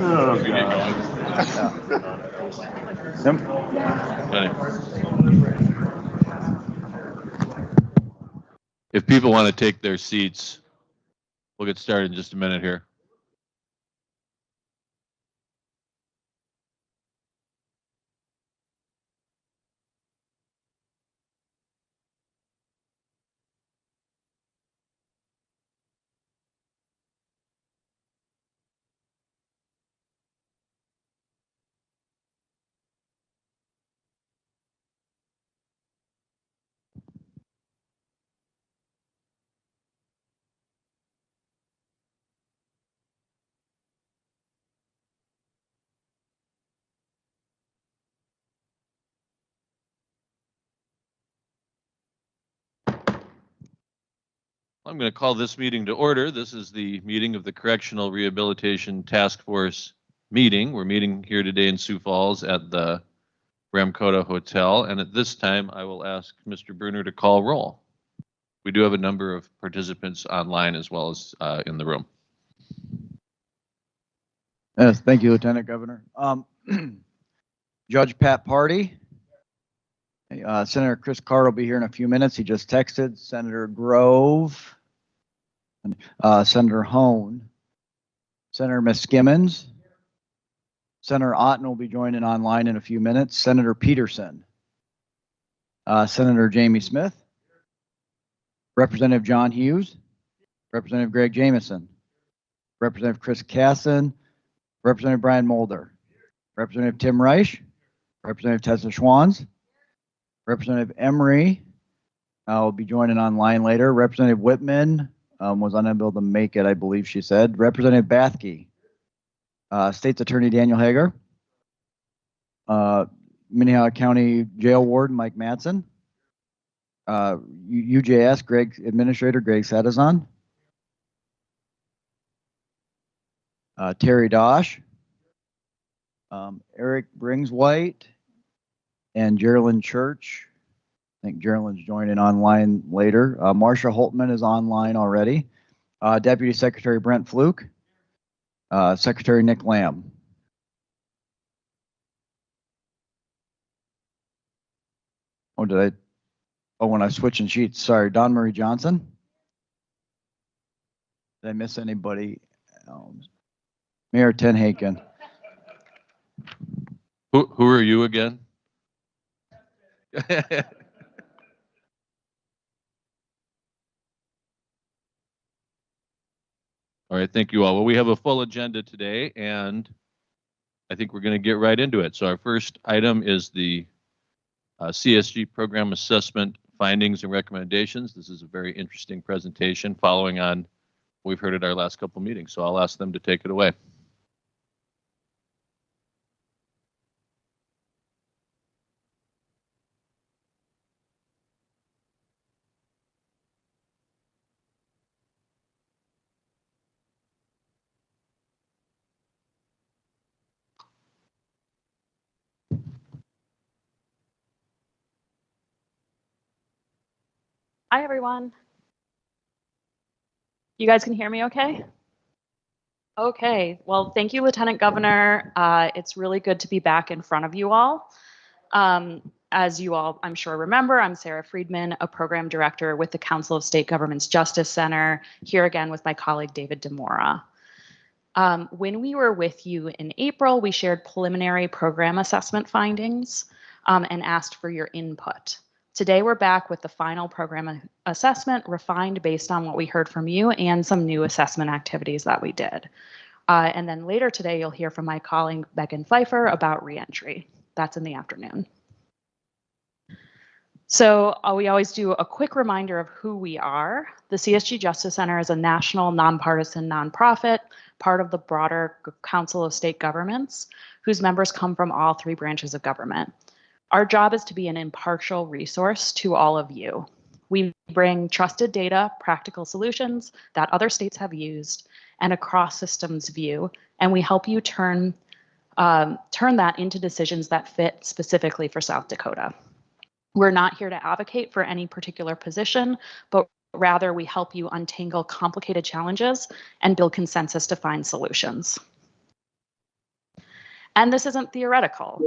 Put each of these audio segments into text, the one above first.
Oh, God. If people want to take their seats, we'll get started in just a minute here. I'm going to call this meeting to order. This is the meeting of the Correctional Rehabilitation Task Force meeting. We're meeting here today in Sioux Falls at the Ramkota Hotel. And at this time, I will ask Mr. Bruner to call roll. We do have a number of participants online as well as in the room. Yes, thank you, Lieutenant Governor. Judge Pat Party. Senator Chris Carr will be here in a few minutes. He just texted. Senator Grove. Senator Hone. Senator Miskimmons. Senator Otten will be joining online in a few minutes. Senator Peterson. Senator Jamie Smith. Representative John Hughes. Representative Greg Jamieson. Representative Chris Casson. Representative Brian Mulder. Representative Tim Reich. Representative Tessa Schwans. Representative Emery will be joining online later. Representative Whitman was unable to make it, I believe she said. Representative Bathke. State's Attorney Daniel Hager. Minnehaha County Jail Warden Mike Madsen. UJS Administrator Greg Sadazan. Terry Dosh. Eric Bringswhite. And Geraldine Church. I think Geraldine's joining online later. Marsha Holtman is online already. Deputy Secretary Brent Fluke. Secretary Nick Lamb. When I was switching sheets, sorry, Don Marie Johnson. Did I miss anybody? Mayor Tenhaken. Who are you again? All right, thank you all. Well, we have a full agenda today, and I think we're going to get right into it. So our first item is the CSG program assessment findings and recommendations. This is a very interesting presentation following on what we've heard at our last couple meetings. So I'll ask them to take it away. Hi, everyone. You guys can hear me okay? Okay, well, thank you, Lieutenant Governor. It's really good to be back in front of you all. As you all, I'm sure, remember, I'm Sarah Friedman, a program director with the Council of State Governments Justice Center, here again with my colleague, David Demora. When we were with you in April, we shared preliminary program assessment findings and asked for your input. Today, we're back with the final program assessment refined based on what we heard from you and some new assessment activities that we did. And then later today, you'll hear from my colleague, Megan Pfeiffer, about reentry. That's in the afternoon. So we always do a quick reminder of who we are. The CSG Justice Center is a national nonpartisan nonprofit, part of the broader Council of State Governments, whose members come from all three branches of government. Our job is to be an impartial resource to all of you. We bring trusted data, practical solutions that other states have used, and a cross-systems view, and we help you turn that into decisions that fit specifically for South Dakota. We're not here to advocate for any particular position, but rather we help you untangle complicated challenges and build consensus to find solutions. And this isn't theoretical.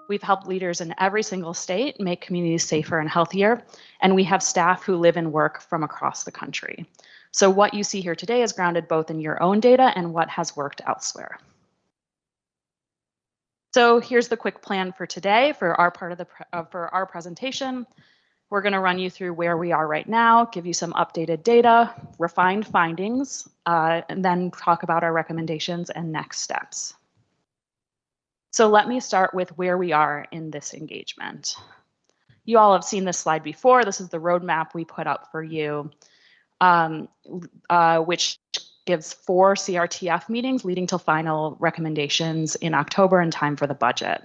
We've helped leaders in every single state make communities safer and healthier, and we have staff who live and work from across the country. So what you see here today is grounded both in your own data and what has worked elsewhere. So here's the quick plan for today for our part of for our presentation. We're going to run you through where we are right now, give you some updated data, refined findings, and then talk about our recommendations and next steps. So let me start with where we are in this engagement. You all have seen this slide before. This is the roadmap we put up for you, which gives 4 CRTF meetings leading to final recommendations in October in time for the budget.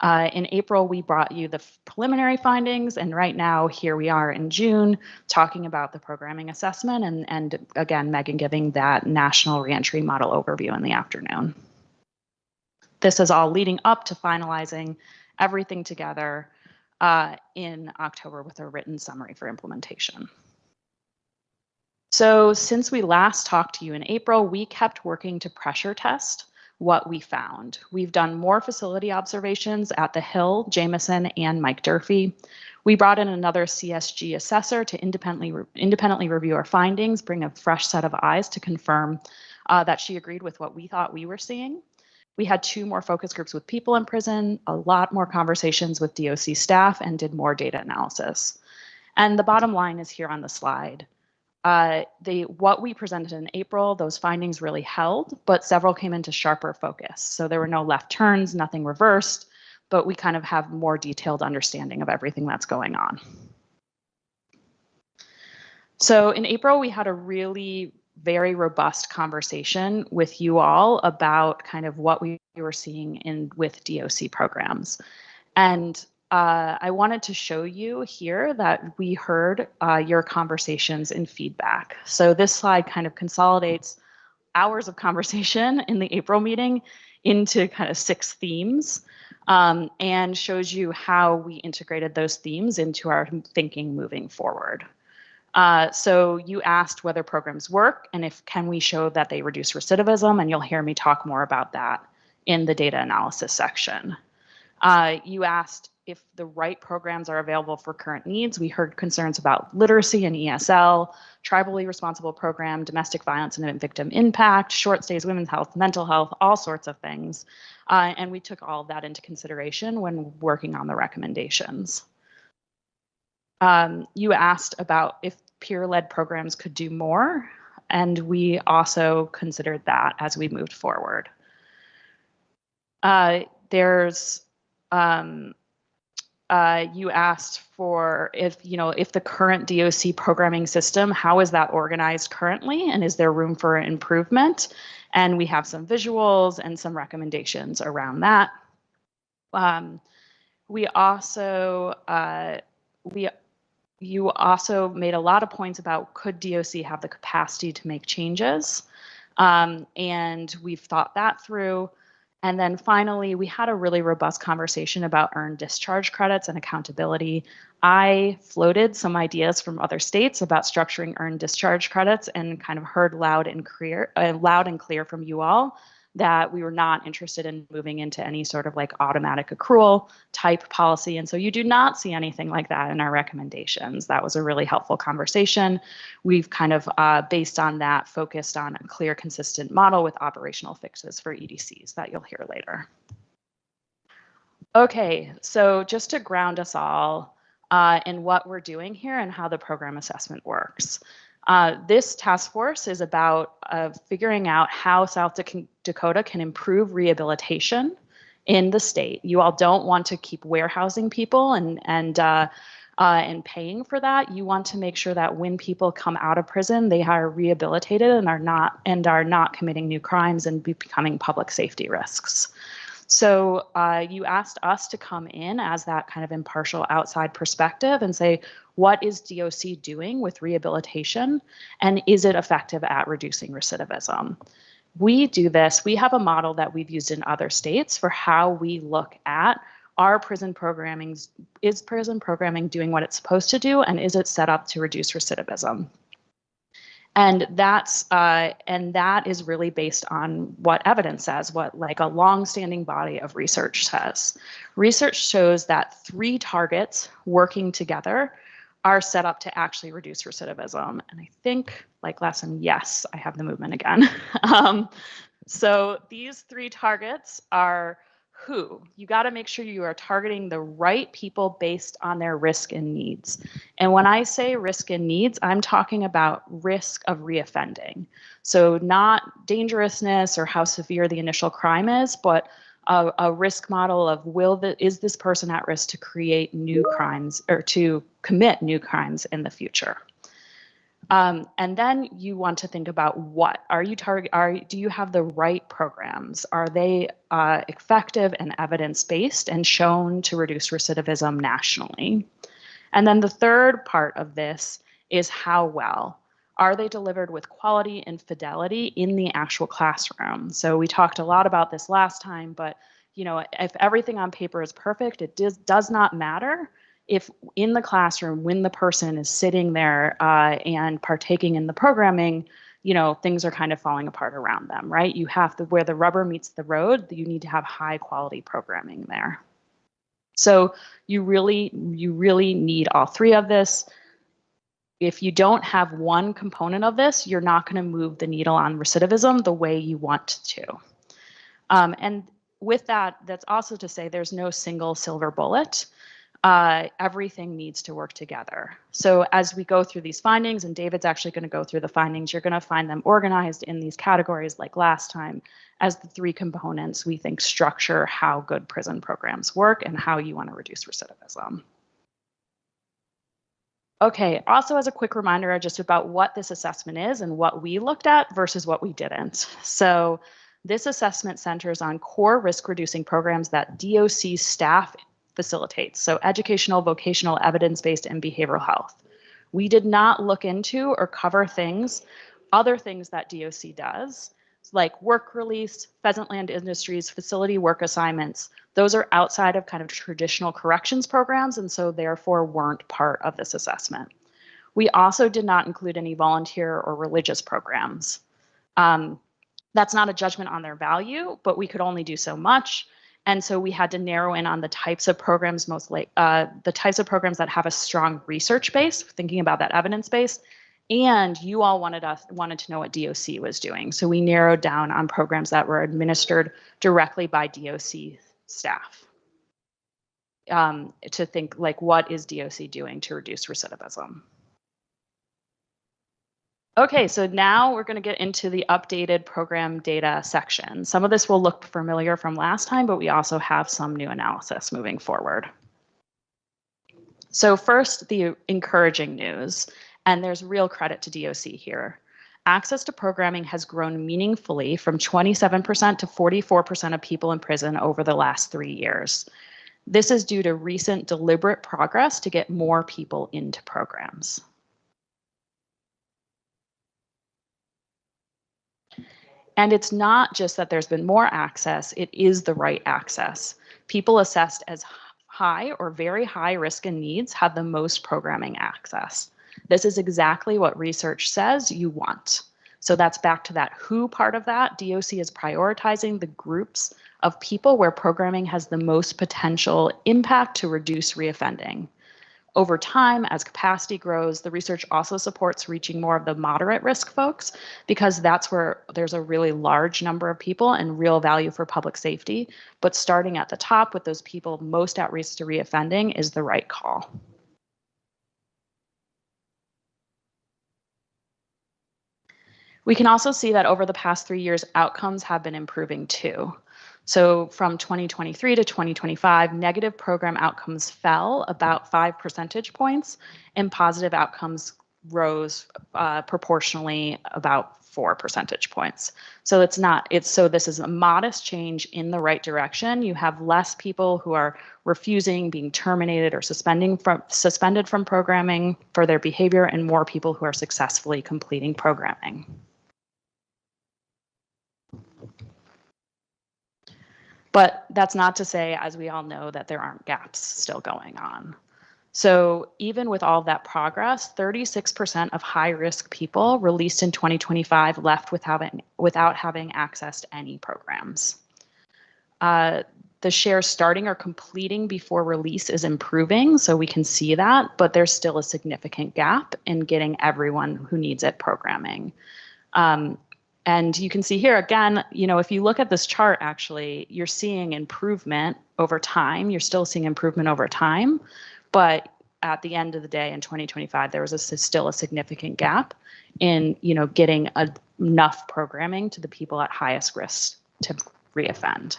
In April, we brought you the preliminary findings, and right now, here we are in June, talking about the programming assessment, and again, Megan giving that national reentry model overview in the afternoon. This is all leading up to finalizing everything together in October with a written summary for implementation. So since we last talked to you in April, we kept working to pressure test what we found. We've done more facility observations at the Hill, Jameson, and Mike Durfee. We brought in another CSG assessor to independently review our findings, bring a fresh set of eyes to confirm that she agreed with what we thought we were seeing. We had 2 more focus groups with people in prison, a lot more conversations with DOC staff, and did more data analysis. And the bottom line is here on the slide. What we presented in April, those findings really held, but several came into sharper focus. So there were no left turns, nothing reversed, but we kind of have more detailed understanding of everything that's going on. So in April, we had a really very robust conversation with you all about kind of what we were seeing with DOC programs. And I wanted to show you here that we heard your conversations and feedback. So this slide kind of consolidates hours of conversation in the April meeting into kind of 6 themes and shows you how we integrated those themes into our thinking moving forward. So you asked whether programs work and can we show that they reduce recidivism, and you'll hear me talk more about that in the data analysis section. You asked if the right programs are available for current needs. We heard concerns about literacy and ESL, tribally responsible program, domestic violence and victim impact, short stays, women's health, mental health, all sorts of things. And we took all of that into consideration when working on the recommendations. You asked about if peer-led programs could do more, and we also considered that as we moved forward. You asked for if the current DOC programming system, how is that organized currently, and is there room for improvement? And we have some visuals and some recommendations around that. You also made a lot of points about could DOC have the capacity to make changes, and we've thought that through. And then finally, we had a really robust conversation about earned discharge credits and accountability. I floated some ideas from other states about structuring earned discharge credits and kind of heard loud and clear from you all that we were not interested in moving into any sort of like automatic accrual type policy. And so you do not see anything like that in our recommendations. That was a really helpful conversation. We've kind of, based on that, focused on a clear, consistent model with operational fixes for EDCs that you'll hear later. Okay, so just to ground us all in what we're doing here and how the program assessment works. This task force is about figuring out how South Dakota can improve rehabilitation in the state. You all don't want to keep warehousing people and paying for that. You want to make sure that when people come out of prison, they are rehabilitated and are not committing new crimes and becoming public safety risks. So you asked us to come in as that kind of impartial outside perspective and say, what is DOC doing with rehabilitation, and is it effective at reducing recidivism? We do this. We have a model that we've used in other states for how we look at our prison programming. Is prison programming doing what it's supposed to do, and is it set up to reduce recidivism? And that is really based on what evidence says, what like a long-standing body of research says. Research shows that 3 targets working together are set up to actually reduce recidivism. And I think, like lesson, yes, I have the movement again. So these 3 targets are who. You got to make sure you are targeting the right people based on their risk and needs. And when I say risk and needs, I'm talking about risk of reoffending. So not dangerousness or how severe the initial crime is, but a risk model of is this person at risk to create new crimes or to commit new crimes in the future. And then you want to think about what are you do you have the right programs? Are they effective and evidence-based and shown to reduce recidivism nationally? And then the third part of this is how well. Are they delivered with quality and fidelity in the actual classroom? So we talked a lot about this last time, but you know, if everything on paper is perfect, it does not matter if in the classroom, when the person is sitting there and partaking in the programming, you know, things are kind of falling apart around them, right? You have to, where the rubber meets the road, you need to have high quality programming there. So you really need all 3 of this. If you don't have one component of this, you're not going to move the needle on recidivism the way you want to. And with that, that's also to say there's no single silver bullet. Everything needs to work together. So as we go through these findings, and David's actually going to go through the findings, you're going to find them organized in these categories like last time as the 3 components we think structure how good prison programs work and how you want to reduce recidivism. Okay, also as a quick reminder just about what this assessment is and what we looked at versus what we didn't. So this assessment centers on core risk reducing programs that DOC staff facilitates. So educational, vocational, evidence-based, and behavioral health. We did not look into or cover other things that DOC does, like work release, Pheasantland Industries, facility work assignments. Those are outside of kind of traditional corrections programs, and so therefore weren't part of this assessment. We also did not include any volunteer or religious programs. That's not a judgment on their value, but we could only do so much. And so we had to narrow in on the types of programs, the types of programs that have a strong research base, thinking about that evidence base. And you all wanted to know what DOC was doing. So we narrowed down on programs that were administered directly by DOC staff to think like, what is DOC doing to reduce recidivism? Okay, so now we're going to get into the updated program data section. Some of this will look familiar from last time, but we also have some new analysis moving forward. So first, the encouraging news, and there's real credit to DOC here. Access to programming has grown meaningfully from 27% to 44% of people in prison over the last 3 years. This is due to recent deliberate progress to get more people into programs. And it's not just that there's been more access, it is the right access. People assessed as high or very high risk and needs have the most programming access. This is exactly what research says you want. So that's back to that who part of that. DOC is prioritizing the groups of people where programming has the most potential impact to reduce reoffending. Over time, as capacity grows, the research also supports reaching more of the moderate risk folks because that's where there's a really large number of people and real value for public safety. But starting at the top with those people most at risk to reoffending is the right call. We can also see that over the past 3 years, outcomes have been improving too. So from 2023 to 2025, negative program outcomes fell about 5 percentage points and positive outcomes rose proportionally about 4 percentage points. So this is a modest change in the right direction. You have less people who are refusing, being terminated, or suspended from programming for their behavior, and more people who are successfully completing programming. But that's not to say, as we all know, that there aren't gaps still going on. So even with all of that progress, 36% of high-risk people released in 2025 left without having access to any programs. The share starting or completing before release is improving, so we can see that, but there's still a significant gap in getting everyone who needs it programming. And you can see here again, if you look at this chart, actually, you're seeing improvement over time. You're still seeing improvement over time, but at the end of the day in 2025, there was still a significant gap in, getting enough programming to the people at highest risk to reoffend.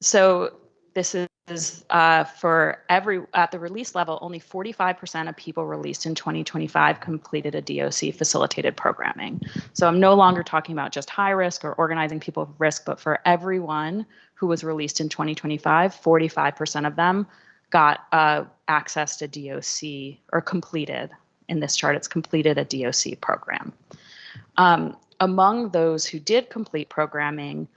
So this is for at the release level, only 45% of people released in 2025 completed a DOC facilitated programming. So I'm no longer talking about just high risk or organizing people of risk, but for everyone who was released in 2025, 45% of them got access to DOC or completed. In this chart, it's completed a DOC program. Among those who did complete programming,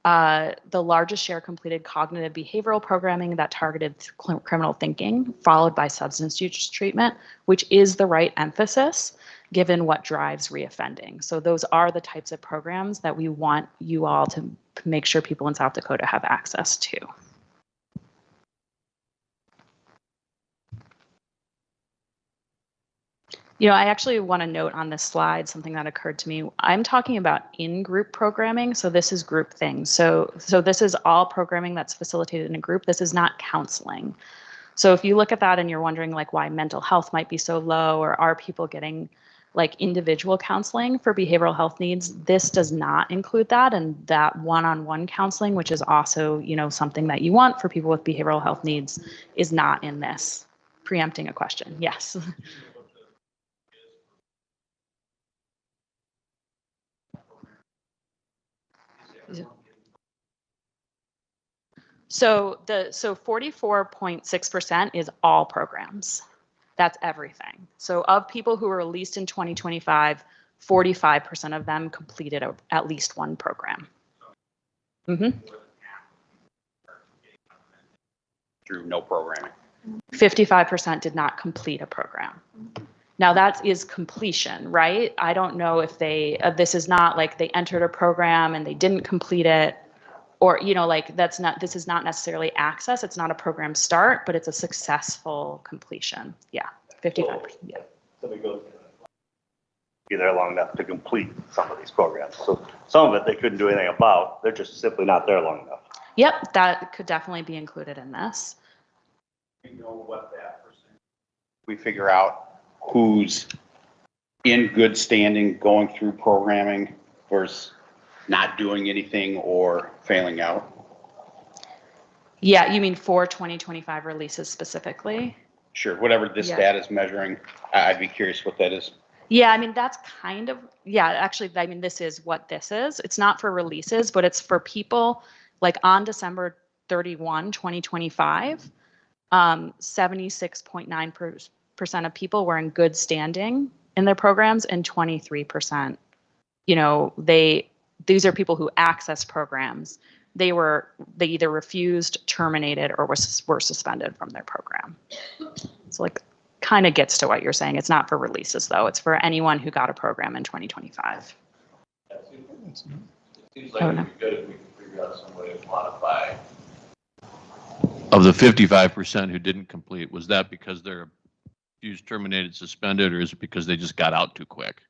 the largest share completed cognitive behavioral programming that targeted criminal thinking, followed by substance use treatment, which is the right emphasis given what drives reoffending. So those are the types of programs that we want you all to make sure people in South Dakota have access to. I actually want to note on this slide something that occurred to me. I'm talking about in-group programming, so this is group things. So this is all programming that's facilitated in a group. This is not counseling. So if you look at that and you're wondering why mental health might be so low, or are people getting individual counseling for behavioral health needs, this does not include that. And that one-on-one counseling, which is also something that you want for people with behavioral health needs, is not in this. Preempting a question, yes. So 44.6% is all programs. That's everything. So of people who were released in 2025, 45% of them completed at least one program. Through no programming. 55% did not complete a program. Now that is completion, right? I don't know if this is not they entered a program and they didn't complete it, or this is not necessarily access. It's not a program start, but it's a successful completion. Yeah, 55%. Yeah. Somebody goes be there long enough to complete some of these programs. So some of it they couldn't do anything about. They're just simply not there long enough. Yep, that could definitely be included in this. We know what that percent. We figure out who's in good standing going through programming versus not doing anything or failing out. Yeah, you mean for 2025 releases specifically? Sure, whatever this data is measuring, I'd be curious what that is. Yeah, that's kind of, actually, this is what this is. It's not for releases, but it's for people on December 31, 2025, 76.9% of people were in good standing in their programs, and 23%, these are people who access programs. They either refused, terminated, or were suspended from their program. So kind of gets to what you're saying. It's not for releases though. It's for anyone who got a program in 2025. It seems like it'd be good if we could figure out some way to quantify. Of the 55% who didn't complete, was that because they're refused, terminated, suspended, or is it because they just got out too quick?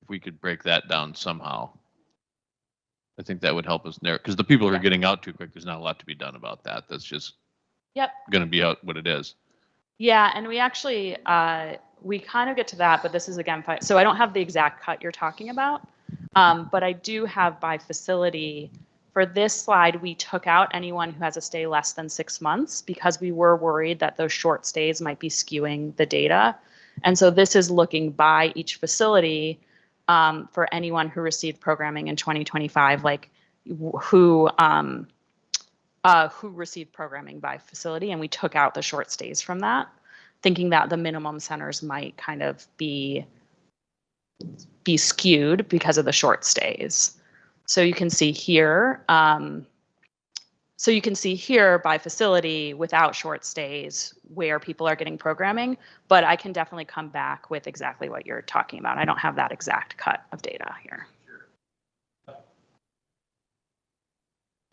If we could break that down somehow, I think that would help us there. Because the people who are getting out too quick, there's not a lot to be done about that. That's just going to be out what it is. Yeah, and we actually, we kind of get to that, but this is again, so I don't have the exact cut you're talking about, But I do have by facility. For this slide, we took out anyone who has a stay less than 6 months because we were worried that those short stays might be skewing the data. And so this is looking by each facility for anyone who received programming in 2025, like who received programming by facility, and we took out the short stays from that, thinking that the minimum centers might kind of be skewed because of the short stays. So you can see here, by facility without short stays where people are getting programming, but I can definitely come back with exactly what you're talking about. I don't have that exact cut of data here.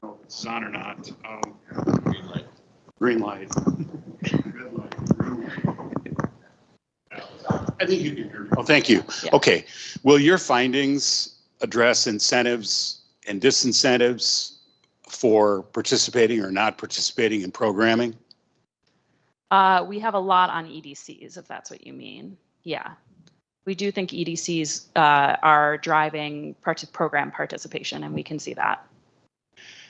If it's on or not. Green light. Green light. Red light, green light. I think you can hear me. Oh, thank you. Yeah. Okay. Will your findings address incentives and disincentives for participating or not participating in programming? We have a lot on EDCs, if that's what you mean. Yeah. We do think EDCs are driving program participation, and we can see that.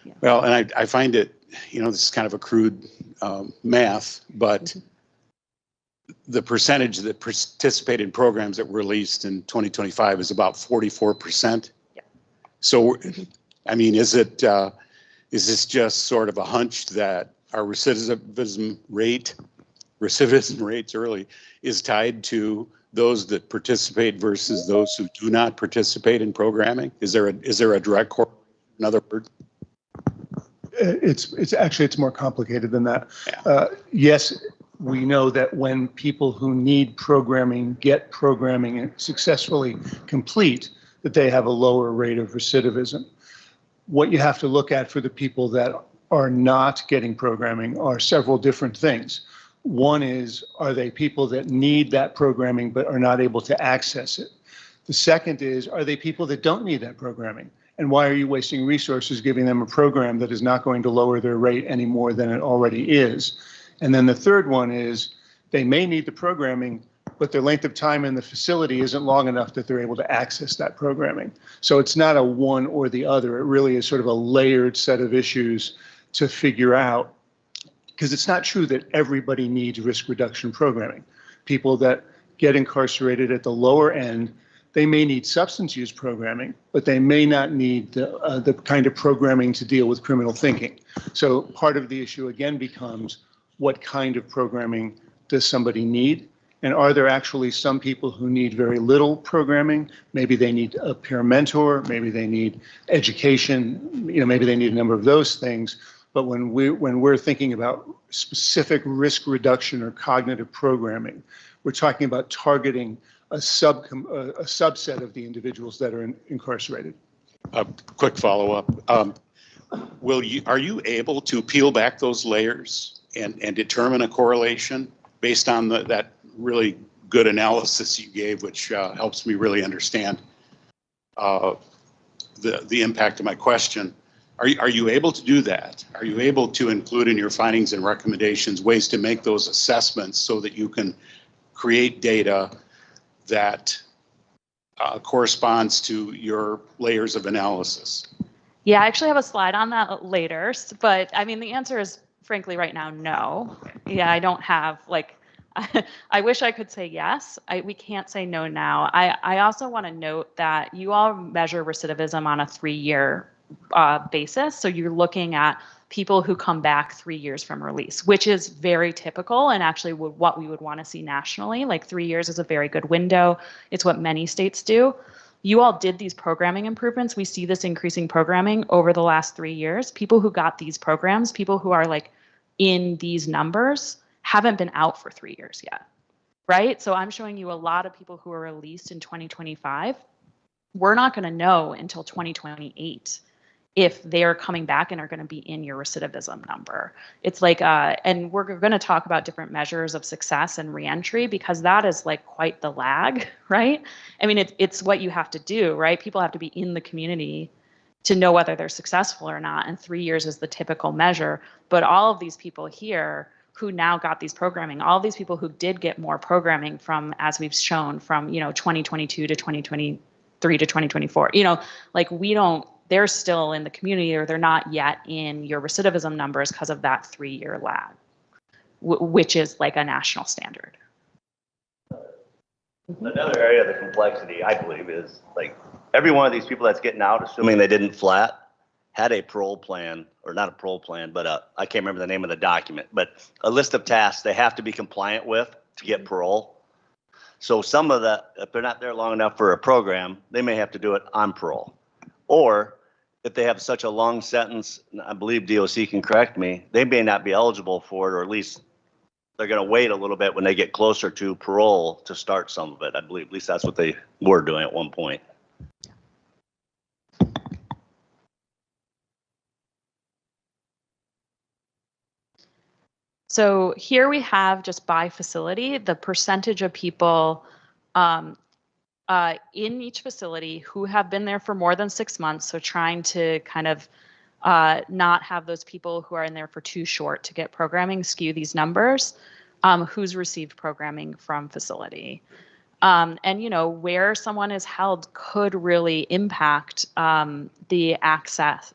Yeah. Well, and I find it, this is kind of a crude math, but the percentage that participate in programs that were released in 2025 is about 44%. Yeah. So, I mean, is this just sort of a hunch that our recidivism rates early is tied to those that participate versus those who do not participate in programming? Is there a direct correlation, in other words? It's actually more complicated than that. Yeah. Yes, we know that when people who need programming get programming and successfully complete, that they have a lower rate of recidivism. What you have to look at for the people that are not getting programming are several different things. One is, are they people that need that programming but are not able to access it? The second is, are they people that don't need that programming? And why are you wasting resources giving them a program that is not going to lower their rate any more than it already is? And then the third one is, they may need the programming, but their length of time in the facility isn't long enough that they're able to access that programming. So it's not a one or the other. It really is sort of a layered set of issues to figure out, because it's not true that everybody needs risk reduction programming. People that get incarcerated at the lower end, they may need substance use programming, but they may not need the kind of programming to deal with criminal thinking. So part of the issue again becomes, what kind of programming does somebody need? And are there actually some people who need very little programming? Maybe they need a peer mentor, maybe they need education, maybe they need a number of those things. But when we're thinking about specific risk reduction or cognitive programming, we're talking about targeting a subset of the individuals that are incarcerated. A quick follow-up. Are you able to peel back those layers and determine a correlation based on that really good analysis you gave, which helps me really understand the impact of my question? Are you able to do that? Are you able to include in your findings and recommendations ways to make those assessments so that you can create data that corresponds to your layers of analysis? Yeah, I actually have a slide on that later, but I mean, the answer is frankly right now, no. Yeah, I don't have I wish I could say yes. We can't say no now. I also want to note that you all measure recidivism on a 3-year basis. So you're looking at people who come back 3 years from release, which is very typical and actually what we would want to see nationally. 3 years is a very good window. It's what many states do. You all did these programming improvements. We see this increasing programming over the last 3 years. People who got these programs, people who are in these numbers, haven't been out for 3 years yet, right? So I'm showing you a lot of people who are released in 2025. We're not going to know until 2028 if they're coming back and are going to be in your recidivism number. It's and we're going to talk about different measures of success and reentry, because that is quite the lag, right? I mean, it's what you have to do, right? People have to be in the community to know whether they're successful or not. And 3 years is the typical measure. But all of these people here who now got these programming, all these people who did get more programming from, as we've shown, from 2022 to 2020, 2023 to 2024. Like they're still in the community, or they're not yet in your recidivism numbers because of that 3-year lag, which is like a national standard. Another area of the complexity, I believe, is like every one of these people that's getting out, assuming they didn't flat, had a parole plan, or not a parole plan, but I can't remember the name of the document, but a list of tasks they have to be compliant with to get parole. So some of if they're not there long enough for a program, they may have to do it on parole. Or if they have such a long sentence, I believe DOC can correct me, they may not be eligible for it, or at least they're going to wait a little bit when they get closer to parole to start some of it. I believe at least that's what they were doing at one point. So here we have, just by facility, the percentage of people in each facility who have been there for more than 6 months. So trying to kind of not have those people who are in there for too short to get programming skew these numbers, who's received programming from facility. And where someone is held could really impact their access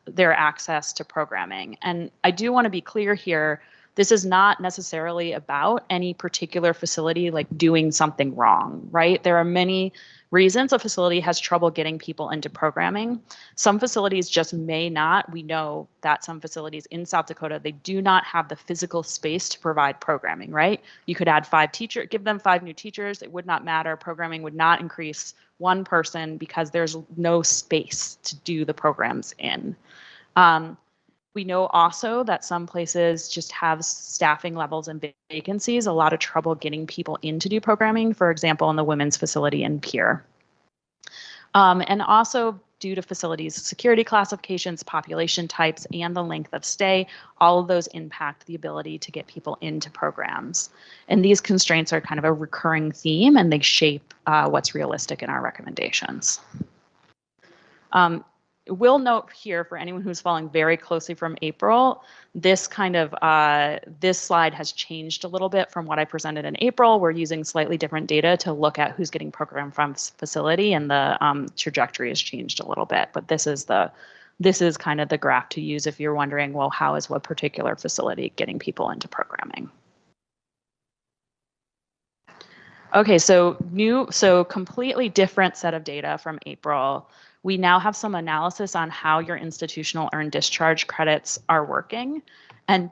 to programming. And I do want to be clear here, this is not necessarily about any particular facility like doing something wrong, right? There are many reasons a facility has trouble getting people into programming. Some facilities just may not. We know that some facilities in South Dakota, they do not have the physical space to provide programming, right? You could add 5 teachers, give them 5 new teachers. It would not matter. Programming would not increase 1 person because there's no space to do the programs in. We know also that some places just have staffing levels and vacancies, a lot of trouble getting people in to do programming, for example, in the women's facility in Pierre. And also due to facilities' security classifications, population types, and the length of stay, all of those impact the ability to get people into programs. And these constraints are kind of a recurring theme, and they shape what's realistic in our recommendations. We'll note here, for anyone who's following very closely from April, this kind of this slide has changed a little bit from what I presented in April. We're using slightly different data to look at who's getting programmed from facility, and the trajectory has changed a little bit. But this is kind of the graph to use if you're wondering, well, how is one particular facility getting people into programming? Okay, so completely different set of data from April. We now have some analysis on how your institutional earned discharge credits are working.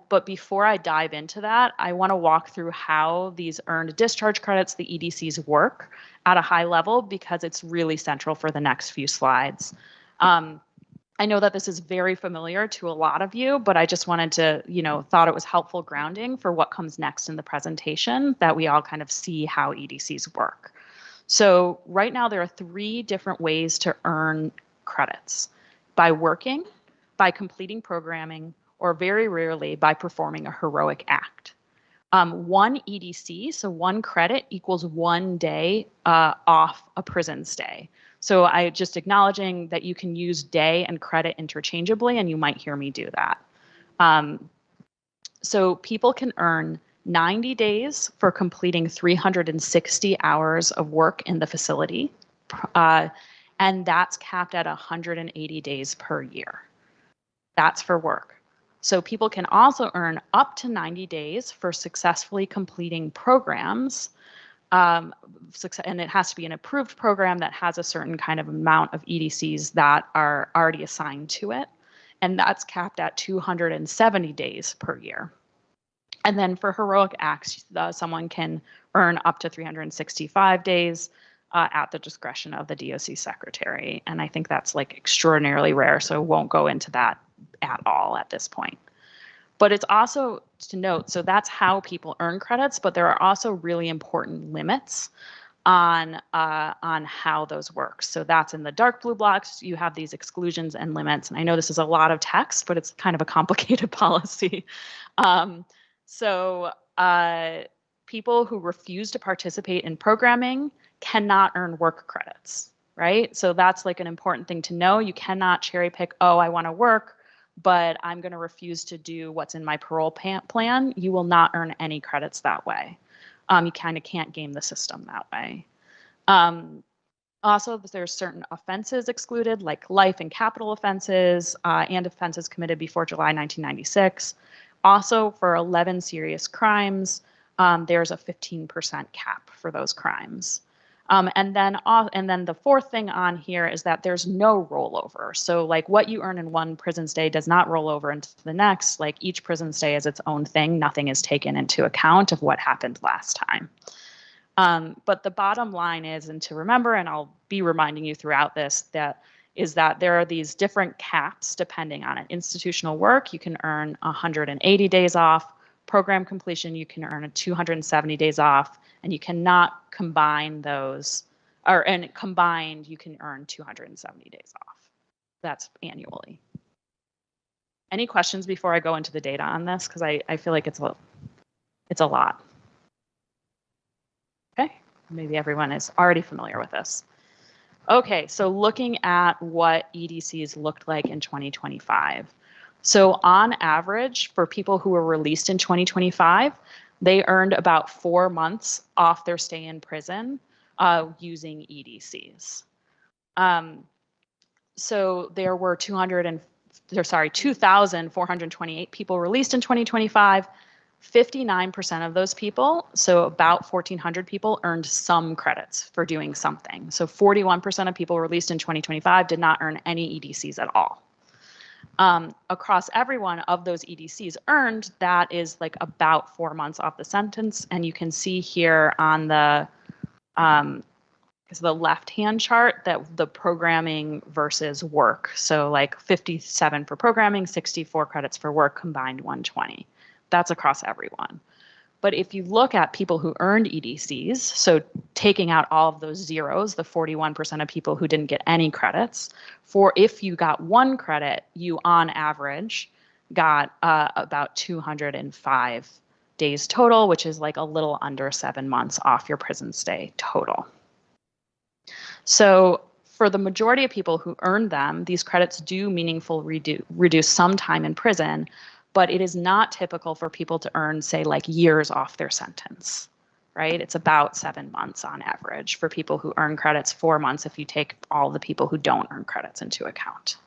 But before I dive into that, I want to walk through how these earned discharge credits, the EDCs, work at a high level, because it's really central for the next few slides. I know that this is very familiar to a lot of you, but I just wanted to, thought it was helpful grounding for what comes next in the presentation, that we all kind of see how EDCs work. So right now there are 3 different ways to earn credits: by working, by completing programming, or very rarely by performing a heroic act. 1 EDC, so 1 credit, equals 1 day off a prison stay. So I just acknowledging that you can use day and credit interchangeably, and you might hear me do that. So people can earn 90 days for completing 360 hours of work in the facility, and that's capped at 180 days per year. That's for work. So people can also earn up to 90 days for successfully completing programs, and it has to be an approved program that has a certain kind of amount of EDCs that are already assigned to it, and that's capped at 270 days per year. And then for heroic acts, someone can earn up to 365 days at the discretion of the DOC secretary. And I think that's like extraordinarily rare, so won't go into that at all at this point. But it's also to note, so that's how people earn credits, but there are also really important limits on how those work. So that's in the dark blue blocks. You have these exclusions and limits. And I know this is a lot of text, but it's kind of a complicated policy. So people who refuse to participate in programming cannot earn work credits, right? So that's like an important thing to know. You cannot cherry pick, oh, I want to work, but I'm going to refuse to do what's in my parole plan. You will not earn any credits that way. You kind of can't game the system that way. Also, there's certain offenses excluded, like life and capital offenses and offenses committed before July 1996. Also, for 11 serious crimes, there's a 15% cap for those crimes. And then the fourth thing on here is that there's no rollover. So like what you earn in one prison stay does not roll over into the next. Like each prison stay is its own thing. Nothing is taken into account of what happened last time. But the bottom line is, and to remember, and I'll be reminding you throughout this, is that there are these different caps depending on it. Institutional work, you can earn 180 days off. Program completion, you can earn 270 days off, and you cannot combine those, and combined, you can earn 270 days off. That's annually. Any questions before I go into the data on this? Because I feel like it's a lot. Okay, maybe everyone is already familiar with this. Okay, so looking at what EDCs looked like in 2025. So on average, for people who were released in 2025, they earned about 4 months off their stay in prison using EDCs. So there were 2,428 people released in 2025. 59% of those people, so about 1,400 people, earned some credits for doing something. So 41% of people released in 2025 did not earn any EDCs at all. Across every one of those EDCs earned, that is like about 4 months off the sentence. And you can see here on the left-hand chart that the programming versus work. So like 57 for programming, 64 credits for work, combined 120. That's across everyone. But if you look at people who earned EDCs, so taking out all of those zeros, the 41% of people who didn't get any credits, for if you got 1 credit, you on average got about 205 days total, which is like a little under 7 months off your prison stay total. So for the majority of people who earned them, these credits do meaningfully reduce some time in prison, but it is not typical for people to earn, say, like years off their sentence, right? It's about 7 months on average for people who earn credits, 4 months if you take all the people who don't earn credits into account.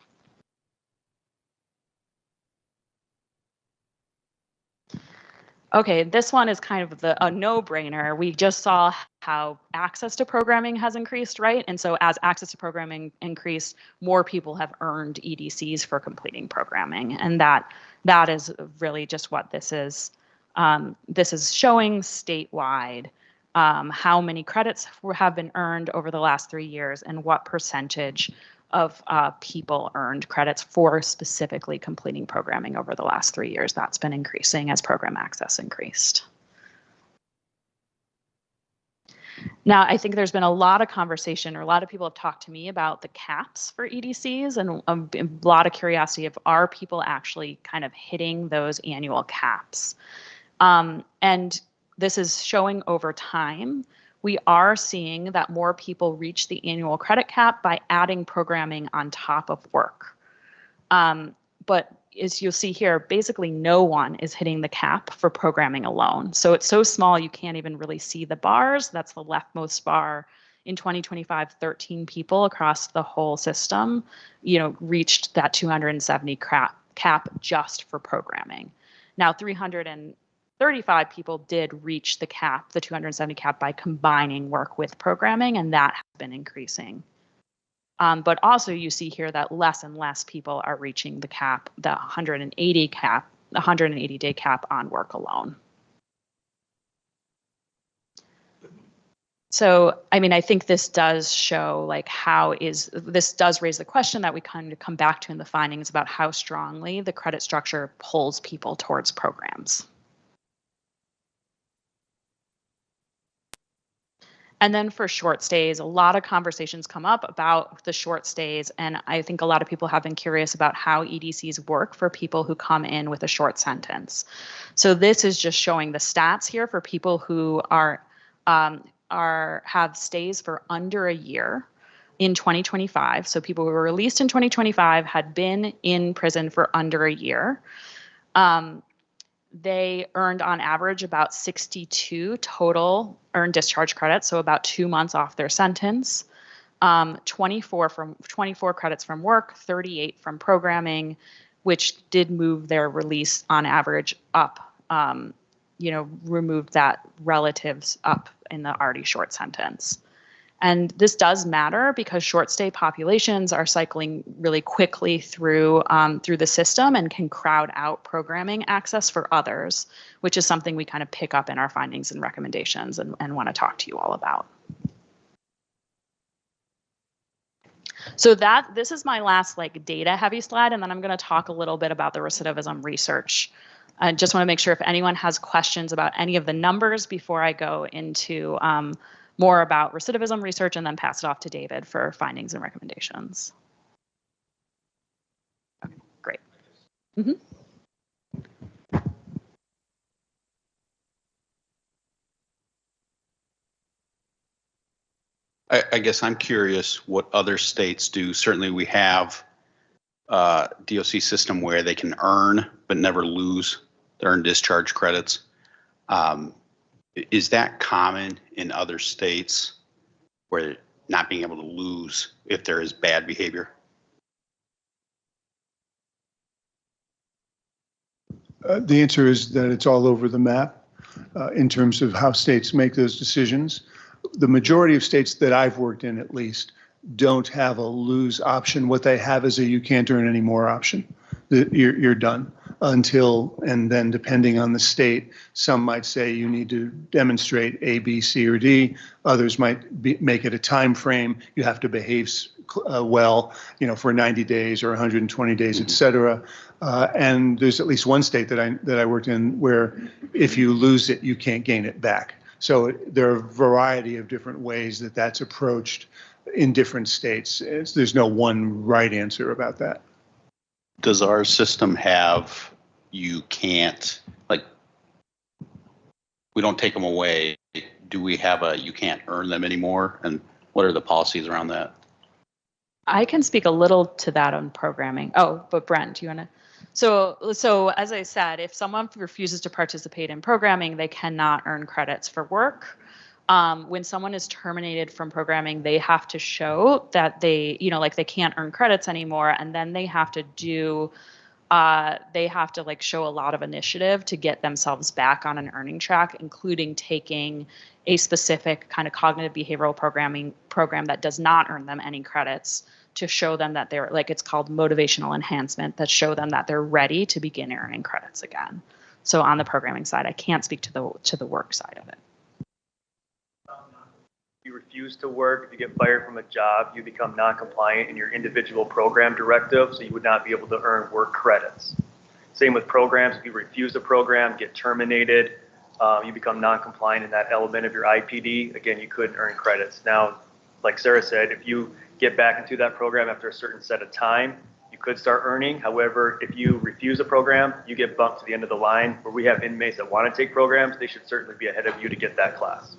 Okay, this one is kind of a no-brainer. We just saw how access to programming has increased, right? And so as access to programming increased, more people have earned EDCs for completing programming. And that is really just what this is. This is showing statewide how many credits have been earned over the last 3 years and what percentage of people earned credits for specifically completing programming over the last 3 years. That's been increasing as program access increased. Now, I think there's been a lot of conversation, or a lot of people have talked to me about the caps for EDCs, and a lot of curiosity of, are people actually kind of hitting those annual caps? And this is showing over time. We are seeing that more people reach the annual credit cap by adding programming on top of work. But as you'll see here, basically no one is hitting the cap for programming alone. So it's so small you can't even really see the bars. That's the leftmost bar. In 2025, 13 people across the whole system, reached that 270 cap just for programming. Now, 335 people did reach the cap, the 270 cap, by combining work with programming, and that has been increasing. But also you see here that less and less people are reaching the cap, the 180-day cap on work alone. So, I mean, I think this does show like this does raise the question that we kind of come back to in the findings about how strongly the credit structure pulls people towards programs. And then for short stays, a lot of conversations come up about the short stays. And I think a lot of people have been curious about how EDCs work for people who come in with a short sentence. So this is just showing the stats here for people who have stays for under a year in 2025. So people who were released in 2025 had been in prison for under a year. They earned on average about 62 total earned discharge credits, so about 2 months off their sentence. 24 credits from work, 38 from programming, which did move their release on average up, removed that relatives up in the already short sentence. And this does matter because short stay populations are cycling really quickly through the system and can crowd out programming access for others, which is something we kind of pick up in our findings and recommendations and want to talk to you all about. So this is my last data heavy slide, and then I'm going to talk a little bit about the recidivism research. I just want to make sure if anyone has questions about any of the numbers before I go into more about recidivism research and then pass it off to David for findings and recommendations. Okay, great. Mm-hmm. I guess I'm curious what other states do. Certainly we have a DOC system where they can earn but never lose their earned discharge credits. Is that common in other states where not being able to lose if there is bad behavior? The answer is that it's all over the map in terms of how states make those decisions. The majority of states that I've worked in, at least, don't have a lose option. What they have is a you can't earn any more option. You're done until, and then depending on the state, some might say you need to demonstrate A, B, C, or D. Others might make it a time frame. You have to behave well, for 90 days or 120 days, et cetera. And there's at least one state that I worked in where if you lose it, you can't gain it back. So there are a variety of different ways that that's approached in different states. There's no one right answer about that. Does our system have, you can't, we don't take them away. Do we have you can't earn them anymore? And what are the policies around that? I can speak a little to that on programming. Oh, but Brent, do you want to? So as I said, if someone refuses to participate in programming, they cannot earn credits for work. When someone is terminated from programming, they have to show that they can't earn credits anymore, and then they have to show a lot of initiative to get themselves back on an earning track, including taking a specific kind of cognitive behavioral program that does not earn them any credits, to show them that they're, it's called motivational enhancement, that show them that they're ready to begin earning credits again. So on the programming side, I can't speak to the work side of it. You refuse to work, if you get fired from a job, you become non-compliant in your individual program directive, so you would not be able to earn work credits. Same with programs. If you refuse a program, get terminated, you become non-compliant in that element of your IPD. Again, you couldn't earn credits. Now, like Sarah said, if you get back into that program after a certain set of time, you could start earning. However, if you refuse a program, you get bumped to the end of the line. Where we have inmates that want to take programs, they should certainly be ahead of you to get that class.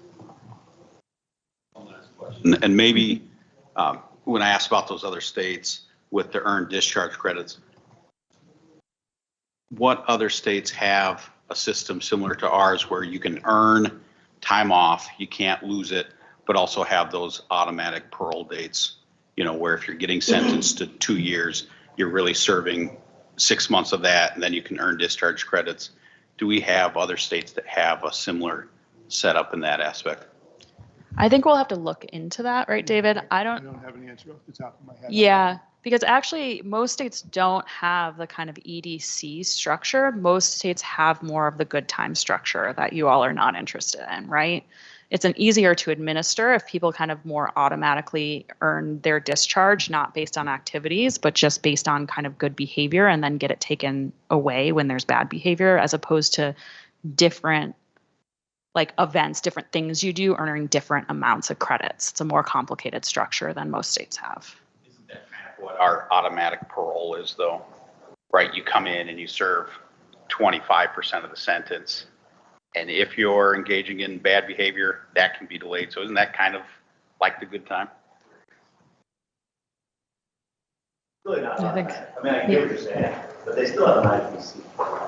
And maybe when I asked about those other states with the earned discharge credits, what other states have a system similar to ours where you can earn time off, you can't lose it, but also have those automatic parole dates, where if you're getting sentenced to 2 years, you're really serving 6 months of that, and then you can earn discharge credits. Do we have other states that have a similar setup in that aspect? I think we'll have to look into that, right, David? I don't have an answer off the top of my head. Yeah, because actually most states don't have the kind of EDC structure. Most states have more of the good time structure that you all are not interested in, right? It's an easier to administer if people kind of more automatically earn their discharge, not based on activities, but just based on kind of good behavior, and then get it taken away when there's bad behavior, as opposed to different events, different things you do, earning different amounts of credits. It's a more complicated structure than most states have. Isn't that kind of what our automatic parole is, though? Right? You come in and you serve 25% of the sentence. And if you're engaging in bad behavior, that can be delayed. So isn't that kind of like the good time? Really not. I think. I mean, I get what you're saying, but they still have an IPC.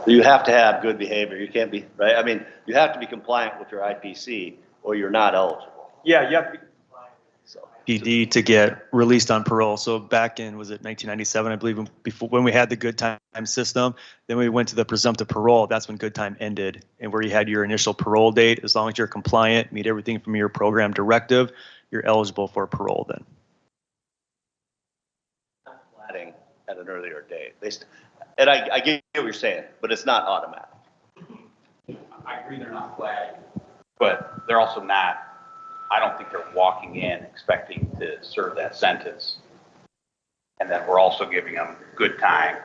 So you have to have good behavior. You can't be, right? I mean, you have to be compliant with your IPC or you're not eligible. Yeah, you have to be compliant. So PD to get released on parole. So back in, was it 1997, I believe, before, when we had the good time system, then we went to the presumptive parole. That's when good time ended, and where you had your initial parole date. As long as you're compliant, meet everything from your program directive, you're eligible for parole then. Flatting at an earlier date. And I get what you're saying, but it's not automatic. I agree they're not flagged, but they're also not, I don't think they're walking in expecting to serve that sentence. And then we're also giving them good time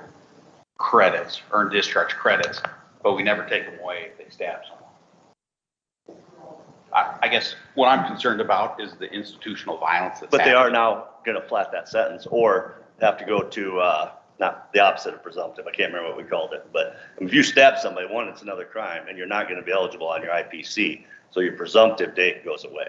credits, earned discharge credits, but we never take them away if they stab someone. I guess what I'm concerned about is the institutional violence that's But they are happening. now going to flat that sentence or have to go to, not the opposite of presumptive. I can't remember what we called it. But if you stab somebody, one, it's another crime, and you're not going to be eligible on your IPC. So your presumptive date goes away.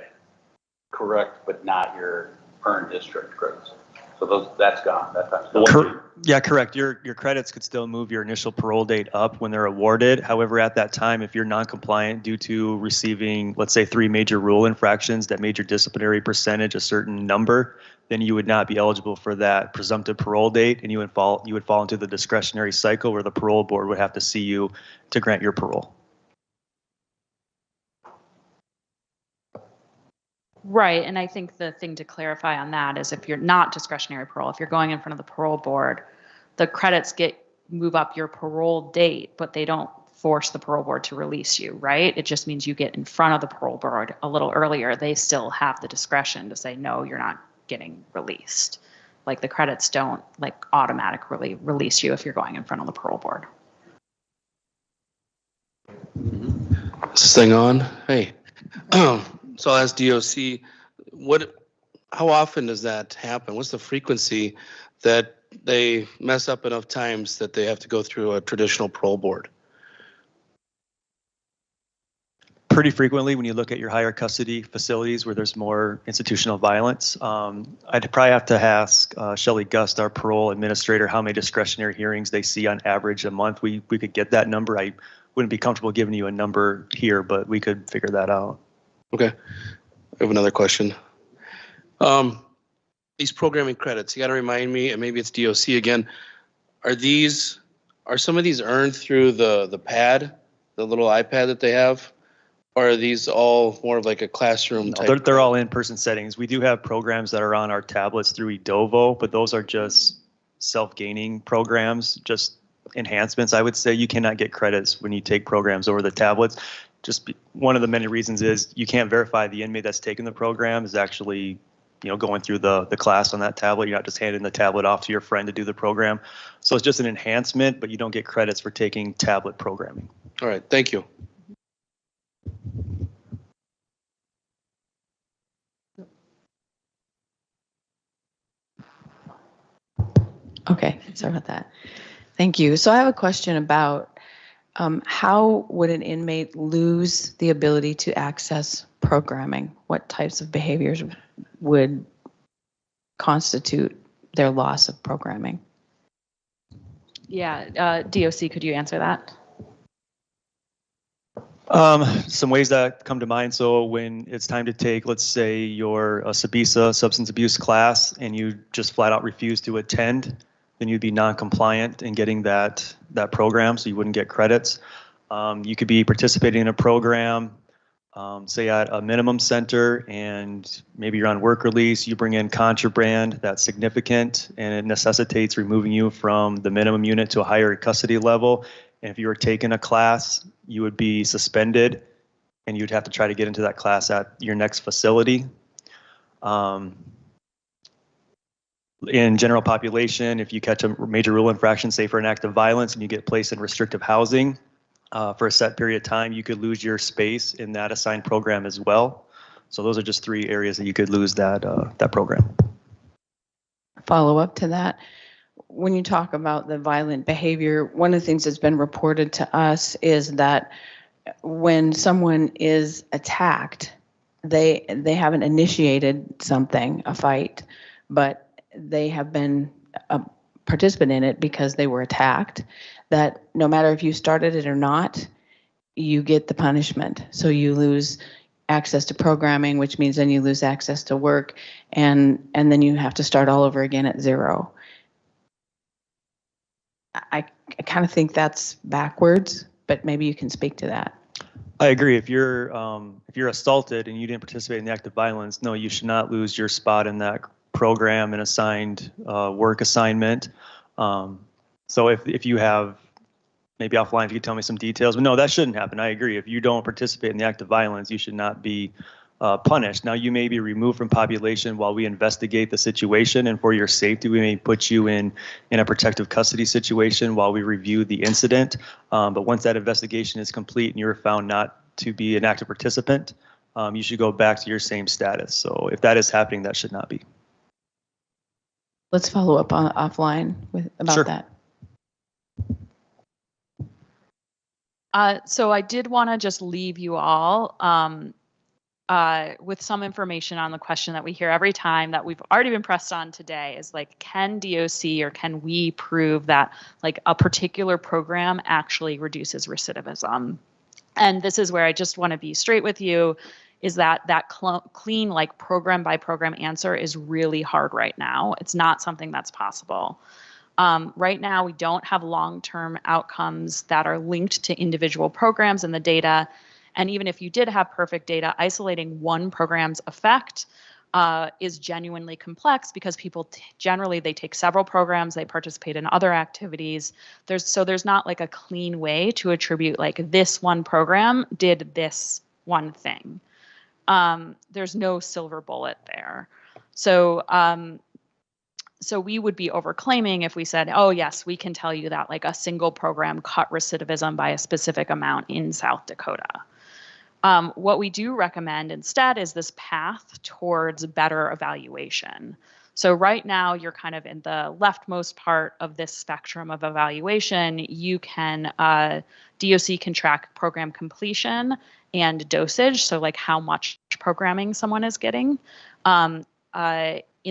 Correct, but not your earned discharge credits. So that's gone. That's gone. Yeah, correct. Your credits could still move your initial parole date up when they're awarded. However, at that time, if you're non-compliant due to receiving, let's say, 3 major rule infractions that made your disciplinary percentage a certain number, then you would not be eligible for that presumptive parole date, and you would fall into the discretionary cycle where the parole board would have to see you to grant your parole. Right, and I think the thing to clarify on that is if you're not discretionary parole, if you're going in front of the parole board, the credits move up your parole date, but they don't force the parole board to release you, right? It just means you get in front of the parole board a little earlier. They still have the discretion to say, no, you're not getting released. Like the credits don't automatically release you if you're going in front of the parole board. Is this thing on? Hey. So I'll ask DOC, how often does that happen? What's the frequency that they mess up enough times that they have to go through a traditional parole board? Pretty frequently when you look at your higher custody facilities where there's more institutional violence. I'd probably have to ask Shelley Gust, our parole administrator, how many discretionary hearings they see on average a month. We could get that number. I wouldn't be comfortable giving you a number here, but we could figure that out. Okay. I have another question. These programming credits, you got to remind me, and maybe it's DOC again, are some of these earned through the pad, the little iPad that they have? Or are these all more of like a classroom type? They're all in-person settings. We do have programs that are on our tablets through Edovo, but those are just self-gaining programs, just enhancements. I would say you cannot get credits when you take programs over the tablets. One of the many reasons is you can't verify the inmate that's taking the program is actually, going through the class on that tablet. You're not just handing the tablet off to your friend to do the program. So it's just an enhancement, but you don't get credits for taking tablet programming. All right, thank you. Okay, sorry about that. Thank you. So I have a question about how would an inmate lose the ability to access programming? What types of behaviors would constitute their loss of programming? Yeah, DOC, could you answer that? Some ways that come to mind. So when it's time to take, let's say, your SABISA substance abuse class, and you just flat out refuse to attend, then you'd be non-compliant in getting that program, so you wouldn't get credits. You could be participating in a program, say at a minimum center, and maybe you're on work release, you bring in contraband that's significant, and it necessitates removing you from the minimum unit to a higher custody level. And if you were taking a class, you would be suspended, and you'd have to try to get into that class at your next facility. In general population, if you catch a major rule infraction, say for an act of violence, and you get placed in restrictive housing for a set period of time, you could lose your space in that assigned program as well. So those are just 3 areas that you could lose that program. Follow up to that. When you talk about the violent behavior, one of the things that's been reported to us is that when someone is attacked, they haven't initiated something, a fight, but they have been a participant in it because they were attacked, that no matter if you started it or not, you get the punishment. So you lose access to programming, which means then you lose access to work, and then you have to start all over again at zero. I kind of think that's backwards, but maybe you can speak to that. I agree. If you're assaulted and you didn't participate in the act of violence, no, you should not lose your spot in that program and assigned work assignment. So if you have, maybe offline, if you could tell me some details, but no, that shouldn't happen. I agree. If you don't participate in the act of violence, you should not be punished. Now, you may be removed from population while we investigate the situation, and for your safety, we may put you in a protective custody situation while we review the incident. But once that investigation is complete and you're found not to be an active participant, you should go back to your same status. So if that is happening, that should not be. Let's follow up offline about Sure. that. So I did want to just leave you all with some information on the question that we hear every time that we've already been pressed on today is like, can DOC or can we prove that like a particular program actually reduces recidivism? And this is where I just want to be straight with you, is that clean like program by program answer is really hard right now. It's not something that's possible. Right now, we don't have long-term outcomes that are linked to individual programs in the data. And even if you did have perfect data, isolating one program's effect is genuinely complex because people generally, they take several programs, they participate in other activities. There's not like a clean way to attribute like this one program did this one thing. There's no silver bullet there. So we would be overclaiming if we said, oh, yes, we can tell you that like a single program cut recidivism by a specific amount in South Dakota. What we do recommend instead is this path towards better evaluation. So right now you're kind of in the leftmost part of this spectrum of evaluation. You can, DOC can track program completion and dosage. So like how much programming someone is getting. In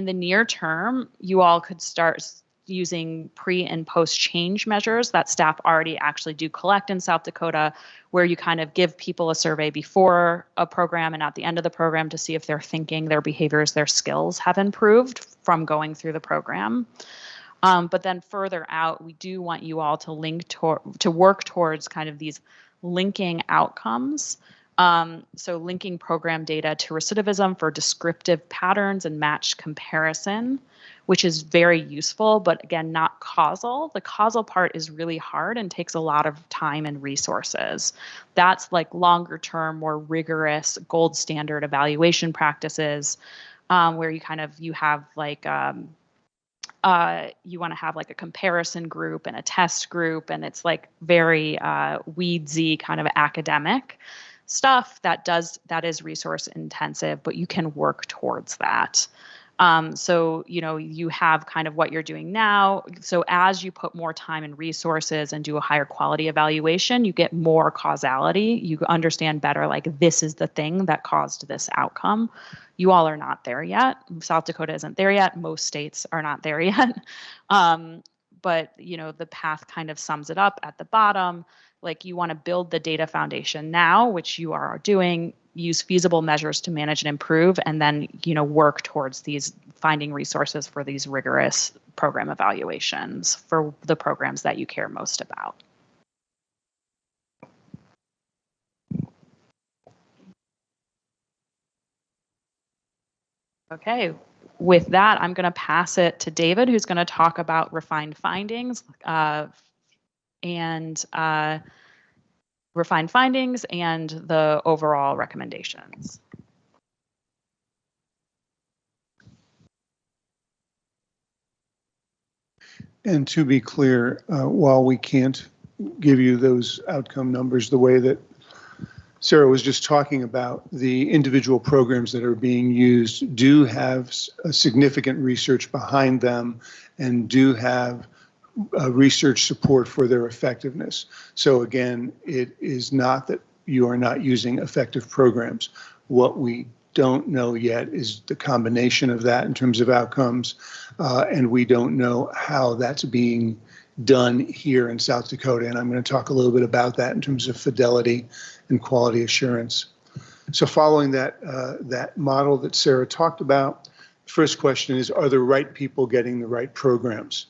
the near term, you all could start using pre and post change measures that staff already actually do collect in South Dakota, where you kind of give people a survey before a program and at the end of the program to see if their thinking, their behaviors, their skills have improved from going through the program. But then further out, we do want you all to work towards kind of these linking outcomes. So linking program data to recidivism for descriptive patterns and matched comparison, which is very useful, but again, not causal. The causal part is really hard and takes a lot of time and resources. That's like longer term, more rigorous gold standard evaluation practices, where you have like, you want to have like a comparison group and a test group, and it's like very weedsy kind of academic stuff that is resource intensive, but you can work towards that. So, you have kind of what you're doing now. So as you put more time and resources and do a higher quality evaluation, you get more causality. You understand better, like this is the thing that caused this outcome. You all are not there yet. South Dakota isn't there yet. Most states are not there yet. But, the path kind of sums it up at the bottom. Like you want to build the data foundation now, which you are doing, use feasible measures to manage and improve, and then, work towards these finding resources for these rigorous program evaluations for the programs that you care most about. Okay, with that, I'm going to pass it to David, who's going to talk about refined findings and the overall recommendations. And to be clear, while we can't give you those outcome numbers the way that Sarah was just talking about, the individual programs that are being used do have a significant research behind them and do have research support for their effectiveness. So again, it is not that you are not using effective programs. What we don't know yet is the combination of that in terms of outcomes, and we don't know how that's being done here in South Dakota. And I'm going to talk a little bit about that in terms of fidelity and quality assurance. So following that, that model that Sarah talked about, the first question is, are the right people getting the right programs?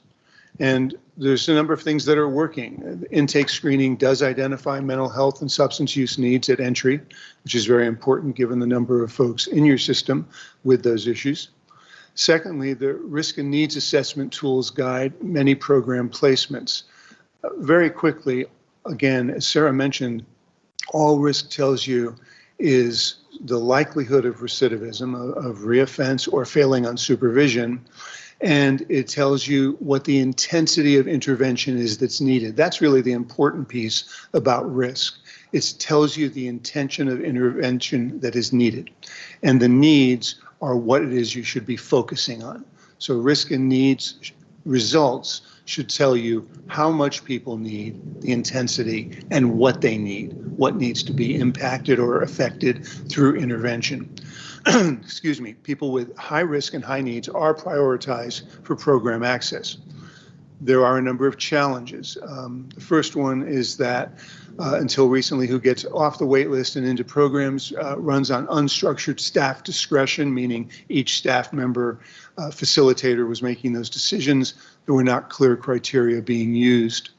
And there's a number of things that are working. Intake screening does identify mental health and substance use needs at entry, which is very important given the number of folks in your system with those issues. Secondly, the risk and needs assessment tools guide many program placements. Very quickly, again, as Sarah mentioned, all risk tells you is the likelihood of recidivism, of reoffense or failing on supervision, and it tells you what the intensity of intervention is that's needed. That's really the important piece about risk. It tells you the intention of intervention that is needed, and the needs are what it is you should be focusing on. So risk and needs results should tell you how much people need, the intensity, and what they need, what needs to be impacted or affected through intervention. Excuse me, people with high risk and high needs are prioritized for program access. There are a number of challenges. The first one is that until recently, who gets off the wait list and into programs runs on unstructured staff discretion, meaning each staff member facilitator was making those decisions. There were not clear criteria being used.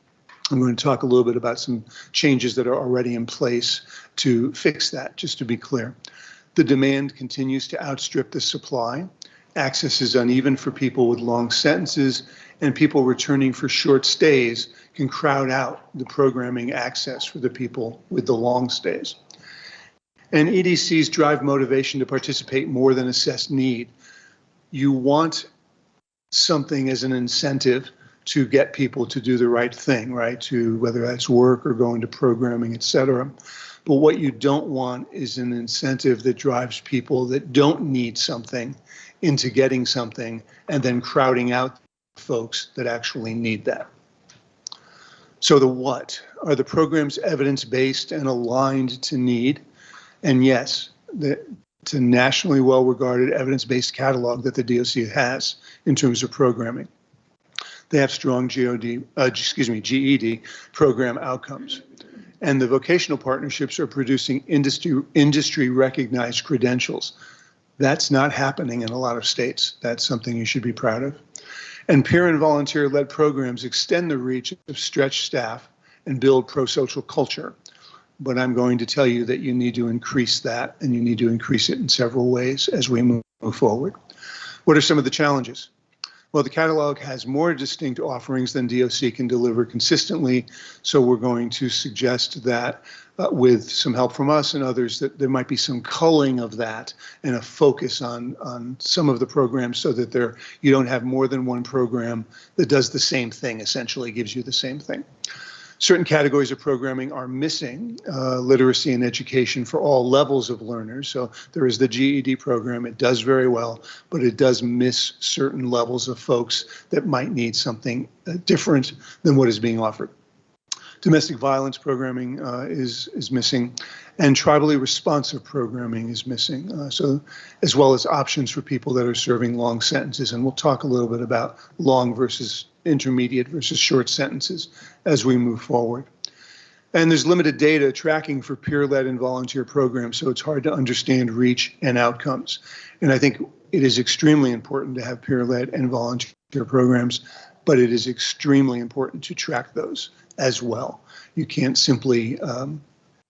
I'm going to talk a little bit about some changes that are already in place to fix that, just to be clear. The demand continues to outstrip the supply. Access is uneven for people with long sentences, and people returning for short stays can crowd out the programming access for the people with the long stays. And EDCs drive motivation to participate more than assess need. You want something as an incentive to get people to do the right thing, right? To whether that's work or going to programming, et cetera. But what you don't want is an incentive that drives people that don't need something into getting something and then crowding out folks that actually need that. So the what? Are the programs evidence-based and aligned to need? And yes, it's a nationally well-regarded evidence-based catalog that the DOC has in terms of programming. They have strong GED program outcomes. And the vocational partnerships are producing industry recognized credentials. That's not happening in a lot of states. That's something you should be proud of. And peer and volunteer-led programs extend the reach of stretched staff and build pro-social culture. But I'm going to tell you that you need to increase that, and you need to increase it in several ways as we move forward. What are some of the challenges? Well, the catalog has more distinct offerings than DOC can deliver consistently, so we're going to suggest that with some help from us and others, that there might be some culling of that and a focus on some of the programs so that you don't have more than one program that does the same thing, essentially gives you the same thing. Certain categories of programming are missing literacy and education for all levels of learners. So there is the GED program. It does very well, but it does miss certain levels of folks that might need something different than what is being offered. Domestic violence programming is missing, and tribally responsive programming is missing, so as well as options for people that are serving long sentences. And we'll talk a little bit about long versus intermediate versus short sentences as we move forward. And there's limited data tracking for peer-led and volunteer programs, so it's hard to understand reach and outcomes. And I think it is extremely important to have peer-led and volunteer programs, but it is extremely important to track those as well. You can't simply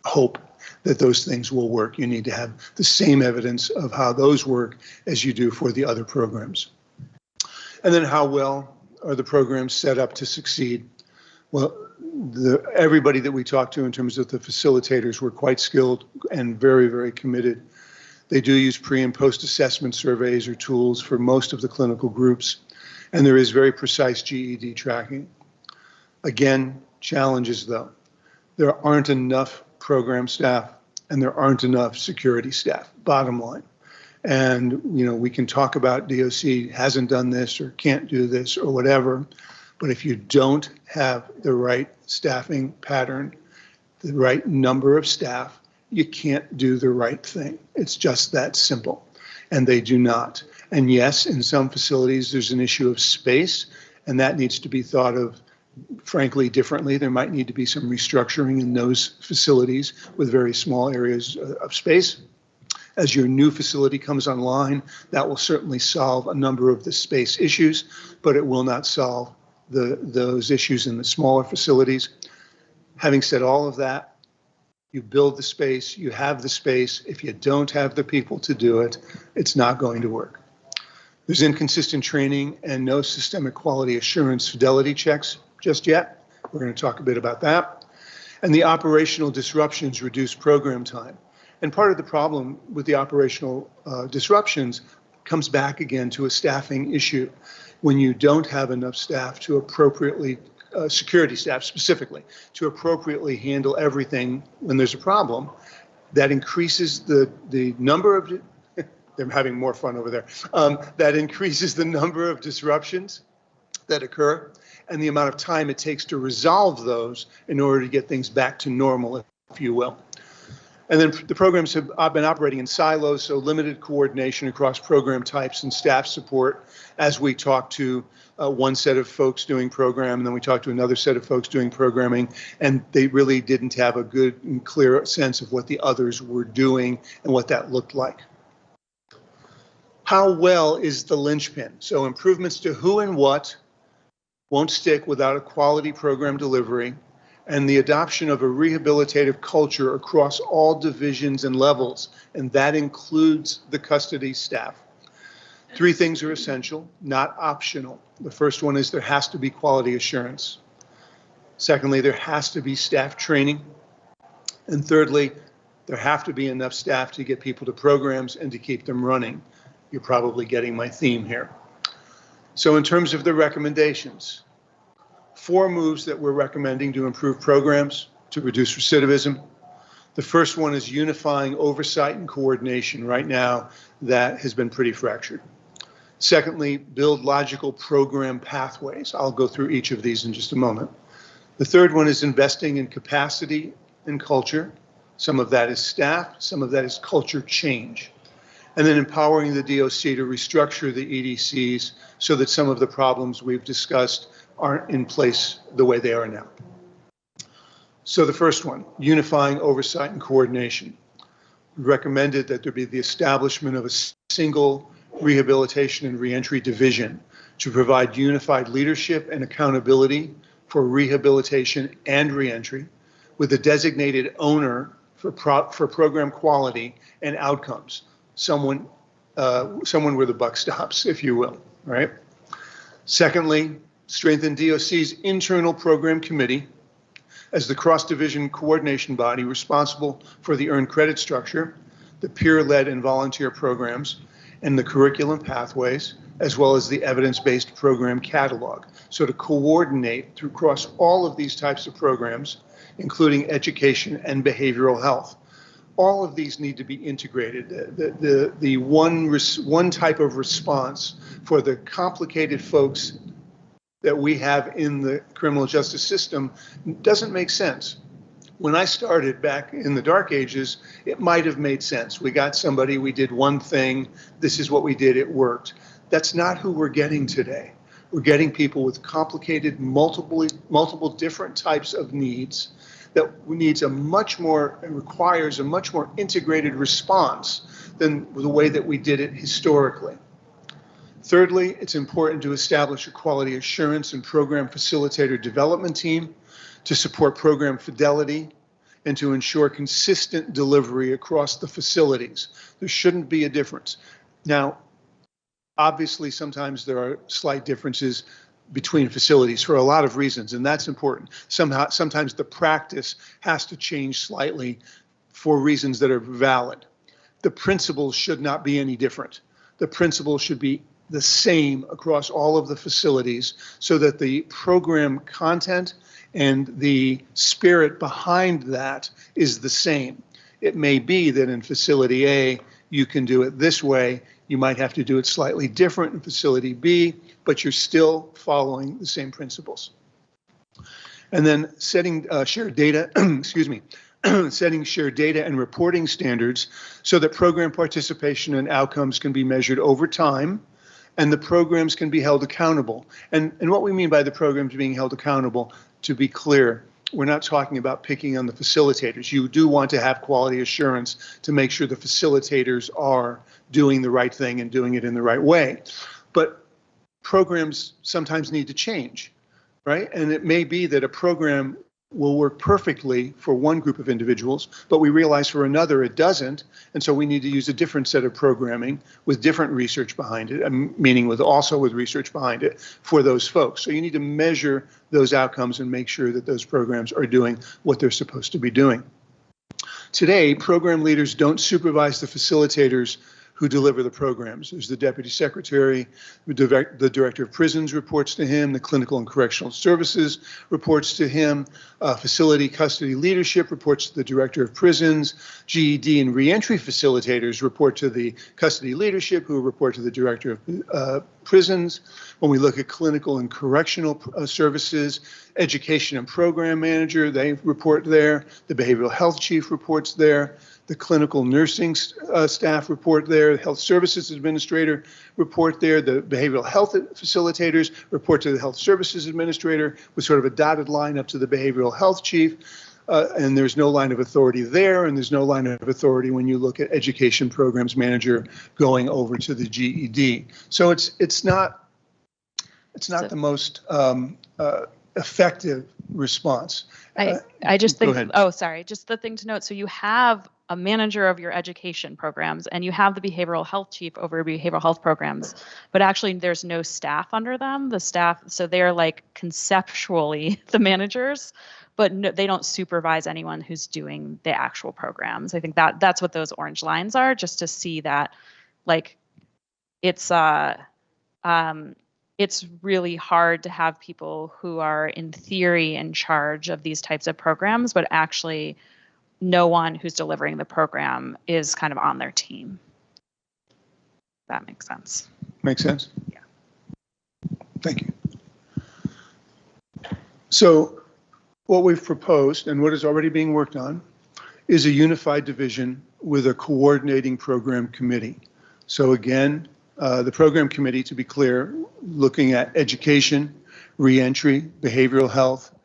hope that those things will work. You need to have the same evidence of how those work as you do for the other programs. And then how well are the programs set up to succeed? Well, everybody that we talked to in terms of the facilitators were quite skilled and very, very committed. They do use pre and post assessment surveys or tools for most of the clinical groups, and there is very precise GED tracking. Again, challenges though. There aren't enough program staff and there aren't enough security staff, bottom line. And, we can talk about DOC hasn't done this or can't do this or whatever, but if you don't have the right staffing pattern, the right number of staff, you can't do the right thing. It's just that simple. And they do not. And yes, in some facilities, there's an issue of space, and that needs to be thought of, frankly, differently. There might need to be some restructuring in those facilities with very small areas of space. As your new facility comes online, that will certainly solve a number of the space issues, but it will not solve those issues in the smaller facilities. Having said all of that, you build the space, you have the space. If you don't have the people to do it, it's not going to work. There's inconsistent training and no systemic quality assurance fidelity checks just yet. We're going to talk a bit about that. And the operational disruptions reduce program time. And part of the problem with the operational disruptions comes back again to a staffing issue. When you don't have enough staff to appropriately, security staff specifically, to appropriately handle everything when there's a problem, that increases the number of, they're having more fun over there, that increases the number of disruptions that occur and the amount of time it takes to resolve those in order to get things back to normal, if you will. And then the programs have been operating in silos, so limited coordination across program types and staff support as we talk to one set of folks doing program, and then we talk to another set of folks doing programming, and they really didn't have a good and clear sense of what the others were doing and what that looked like. How well is the linchpin? So improvements to who and what won't stick without a quality program delivery, and the adoption of a rehabilitative culture across all divisions and levels, and that includes the custody staff. 3 things are essential, not optional. The first one is there has to be quality assurance. Secondly, there has to be staff training. And thirdly, there have to be enough staff to get people to programs and to keep them running. You're probably getting my theme here. So in terms of the recommendations, 4 moves that we're recommending to improve programs, to reduce recidivism. The first one is unifying oversight and coordination. Right now, that has been pretty fractured. Secondly, build logical program pathways. I'll go through each of these in just a moment. The third one is investing in capacity and culture. Some of that is staff, some of that is culture change. And then empowering the DOC to restructure the EDCs so that some of the problems we've discussed aren't in place the way they are now. So the first one, unifying oversight and coordination. We recommended that there be the establishment of a single rehabilitation and reentry division to provide unified leadership and accountability for rehabilitation and reentry with a designated owner for program quality and outcomes. Someone where the buck stops, if you will, right? Secondly, strengthen DOC's internal program committee as the cross-division coordination body responsible for the earned credit structure, the peer-led and volunteer programs, and the curriculum pathways, as well as the evidence-based program catalog. So to coordinate across all of these types of programs, including education and behavioral health. All of these need to be integrated. The one type of response for the complicated folks that we have in the criminal justice system doesn't make sense. When I started back in the dark ages, it might have made sense. We got somebody, we did one thing, this is what we did, it worked. That's not who we're getting today. We're getting people with complicated, multiple different types of needs that requires a much more integrated response than the way that we did it historically. Thirdly, it's important to establish a quality assurance and program facilitator development team to support program fidelity and to ensure consistent delivery across the facilities. There shouldn't be a difference. Now, obviously, sometimes there are slight differences between facilities for a lot of reasons, and that's important. Sometimes the practice has to change slightly for reasons that are valid. The principles should not be any different. The principles should be the same across all of the facilities so that the program content and the spirit behind that is the same. It may be that in facility A, you can do it this way. You might have to do it slightly different in facility B, but you're still following the same principles. And then setting shared data, setting shared data and reporting standards so that program participation and outcomes can be measured over time and the programs can be held accountable. And what we mean by the programs being held accountable, to be clear, we're not talking about picking on the facilitators. You do want to have quality assurance to make sure the facilitators are doing the right thing and doing it in the right way. But programs sometimes need to change, right? And it may be that a program will work perfectly for one group of individuals, but we realize for another it doesn't. And so we need to use a different set of programming with different research behind it, meaning with research behind it for those folks. So you need to measure those outcomes and make sure that those programs are doing what they're supposed to be doing. Today, program leaders don't supervise the facilitators who deliver the programs. There's the deputy secretary, the director of prisons reports to him, the clinical and correctional services reports to him, facility custody leadership reports to the director of prisons, GED and reentry facilitators report to the custody leadership who report to the director of prisons. When we look at clinical and correctional services, education and program manager, they report there, the behavioral health chief reports there, the clinical nursing staff report there, the health services administrator report there, the behavioral health facilitators report to the health services administrator with sort of a dotted line up to the behavioral health chief. And there's no line of authority there, and there's no line of authority when you look at education programs manager going over to the GED. So it's not the most effective response. I just think, Go ahead. oh, sorry, just the thing to note. So you have a manager of your education programs and you have the behavioral health chief over behavioral health programs, but actually there's no staff under them. The staff, so they're like conceptually the managers, but no, they don't supervise anyone who's doing the actual programs. I think that's what those orange lines are, just to see that, like, it's really hard to have people who are in theory in charge of these types of programs, but actually no one who's delivering the program is kind of on their team. That makes sense. Make sense? Yeah. Thank you. So what we've proposed and what is already being worked on is a unified division with a coordinating program committee. So again, the program committee, to be clear, looking at education, reentry, behavioral health,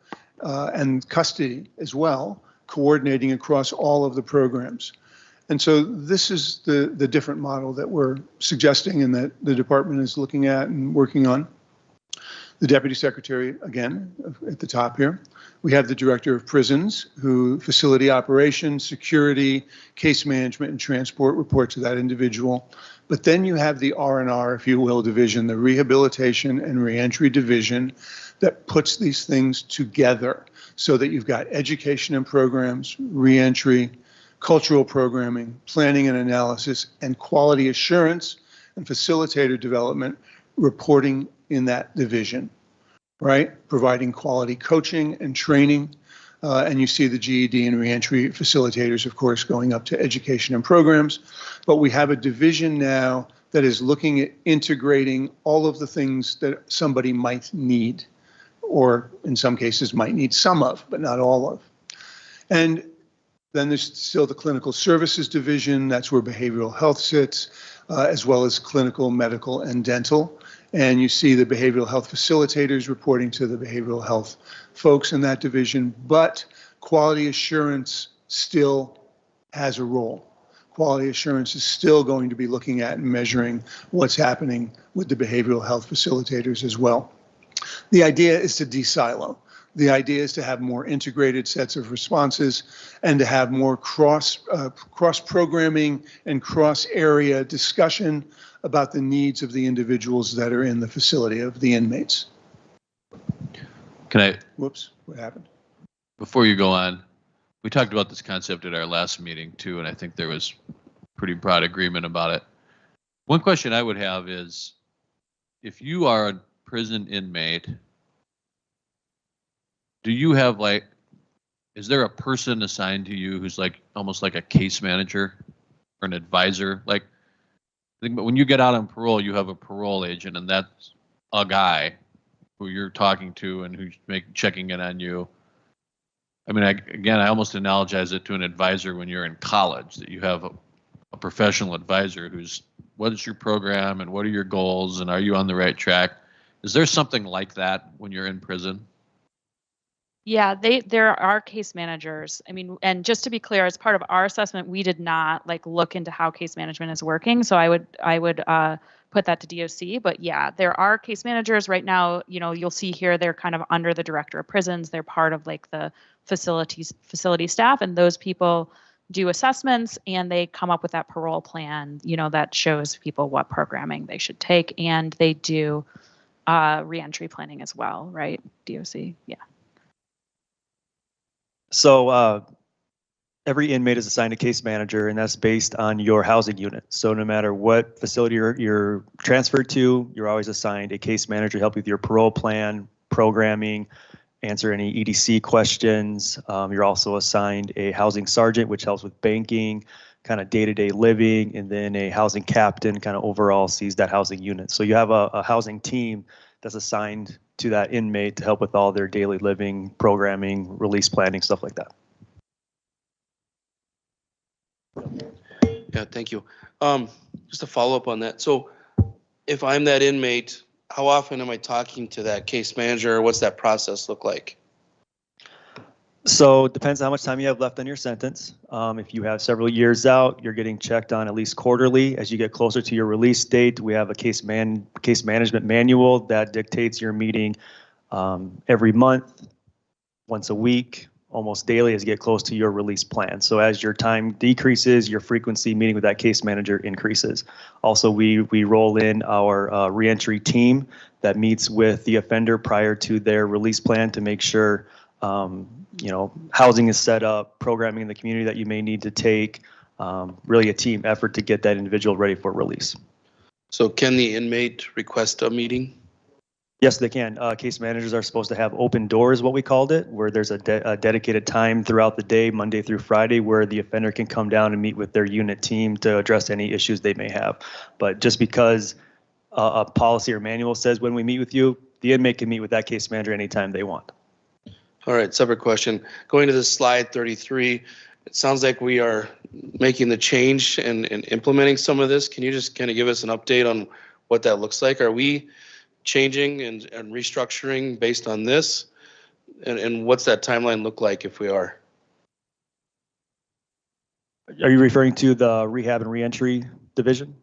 and custody as well, coordinating across all of the programs. And so this is the different model that we're suggesting and that the department is looking at and working on. The deputy secretary, again, at the top here. We have the director of prisons, who facility operations, security, case management, and transport report to that individual. But then you have the R&R, if you will, division, the rehabilitation and reentry division that puts these things together so that you've got education and programs, reentry, cultural programming, planning and analysis, and quality assurance and facilitator development reporting in that division, right? Providing quality coaching and training. And you see the GED and reentry facilitators, of course, going up to education and programs. But we have a division now that is looking at integrating all of the things that somebody might need, or in some cases might need some of, but not all of. And then there's still the clinical services division. That's where behavioral health sits, as well as clinical, medical, and dental. And you see the behavioral health facilitators reporting to the behavioral health folks in that division, but quality assurance still has a role. Quality assurance is still going to be looking at and measuring what's happening with the behavioral health facilitators as well. The idea is to de-silo. The idea is to have more integrated sets of responses and to have more cross-programming and cross-area discussion about the needs of the individuals that are in the facility, of the inmates. Can I, Whoops, what happened? before you go on, we talked about this concept at our last meeting too, and I think there was pretty broad agreement about it. One question I would have is, if you are a prison inmate, do you have like, is there a person assigned to you who's like almost like a case manager or an advisor? Like, I think when you get out on parole, you have a parole agent, and that's a guy who you're talking to and who's checking in on you. I mean, I almost analogize it to an advisor when you're in college, that you have a professional advisor who's, what is your program and what are your goals and are you on the right track? Is there something like that when you're in prison? Yeah, there are case managers. I mean, and just to be clear, as part of our assessment, we did not like look into how case management is working. So I would put that to DOC. But yeah, there are case managers right now. You know, you'll see here they're kind of under the director of prisons. They're part of like the facility staff, and those people do assessments and they come up with that parole plan. You know, that shows people what programming they should take, and they do reentry planning as well, right? DOC, yeah. So every inmate is assigned a case manager, and that's based on your housing unit. So no matter what facility you're transferred to, you're always assigned a case manager to help with your parole plan, programming, answer any EDC questions. You're also assigned a housing sergeant, which helps with banking, kind of day-to-day living, and then a housing captain kind of overall sees that housing unit. So you have a housing team that's assigned to that inmate to help with all their daily living, programming, release planning, stuff like that. Yeah, thank you. Just to follow up on that. So if I'm that inmate, how often am I talking to that case manager? What's that process look like? So it depends on how much time you have left on your sentence. If you have several years out, you're getting checked on at least quarterly. As you get closer to your release date, we have a case management manual that dictates your meeting every month, once a week, almost daily as you get close to your release plan. So as your time decreases, your frequency meeting with that case manager increases. Also, we roll in our reentry team that meets with the offender prior to their release plan to make sure housing is set up, programming in the community that you may need to take, really a team effort to get that individual ready for release. So can the inmate request a meeting? Yes, they can. Case managers are supposed to have open doors, what we called it, where there's a dedicated time throughout the day, Monday through Friday, where the offender can come down and meet with their unit team to address any issues they may have. But just because a policy or manual says when we meet with you, the inmate can meet with that case manager anytime they want. All right, separate question. Going to the slide 33, it sounds like we are making the change and implementing some of this. Can you just kind of give us an update on what that looks like? Are we changing and restructuring based on this? And what's that timeline look like if we are? Are you referring to the rehab and reentry division?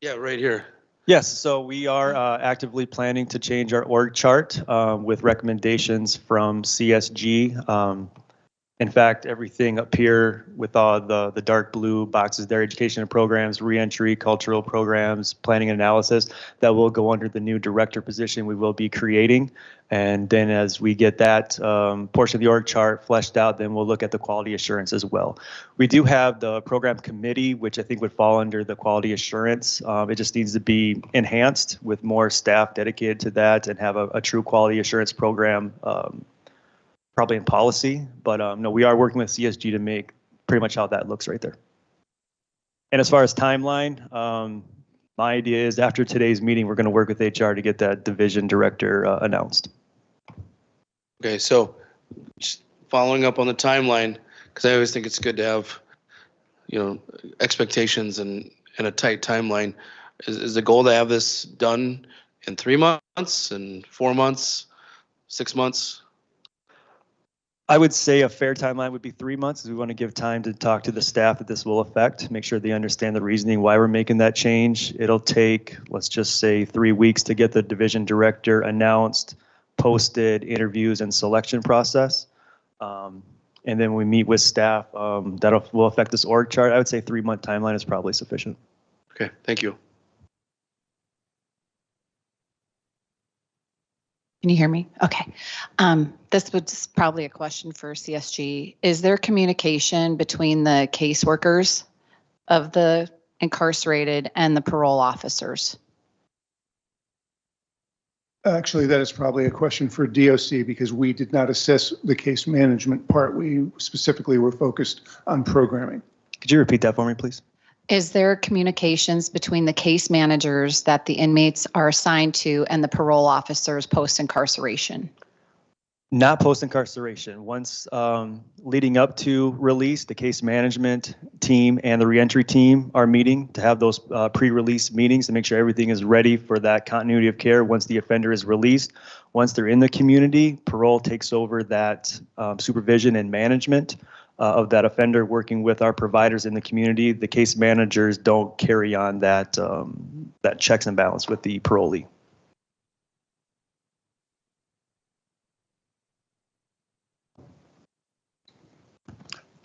Yeah, right here. Yes, so we are actively planning to change our org chart with recommendations from CSG. In fact, everything up here with all the dark blue boxes there, education and programs, reentry, cultural programs, planning and analysis, that will go under the new director position we will be creating. And then as we get that portion of the org chart fleshed out, then we'll look at the quality assurance as well. We do have the program committee, which I think would fall under the quality assurance. It just needs to be enhanced with more staff dedicated to that and have a true quality assurance program probably in policy, but no, we are working with CSG to make pretty much how that looks right there. And as far as timeline, my idea is after today's meeting, we're going to work with HR to get that division director announced. Okay, so just following up on the timeline, because I always think it's good to have, expectations and a tight timeline. Is the goal to have this done in 3 months and 4 months, 6 months? I would say a fair timeline would be 3 months, as we want to give time to talk to the staff that this will affect, make sure they understand the reasoning why we're making that change. It'll take, let's just say, 3 weeks to get the division director announced, posted, interviews, and selection process. And then we meet with staff, that will affect this org chart. I would say 3-month timeline is probably sufficient. Okay, thank you. Can you hear me? Okay. This was probably a question for CSG. Is there communication between the caseworkers of the incarcerated and the parole officers? Actually, that is probably a question for DOC because we did not assess the case management part. We specifically were focused on programming. Could you repeat that for me, please? Is there communications between the case managers that the inmates are assigned to and the parole officers post-incarceration? Not post-incarceration. Once leading up to release, the case management team and the reentry team are meeting to have those pre-release meetings to make sure everything is ready for that continuity of care once the offender is released. Once they're in the community, parole takes over that supervision and management of that offender, working with our providers in the community. The case managers don't carry on that, that checks and balance with the parolee.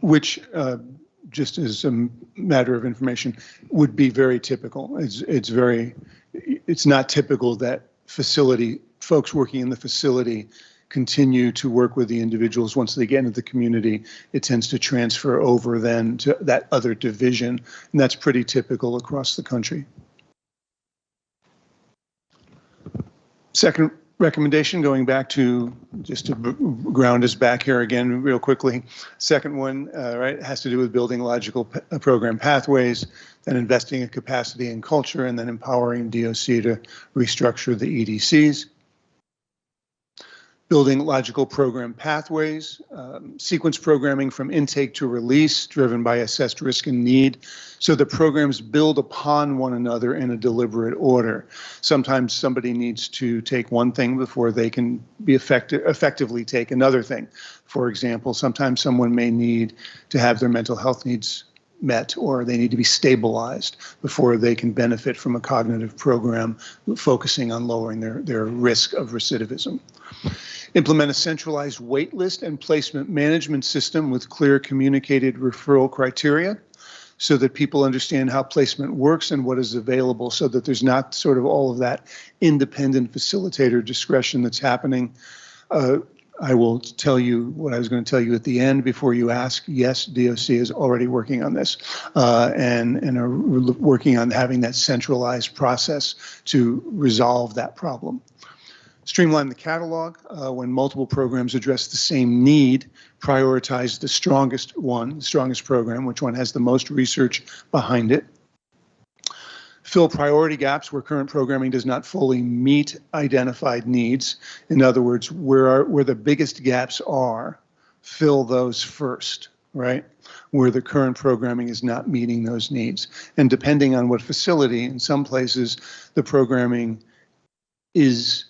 Which, just as a matter of information, would be very typical. It's not typical that folks working in the facility continue to work with the individuals once they get into the community. It tends to transfer over then to that other division, and that's pretty typical across the country. Second recommendation, going back to, just to ground us back here again real quickly. Second one, right, has to do with building logical program pathways, then investing in capacity and culture, and then empowering DOC to restructure the EDCs. Building logical program pathways, sequence programming from intake to release, driven by assessed risk and need, so the programs build upon one another in a deliberate order. Sometimes somebody needs to take one thing before they can be effectively take another thing. For example, sometimes someone may need to have their mental health needs met, or they need to be stabilized before they can benefit from a cognitive program focusing on lowering their risk of recidivism. Implement a centralized wait list and placement management system with clear communicated referral criteria so that people understand how placement works and what is available, so that there's not sort of all of that independent facilitator discretion that's happening. I will tell you what I was going to tell you at the end before you ask. Yes, DOC is already working on this and are working on having that centralized process to resolve that problem. Streamline the catalog. When multiple programs address the same need, prioritize the strongest program, which one has the most research behind it. Fill priority gaps where current programming does not fully meet identified needs. In other words, where the biggest gaps are, fill those first, right? Where the current programming is not meeting those needs. And depending on what facility, in some places, the programming is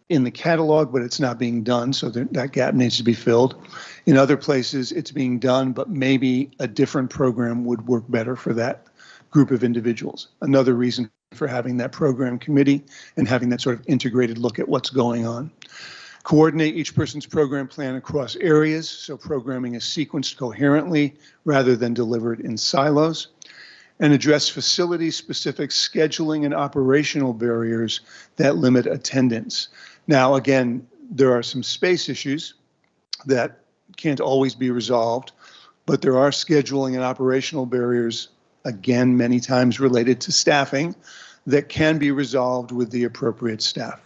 in the catalog, but it's not being done, so that gap needs to be filled. In other places, it's being done, but maybe a different program would work better for that group of individuals. Another reason for having that program committee and having that sort of integrated look at what's going on. Coordinate each person's program plan across areas, so programming is sequenced coherently rather than delivered in silos. And address facility-specific scheduling and operational barriers that limit attendance. Now, again, there are some space issues that can't always be resolved, but there are scheduling and operational barriers, again, many times related to staffing, that can be resolved with the appropriate staff.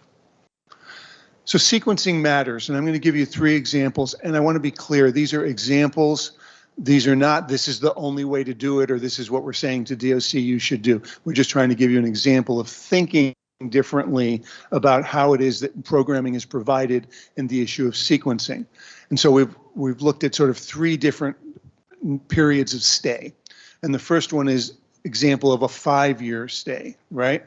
So sequencing matters, and I'm going to give you 3 examples, and I want to be clear, these are examples. These are not, this is the only way to do it, or this is what we're saying to DOC you should do. We're just trying to give you an example of thinking differently about how it is that programming is provided and the issue of sequencing. And so we've looked at sort of 3 different periods of stay. And the first one is example of a 5-year stay, right?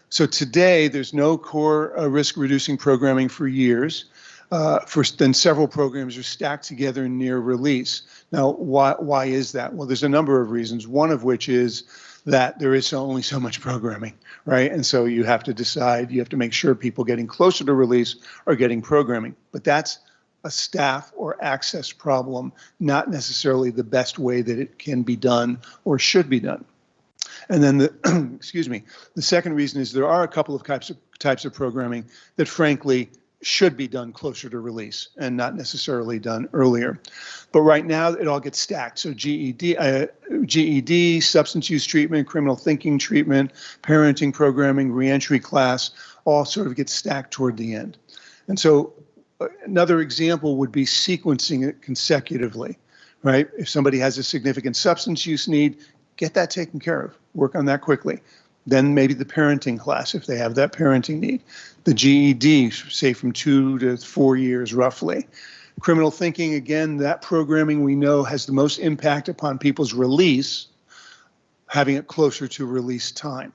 So today there's no core risk reducing programming for years. Then several programs are stacked together near release. Now, why is that? Well, there's a number of reasons, one of which is that there is only so much programming, right? And so you have to decide, you have to make sure people getting closer to release are getting programming. But that's a staff or access problem, not necessarily the best way that it can be done or should be done. And then the, excuse me, the second reason is there are a couple of types of programming that frankly should be done closer to release and not necessarily done earlier. But right now it all gets stacked. So GED, substance use treatment, criminal thinking treatment, parenting programming, reentry class, all sort of get stacked toward the end. And so another example would be sequencing it consecutively, right? If somebody has a significant substance use need, get that taken care of, work on that quickly. Then maybe the parenting class, if they have that parenting need. The GED, say from 2 to 4 years roughly. Criminal thinking, again, that programming we know has the most impact upon people's release, having it closer to release time.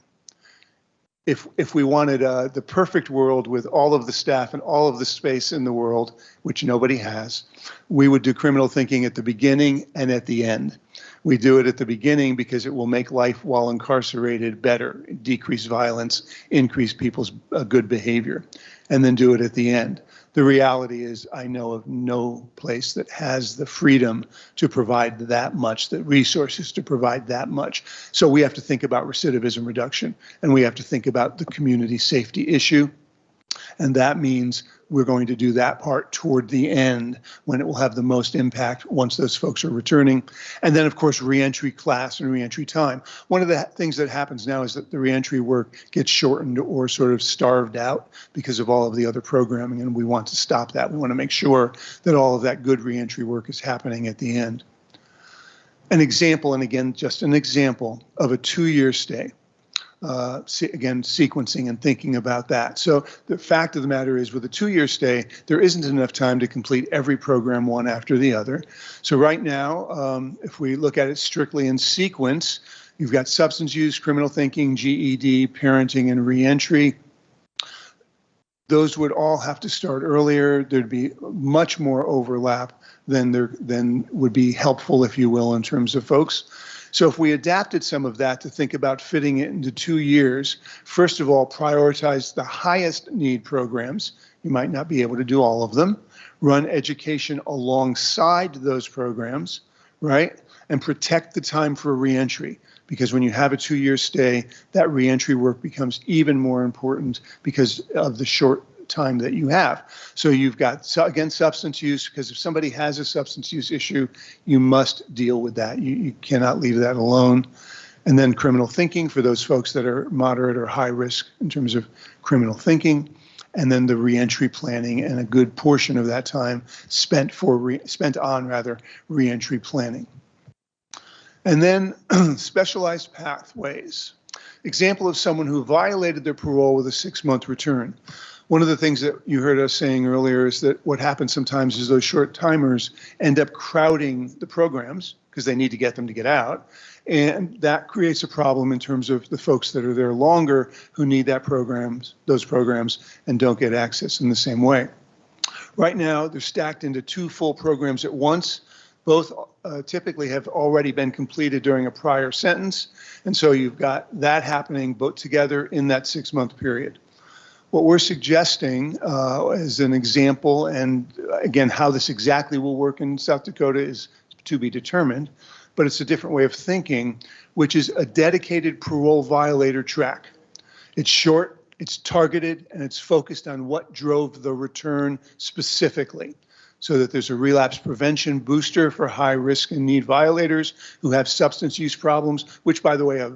If we wanted the perfect world with all of the staff and all of the space in the world, which nobody has, we would do criminal thinking at the beginning and at the end. We do it at the beginning because it will make life while incarcerated better, decrease violence, increase people's good behavior, and then do it at the end. The reality is I know of no place that has the freedom to provide that much, the resources to provide that much. So we have to think about recidivism reduction, and we have to think about the community safety issue. And that means we're going to do that part toward the end when it will have the most impact once those folks are returning. And then, of course, reentry class and reentry time. One of the things that happens now is that the reentry work gets shortened or sort of starved out because of all of the other programming, and we want to stop that. We want to make sure that all of that good reentry work is happening at the end. An example, and again, just an example of a 2-year stay. Again, sequencing and thinking about that. So the fact of the matter is with a 2-year stay, there isn't enough time to complete every program one after the other. So right now, if we look at it strictly in sequence, you've got substance use, criminal thinking, GED, parenting, and reentry. Those would all have to start earlier. There'd be much more overlap than would be helpful, if you will, in terms of folks. So if we adapted some of that to think about fitting it into 2 years, first of all, prioritize the highest need programs. You might not be able to do all of them. Run education alongside those programs, right? And protect the time for reentry. Because when you have a 2-year stay, that reentry work becomes even more important because of the short time that you have. So you've got, so again, substance use, because if somebody has a substance use issue, you must deal with that. You cannot leave that alone. And then criminal thinking for those folks that are moderate or high risk in terms of criminal thinking. And then the reentry planning, and a good portion of that time spent on reentry planning. And then specialized pathways. Example of someone who violated their parole with a 6-month return. One of the things that you heard us saying earlier is that what happens sometimes is those short timers end up crowding the programs because they need to get them to get out. And that creates a problem in terms of the folks that are there longer who need those programs and don't get access in the same way. Right now, they're stacked into 2 full programs at once. Both typically have already been completed during a prior sentence. And so you've got that happening both together in that 6-month period. What we're suggesting as an example, and again, how this exactly will work in South Dakota is to be determined, but it's a different way of thinking, which is a dedicated parole violator track. It's short, it's targeted, and it's focused on what drove the return specifically, so that there's a relapse prevention booster for high risk and need violators who have substance use problems, which, by the way,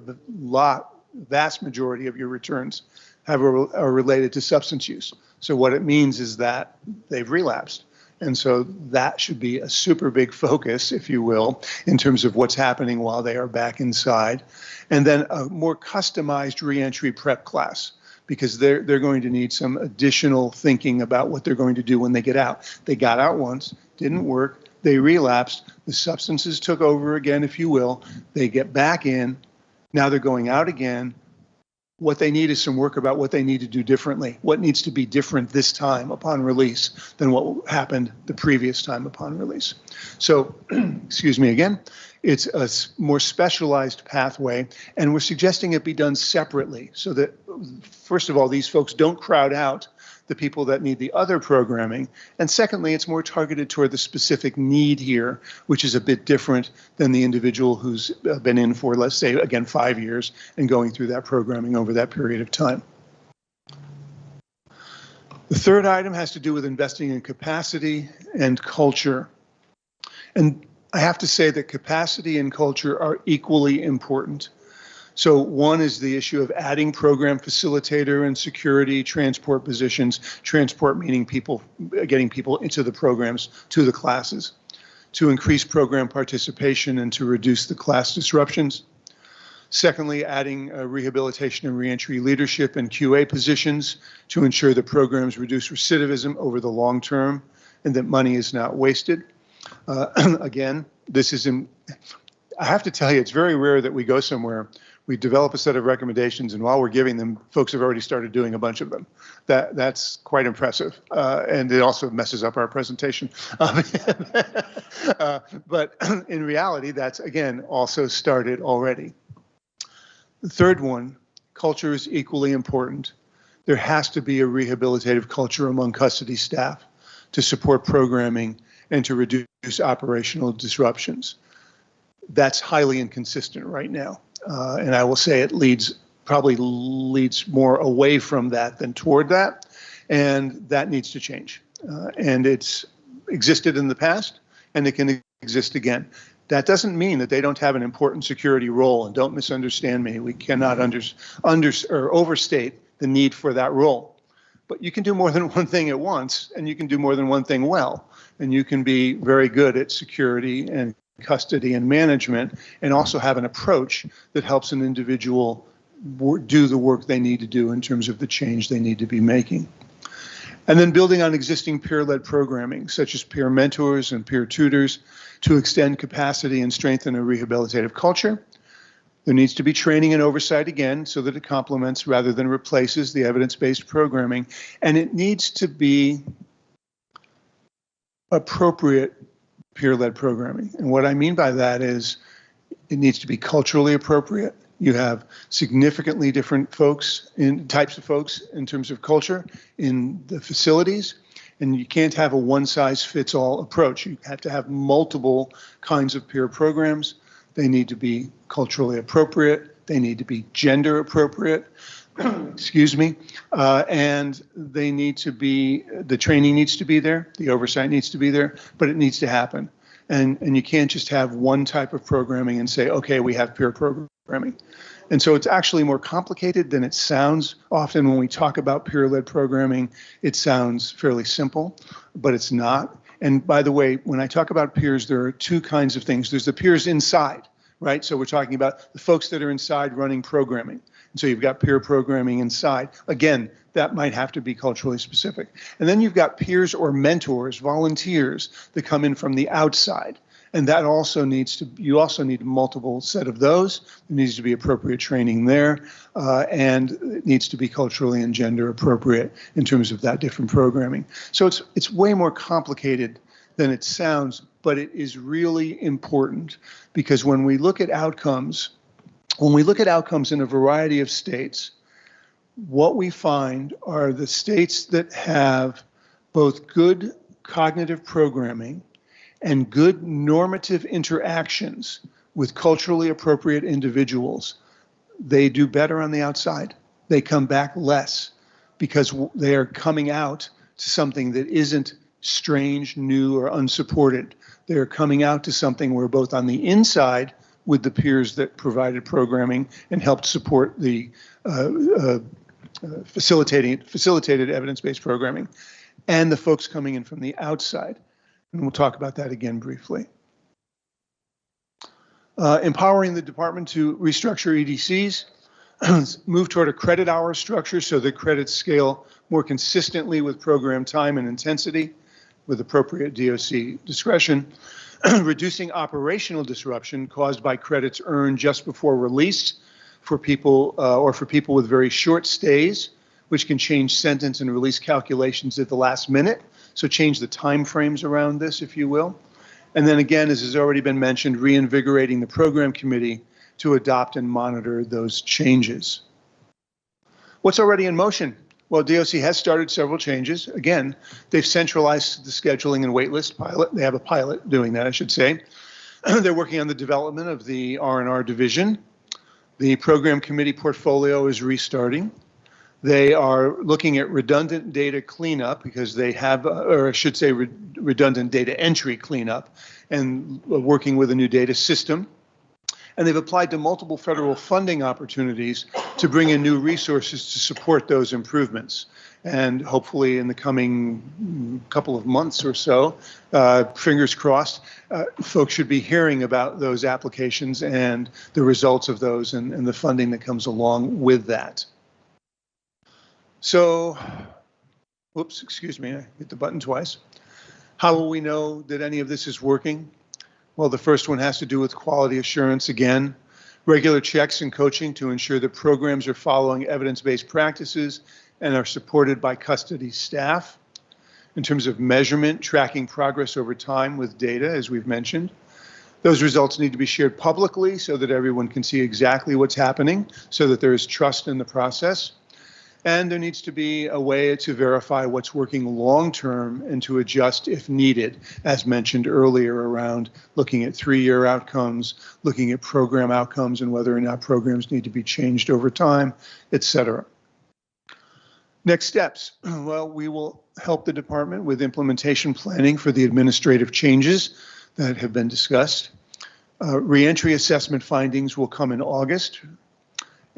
vast majority of your returns are related to substance use. So what it means is that they've relapsed. And so that should be a super big focus, if you will, in terms of what's happening while they are back inside. And then a more customized reentry prep class, because they're going to need some additional thinking about what they're going to do when they get out. They got out once, didn't work, they relapsed, the substances took over again, if you will, they get back in, now they're going out again. What they need is some work about what they need to do differently. What needs to be different this time upon release than what happened the previous time upon release. So, excuse me again, it's a more specialized pathway, and we're suggesting it be done separately so that, first of all, these folks don't crowd out the people that need the other programming. And secondly, it's more targeted toward the specific need here, which is a bit different than the individual who's been in for, let's say, again, 5 years and going through that programming over that period of time. The third item has to do with investing in capacity and culture. And I have to say that capacity and culture are equally important. So one is the issue of adding program facilitator and security transport positions, transport meaning people, getting people into the programs, to the classes, to increase program participation and to reduce the class disruptions. Secondly, adding rehabilitation and reentry leadership and QA positions to ensure that programs reduce recidivism over the long term and that money is not wasted. Again, this is, I have to tell you, it's very rare that we go somewhere, we develop a set of recommendations, and while we're giving them, folks have already started doing a bunch of them. That's quite impressive, and it also messes up our presentation. But in reality, that's, again, also started already. The third one, culture is equally important. There has to be a rehabilitative culture among custody staff to support programming and to reduce operational disruptions. That's highly inconsistent right now. And I will say it probably leads more away from that than toward that. And that needs to change. And it's existed in the past, and it can exist again. That doesn't mean that they don't have an important security role, and don't misunderstand me. We cannot overstate the need for that role. But you can do more than one thing at once, and you can do more than one thing well. And you can be very good at security and custody and management, and also have an approach that helps an individual do the work they need to do in terms of the change they need to be making. And then building on existing peer-led programming, such as peer mentors and peer tutors, to extend capacity and strengthen a rehabilitative culture. There needs to be training and oversight again, so that it complements rather than replaces the evidence-based programming. And it needs to be appropriate peer-led programming. And what I mean by that is it needs to be culturally appropriate. You have significantly different types of folks in terms of culture in the facilities, and you can't have a one-size-fits-all approach. You have to have multiple kinds of peer programs. They need to be culturally appropriate. They need to be gender appropriate. Excuse me. And they need to be, the training needs to be there, the oversight needs to be there, but it needs to happen. And you can't just have one type of programming and say, okay, we have peer programming. And so it's actually more complicated than it sounds. Often when we talk about peer-led programming, it sounds fairly simple, but it's not. And by the way, when I talk about peers, there are two kinds of things. There's the peers inside, right? So we're talking about the folks that are inside running programming. And so you've got peer programming inside. Again, that might have to be culturally specific. And then you've got peers or mentors, volunteers that come in from the outside. And that also you also need multiple set of those. There needs to be appropriate training there, and it needs to be culturally and gender appropriate in terms of that different programming. So it's way more complicated than it sounds, but it is really important, because when we look at outcomes in a variety of states, what we find are the states that have both good cognitive programming and good normative interactions with culturally appropriate individuals. They do better on the outside. They come back less because they are coming out to something that isn't strange, new, or unsupported. They're coming out to something where both on the inside with the peers that provided programming and helped support the facilitated evidence-based programming, and the folks coming in from the outside. And we'll talk about that again briefly. Empowering the department to restructure EDCs, move toward a credit hour structure so that credits scale more consistently with program time and intensity with appropriate DOC discretion, reducing operational disruption caused by credits earned just before release for people with very short stays, which can change sentence and release calculations at the last minute. So change the time frames around this, if you will. And then again, as has already been mentioned, reinvigorating the program committee to adopt and monitor those changes. What's already in motion? Well, DOC has started several changes. Again, they've centralized the scheduling and waitlist pilot. They have a pilot doing that, I should say. They're working on the development of the R&R division. The program committee portfolio is restarting. They are looking at redundant data cleanup because they have, or I should say redundant data entry cleanup, and working with a new data system. And they've applied to multiple federal funding opportunities to bring in new resources to support those improvements. And hopefully in the coming couple of months or so, fingers crossed, folks should be hearing about those applications and the results of those and the funding that comes along with that. So, whoops, excuse me, I hit the button twice. How will we know that any of this is working? Well, the first one has to do with quality assurance again. Regular checks and coaching to ensure that programs are following evidence-based practices and are supported by custody staff. In terms of measurement, tracking progress over time with data, as we've mentioned. Those results need to be shared publicly so that everyone can see exactly what's happening, so that there is trust in the process. And there needs to be a way to verify what's working long-term and to adjust if needed, as mentioned earlier, around looking at 3-year outcomes, looking at program outcomes and whether or not programs need to be changed over time, et cetera. Next steps. Well, we will help the department with implementation planning for the administrative changes that have been discussed. Reentry assessment findings will come in August.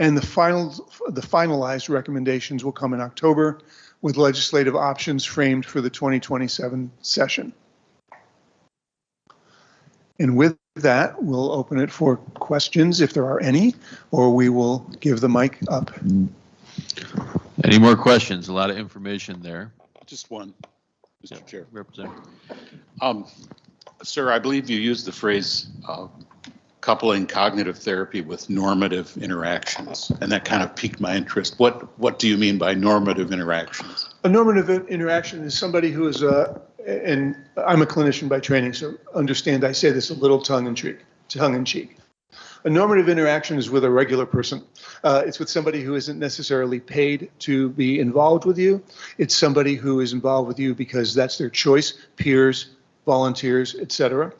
And the finalized recommendations will come in October with legislative options framed for the 2027 session. And with that, we'll open it for questions if there are any, or we will give the mic up. Any more questions? A lot of information there. Just one, Mr. Chair. Representative. Sir, I believe you used the phrase coupling cognitive therapy with normative interactions, and that kind of piqued my interest. What do you mean by normative interactions? A normative interaction is somebody who is and I'm a clinician by training, so understand I say this a little tongue in cheek. A normative interaction is with a regular person. It's with somebody who isn't necessarily paid to be involved with you. It's somebody who is involved with you because that's their choice, peers, volunteers, et cetera.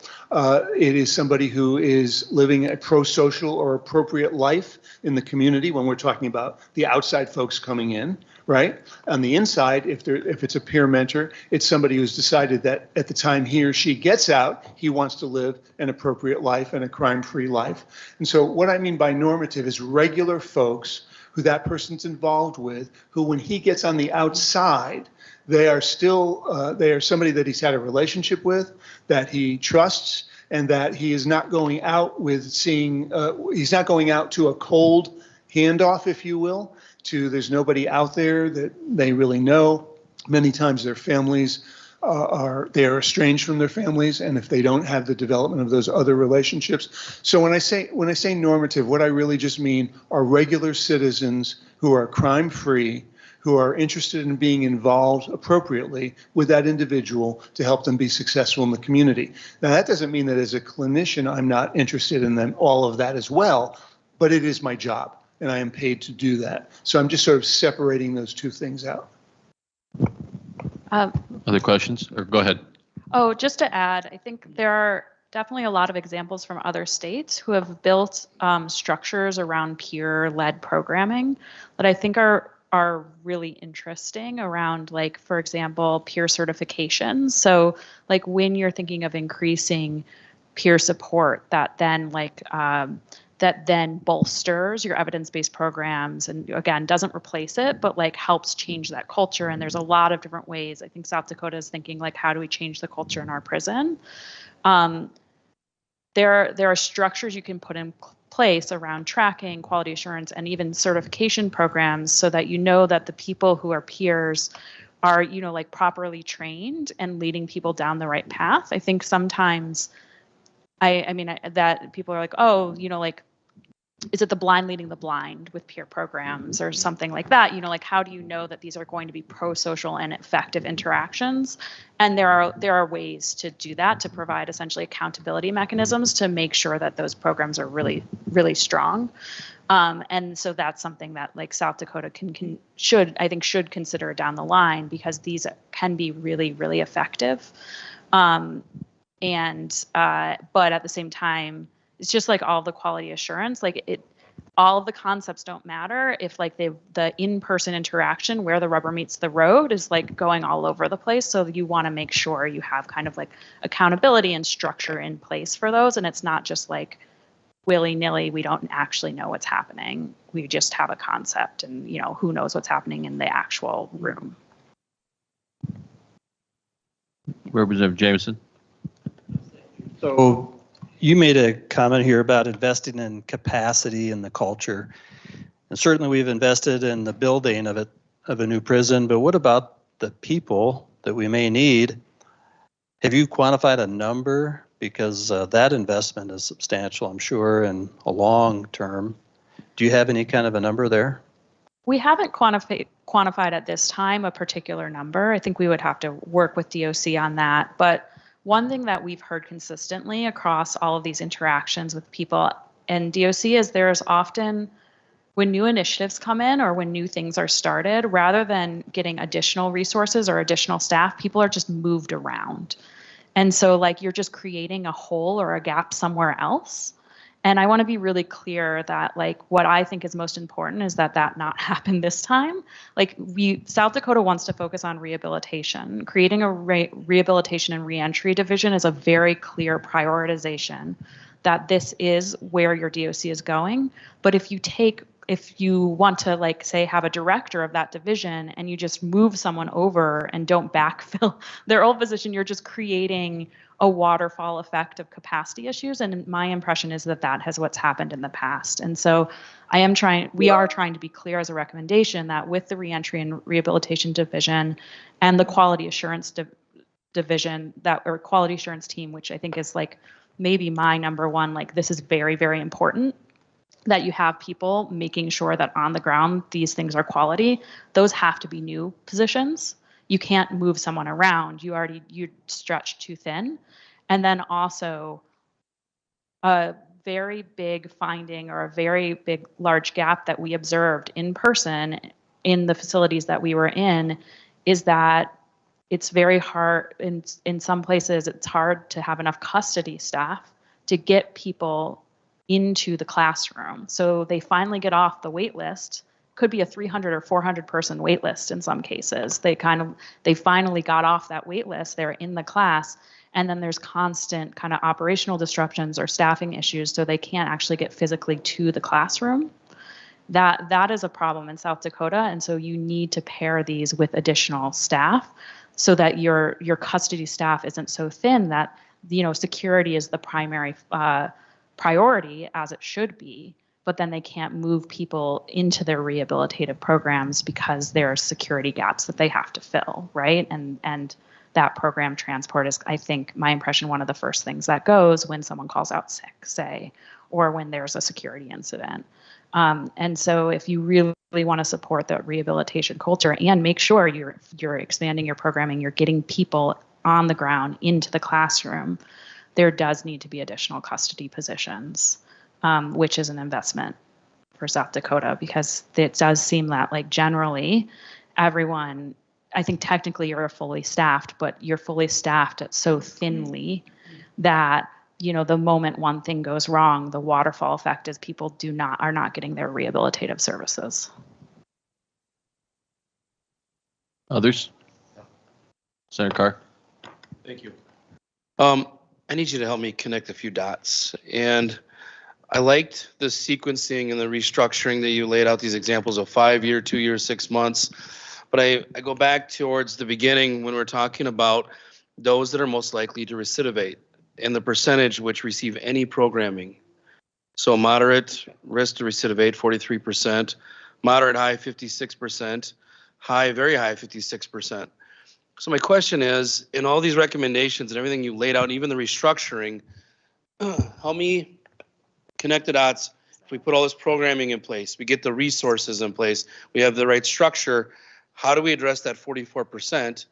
It is somebody who is living a pro-social or appropriate life in the community when we're talking about the outside folks coming in, right? On the inside, if it's a peer mentor, it's somebody who's decided that at the time he or she gets out, he wants to live an appropriate life and a crime-free life. And so what I mean by normative is regular folks who that person's involved with, who when he gets on the outside, they are still, they are somebody that he's had a relationship with, that he trusts, and that he is not going out with seeing, he's not going out to a cold handoff, if you will, to there's nobody out there that they really know. Many times their families they are estranged from their families, and if they don't have the development of those other relationships. So when I say normative, what I really just mean are regular citizens who are crime-free, who are interested in being involved appropriately with that individual to help them be successful in the community. Now, that doesn't mean that as a clinician, I'm not interested in them, all of that as well, but it is my job, and I am paid to do that. So I'm just sort of separating those two things out. Other questions? Or go ahead. Oh, just to add, I think there are definitely a lot of examples from other states who have built structures around peer-led programming that I think are really interesting around, like, for example, peer certifications. So like when you're thinking of increasing peer support, that then bolsters your evidence-based programs and again doesn't replace it, but like helps change that culture. And there's a lot of different ways. I think South Dakota is thinking like, how do we change the culture in our prison? There are structures you can put in place around tracking, quality assurance, and even certification programs so that you know that the people who are peers are, you know, like properly trained and leading people down the right path. I think sometimes that people are like, oh, you know, like, is it the blind leading the blind with peer programs or something like that? You know, like, how do you know that these are going to be pro-social and effective interactions? And there are ways to do that, to provide essentially accountability mechanisms to make sure that those programs are really, really strong. And so that's something that like South Dakota should consider down the line, because these can be really, really effective. But at the same time, it's just like all the quality assurance, like all of the concepts don't matter if like the in-person interaction where the rubber meets the road is like going all over the place. So you want to make sure you have kind of like accountability and structure in place for those. And it's not just like willy-nilly. We don't actually know what's happening. We just have a concept, and who knows what's happening in the actual room. Representative Jameson. So you made a comment here about investing in capacity and the culture. And certainly we've invested in the building of a new prison, but what about the people that we may need? Have you quantified a number? Because that investment is substantial, I'm sure, and a long term. Do you have any kind of a number there? We haven't quantified at this time a particular number. I think we would have to work with DOC on that. But one thing that we've heard consistently across all of these interactions with people and DOC is there's often, when new initiatives come in or when new things are started, rather than getting additional resources or additional staff, people are just moved around. And so like you're just creating a hole or a gap somewhere else. And I want to be really clear that like what I think is most important is that not happen this time. Like South Dakota wants to focus on rehabilitation. Creating a rehabilitation and reentry division is a very clear prioritization that this is where your DOC is going. But if you want to like say have a director of that division and you just move someone over and don't backfill their old position, you're just creating a waterfall effect of capacity issues. And my impression is that has what's happened in the past. And so we are trying to be clear as a recommendation that with the reentry and rehabilitation division and the quality assurance division or quality assurance team, which I think is like maybe my number one, like this is very, very important that you have people making sure that on the ground, these things are quality. Those have to be new positions. You can't move someone around. You're stretched too thin. And then also a very big finding or a very big large gap that we observed in person in the facilities that we were in is that it's very hard in some places, it's hard to have enough custody staff to get people into the classroom. So they finally get off the wait list. Could be a 300 or 400 person wait list in some cases. They finally got off that wait list. They're in the class, and then there's constant kind of operational disruptions or staffing issues, so they can't actually get physically to the classroom. That is a problem in South Dakota, and so you need to pair these with additional staff so that your custody staff isn't so thin that security is the primary priority as it should be, but then they can't move people into their rehabilitative programs because there are security gaps that they have to fill, right? And that program transport is, I think, my impression, one of the first things that goes when someone calls out sick, say, or when there's a security incident. And so if you really want to support the rehabilitation culture and make sure you're expanding your programming, you're getting people on the ground into the classroom, there does need to be additional custody positions, which is an investment for South Dakota, because it does seem that like generally everyone, I think technically you're fully staffed, but you're fully staffed so thinly that, the moment one thing goes wrong, the waterfall effect is people are not getting their rehabilitative services. Others? Senator Carr. Thank you. I need you to help me connect a few dots. And I liked the sequencing and the restructuring that you laid out, these examples of 5 year, 2 years, 6 months. But I go back towards the beginning when we're talking about those that are most likely to recidivate and the percentage which receive any programming. So moderate risk to recidivate, 43%, moderate high, 56%, high, very high, 56%. So my question is, in all these recommendations and everything you laid out, and even the restructuring, help me connect the dots. If we put all this programming in place, we get the resources in place, we have the right structure, how do we address that 44%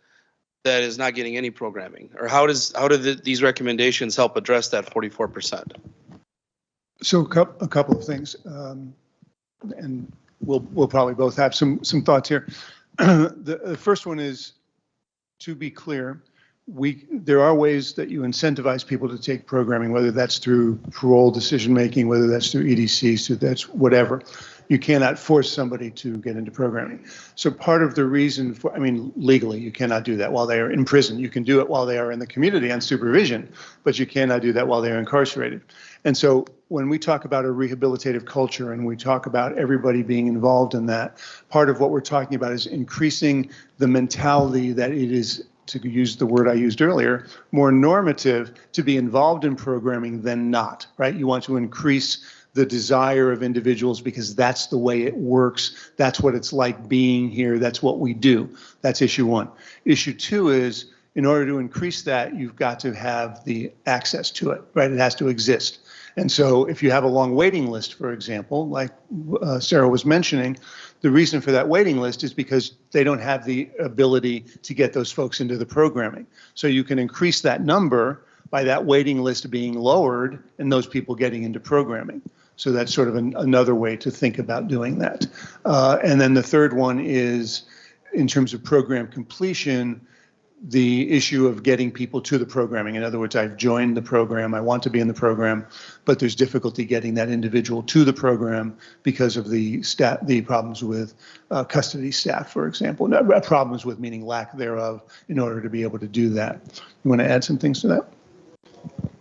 that is not getting any programming? Or how do these recommendations help address that 44%? So a couple of things, and we'll probably both have some thoughts here. The first one is, to be clear, there are ways that you incentivize people to take programming, whether that's through parole decision making, whether that's through EDCs, so that's whatever. You cannot force somebody to get into programming. So part of the reason for, I mean, legally, you cannot do that while they are in prison. You can do it while they are in the community on supervision, but you cannot do that while they are incarcerated. And so when we talk about a rehabilitative culture and we talk about everybody being involved in that, part of what we're talking about is increasing the mentality that it is, to use the word I used earlier, more normative to be involved in programming than not, right? You want to increase the desire of individuals because that's the way it works. That's what it's like being here. That's what we do. That's issue one. Issue two is, in order to increase that, you've got to have the access to it, right? It has to exist. And so if you have a long waiting list, for example, like Sarah was mentioning, the reason for that waiting list is because they don't have the ability to get those folks into the programming. So you can increase that number by that waiting list being lowered and those people getting into programming. So that's sort of another way to think about doing that. And then the third one is, in terms of program completion, the issue of getting people to the programming. In other words, I've joined the program, I want to be in the program, but there's difficulty getting that individual to the program because of the problems with custody staff, for example. No, problems with, meaning lack thereof, in order to be able to do that. You want to add some things to that?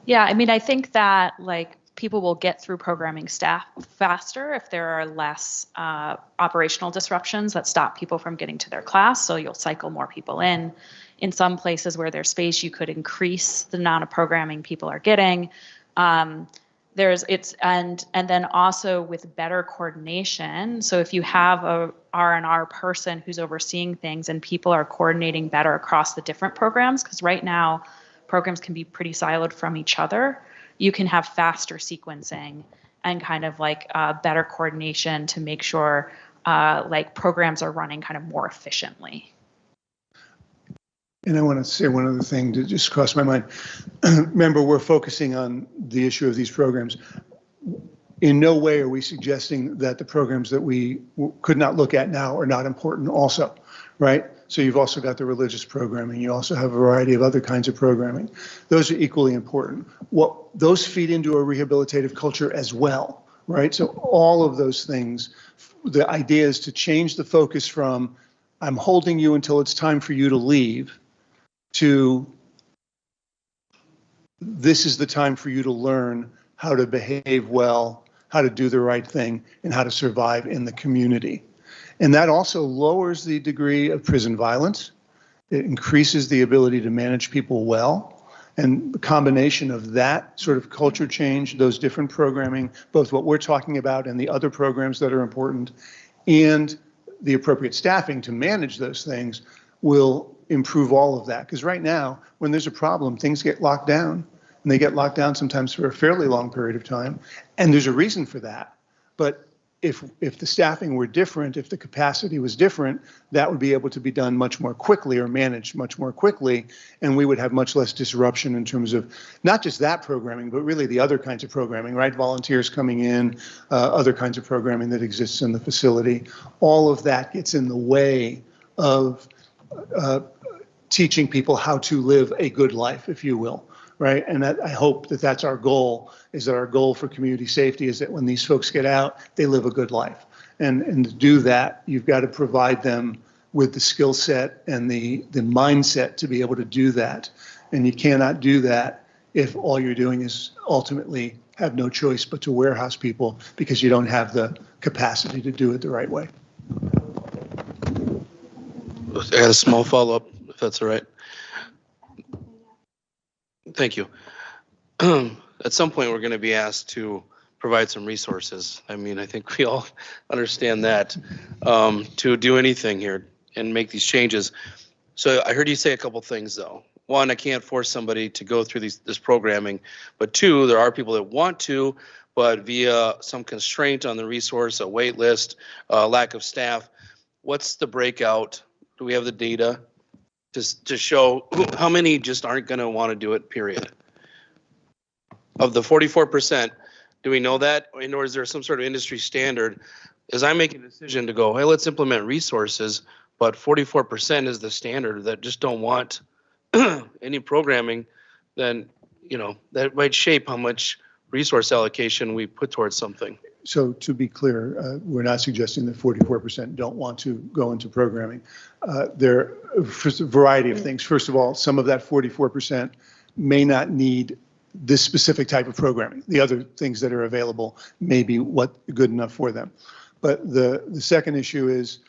Yeah, I mean, I think that like people will get through programming staff faster if there are less operational disruptions that stop people from getting to their class. So you'll cycle more people in. In some places where there's space, you could increase the amount of programming people are getting. And then also with better coordination. So if you have a R&R person who's overseeing things and people are coordinating better across the different programs, because right now programs can be pretty siloed from each other, you can have faster sequencing and kind of like better coordination to make sure like programs are running kind of more efficiently. And I want to say one other thing that just crossed my mind. Remember, we're focusing on the issue of these programs. In no way are we suggesting that the programs that we could not look at now are not important also, right? So you've also got the religious programming. You also have a variety of other kinds of programming. Those are equally important. Those feed into a rehabilitative culture as well, right? So all of those things, the idea is to change the focus from I'm holding you until it's time for you to leave to this is the time for you to learn how to behave well, how to do the right thing, and how to survive in the community. And that also lowers the degree of prison violence. It increases the ability to manage people well. And the combination of that sort of culture change, those different programming, both what we're talking about and the other programs that are important, and the appropriate staffing to manage those things will improve all of that. Because right now, when there's a problem, things get locked down. And they get locked down sometimes for a fairly long period of time. And there's a reason for that. But if the staffing were different, if the capacity was different, that would be able to be done much more quickly or managed much more quickly. And we would have much less disruption in terms of not just that programming, but really the other kinds of programming, right? Volunteers coming in, other kinds of programming that exists in the facility. All of that gets in the way of teaching people how to live a good life, if you will. Right. And I hope that that's our goal, is that our goal for community safety is that when these folks get out, they live a good life. And to do that, you've got to provide them with the skill set and the mindset to be able to do that. And you cannot do that if all you're doing is ultimately have no choice but to warehouse people because you don't have the capacity to do it the right way. I got a small follow-up, if that's all right. Thank you. At some point, we're going to be asked to provide some resources. I mean, I think we all understand that to do anything here and make these changes. So I heard you say a couple things, though. One, I can't force somebody to go through this programming. But two, there are people that want to, but via some constraint on the resource, a wait list, lack of staff. What's the breakout? Do we have the data to show how many just aren't going to want to do it, period? Of the 44%, do we know that? Or is there some sort of industry standard? As I make a decision to go, hey, let's implement resources, but 44% is the standard that just don't want any programming, then, you know, that might shape how much resource allocation we put towards something. So to be clear, we're not suggesting that 44% don't want to go into programming. There are a variety of things. First of all, some of that 44% may not need this specific type of programming. The other things that are available may be good enough for them. But the second issue is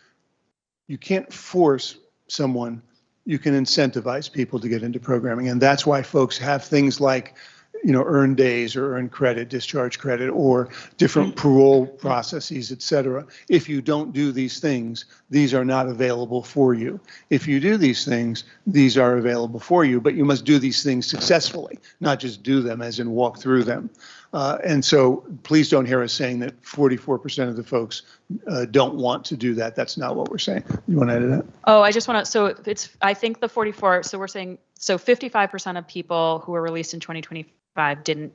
you can't force someone, you can incentivize people to get into programming. And that's why folks have things like, earn days or earn credit, discharge credit, or different parole processes, et cetera. If you don't do these things, these are not available for you. If you do these things, these are available for you, but you must do these things successfully, not just do them as in walk through them. And so please don't hear us saying that 44% of the folks don't want to do that. That's not what we're saying. You want to add to that? Oh, I just want to, so I think the 44, so we're saying, so 55% of people who were released in 2025 didn't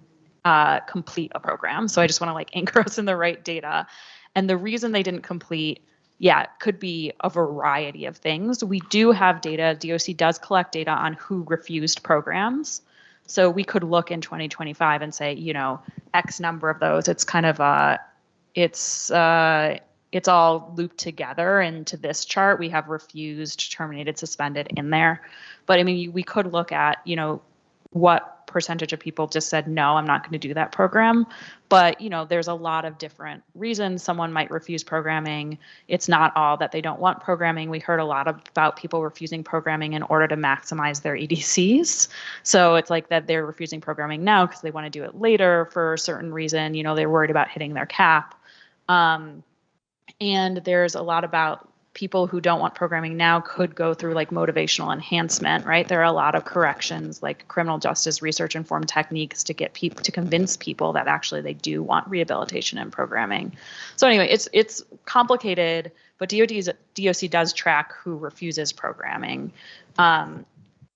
complete a program. So I just want to anchor us in the right data. And the reason they didn't complete, it could be a variety of things. We do have data, DOC does collect data on who refused programs. So we could look in 2025 and say, X number of those. It's kind of it's all looped together into this chart. We have refused, terminated, suspended in there. But I mean, we could look at, what percentage of people just said, no, I'm not going to do that program. But, there's a lot of different reasons someone might refuse programming. It's not all that they don't want programming. We heard a lot about people refusing programming in order to maximize their EDCs. So it's like that they're refusing programming now because they want to do it later for a certain reason. They're worried about hitting their cap. And there's a lot about people who don't want programming now could go through motivational enhancement, right? There are a lot of corrections, like criminal justice research informed techniques to get people to convince people that actually they do want rehabilitation and programming. So anyway, it's complicated, but DOC does track who refuses programming. And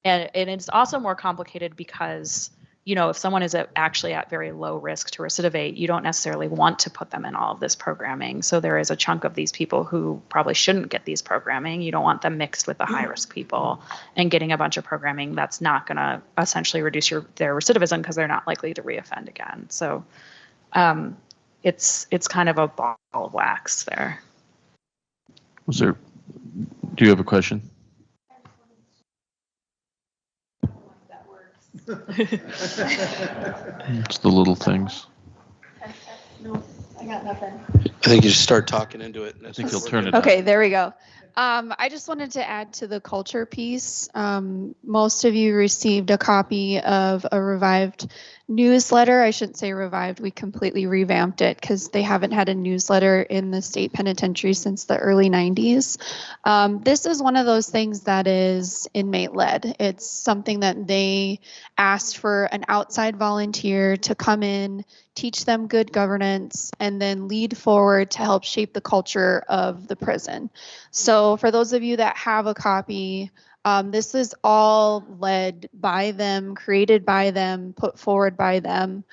it's also more complicated because if someone is actually at very low risk to recidivate, you don't necessarily want to put them in all of this programming. So there is a chunk of these people who probably shouldn't get these programming. You don't want them mixed with the high risk people and getting a bunch of programming that's not going to essentially reduce their recidivism because they're not likely to reoffend again. So it's kind of a ball of wax there. Do you have a question? It's the little things. No, I got nothing. I think you should start talking into it. I think you'll turn it on. Okay, there we go. I just wanted to add to the culture piece. Most of you received a copy of a revived newsletter. I shouldn't say revived, we completely revamped it because they haven't had a newsletter in the state penitentiary since the early 90s. This is one of those things that is inmate-led. It's something that they asked for an outside volunteer to come in, teach them good governance, and then lead forward to help shape the culture of the prison. So for those of you that have a copy, this is all led by them, created by them, put forward by them.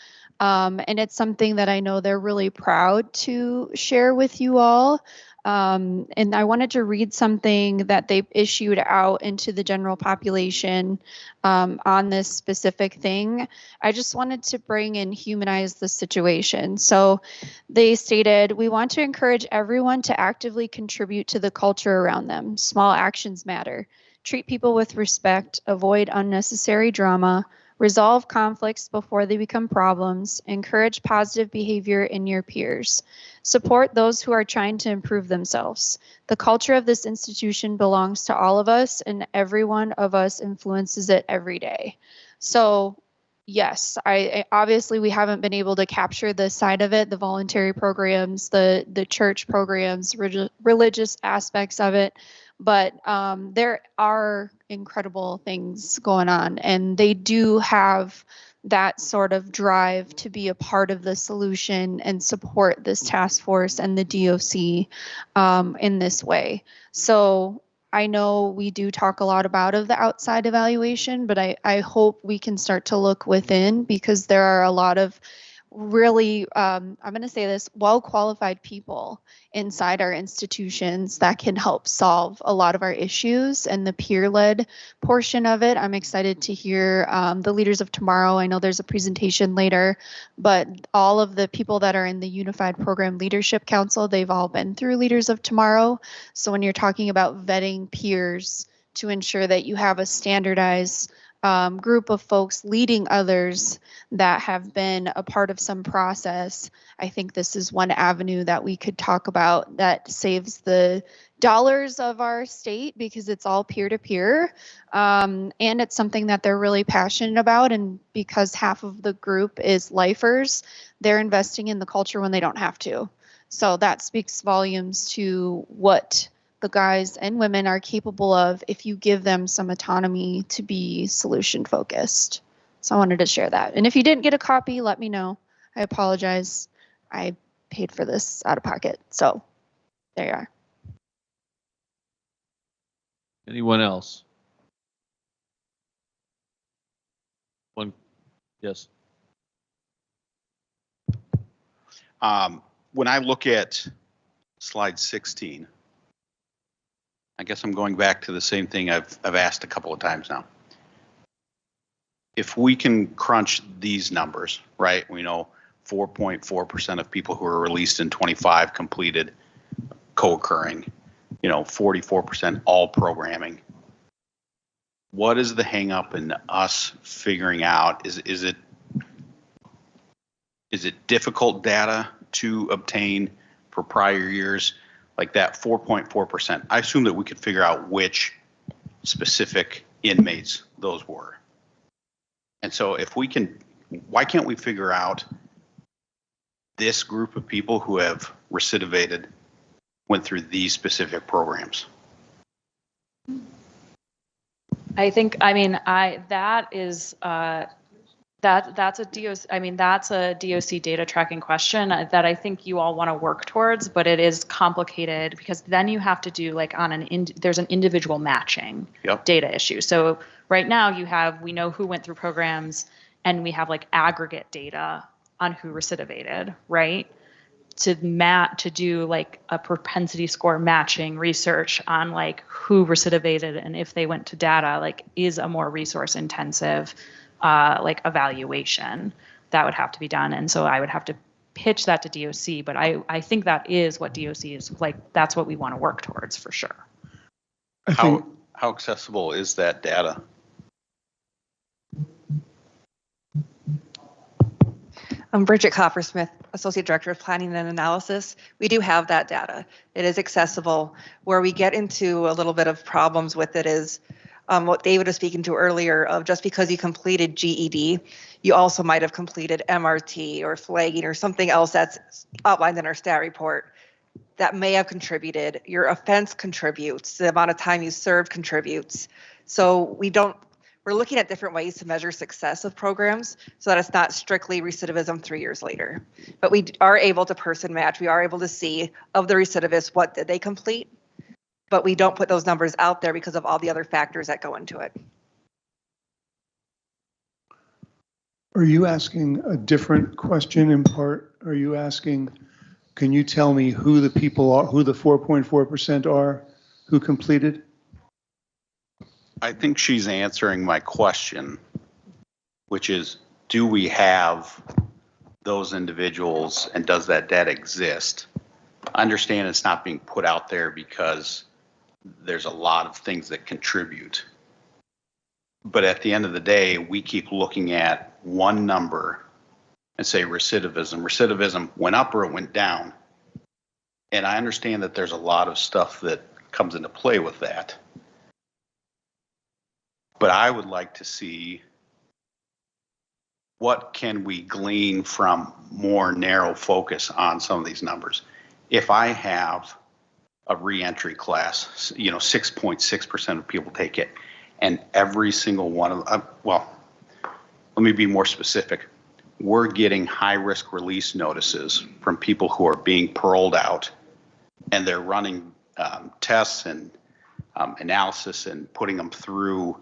And it's something that I know they're really proud to share with you all. And I wanted to read something that they issued out into the general population on this specific thing. I just wanted to bring and humanize the situation. So they stated, we want to encourage everyone to actively contribute to the culture around them. Small actions matter. Treat people with respect, avoid unnecessary drama, resolve conflicts before they become problems, encourage positive behavior in your peers. Support those who are trying to improve themselves. The culture of this institution belongs to all of us, and every one of us influences it every day. So yes, I obviously we haven't been able to capture the side of it, the voluntary programs, the church programs, religious aspects of it. But there are incredible things going on, and they do have that sort of drive to be a part of the solution and support this task force and the DOC in this way. So I know we do talk a lot about the outside evaluation, but I hope we can start to look within, because there are a lot of really, I'm going to say this, well-qualified people inside our institutions that can help solve a lot of our issues, and the peer-led portion of it. I'm excited to hear the Leaders of Tomorrow. I know there's a presentation later, but all of the people that are in the Unified Program Leadership Council, they've all been through Leaders of Tomorrow. So when you're talking about vetting peers to ensure that you have a standardized group of folks leading others that have been a part of some process, I think this is one avenue that we could talk about that saves the dollars of our state, because it's all peer-to-peer, and it's something that they're really passionate about. And because half of the group is lifers, they're investing in the culture when they don't have to. So that speaks volumes to what the guys and women are capable of if you give them some autonomy to be solution focused. So I wanted to share that. And if you didn't get a copy, let me know. I apologize. I paid for this out of pocket. So there you are. Anyone else? One, yes. When I look at slide 16, I guess I'm going back to the same thing I've asked a couple of times now. If we can crunch these numbers, right? We know 4.4% of people who are released in 25 completed co-occurring, 44% all programming. What is the hang up in us figuring out? Is it difficult data to obtain for prior years? Like that 4.4%, I assume that we could figure out which specific inmates those were. And so if we can, why can't we figure out this group of people who have recidivated, went through these specific programs? I think, that is, that's a DOC, that's a DOC data tracking question that I think you all want to work towards, but it is complicated because then you have to do like there's an individual matching data issue. So right now we know who went through programs and we have like aggregate data on who recidivated, right? To do like a propensity score matching research on like who recidivated and if they went to data, like is a more resource intensive like evaluation that would have to be done. And so I would have to pitch that to DOC, but I think that is what DOC is like, that's what we want to work towards for sure. How accessible is that data? I'm Bridget Coppersmith, Associate Director of Planning and Analysis. We do have that data. It is accessible. Where we get into a little bit of problems with it is what David was speaking to earlier of just because you completed GED, you also might have completed MRT or flagging or something else that's outlined in our stat report that may have contributed. Your offense contributes, the amount of time you served contributes. So we're looking at different ways to measure success of programs so that it's not strictly recidivism 3 years later. But we are able to person match. We are able to see of the recidivists, what did they complete? But we don't put those numbers out there because of all the other factors that go into it. Are you asking a different question in part? Are you asking, can you tell me who the people are, who the 4.4% are who completed? I think she's answering my question, which is, do we have those individuals and does that data exist? I understand it's not being put out there because there's a lot of things that contribute. But at the end of the day, we keep looking at one number and say recidivism. Recidivism went up or it went down. And I understand that there's a lot of stuff that comes into play with that. But I would like to see what can we glean from more narrow focus on some of these numbers. If I have a reentry class, 6.6% of people take it, and every single one of them, well, let me be more specific. We're getting high-risk release notices from people who are being paroled out, and they're running tests and analysis and putting them through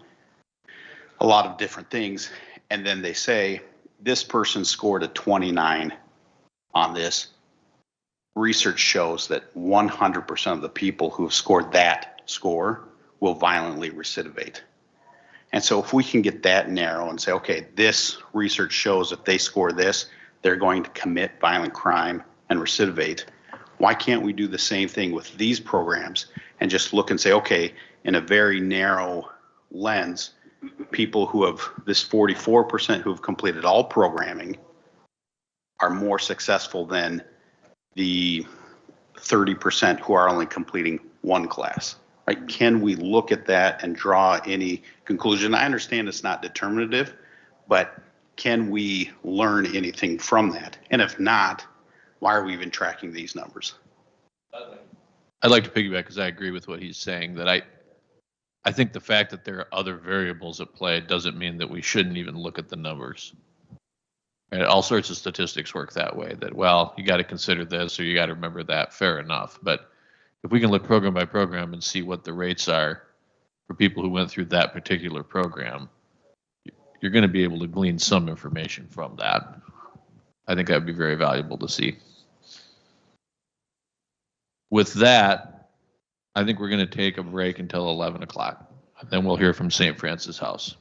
a lot of different things, and then they say, this person scored a 29 on this. Research shows that 100% of the people who have scored that score will violently recidivate. And so if we can get that narrow and say, okay, this research shows if they score this, they're going to commit violent crime and recidivate. Why can't we do the same thing with these programs and just look and say, okay, in a very narrow lens, people who have this 44% who have completed all programming are more successful than the 30% who are only completing one class. Right? Can we look at that and draw any conclusion? I understand it's not determinative, but can we learn anything from that? And if not, why are we even tracking these numbers? I'd like to piggyback because I agree with what he's saying, that I think the fact that there are other variables at play doesn't mean that we shouldn't even look at the numbers. And all sorts of statistics work that way, that, well, you got to consider this or you got to remember that, fair enough. But if we can look program by program and see what the rates are for people who went through that particular program, you're going to be able to glean some information from that. I think that would be very valuable to see. With that, I think we're going to take a break until 11 o'clock. Then we'll hear from St. Francis House.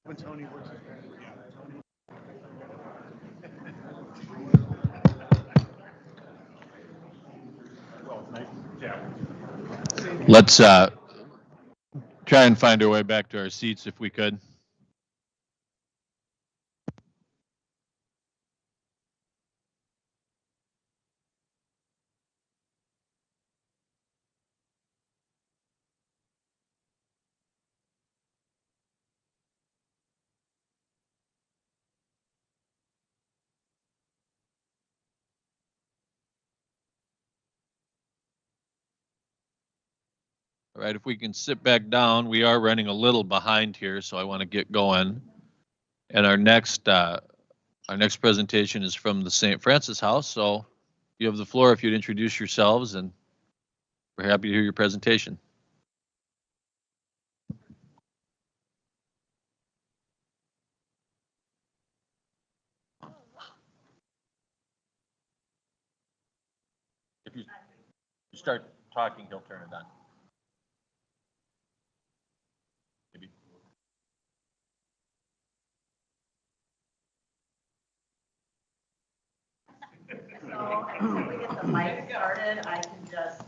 When Tony works. Let's try and find our way back to our seats if we could. All right, if we can sit back down, we are running a little behind here, so I want to get going. And our next presentation is from the St. Francis House. So you have the floor if you'd introduce yourselves, and we're happy to hear your presentation. If you start talking, he'll turn it on. Maybe. So until we get the mic started, I can just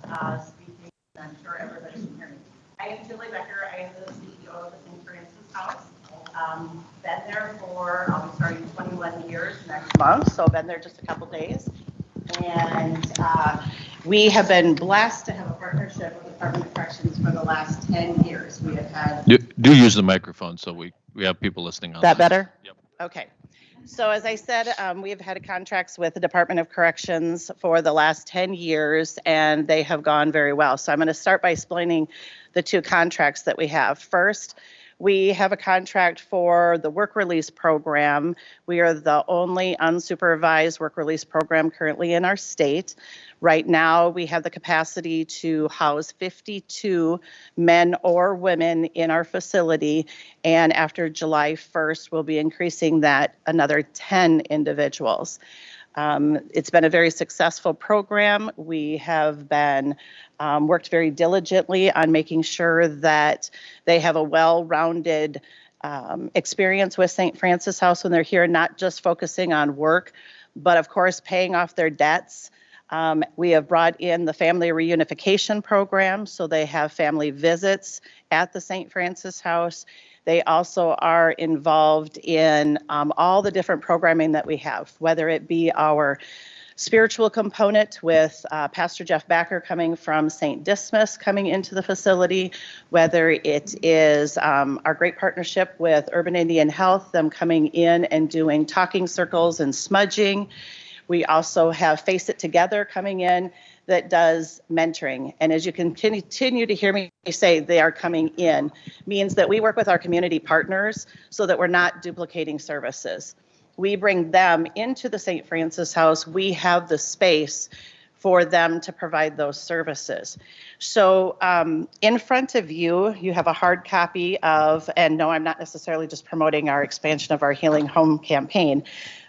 speak, and I'm sure everybody can hear me. I am Julie Becker. I am the CEO of the St. Francis House. Been there for, I'll be starting 21 years next month, so been there just a couple days. And we have been blessed to have a partnership with the Department of Corrections for the last 10 years. We have had. Do use the microphone so we have people listening on. That better? Yep. Okay. So as I said, we have had contracts with the Department of Corrections for the last 10 years, and they have gone very well. So I'm going to start by explaining the two contracts that we have. First, we have a contract for the work release program. We are the only unsupervised work release program currently in our state. Right now, we have the capacity to house 52 men or women in our facility. And after July 1st, we'll be increasing that another 10 individuals. It's been a very successful program. We have been worked very diligently on making sure that they have a well-rounded experience with St. Francis House when they're here, not just focusing on work, but of course paying off their debts. We have brought in the family reunification program, so they have family visits at the St. Francis House. They also are involved in all the different programming that we have, whether it be our spiritual component with Pastor Jeff Backer coming from St. Dismas coming into the facility, whether it is our great partnership with Urban Indian Health, them coming in and doing talking circles and smudging. We also have Face It Together coming in that does mentoring. And as you continue to hear me say they are coming in, means that we work with our community partners so that we're not duplicating services. We bring them into the St. Francis House. We have the space for them to provide those services. So in front of you, you have a hard copy of, and no, I'm not necessarily just promoting our expansion of our Healing Home campaign,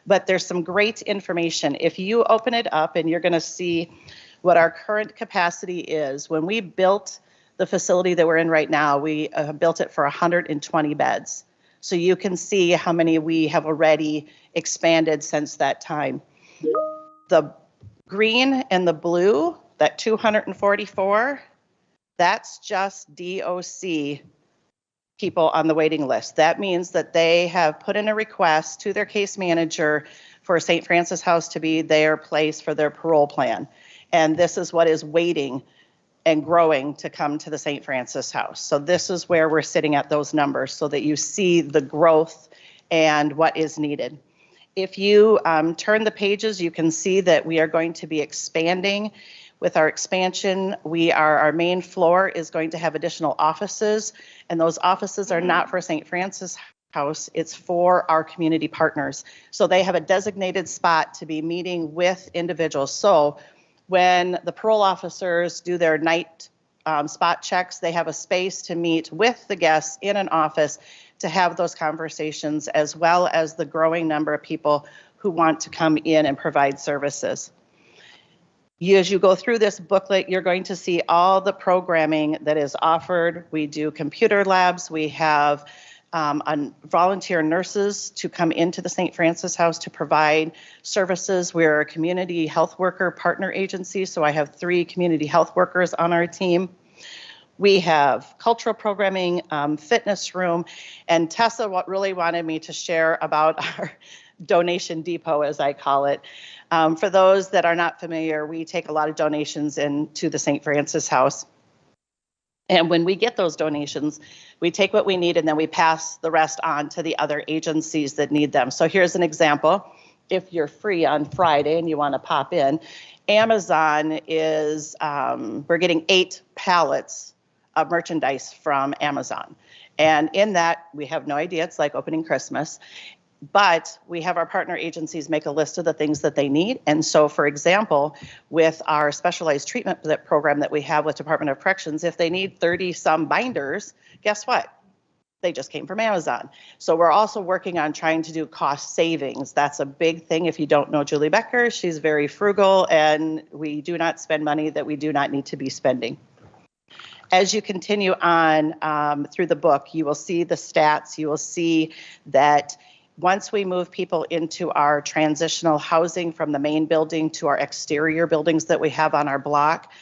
but there's some great information. If you open it up and you're gonna see what our current capacity is. When we built the facility that we're in right now, we built it for 120 beds. So you can see how many we have already expanded since that time. The green and the blue, that 244, that's just DOC people on the waiting list. That means that they have put in a request to their case manager for St. Francis House to be their place for their parole plan. And this is what is waiting and growing to come to the St. Francis House. So this is where we're sitting at those numbers so that you see the growth and what is needed. If you turn the pages, you can see that we are going to be expanding. With our expansion, our main floor is going to have additional offices, and those offices are not for St. Francis House, it's for our community partners. So they have a designated spot to be meeting with individuals. So when the parole officers do their night spot checks, they have a space to meet with the guests in an office to have those conversations, as well as the growing number of people who want to come in and provide services. As you go through this booklet, you're going to see all the programming that is offered. We do computer labs. We have on volunteer nurses to come into the St. Francis House to provide services. We're a community health worker partner agency, so I have 3 community health workers on our team. We have cultural programming, fitness room, and Tessa really wanted me to share about our donation depot, as I call it. For those that are not familiar, we take a lot of donations into the St. Francis House. And when we get those donations, we take what we need and then we pass the rest on to the other agencies that need them. So here's an example. If you're free on Friday and you want to pop in, Amazon is, we're getting 8 pallets of merchandise from Amazon. And in that, we have no idea, it's like opening Christmas. But we have our partner agencies make a list of the things that they need. And so, for example, with our specialized treatment program that we have with Department of Corrections, if they need 30 some binders, guess what? They just came from Amazon. So we're also working on trying to do cost savings. That's a big thing. If you don't know Julie Becker, she's very frugal and we do not spend money that we do not need to be spending. As you continue on through the book, you will see the stats. You will see that once we move people into our transitional housing from the main building to our exterior buildings that we have on our block,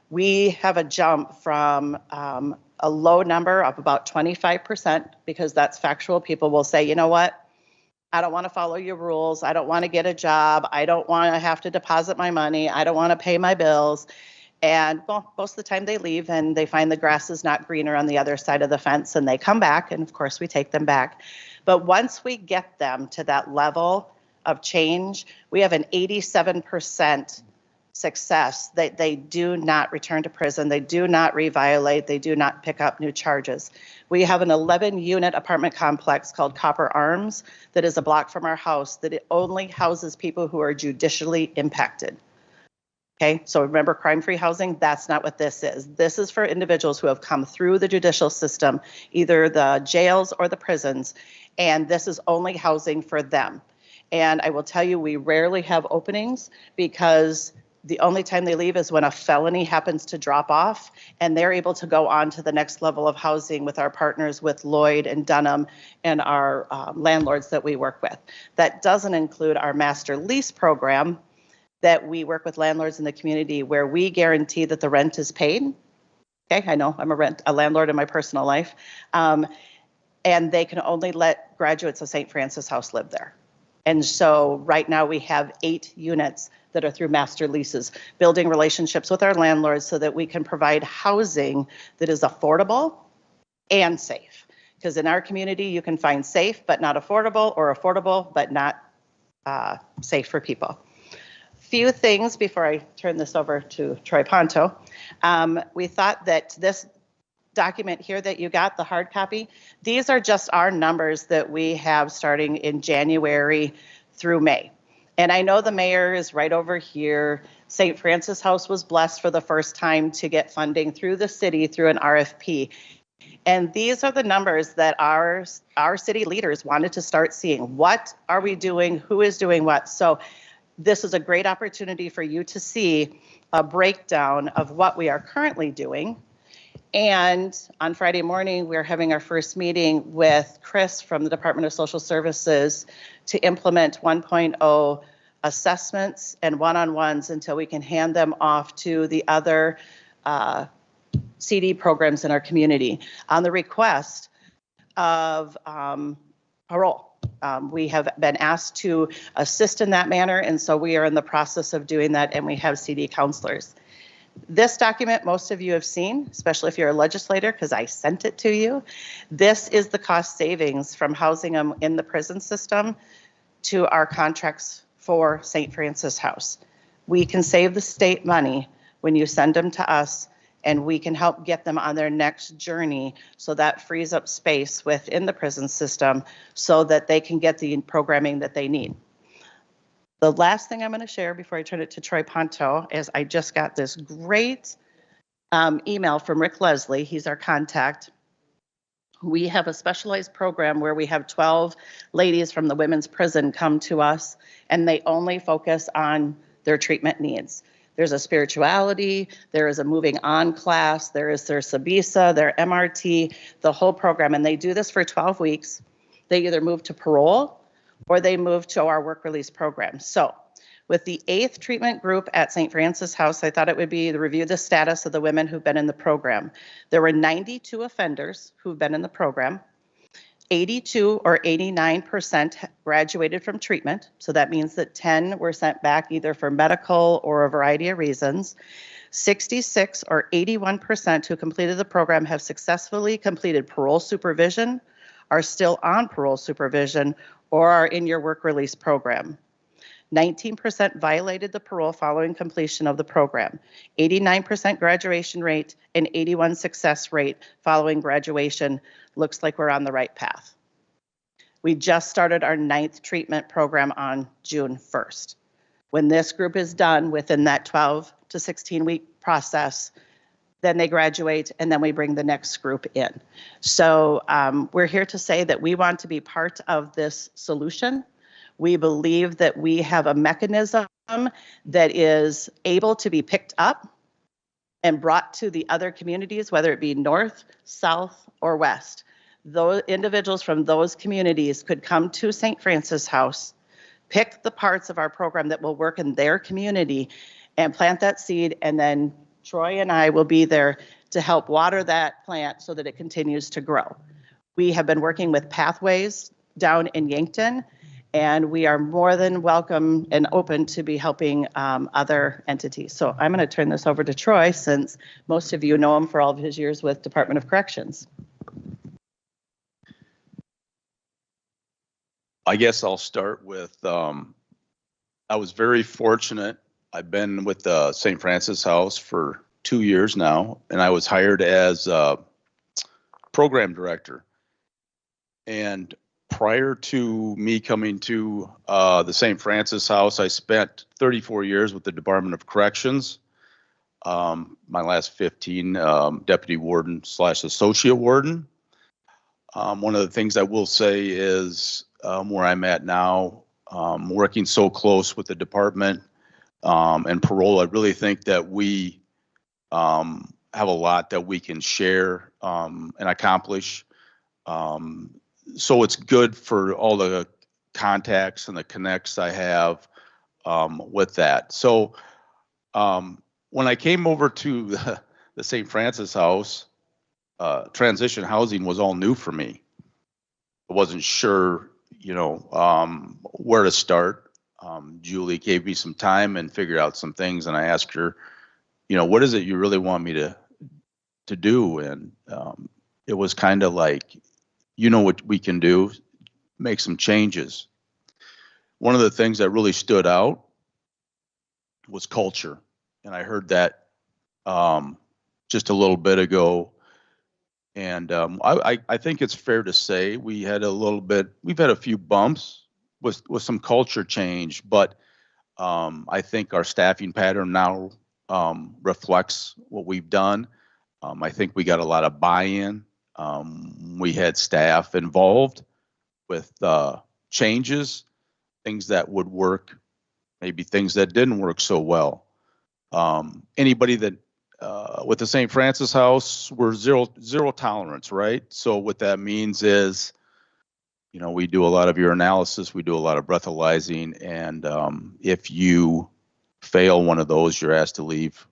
we have a jump from a low number of about 25%, because that's factual. People will say, you know what? I don't want to follow your rules. I don't want to get a job. I don't want to have to deposit my money. I don't want to pay my bills. And well, most of the time they leave and they find the grass is not greener on the other side of the fence and they come back. And of course we take them back. But once we get them to that level of change, we have an 87% success that they do not return to prison. They do not reviolate. They do not pick up new charges. We have an 11-unit apartment complex called Copper Arms that is a block from our house that it only houses people who are judicially impacted. Okay, so remember crime-free housing, that's not what this is. This is for individuals who have come through the judicial system, either the jails or the prisons, and this is only housing for them. And I will tell you, we rarely have openings because the only time they leave is when a felony happens to drop off and they're able to go on to the next level of housing with our partners with Lloyd and Dunham and our landlords that we work with. That doesn't include our master lease program that we work with landlords in the community where we guarantee that the rent is paid. Okay, I know I'm a landlord in my personal life. And they can only let graduates of St. Francis House live there. And so right now we have 8 units that are through master leases, building relationships with our landlords so that we can provide housing that is affordable and safe. Because in our community, you can find safe but not affordable, or affordable but not safe for people. Few things before I turn this over to Troy Ponto. We thought that this document here that you got, the hard copy, these are just our numbers that we have starting in January through May. And I know the mayor is right over here. St. Francis House was blessed for the first time to get funding through the city through an RFP. And these are the numbers that our city leaders wanted to start seeing. What are we doing? Who is doing what? So this is a great opportunity for you to see a breakdown of what we are currently doing. And on Friday morning, we're having our first meeting with Chris from the Department of Social Services to implement 1.0 assessments and one-on-ones until we can hand them off to the other CD programs in our community on the request of parole. We have been asked to assist in that manner, and so we are in the process of doing that, and we have CD counselors. This document most of you have seen, especially if you're a legislator, because I sent it to you. This is the cost savings from housing them in the prison system to our contracts for St. Francis House. We can save the state money when you send them to us, and we can help get them on their next journey, so that frees up space within the prison system so that they can get the programming that they need. The last thing I'm going to share before I turn it to Troy Ponto is I just got this great email from Rick Leslie. He's our contact. We have a specialized program where we have 12 ladies from the women's prison come to us, and they only focus on their treatment needs. There's a spirituality, there is a moving on class, there is their Sabisa, their MRT, the whole program. And they do this for 12 weeks. They either move to parole or they move to our work release program. So with the 8th treatment group at St. Francis House, I thought it would be to review the status of the women who've been in the program. There were 92 offenders who've been in the program. 82 or 89% graduated from treatment. So that means that 10 were sent back either for medical or a variety of reasons. 66 or 81% who completed the program have successfully completed parole supervision, are still on parole supervision, or are in your work release program. 19% violated the parole following completion of the program. 89% graduation rate and 81% success rate following graduation. Looks like we're on the right path. We just started our 9th treatment program on June 1st. When this group is done within that 12 to 16 week process, then they graduate and then we bring the next group in. So we're here to say that we want to be part of this solution. We believe that we have a mechanism that is able to be picked up and brought to the other communities, whether it be north, south, or west. Those individuals from those communities could come to St. Francis House, pick the parts of our program that will work in their community and plant that seed, and then Troy and I will be there to help water that plant so that it continues to grow. We have been working with Pathways down in Yankton, and we are more than welcome and open to be helping other entities. So I'm going to turn this over to Troy, since most of you know him for all of his years with Department of Corrections. I guess I'll start with, I was very fortunate. I've been with the St. Francis House for 2 years now, and I was hired as program director. And prior to me coming to the St. Francis House, I spent 34 years with the Department of Corrections. My last 15, deputy warden / associate warden. One of the things I will say is where I'm at now, working so close with the department and parole, I really think that we have a lot that we can share and accomplish. So it's good for all the contacts and the connects I have with that. So when I came over to the St. Francis House, transition housing was all new for me. I wasn't sure, where to start. Julie gave me some time and figured out some things, and I asked her, what is it you really want me to do? And it was kind of like, what we can do, make some changes. One of the things that really stood out was culture. And I heard that just a little bit ago. And I think it's fair to say we've had a few bumps with some culture change, but I think our staffing pattern now reflects what we've done. I think we got a lot of buy-in. We had staff involved with changes, things that would work, maybe things that didn't work so well. Anybody that with the St. Francis House, we're zero tolerance, right? So what that means is, we do a lot of urinalysis, we do a lot of breathalyzing, and if you fail one of those, you're asked to leave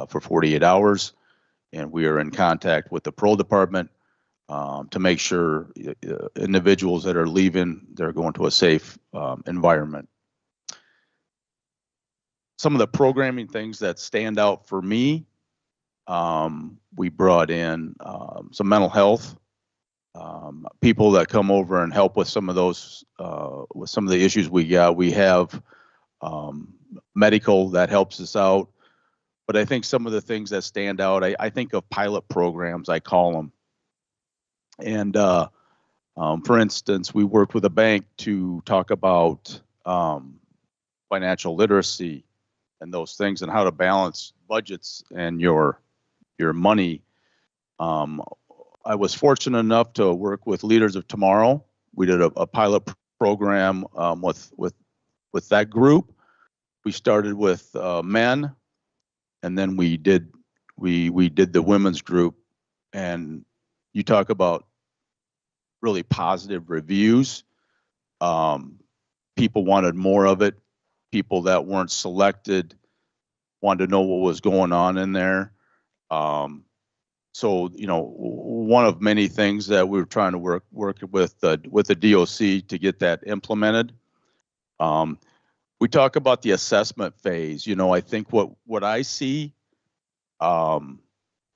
for 48 hours. And we are in contact with the parole department to make sure individuals that are leaving, they're going to a safe environment. Some of the programming things that stand out for me, we brought in some mental health, people that come over and help with some of those, with some of the issues we got. We have medical that helps us out. But I think some of the things that stand out, I think of pilot programs, I call them. And for instance, we worked with a bank to talk about financial literacy and those things and how to balance budgets and your money. I was fortunate enough to work with Leaders of Tomorrow. We did a pilot program with that group. We started with men And then we did the women's group, and you talk about really positive reviews. People wanted more of it. People that weren't selected wanted to know what was going on in there. So, you know, one of many things that we were trying to work with the DOC to get that implemented. We talk about the assessment phase. You know, I think what I see, a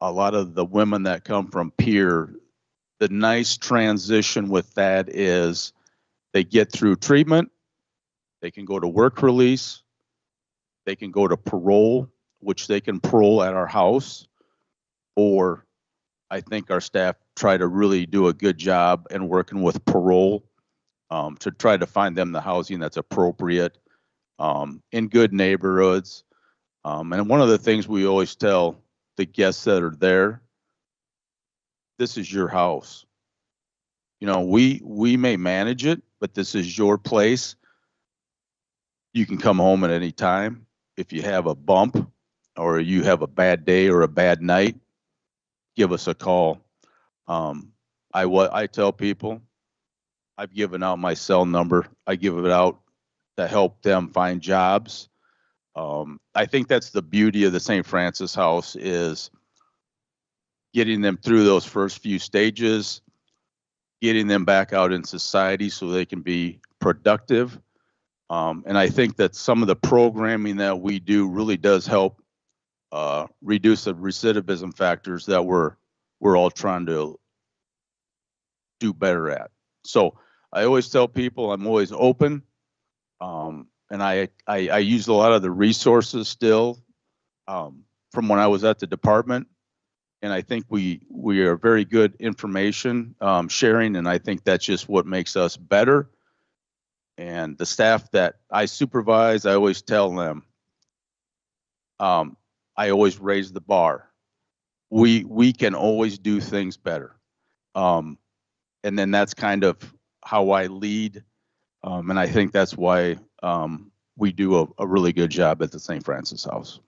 lot of the women that come from peer, the nice transition with that is they get through treatment, they can go to work release, they can go to parole, which they can parole at our house, or I think our staff try to really do a good job in working with parole to try to find them the housing that's appropriate in good neighborhoods. And one of the things we always tell the guests that are there, this is your house. You know, we may manage it, but this is your place. You can come home at any time. If you have a bump or you have a bad day or a bad night, give us a call. I tell people, I've given out my cell number. I give it out to help them find jobs. I think that's the beauty of the St. Francis House, is getting them through those first few stages, getting them back out in society so they can be productive. And I think that some of the programming that we do really does help reduce the recidivism factors that we're all trying to do better at. So I always tell people I'm always open, and I use a lot of the resources still from when I was at the department, and I think we are very good information sharing, and I think that's just what makes us better. And the staff that I supervise, I always tell them, I always raise the bar. We can always do things better. And then that's kind of how I lead. And I think that's why we do a really good job at the St. Francis House.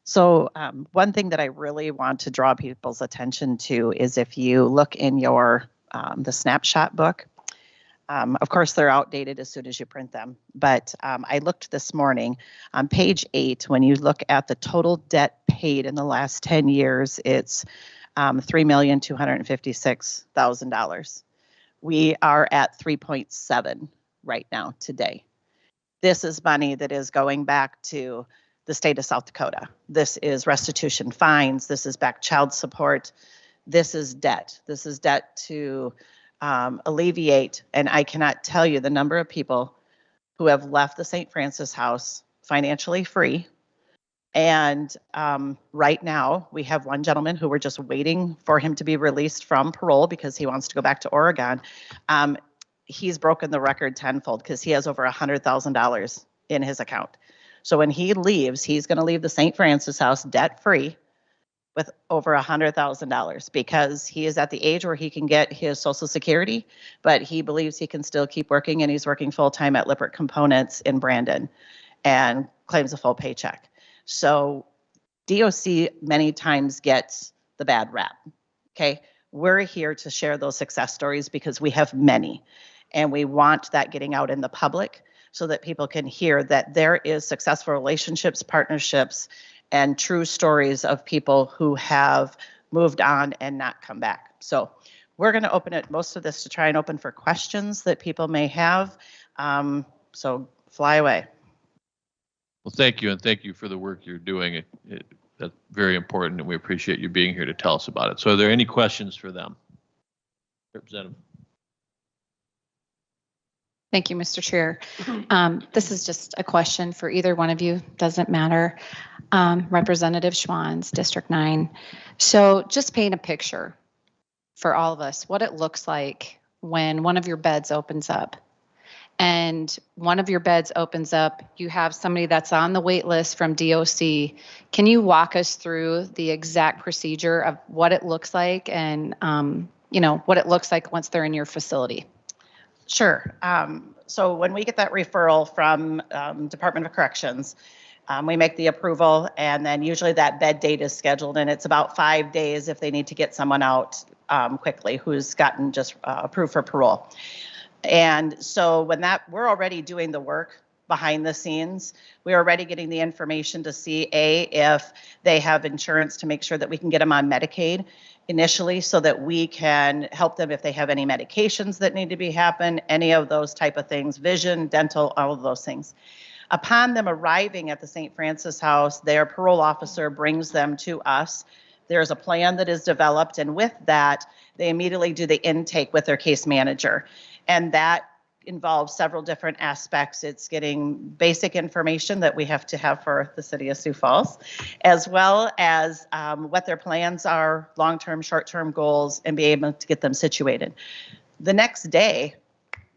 So one thing that I really want to draw people's attention to is if you look in your the snapshot book. Of course, they're outdated as soon as you print them. But I looked this morning on page 8. When you look at the total debt paid in the last 10 years, it's $3,256,000. We are at 3.7 right now today. This is money that is going back to the state of South Dakota. This is restitution fines. This is back child support. This is debt. This is debt to alleviate. And I cannot tell you the number of people who have left the St. Francis House financially free. And right now we have one gentleman who we're just waiting for him to be released from parole because he wants to go back to Oregon. He's broken the record tenfold because he has over $100,000 in his account. So when he leaves, he's going to leave the St. Francis House debt-free with over $100,000 because he is at the age where he can get his Social Security, but he believes he can still keep working, and he's working full-time at Lippert Components in Brandon and claims a full paycheck. So DOC many times gets the bad rap, okay? We're here to share those success stories because we have many, and we want that getting out in the public so that people can hear that there is successful relationships, partnerships, and true stories of people who have moved on and not come back. So we're going to open it, most of this to try and open for questions that people may have. So fly away. Well, thank you, and thank you for the work you're doing. That's very important, and we appreciate you being here to tell us about it. So are there any questions for them? Representative. Thank you, Mr. Chair. This is just a question for either one of you, doesn't matter. Representative Schwanz, District 9. So just paint a picture for all of us, what it looks like when one of your beds opens up. And one of your beds opens up, you have somebody that's on the wait list from DOC. Can you walk us through the exact procedure of what it looks like and, you know, what it looks like once they're in your facility? Sure. So when we get that referral from Department of Corrections, we make the approval, and then usually that bed date is scheduled, and it's about 5 days if they need to get someone out quickly who's gotten just approved for parole. And so when we're already doing the work behind the scenes, we're already getting the information to see if they have insurance, to make sure that we can get them on Medicaid initially, so that we can help them if they have any medications that need to be happen, any of those type of things, vision, dental, all of those things. Upon them arriving at the St. Francis House, their parole officer brings them to us. There's a plan that is developed, and with that, they immediately do the intake with their case manager. And that involves several different aspects. It's getting basic information that we have to have for the city of Sioux Falls, as well as what their plans are, long-term, short-term goals, and be able to get them situated. The next day,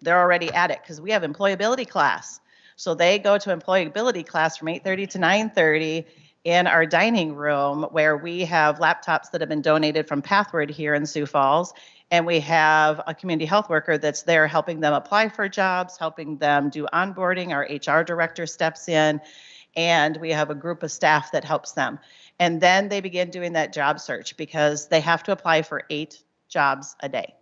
they're already at it because we have employability class. So they go to employability class from 8:30 to 9:30 in our dining room, where we have laptops that have been donated from Pathward here in Sioux Falls. And we have a community health worker that's there helping them apply for jobs, helping them do onboarding. Our HR director steps in, and we have a group of staff that helps them. And then they begin doing that job search, because they have to apply for 8 jobs a day.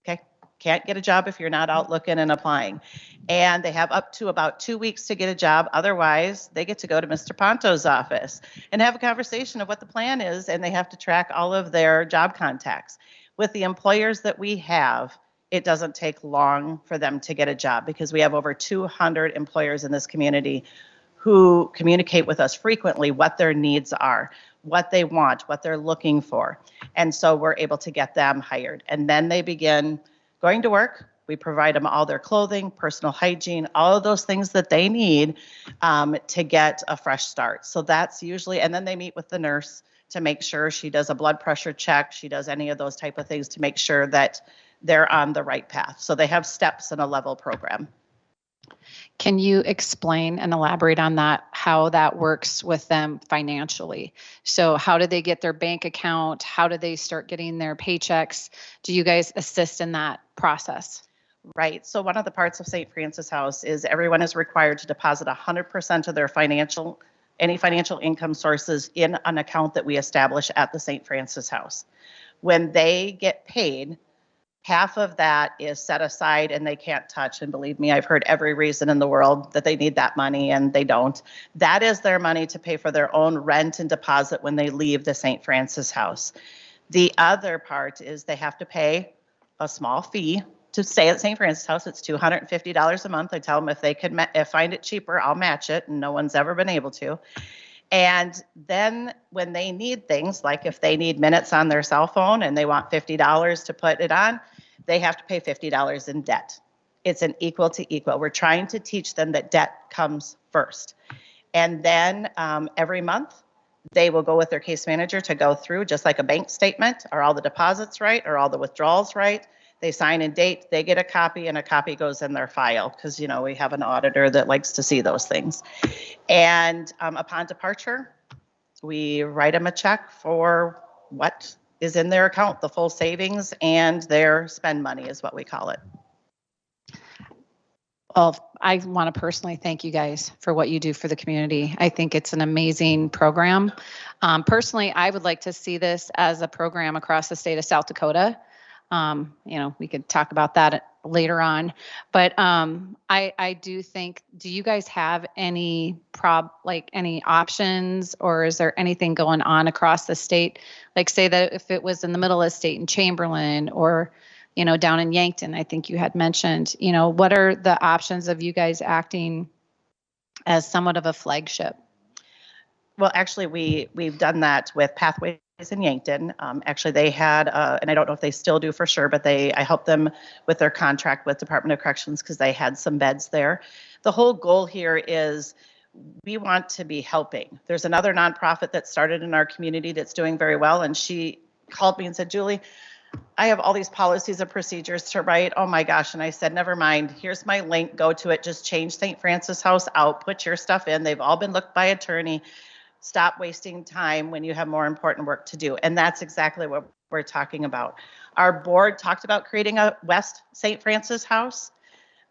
Okay? Can't get a job if you're not out looking and applying. And they have up to about 2 weeks to get a job. Otherwise, they get to go to Mr. Ponto's office and have a conversation of what the plan is, and they have to track all of their job contacts. With the employers that we have, it doesn't take long for them to get a job, because we have over 200 employers in this community who communicate with us frequently what their needs are, what they want, what they're looking for. And so we're able to get them hired. And then they begin going to work. We provide them all their clothing, personal hygiene, all of those things that they need to get a fresh start. So that's usually, and then they meet with the nurse to make sure she does a blood pressure check. She does any of those type of things to make sure that they're on the right path. So they have steps in a level program. Can you explain and elaborate on that, how that works with them financially? So how do they get their bank account? How do they start getting their paychecks? Do you guys assist in that process? Right. So one of the parts of St. Francis House is everyone is required to deposit 100% of their any financial income sources in an account that we establish at the St. Francis House. When they get paid, half of that is set aside and they can't touch. And believe me, I've heard every reason in the world that they need that money and they don't. That is their money to pay for their own rent and deposit when they leave the St. Francis House. The other part is they have to pay a small fee to stay at St. Francis House. It's $250 a month. I tell them if they could find it cheaper, I'll match it, and no one's ever been able to. And then when they need things, like if they need minutes on their cell phone and they want $50 to put it on, they have to pay $50 in debt. It's an equal to equal. We're trying to teach them that debt comes first. And then every month, they will go with their case manager to go through, just like a bank statement. Are all the deposits right? Are all the withdrawals right? They sign and date, they get a copy, and a copy goes in their file, because, you know, we have an auditor that likes to see those things. And upon departure, we write them a check for what is in their account, the full savings and their spend money is what we call it. Well, I want to personally thank you guys for what you do for the community. I think it's an amazing program. Personally, I would like to see this as a program across the state of South Dakota. You know, we could talk about that later on, but I do think, do you guys have any any options, or is there anything going on across the state? Like, say that if it was in the middle of the state in Chamberlain, or, you know, down in Yankton, I think you had mentioned, you know, what are the options of you guys acting as somewhat of a flagship? Well, actually, we've done that with Pathways in Yankton. Actually, they had, and I don't know if they still do for sure, but I helped them with their contract with Department of Corrections because they had some beds there. The whole goal here is we want to be helping. There's another nonprofit that started in our community that's doing very well, and she called me and said, Julie, I have all these policies and procedures to write. Oh my gosh. And I said, never mind. Here's my link. Go to it. Just change St. Francis House out. Put your stuff in. They've all been looked by attorney. Stop wasting time when you have more important work to do. And that's exactly what we're talking about. Our board talked about creating a West St. Francis House,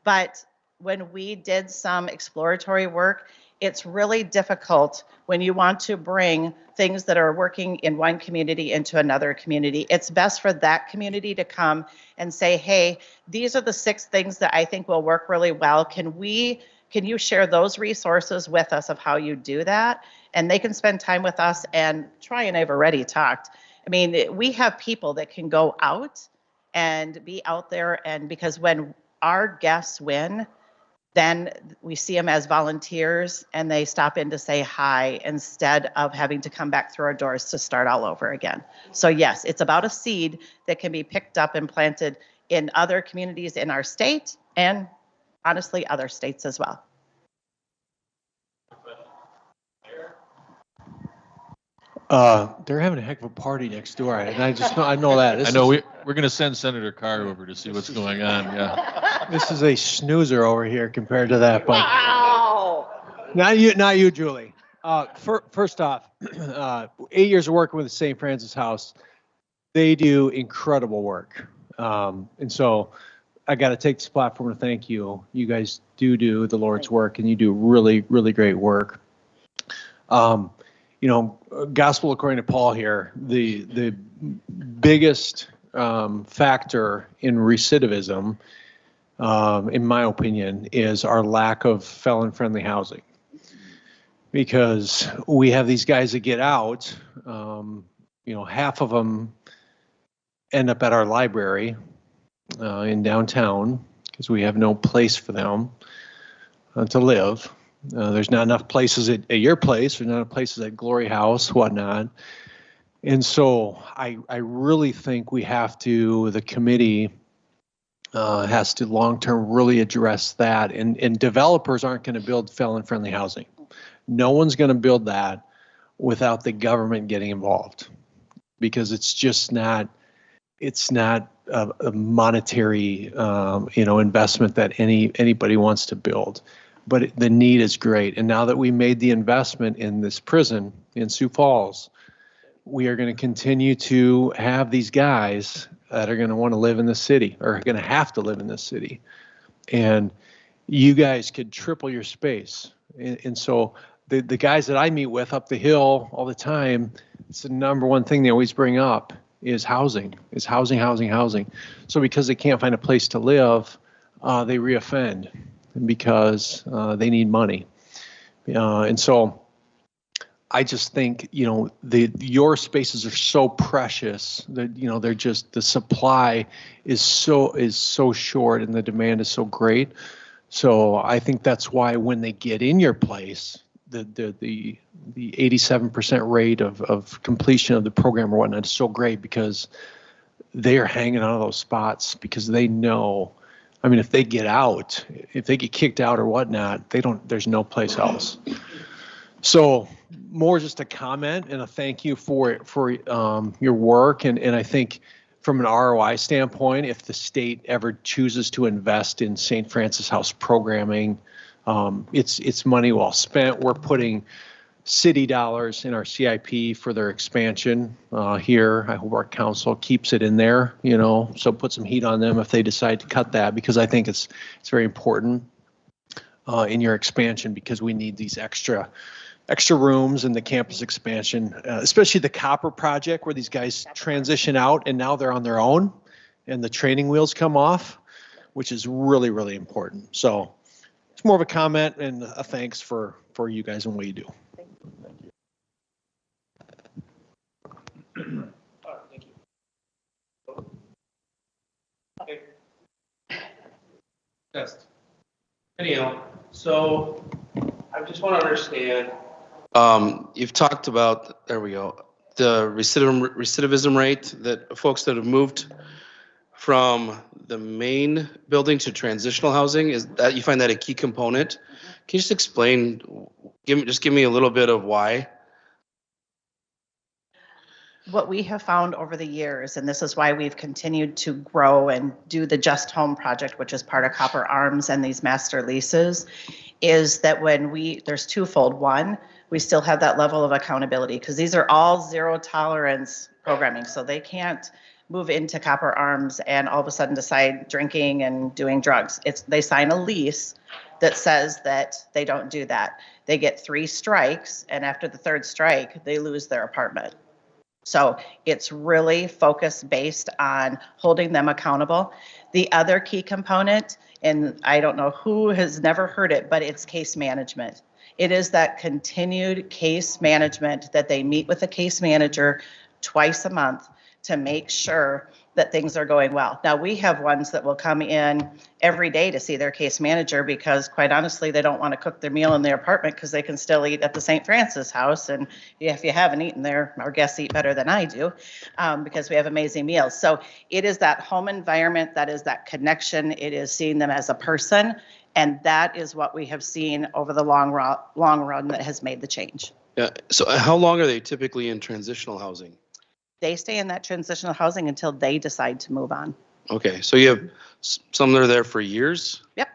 but when we did some exploratory work, it's really difficult when you want to bring things that are working in one community into another community. It's best for that community to come and say, hey, these are the 6 things that I think will work really well. Can you share those resources with us of how you do that? And they can spend time with us. And Troy and I have already talked. I mean, we have people that can go out and be out there, and because when our guests win, then we see them as volunteers and they stop in to say hi instead of having to come back through our doors to start all over again. So yes, it's about a seed that can be picked up and planted in other communities in our state and honestly other states as well. They're having a heck of a party next door, and I know that. I know we're going to send Senator Carr over to see what's going on. Yeah. This is a snoozer over here compared to that, but not you, Julie. First off, 8 years of working with the St. Francis House, they do incredible work, and so I got to take this platform to thank you. You guys do the Lord's work, and you do really, really great work. Gospel according to Paul here, the biggest factor in recidivism, in my opinion, is our lack of felon-friendly housing. Because we have these guys that get out, half of them end up at our library in downtown because we have no place for them to live. There's not enough places at your place. There's not enough places at Glory House, whatnot. And so I really think the committee has to long-term really address that. And developers aren't going to build felon-friendly housing. No one's going to build that without the government getting involved, because it's just not, a monetary, investment that anybody wants to build. But the need is great. And now that we made the investment in this prison in Sioux Falls, we are going to continue to have these guys that are going to want to live in the city, or are going to have to live in this city. And you guys could triple your space. And so the guys that I meet with up the hill all the time, it's the number one thing they always bring up is housing. So because they can't find a place to live, they reoffend. Because they need money. And so I just think, your spaces are so precious that, they're just, the supply is so short and the demand is so great. So I think that's why when they get in your place, the 87% rate of completion of the program or whatnot is so great, because they are hanging on to those spots because they know, if they get out, if they get kicked out or whatnot, there's no place else. So more just a comment and a thank you for your work. And I think from an ROI standpoint, if the state ever chooses to invest in St. Francis House programming, it's money well spent. We're putting city dollars in our CIP for their expansion here. I hope our council keeps it in there, so put some heat on them if they decide to cut that, because I think it's very important in your expansion, because we need these extra rooms in the campus expansion, especially the copper project where these guys transition out and now they're on their own and the training wheels come off, which is really, really important. So it's more of a comment and a thanks for you guys and what you do. Thank you. Yes. Anyhow, so I just want to understand. You've talked about, there we go, the recidivism rate, that folks that have moved from the main building to transitional housing, is that you find that a key component? Can you just explain, give me a little bit of why? What we have found over the years, and this is why we've continued to grow and do the Just Home project, which is part of Copper Arms and these master leases, is that there's twofold. One, we still have that level of accountability, because these are all zero tolerance programming, so they can't move into Copper Arms and all of a sudden decide drinking and doing drugs. They sign a lease that says that they don't do that. They get 3 strikes, and after the 3rd strike, they lose their apartment. So it's really focused based on holding them accountable. The other key component, and I don't know who has never heard it, but it's case management. It is that continued case management that they meet with a case manager twice a month to make sure that things are going well. Now, we have ones that will come in every day to see their case manager because, quite honestly, they don't want to cook their meal in their apartment because they can still eat at the St. Francis house. And if you haven't eaten there, our guests eat better than I do because we have amazing meals. So it is that home environment, that is that connection. It is seeing them as a person. And that is what we have seen over the long run that has made the change. Yeah. So how long are they typically in transitional housing? They stay in that transitional housing until they decide to move on. Okay. So you have some that are there for years? Yep.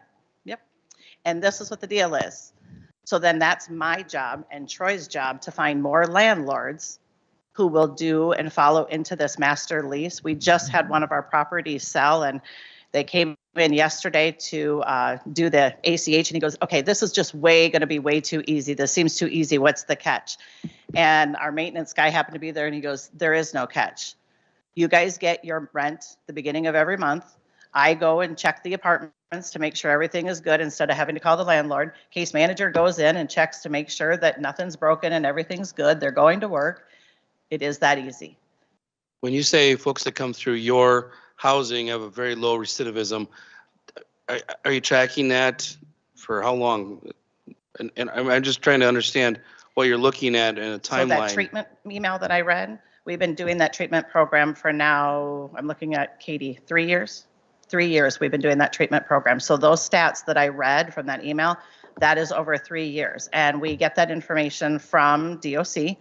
And this is what the deal is. So then that's my job and Troy's job to find more landlords who will do and follow into this master lease. We just had one of our properties sell, and they came in yesterday to do the ACH, and he goes, okay, this is just going to be way too easy. This seems too easy. What's the catch? And our maintenance guy happened to be there, and he goes, there is no catch. You guys get your rent the beginning of every month. I go and check the apartments to make sure everything is good instead of having to call the landlord. Case manager goes in and checks to make sure that nothing's broken and everything's good. They're going to work. It is that easy. When you say folks that come through your housing have a very low recidivism, are you tracking that for how long? And I'm just trying to understand what you're looking at in a timeline. So that treatment email that I read, we've been doing that treatment program for now, I'm looking at Katie, 3 years? 3 years we've been doing that treatment program. So those stats that I read from that email, that is over 3 years. And we get that information from DOC.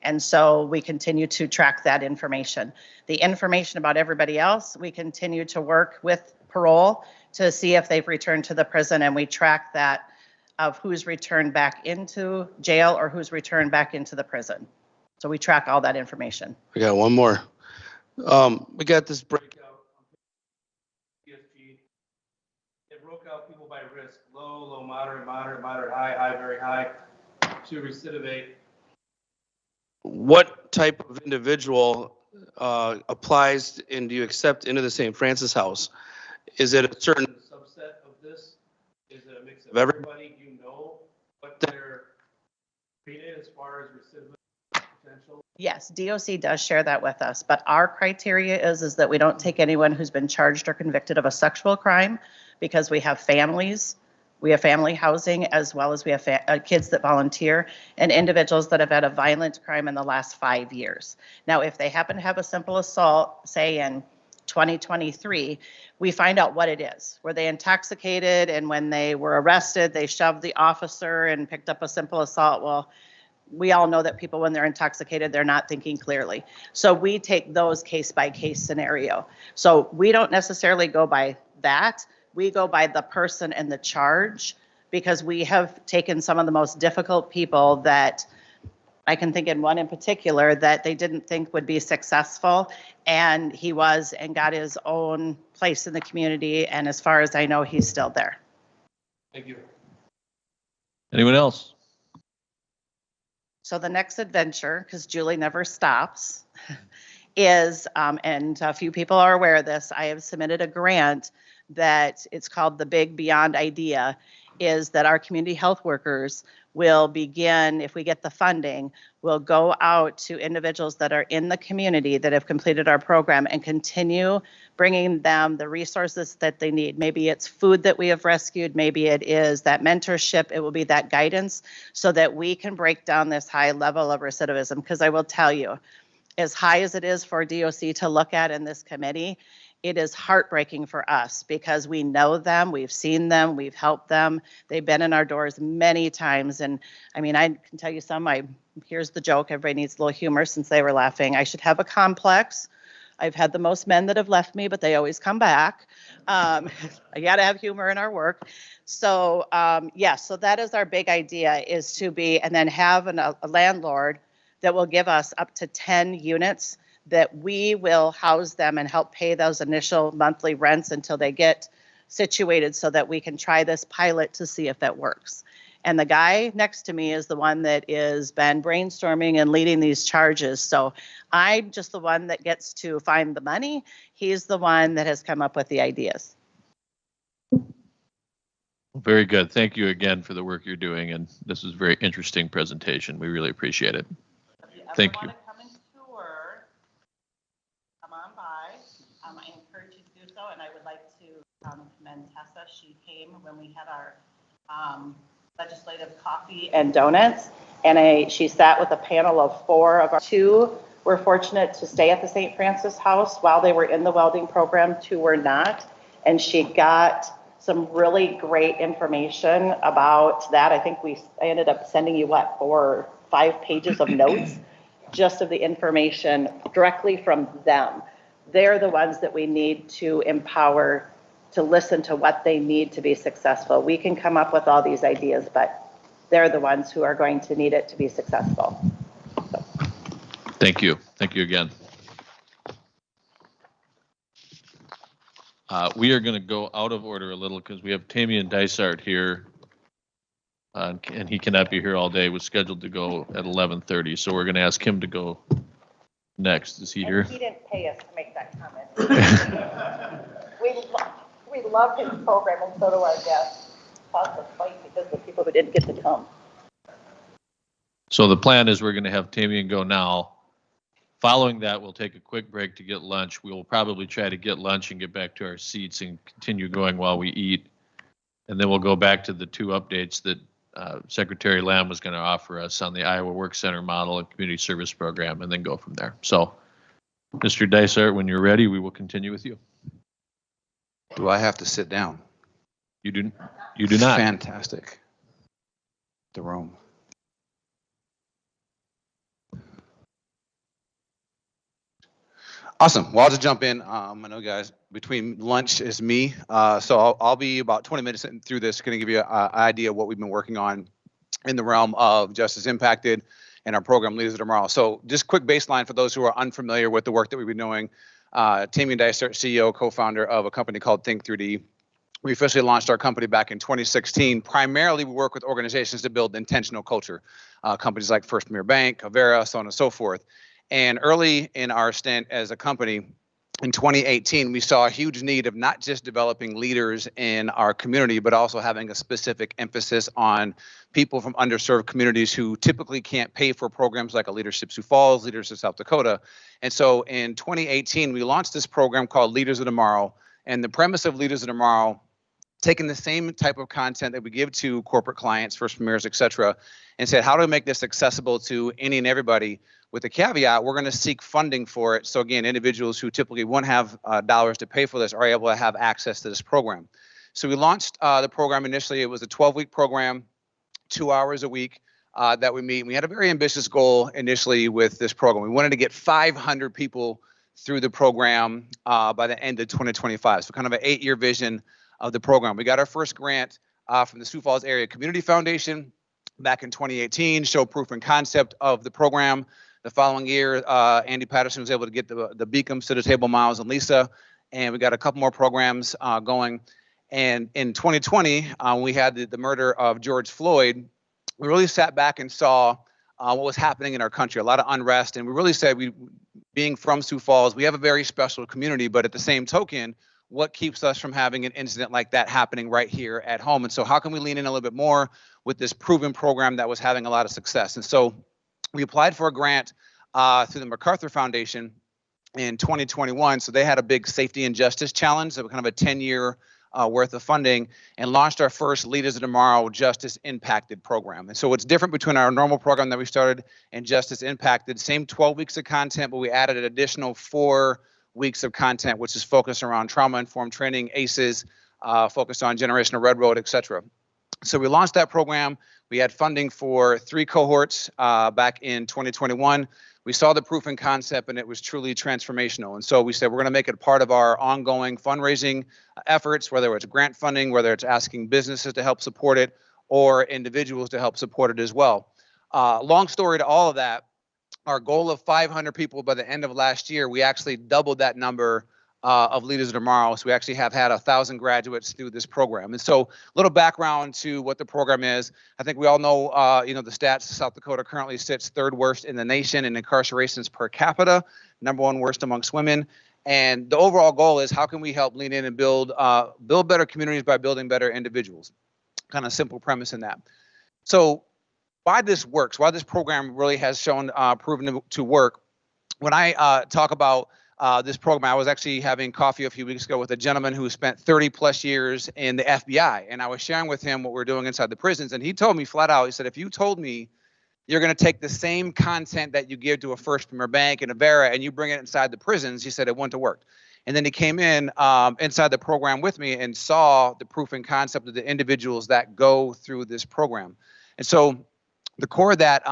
And so we continue to track that information. The information about everybody else, we continue to work with parole to see if they've returned to the prison, and we track that of who's returned back into jail or who's returned back into the prison. So we track all that information. I got one more. We got this breakout. CSG. It broke out people by risk: low, moderate, high, very high, to recidivate. What type of individual applies and do you accept into the St. Francis house? Is it a certain subset of this? Is it a mix of everybody? Do you know what they're treated as far as recidivism potential? Yes, DOC does share that with us, but our criteria is that we don't take anyone who's been charged or convicted of a sexual crime because we have families. We have family housing, as well as we have kids that volunteer and individuals that have had a violent crime in the last 5 years. Now, if they happen to have a simple assault, say in 2023, we find out what it is. Were they intoxicated, and when they were arrested, they shoved the officer and picked up a simple assault? Well, we all know that people, when they're intoxicated, they're not thinking clearly. So we take those case by case scenario. So we don't necessarily go by that. We go by the person and the charge, because we have taken some of the most difficult people that I can think in one in particular that they didn't think would be successful, and he was, and got his own place in the community. And as far as I know, he's still there. Thank you. Anyone else? So the next adventure, because Julie never stops, is, and a few people are aware of this, I have submitted a grant that it's called the Big Beyond Idea, is that our community health workers will begin, if we get the funding, will go out to individuals that are in the community that have completed our program and continue bringing them the resources that they need. Maybe it's food that we have rescued, maybe it is that mentorship, it will be that guidance, so that we can break down this high level of recidivism. Because I will tell you, as high as it is for DOC to look at in this committee, it is heartbreaking for us because we know them, we've seen them, we've helped them. They've been in our doors many times. And I mean, I can tell you some, here's the joke, everybody needs a little humor since they were laughing. I should have a complex. I've had the most men that have left me, but they always come back. I gotta have humor in our work. So so that is our big idea, is to be, and then have a landlord that will give us up to 10 units that we will house them and help pay those initial monthly rents until they get situated so that we can try this pilot to see if it works. And the guy next to me is the one that is been brainstorming and leading these charges. So I'm just the one that gets to find the money. He's the one that has come up with the ideas. Very good. Thank you again for the work you're doing, and this is a very interesting presentation. We really appreciate it. Thank you. Come and tour, come on by. I encourage you to do so, and I would like to commend Tessa. She came when we had our legislative coffee and donuts, and she sat with a panel of 4 of our 2 were fortunate to stay at the St. Francis House while they were in the welding program. 2 were not, and she got some really great information about that. I think I ended up sending you 4 or 5 pages of notes just of the information directly from them. They're the ones that we need to empower to listen to what they need to be successful. We can come up with all these ideas, but they're the ones who are going to need it to be successful. Thank you. Thank you again. We are going to go out of order a little because we have Tamian Dysart here, and he cannot be here all day. Was scheduled to go at 11:30, so we're going to ask him to go next. Is he here? He didn't pay us to make that comment. we love his program, and so do our guests. Caused a fight because of the people who didn't get to come. So the plan is we're going to have Tamian go now. Following that, we'll take a quick break to get lunch. We will probably try to get lunch and get back to our seats and continue going while we eat. And then we'll go back to the 2 updates that Secretary Lamb was going to offer us on the Iowa Work Center model and community service program, and then go from there. So, Mr. Dysart, when you're ready, we will continue with you. Do I have to sit down? You do not. Fantastic. The room. Awesome. Well, I'll just jump in. I know, guys, between lunch is me. So I'll be about 20 minutes through this, going to give you an idea of what we've been working on in the realm of Justice Impacted and our program Leaders of Tomorrow. So just quick baseline for those who are unfamiliar with the work that we've been doing. Tamian Dysart, CEO, co-founder of a company called Think3D. We officially launched our company back in 2016. Primarily, we work with organizations to build intentional culture. Companies like First Premier Bank, Avera, so on and so forth. And early in our stint as a company, in 2018, we saw a huge need of not just developing leaders in our community, but also having a specific emphasis on people from underserved communities who typically can't pay for programs like a Leadership Sioux Falls, Leaders of South Dakota. And so in 2018, we launched this program called Leaders of Tomorrow. And the premise of Leaders of Tomorrow, taking the same type of content that we give to corporate clients, first premiers, et cetera, and said, how do we make this accessible to any and everybody? With the caveat, we're going to seek funding for it. So again, individuals who typically wouldn't have dollars to pay for this are able to have access to this program. So we launched the program initially. It was a 12-week program, 2 hours a week that we meet. And we had a very ambitious goal initially with this program. We wanted to get 500 people through the program by the end of 2025. So kind of an 8-year vision of the program. We got our first grant from the Sioux Falls Area Community Foundation back in 2018, show proof and concept of the program. The following year, Andy Patterson was able to get the Beacons to the Table, Miles and Lisa, and we got a couple more programs going. And in 2020, we had the murder of George Floyd. We really sat back and saw what was happening in our country, a lot of unrest, and we really said, being from Sioux Falls, we have a very special community, but at the same token, what keeps us from having an incident like that happening right here at home? And so how can we lean in a little bit more with this proven program that was having a lot of success? And so we applied for a grant through the MacArthur Foundation in 2021. So they had a big safety and justice challenge, so kind of a 10-year worth of funding, and launched our first Leaders of Tomorrow Justice Impacted program. And so what's different between our normal program that we started and Justice Impacted, same 12 weeks of content, but we added an additional 4 weeks of content, which is focused around trauma-informed training, ACEs, focused on generational railroad, et cetera. So we launched that program. We had funding for 3 cohorts back in 2021. We saw the proof and concept, and it was truly transformational. And so we said, we're going to make it part of our ongoing fundraising efforts, whether it's grant funding, whether it's asking businesses to help support it, or individuals to help support it as well. Long story to all of that, our goal of 500 people by the end of last year, we actually doubled that number of Leaders of Tomorrow. So we actually have had 1,000 graduates through this program. And so a little background to what the program is. I think we all know, the stats. South Dakota currently sits third worst in the nation in incarcerations per capita, number one worst amongst women. And the overall goal is how can we help lean in and build better communities by building better individuals? Kind of simple premise in that. So why this works, why this program really has shown proven to work. When I talk about this program, I was actually having coffee a few weeks ago with a gentleman who spent 30 plus years in the FBI. And I was sharing with him what we're doing inside the prisons. And he told me flat out, he said, if you told me you're going to take the same content that you give to a First Premier Bank and a Vera and you bring it inside the prisons, he said it wouldn't have worked. And then he came in inside the program with me and saw the proof and concept of the individuals that go through this program. And so the core of that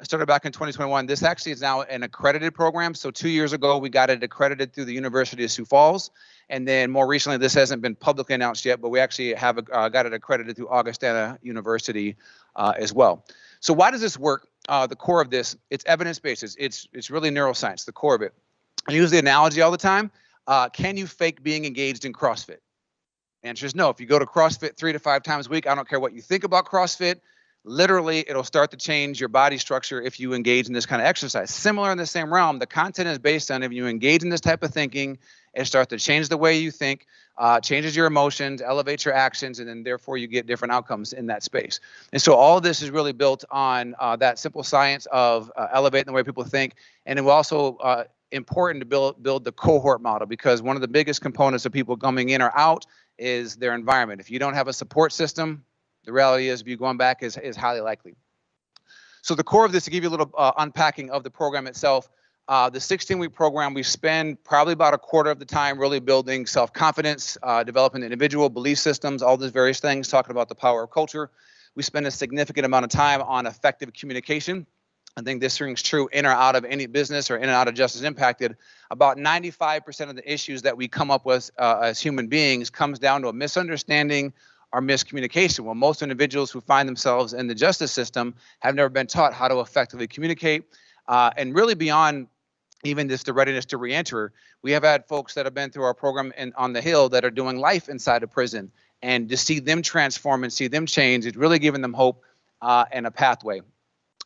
started back in 2021. This actually is now an accredited program. So 2 years ago, we got it accredited through the University of Sioux Falls. And then more recently, this hasn't been publicly announced yet, but we actually have got it accredited through Augustana University as well. So why does this work? The core of this, it's evidence-based. It's really neuroscience, the core of it. I use the analogy all the time. Can you fake being engaged in CrossFit? Answer is no. If you go to CrossFit 3 to 5 times a week, I don't care what you think about CrossFit. Literally, it'll start to change your body structure if you engage in this kind of exercise. Similar in the same realm, the content is based on if you engage in this type of thinking, it starts to change the way you think, changes your emotions, elevates your actions, and then therefore you get different outcomes in that space. And so all of this is really built on that simple science of elevating the way people think. And it will also important to build the cohort model, because one of the biggest components of people coming in or out is their environment. If you don't have a support system, the reality is you going back is highly likely. So the core of this, to give you a little unpacking of the program itself, the 16-week program, we spend probably about a quarter of the time really building self-confidence, developing individual belief systems, all these various things, talking about the power of culture. We spend a significant amount of time on effective communication. I think this rings true in or out of any business or in and out of Justice Impacted. About 95% of the issues that we come up with as human beings comes down to a misunderstanding or miscommunication. Well, most individuals who find themselves in the justice system have never been taught how to effectively communicate. And really beyond even just the readiness to reenter, we have had folks that have been through our program on the Hill that are doing life inside a prison. And to see them transform and see them change, it's really giving them hope and a pathway.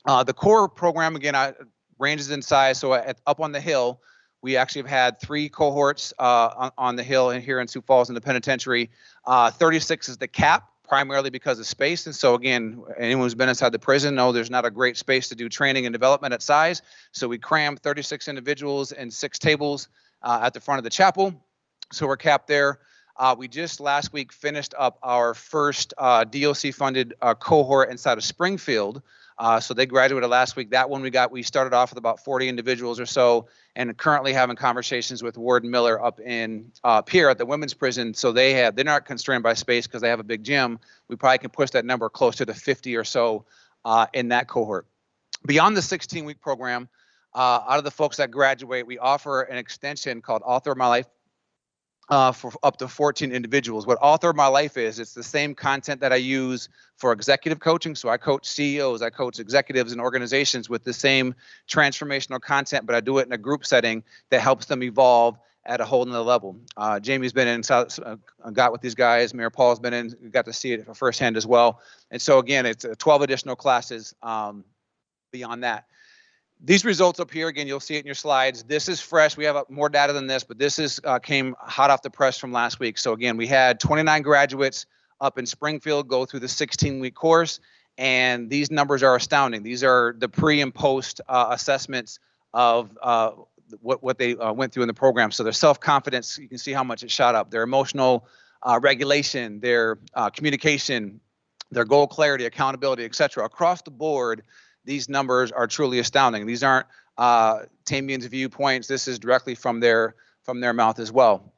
The core program, again, ranges in size. So up on the Hill, we actually have had 3 cohorts on the Hill and here in Sioux Falls in the penitentiary. 36 is the cap, primarily because of space. And so again, anyone who's been inside the prison know there's not a great space to do training and development at size. So we cram 36 individuals and 6 tables at the front of the chapel. So we're capped there. We just last week finished up our first DOC-funded cohort inside of Springfield. So they graduated last week. That one we started off with about 40 individuals or so, and currently having conversations with Warden Miller up in Pierre at the women's prison. So they're not constrained by space because they have a big gym. We probably can push that number closer to 50 or so in that cohort. Beyond the 16-week program, out of the folks that graduate, we offer an extension called Author of My Life for up to 14 individuals. What Author of My Life is, it's the same content that I use for executive coaching. So I coach CEOs, I coach executives and organizations with the same transformational content, but I do it in a group setting that helps them evolve at a whole nother level. Jamie's been in, got with these guys. Mayor Paul's been in, got to see it firsthand as well. And so again, it's 12 additional classes beyond that. These results up here, again, you'll see it in your slides. This is fresh. We have more data than this, but this came hot off the press from last week. So again, we had 29 graduates up in Springfield go through the 16-week course, and these numbers are astounding. These are the pre and post assessments of what they went through in the program. So their self-confidence, you can see how much it shot up. Their emotional regulation, their communication, their goal clarity, accountability, et cetera. Across the board, these numbers are truly astounding. These aren't Tamien's viewpoints. This is directly from their mouth as well.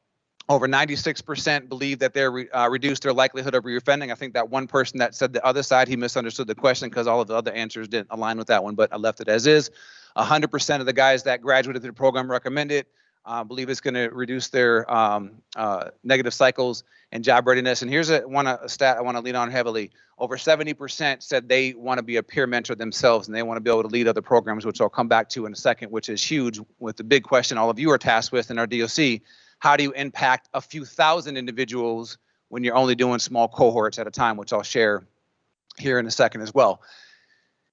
Over 96% believe that they're reduced their likelihood of reoffending. I think that one person that said the other side, he misunderstood the question because all of the other answers didn't align with that one, but I left it as is. 100% of the guys that graduated through the program recommend it. I believe it's going to reduce their negative cycles and job readiness. And here's a stat I want to lean on heavily. Over 70% said they want to be a peer mentor themselves, and they want to be able to lead other programs, which I'll come back to in a second, which is huge with the big question all of you are tasked with in our DOC. How do you impact a few thousand individuals when you're only doing small cohorts at a time, which I'll share here in a second as well.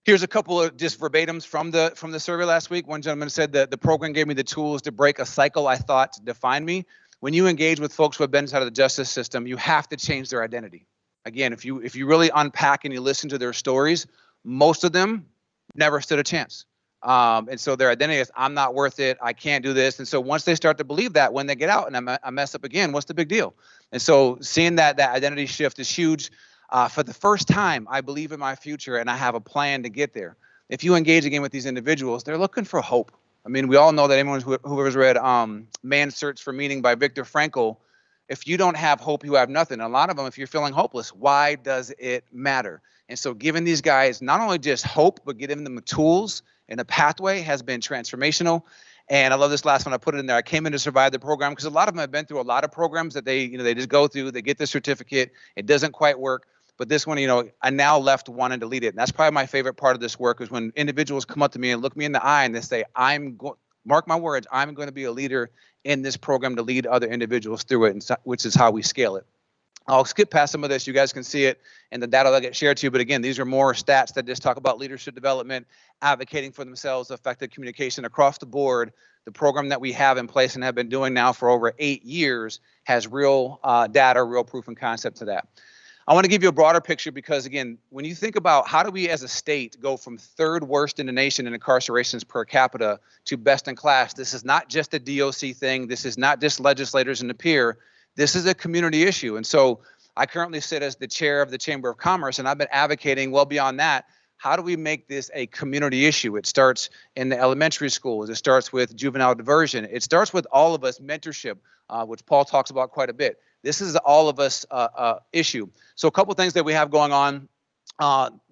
Here's a couple of just verbatims from the survey last week. One gentleman said that the program gave me the tools to break a cycle I thought defined me. When you engage with folks who have been inside of the justice system, you have to change their identity. Again, if you really unpack and you listen to their stories, most of them never stood a chance. And so their identity is, I'm not worth it, I can't do this. And so once they start to believe that, when they get out and I mess up again, what's the big deal? And so seeing that identity shift is huge. For the first time, I believe in my future and I have a plan to get there. If you engage again with these individuals, they're looking for hope. I mean, we all know that anyone who has read Man's Search for Meaning by Viktor Frankl, if you don't have hope, you have nothing. A lot of them, if you're feeling hopeless, why does it matter? And so giving these guys not only just hope, but giving them the tools and a pathway has been transformational. And I love this last one. I put it in there. I came in to survive the program because a lot of them have been through a lot of programs that they just go through. They get the certificate. It doesn't quite work. But this one, I now left wanting to lead it. And that's probably my favorite part of this work is when individuals come up to me and look me in the eye and they say, mark my words, I'm going to be a leader in this program to lead other individuals through it, which is how we scale it. I'll skip past some of this. You guys can see it in the data that get shared to you. But again, these are more stats that just talk about leadership development, advocating for themselves, effective communication across the board. The program that we have in place and have been doing now for over 8 years has real data, real proof and concept to that. I want to give you a broader picture because, again, when you think about how do we as a state go from third worst in the nation in incarcerations per capita to best in class, this is not just a DOC thing. This is not just legislators and the peer. This is a community issue. And so I currently sit as the chair of the Chamber of Commerce, and I've been advocating well beyond that. How do we make this a community issue? It starts in the elementary schools. It starts with juvenile diversion. It starts with all of us mentorship, which Paul talks about quite a bit. This is all of us issue. So a couple things that we have going on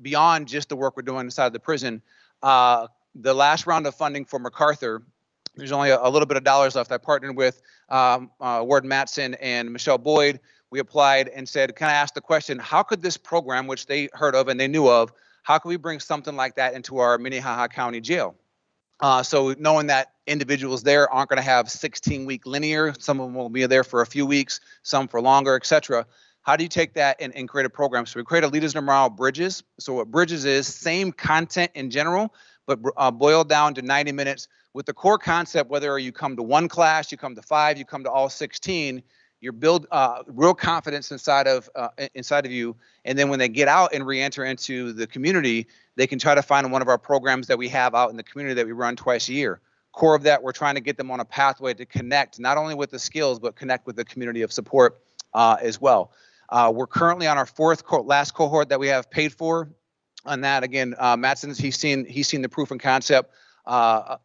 beyond just the work we're doing inside the prison. The last round of funding for MacArthur, there's only a little bit of dollars left. I partnered with Warden Matson and Michelle Boyd. We applied and said, can I ask the question, how could this program, which they heard of and they knew of, how can we bring something like that into our Minnehaha County Jail? So knowing that individuals there aren't going to have 16-week linear, some of them will be there for a few weeks, some for longer, et cetera. How do you take that and create a program? So we create a Leaders in Morale Bridges. So what Bridges is, same content in general, but boiled down to 90 minutes with the core concept, whether you come to one class, you come to 5, you come to all 16, you build real confidence inside of you. And then when they get out and re-enter into the community, they can try to find one of our programs that we have out in the community that we run twice a year. Core of that, we're trying to get them on a pathway to connect, not only with the skills, but connect with the community of support as well. We're currently on our last cohort that we have paid for. On that, again, Matson, he's seen the proof and concept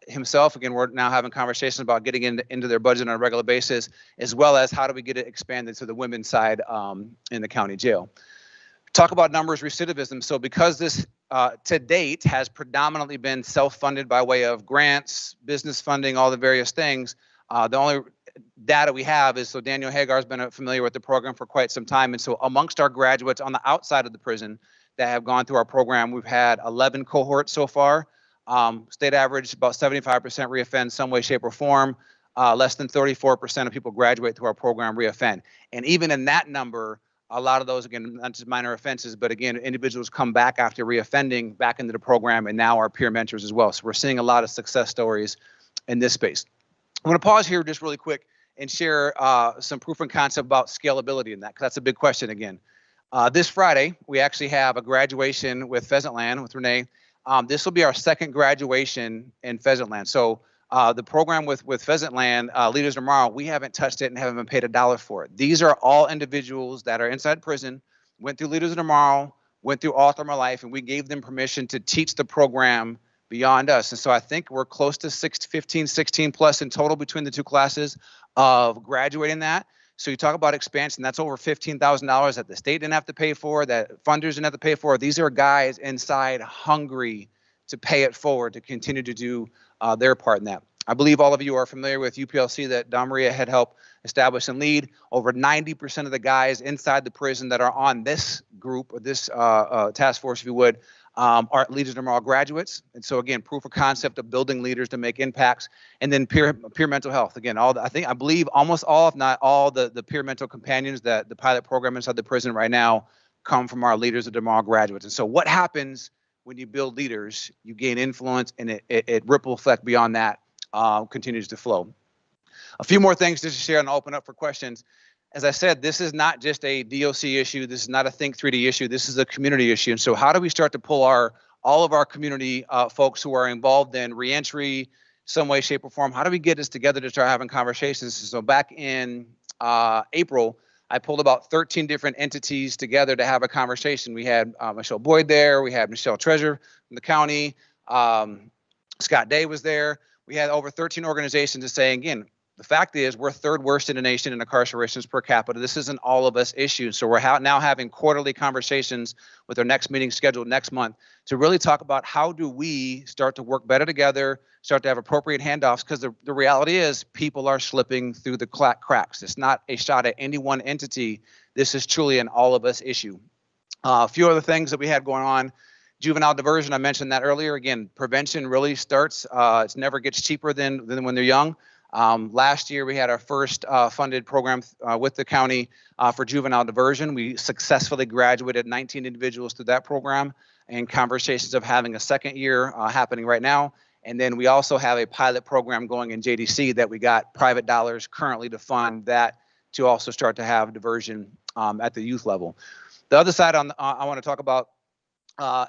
himself. Again, we're now having conversations about getting into their budget on a regular basis, as well as how do we get it expanded to the women's side in the county jail. Talk about numbers, recidivism. So because this to date has predominantly been self-funded by way of grants, business funding, all the various things, the only data we have is, so Daniel Hagar's been familiar with the program for quite some time. And so amongst our graduates on the outside of the prison that have gone through our program, we've had 11 cohorts so far. State average, about 75% reoffend some way, shape, or form. Less than 34% of people graduate through our program reoffend. And even in that number, a lot of those, again, not just minor offenses, but again, individuals come back after reoffending back into the program and now are peer mentors as well. So we're seeing a lot of success stories in this space. I'm going to pause here just really quick and share some proof and concept about scalability in that, because that's a big question again. This Friday, we actually have a graduation with Pheasantland with Renee. This will be our second graduation in Pheasantland. So the program with Pheasantland, Leaders Tomorrow, we haven't touched it and haven't been paid $1 for it. These are all individuals that are inside prison, went through Leaders Tomorrow, went through All Through My Life, and we gave them permission to teach the program beyond us. And so I think we're close to 15, 16 plus in total between the two classes of graduating that. So you talk about expansion, that's over $15,000 that the state didn't have to pay for, that funders didn't have to pay for. These are guys inside hungry to pay it forward, to continue to do their part in that. I believe all of you are familiar with UPLC that Don Maria had helped establish and lead. Over 90% of the guys inside the prison that are on this group, or this task force, if you would, are Leaders Tomorrow graduates. And so again, proof of concept of building leaders to make impacts. And then peer mental health. Again, I believe almost all, if not all, the peer mental companions that the pilot program inside the prison right now come from our Leaders of Tomorrow graduates. And so what happens when you build leaders? You gain influence, and it ripple effect beyond that continues to flow. A few more things just to share and open up for questions. As I said, this is not just a DOC issue. This is not a Think 3D issue. This is a community issue. And so how do we start to pull all of our community folks who are involved in reentry, some way, shape, or form? How do we get this together to start having conversations? So back in April, I pulled about 13 different entities together to have a conversation. We had Michelle Boyd there. We had Michelle Treasure from the county. Scott Day was there. We had over 13 organizations to say, again, the fact is we're third worst in the nation in incarcerations per capita. This isn't all of us issue. So we're now having quarterly conversations with our next meeting scheduled next month to really talk about how do we start to work better together, start to have appropriate handoffs, because the reality is people are slipping through the cracks. It's not a shot at any one entity. This is truly an all of us issue. A few other things that we had going on. Juvenile diversion, I mentioned that earlier. Again, prevention really starts. It never gets cheaper than when they're young. Last year, we had our first funded program with the county for juvenile diversion. We successfully graduated 19 individuals through that program, and conversations of having a second year happening right now. And then we also have a pilot program going in JDC that we got private dollars currently to fund that, to also start to have diversion at the youth level. The other side I want to talk about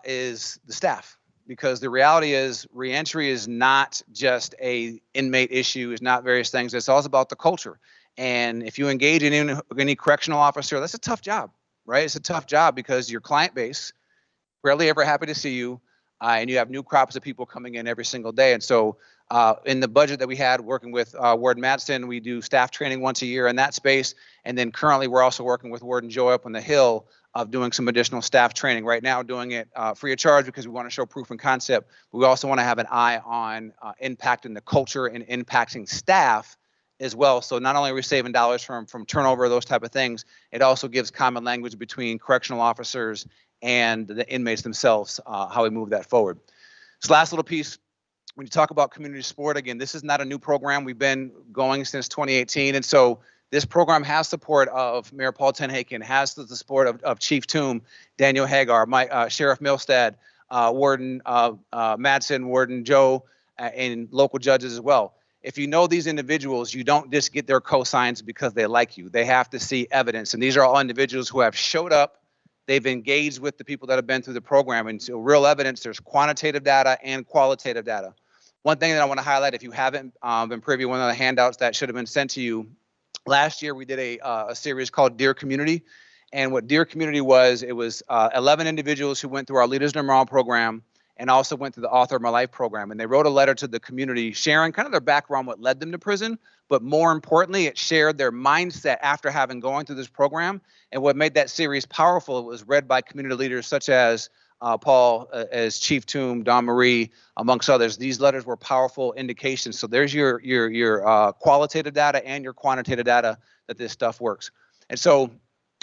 is the staff, because the reality is reentry is not just a inmate issue, is not various things. It's also about the culture. And if you engage in any correctional officer, that's a tough job, right? It's a tough job because your client base rarely ever happy to see you, and you have new crops of people coming in every single day. And so in the budget that we had working with Warden Madsen, we do staff training once a year in that space. And then currently we're also working with Warden Joy up on the Hill of doing some additional staff training. Right now doing it free of charge because we want to show proof and concept. But we also want to have an eye on impacting the culture and impacting staff as well. So not only are we saving dollars from turnover, those type of things, it also gives common language between correctional officers and the inmates themselves, how we move that forward. This last little piece, when you talk about community support, again, this is not a new program. We've been going since 2018. And so this program has support of Mayor Paul Tenhaken, has the support of Chief Toom, Daniel Hagar, Sheriff Milstead, Warden Madsen, Warden Joe, and local judges as well. If you know these individuals, you don't just get their cosigns because they like you. They have to see evidence. And these are all individuals who have showed up. They've engaged with the people that have been through the program. And so real evidence, there's quantitative data and qualitative data. One thing that I want to highlight, if you haven't been privy, one of the handouts that should have been sent to you, last year we did a series called Dear Community. And what Dear Community was, it was 11 individuals who went through our Leaders in Tomorrow program and also went through the Author of My Life program. And they wrote a letter to the community sharing kind of their background, what led them to prison, but more importantly, it shared their mindset after having gone through this program. And what made that series powerful, it was read by community leaders such as Paul, as Chief Toom, Don Marie, amongst others. These letters were powerful indications. So there's your qualitative data and your quantitative data that this stuff works. And so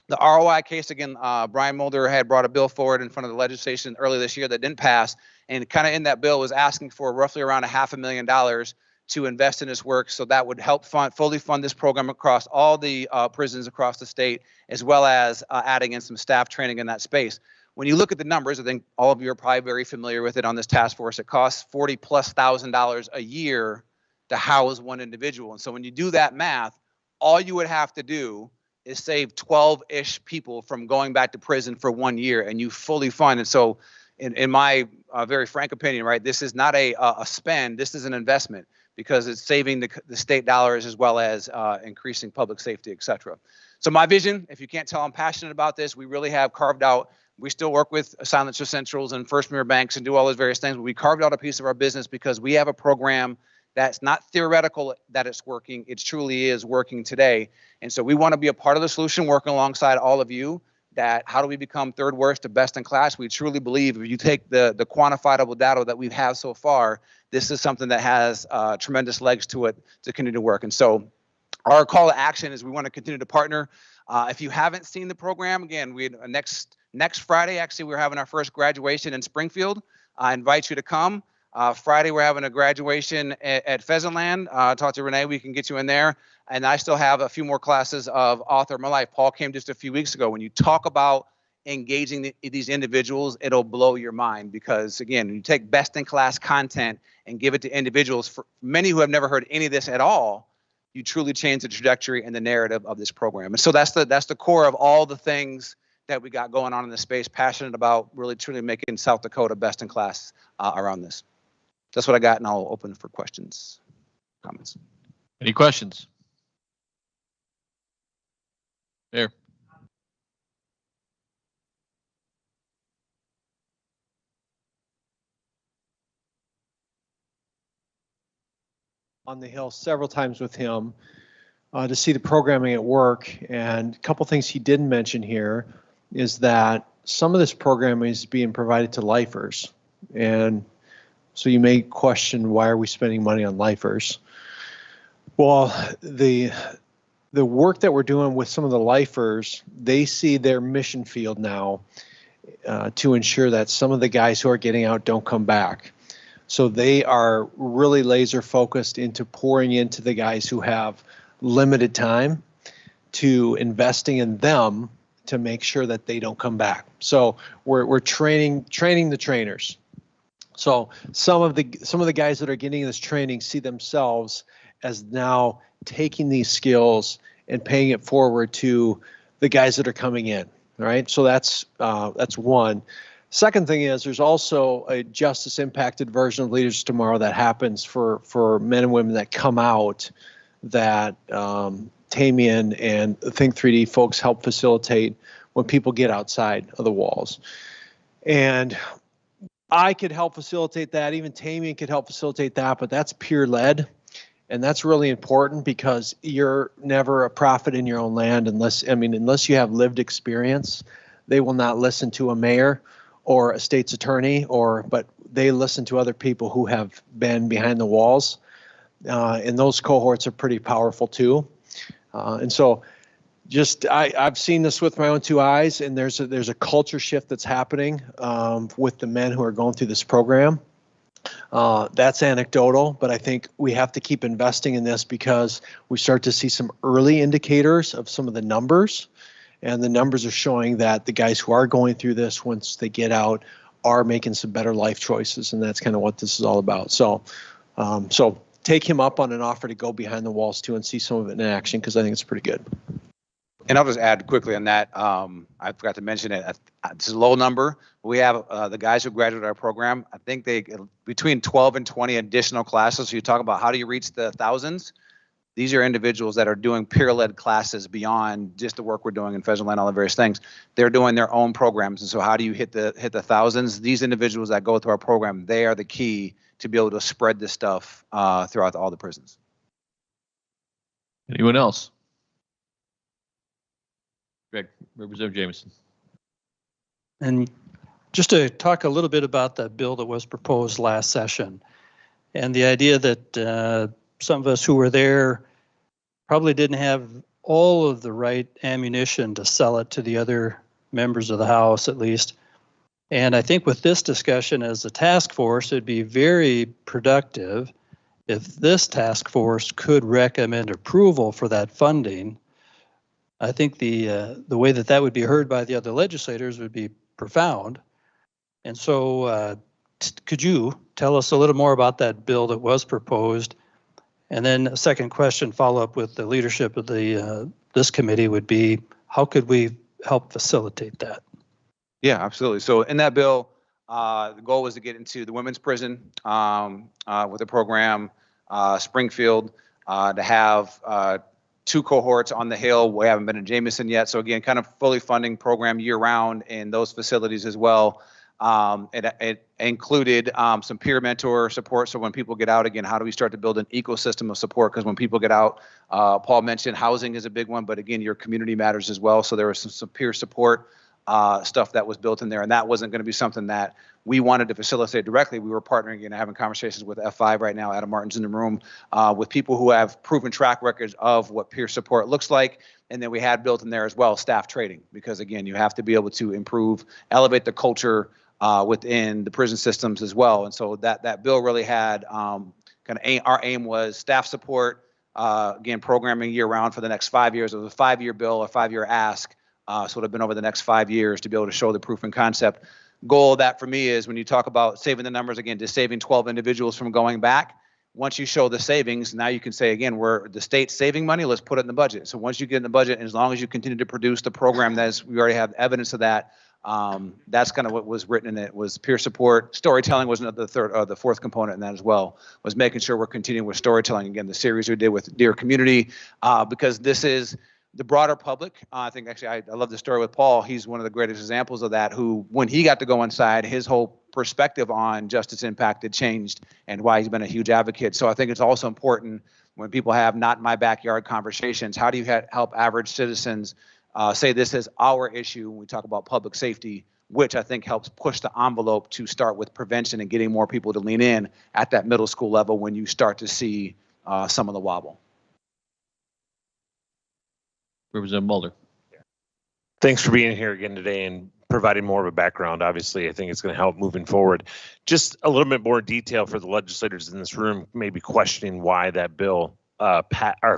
the ROI case, again, Brian Mulder had brought a bill forward in front of the legislation early this year that didn't pass. And kind of in that bill was asking for roughly around $500,000 to invest in this work. So that would help fully fund this program across all the prisons across the state, as well as adding in some staff training in that space. When you look at the numbers, I think all of you are probably very familiar with it on this task force. It costs $40,000+ a year to house one individual. And so when you do that math, all you would have to do is save 12-ish people from going back to prison for 1 year, and you fully fund. And so in my very frank opinion, right, this is not a spend, this is an investment, because it's saving the state dollars as well as increasing public safety, et cetera. So my vision, if you can't tell, I'm passionate about this. We really have carved out, we still work with Silencer Centrals and First Mirror Banks and do all those various things, but we carved out a piece of our business because we have a program that's not theoretical that it's working, it truly is working today. And so we want to be a part of the solution, working alongside all of you that how do we become third worst to best in class? We truly believe if you take the quantifiable data that we have so far, this is something that has tremendous legs to it to continue to work. And so our call to action is we want to continue to partner. If you haven't seen the program, again, we next Friday, actually, we're having our first graduation in Springfield. I invite you to come. Friday, we're having a graduation at Pheasantland. Talk to Renee, we can get you in there. And I still have a few more classes of Author of My Life. Paul came just a few weeks ago. When you talk about engaging these individuals, it'll blow your mind because, again, you take best-in-class content and give it to individuals, for many who have never heard any of this at all, you truly change the trajectory and the narrative of this program. And so that's the core of all the things that we got going on in this space, passionate about really truly making South Dakota best in class around this. That's what I got, and I'll open for questions, comments. Any questions? There. On the Hill several times with him to see the programming at work. And a couple things he didn't mention here is that some of this programming is being provided to lifers. And so you may question, why are we spending money on lifers? Well, the work that we're doing with some of the lifers, they see their mission field now to ensure that some of the guys who are getting out don't come back. So they are really laser focused into pouring into the guys who have limited time, to investing in them to make sure that they don't come back. So we're training the trainers. So some of the guys that are getting this training see themselves as now taking these skills and paying it forward to the guys that are coming in. All right. So that's one. Second thing is there's also a justice impacted version of Leaders Tomorrow that happens for men and women that come out that Tamian and Think 3D folks help facilitate when people get outside of the walls. And I could help facilitate that. Even Tamian could help facilitate that, but that's peer led. And that's really important because you're never a prophet in your own land unless you have lived experience. They will not listen to a mayor or a state's attorney, but they listen to other people who have been behind the walls. And those cohorts are pretty powerful too. And so I've seen this with my own two eyes, and there's a culture shift that's happening with the men who are going through this program. That's anecdotal, but I think we have to keep investing in this because we start to see some early indicators of some of the numbers. And the numbers are showing that the guys who are going through this, once they get out, are making some better life choices. And that's kind of what this is all about. So take him up on an offer to go behind the walls too and see some of it in action, because I think it's pretty good. And I'll just add quickly on that. I forgot to mention it. It's a low number. We have the guys who graduated our program. I think they between 12 and 20 additional classes. So you talk about how do you reach the thousands? These are individuals that are doing peer-led classes beyond just the work we're doing in Pheasantland, all the various things. They're doing their own programs. And so how do you hit the thousands? These individuals that go through our program, they are the key to be able to spread this stuff throughout all the prisons. Anyone else? Greg, Representative Jameson. And just to talk a little bit about the bill that was proposed last session, and the idea that some of us who were there probably didn't have all of the right ammunition to sell it to the other members of the House, at least. And I think with this discussion as a task force, it'd be very productive if this task force could recommend approval for that funding. I think the way that would be heard by the other legislators would be profound. And so could you tell us a little more about that bill that was proposed? And then a second question, follow up with the leadership of this committee would be, how could we help facilitate that? Yeah, absolutely. So in that bill, the goal was to get into the women's prison with the program, Springfield, to have 2 cohorts on the Hill. We haven't been in Jameson yet. So again, kind of fully funding program year round in those facilities as well. It included some peer mentor support. So when people get out, again, how do we start to build an ecosystem of support? Because when people get out, Paul mentioned housing is a big one, but again, your community matters as well. So there was some peer support stuff that was built in there. And that wasn't going to be something that we wanted to facilitate directly. We were partnering and having conversations with F5 right now. Adam Martin's in the room with people who have proven track records of what peer support looks like. And then we had built in there as well staff training, because again, you have to be able to improve, elevate the culture within the prison systems as well. And so that bill really had our aim was staff support, again, programming year round for the next 5 years. It was a 5-year bill, a 5-year ask. So it would have been over the next 5 years to be able to show the proof and concept. Goal of that for me is when you talk about saving the numbers, again, just saving 12 individuals from going back. Once you show the savings, now you can say, again, we're the state's saving money, let's put it in the budget. So once you get in the budget, and as long as you continue to produce the program, we already have evidence of that. That's kind of what was written in it, was peer support. Storytelling was the fourth component in that as well, was making sure we're continuing with storytelling. Again, the series we did with Dear Community, because this is the broader public. I think actually I love the story with Paul. He's one of the greatest examples of that, who, when he got to go inside, his whole perspective on justice impact had changed, and why he's been a huge advocate. So I think it's also important when people have not in my backyard conversations, how do you help average citizens say this is our issue when we talk about public safety, which I think helps push the envelope to start with prevention and getting more people to lean in at that middle school level when you start to see some of the wobble. Representative Mulder. Thanks for being here again today and providing more of a background. Obviously, I think it's going to help moving forward. Just a little bit more detail for the legislators in this room, maybe questioning why that bill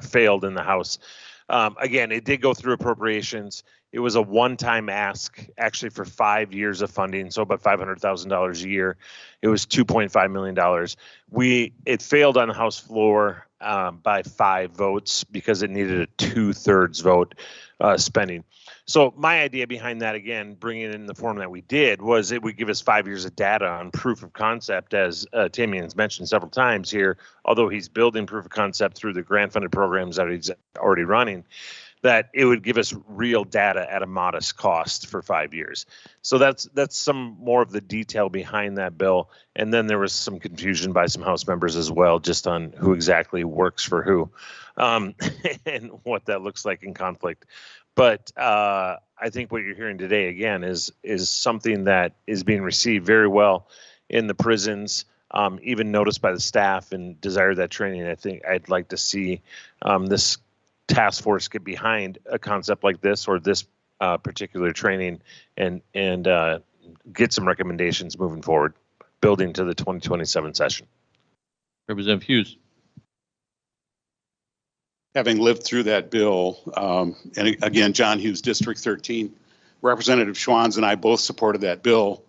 failed in the House. Again, it did go through appropriations. It was a one-time ask, actually, for 5 years of funding, so about $500,000 a year. It was $2.5 million. It failed on the House floor by 5 votes because it needed a 2/3 vote spending. So my idea behind that, again, bringing it in the form that we did, was it would give us 5 years of data on proof of concept, as Tammy has mentioned several times here, although he's building proof of concept through the grant-funded programs that he's already running, that it would give us real data at a modest cost for 5 years. So that's some more of the detail behind that bill. And then there was some confusion by some House members as well, just on who exactly works for who, and what that looks like in conflict. But I think what you're hearing today, again, is something that is being received very well in the prisons, even noticed by the staff and desire that training. I think I'd like to see this task force get behind a concept like this, or this particular training, and get some recommendations moving forward, building to the 2027 session. Representative Hughes. Having lived through that bill, and again, John Hughes, District 13, Representative Schwanz and I both supported that bill.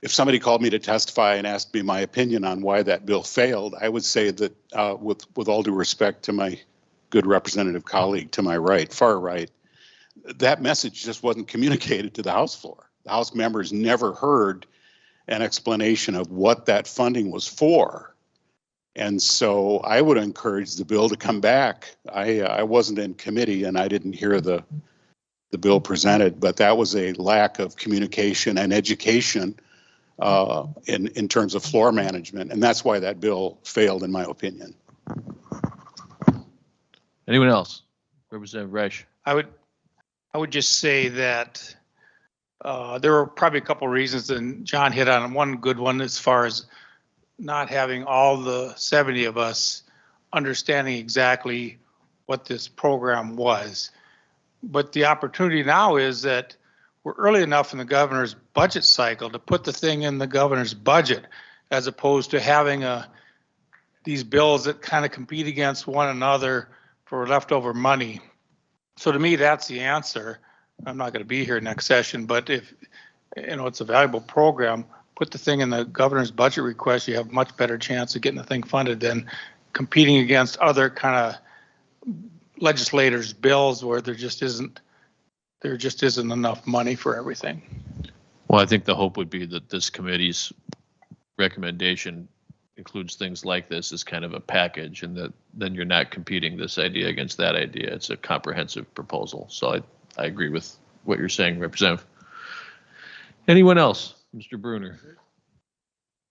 If somebody called me to testify and asked me my opinion on why that bill failed, I would say that with all due respect to my good representative colleague to my right, far right, that message just wasn't communicated to the House floor. The House members never heard an explanation of what that funding was for. And so I would encourage the bill to come back. I wasn't in committee and I didn't hear the bill presented, but that was a lack of communication and education in terms of floor management. And that's why that bill failed, in my opinion. Anyone else? Representative Resch. I would just say that there were probably a couple reasons, and John hit on one good one as far as not having all the 70 of us understanding exactly what this program was. But the opportunity now is that we're early enough in the governor's budget cycle to put the thing in the governor's budget, as opposed to having these bills that kind of compete against one another for leftover money. So to me, that's the answer. I'm not going to be here next session, but if it's a valuable program, put the thing in the governor's budget request. You have a much better chance of getting the thing funded than competing against other kind of legislators' bills where there just isn't enough money for everything. Well, I think the hope would be that this committee's recommendation includes things like this as kind of a package, and that then you're not competing this idea against that idea. It's a comprehensive proposal. So I agree with what you're saying, Representative. Anyone else? Mr. Bruner.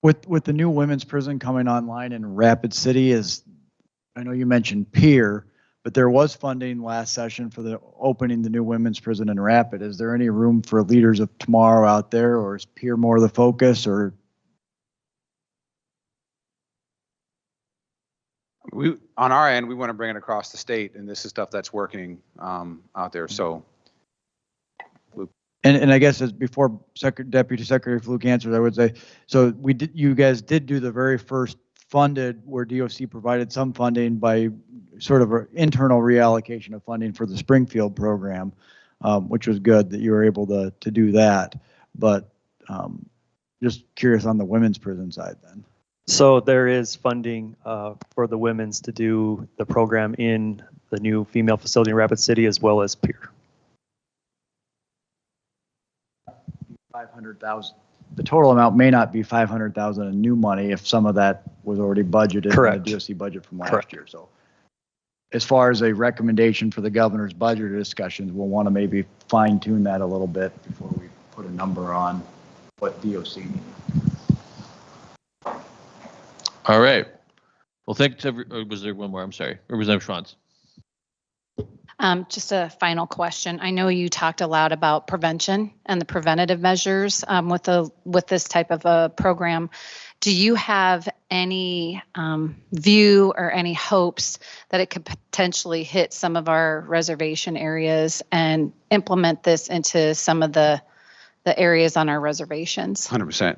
With the new women's prison coming online in Rapid City, I know you mentioned peer, But there was funding last session for the opening the new women's prison in Rapid. Is there any room for leaders of tomorrow out there, or is Pier more the focus, or? On our end, we want to bring it across the state, and this is stuff that's working out there. So, And I guess as before Deputy Secretary Fluke answered, I would say, so you guys did do the very first funded where DOC provided some funding by sort of an internal reallocation of funding for the Springfield program, which was good that you were able to do that. But just curious on the women's prison side then. So there is funding for the women's to do the program in the new female facility in Rapid City as well as Pier. 500,000. The total amount may not be 500,000 in new money if some of that was already budgeted Correct. in the DOC budget from last Correct. year. So as far as a recommendation for the governor's budget discussions, we'll want to maybe fine tune that a little bit before we put a number on what DOC needs. All right. Well, thanks. Was there one more? I'm sorry. Representative Schwanz. Just a final question. I know you talked a lot about prevention and the preventative measures with this type of a program. Do you have any view or any hopes that it could potentially hit some of our reservation areas and implement this into some of the areas on our reservations? 100%.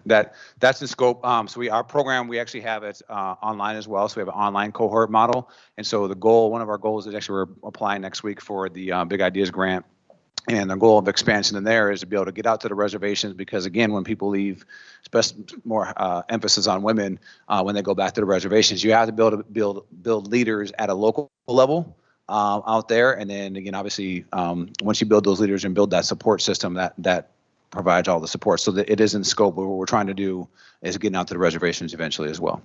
That's the scope. So our program, we actually have it online as well. So we have an online cohort model. And so one of our goals is actually we're applying next week for the Big Ideas grant. And the goal of expansion in there is to be able to get out to the reservations because again, when people leave, especially more emphasis on women, when they go back to the reservations, you have to build leaders at a local level out there. And then again, obviously, once you build those leaders and build that support system, that provides all the support. So that it is in scope. But what we're trying to do is getting out to the reservations eventually as well.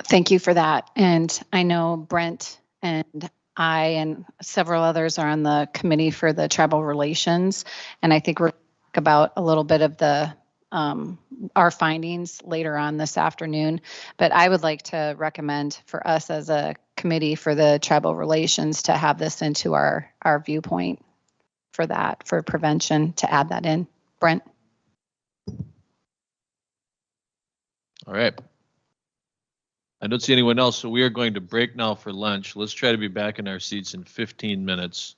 Thank you for that. And I know Brent and I and several others are on the committee for the tribal relations. And I think we're about a little bit of the our findings later on this afternoon. But I would like to recommend for us as a committee for the tribal relations to have this into our viewpoint for that, for prevention, to add that in. Brent? All right. I don't see anyone else, so we are going to break now for lunch. Let's try to be back in our seats in 15 minutes.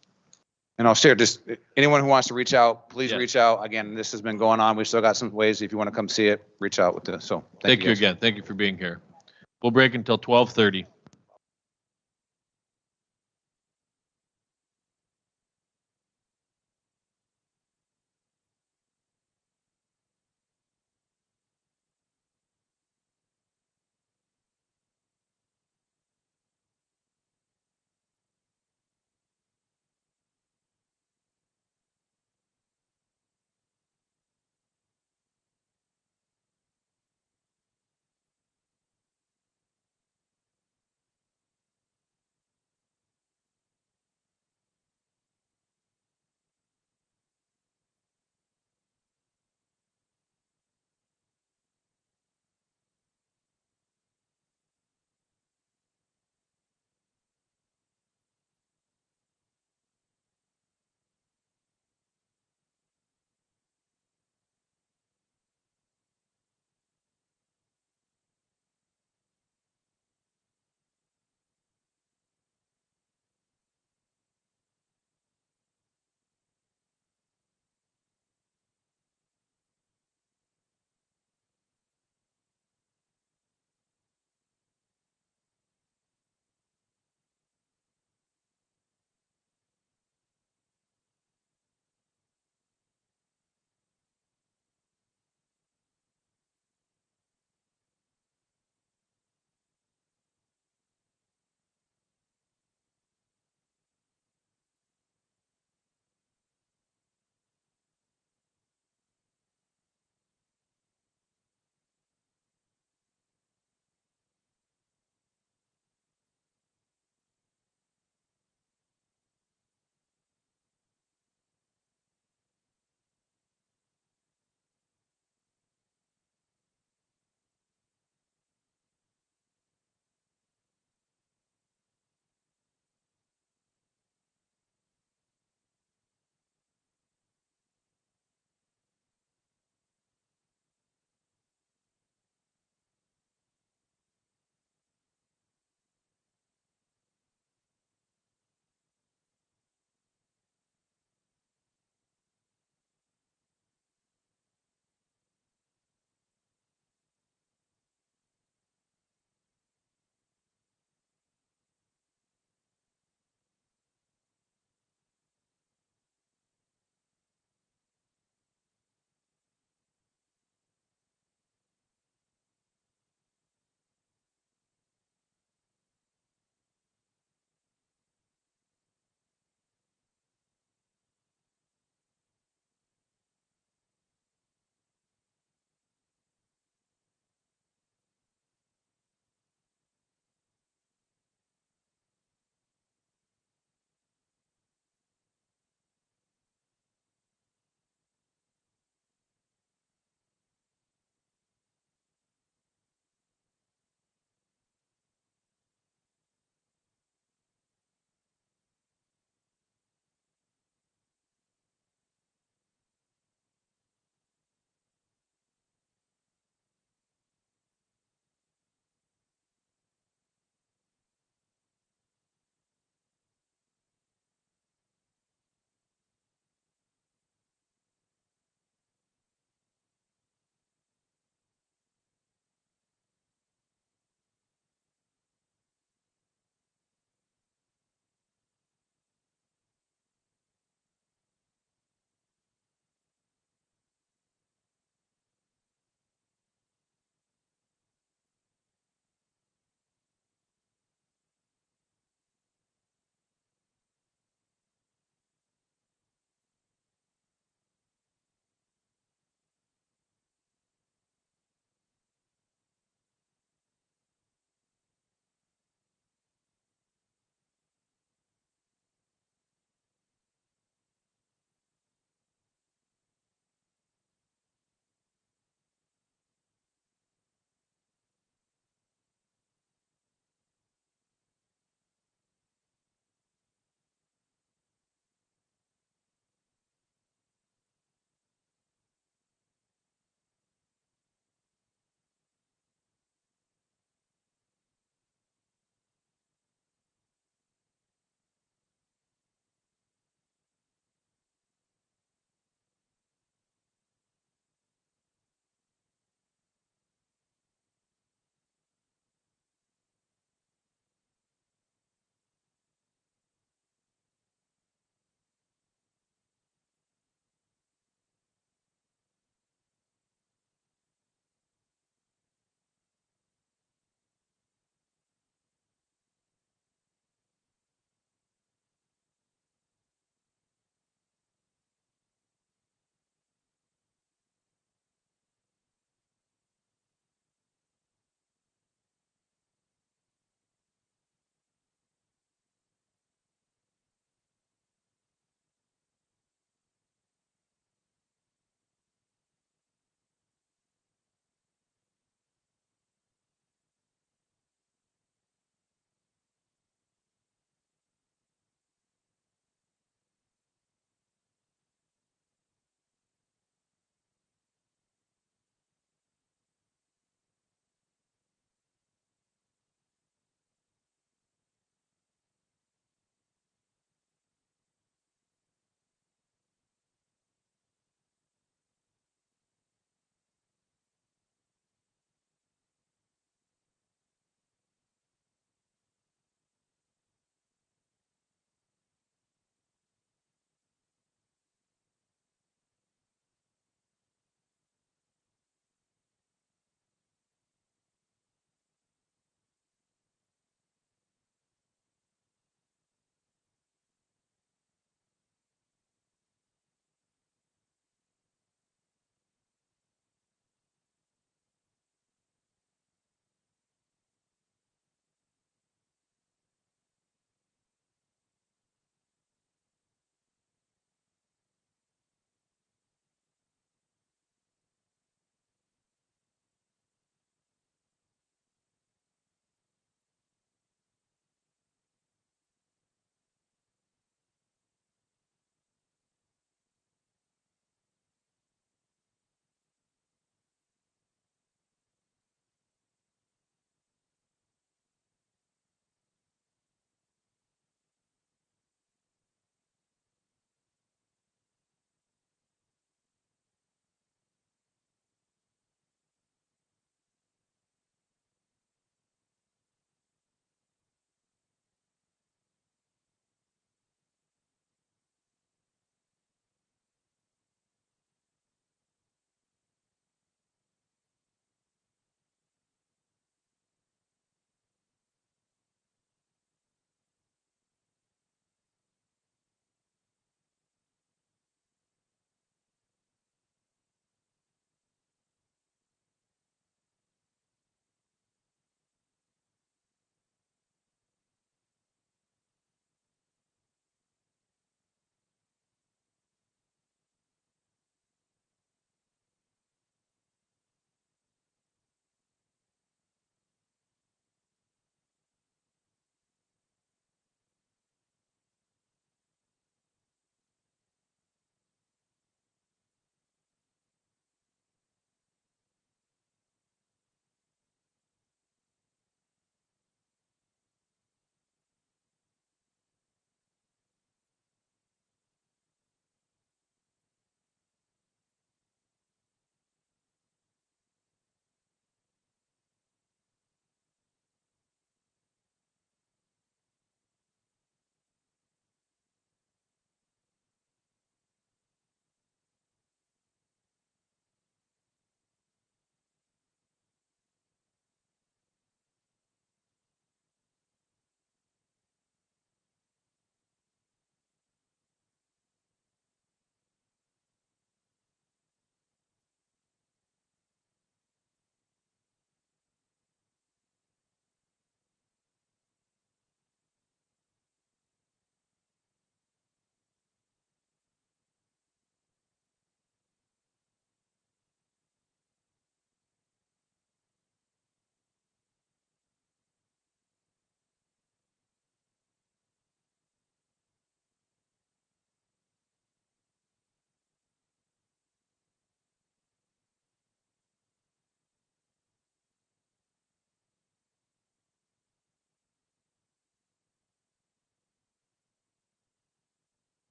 And I'll share just anyone who wants to reach out, please reach out. Again, this has been going on. We've still got some ways. If you want to come see it, reach out with this. So Thank you again. Thank you for being here. We'll break until 12:30.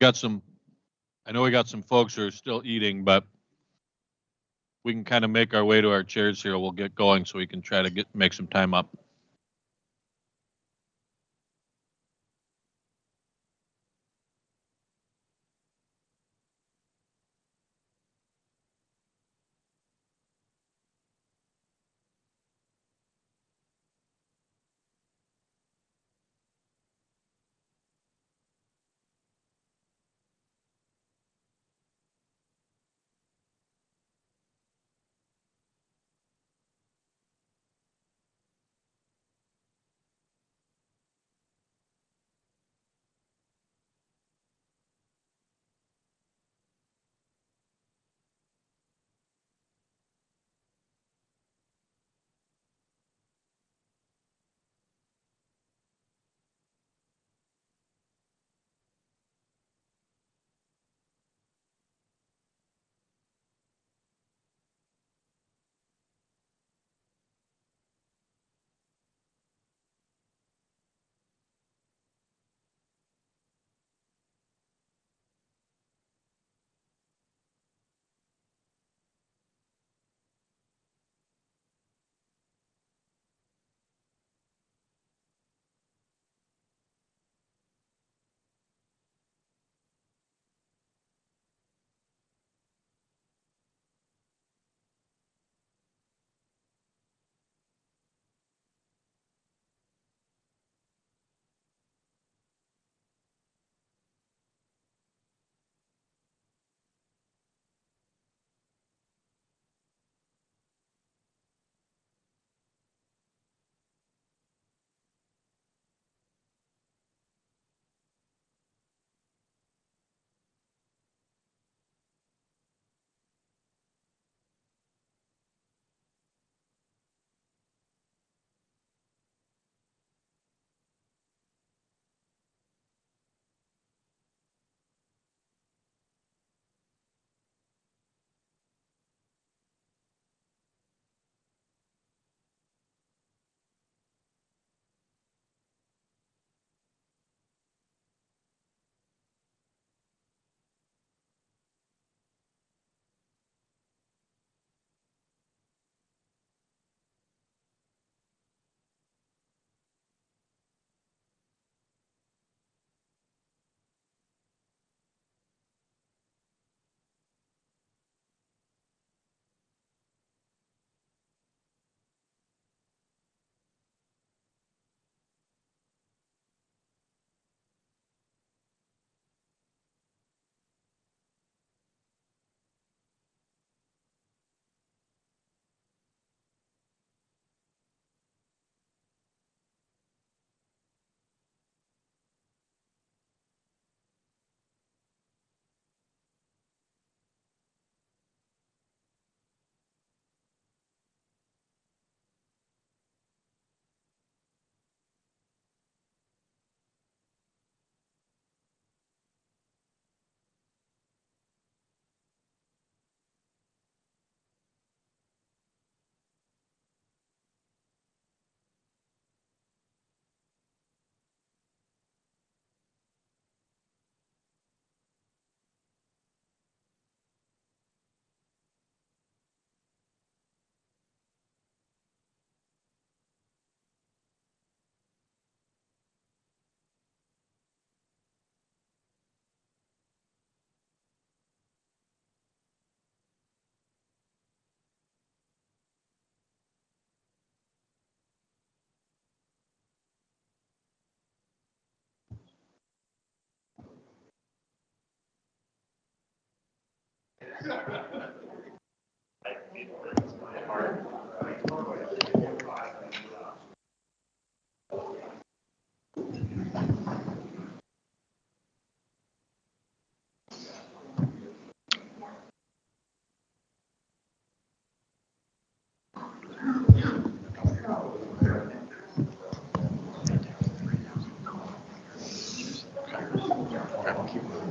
I know we got some folks who are still eating, but we can kind of make our way to our chairs here. We'll get going so we can try to make some time up.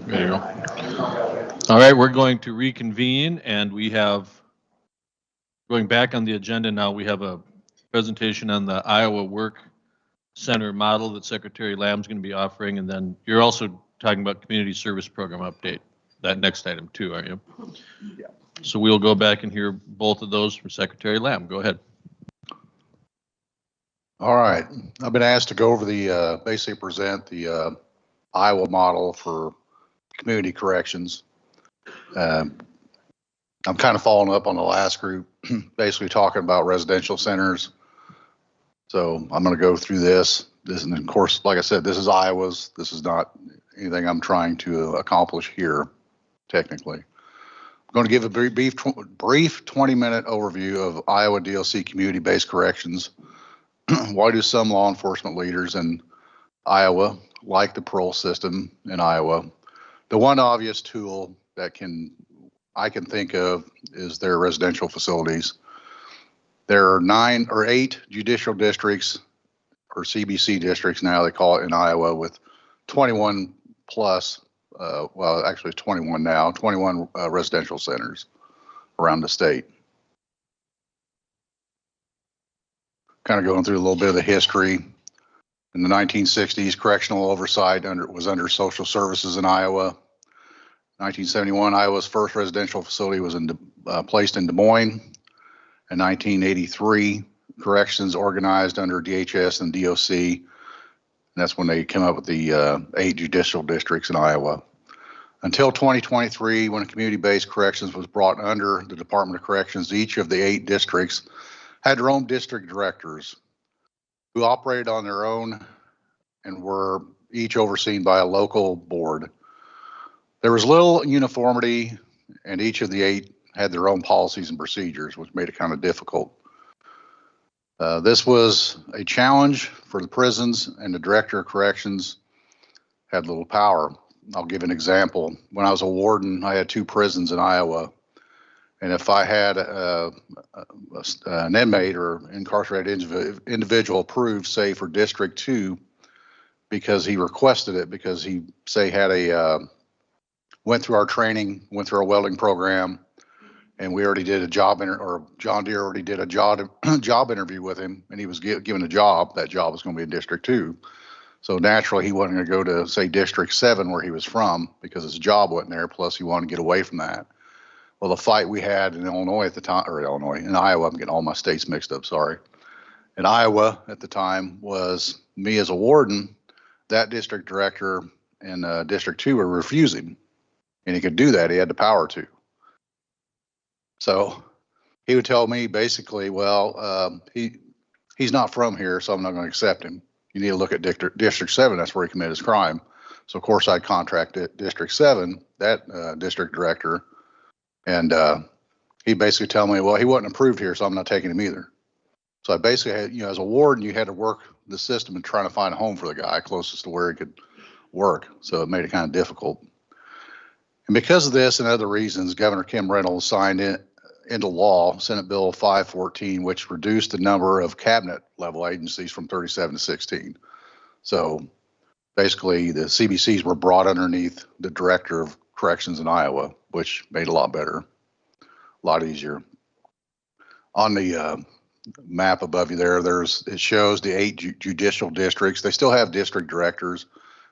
There you go. All right, we're going to reconvene, and we have, going back on the agenda now, we have a presentation on the Iowa Work Center model that Secretary Lamb's going to be offering, and then you're also talking about community service program update. That next item too, aren't you? Yeah. So we'll go back and hear both of those from Secretary Lamb. Go ahead. All right. I've been asked to go over the, basically present the Iowa model for community corrections. I'm kind of following up on the last group, basically talking about residential centers. So I'm going to go through this. And of course, like I said, this is Iowa's. This is not anything I'm trying to accomplish here, technically. I'm going to give a brief 20-minute overview of Iowa DLC community-based corrections. Why do some law enforcement leaders in Iowa like the parole system in Iowa? The one obvious tool that I can think of is their residential facilities. There are 9 or 8 judicial districts, or CBC districts now they call it, in Iowa, with 21 plus, well, actually it's 21 now, 21 residential centers around the state. Kind of going through a little bit of the history. In the 1960s, correctional oversight was under social services in Iowa. 1971, Iowa's first residential facility was placed in Des Moines. In 1983, corrections organized under DHS and DOC. And that's when they came up with the 8 judicial districts in Iowa. Until 2023, when community-based corrections was brought under the Department of Corrections, each of the 8 districts had their own district directors who operated on their own and were each overseen by a local board. There was little uniformity, and each of the 8 had their own policies and procedures, which made it kind of difficult. This was a challenge for the prisons, and the director of corrections had little power. I'll give an example. When I was a warden, I had 2 prisons in Iowa. And if I had an inmate or incarcerated individual approved, say for District 2, because he requested it, because he, say, had went through our training, went through our welding program, and we already did a job or John Deere already did a job interview with him, and he was given a job. That job was going to be in District 2. So naturally, he wasn't going to go to, say, District 7 where he was from because his job wasn't there. Plus, he wanted to get away from that. Well, the fight we had in Illinois at the time, or in Iowa, I'm getting all my states mixed up, sorry. In Iowa at the time was me as a warden, that district director in District 2 were refusing. And he could do that, he had the power to. So he would tell me basically, well, he's not from here, so I'm not going to accept him. You need to look at District 7, that's where he committed his crime. So of course I'd contact District 7, that district director, and he'd basically tell me, well, he wasn't approved here, so I'm not taking him either. So I basically had, as a warden, you had to work the system and trying to find a home for the guy closest to where he could work. So it made it kind of difficult. And because of this and other reasons, Governor Kim Reynolds signed into law Senate Bill 514, which reduced the number of cabinet level agencies from 37 to 16. So basically the CBCs were brought underneath the director of corrections in Iowa, which made it a lot better, a lot easier. On the map above you there, it shows the 8 judicial districts. They still have district directors,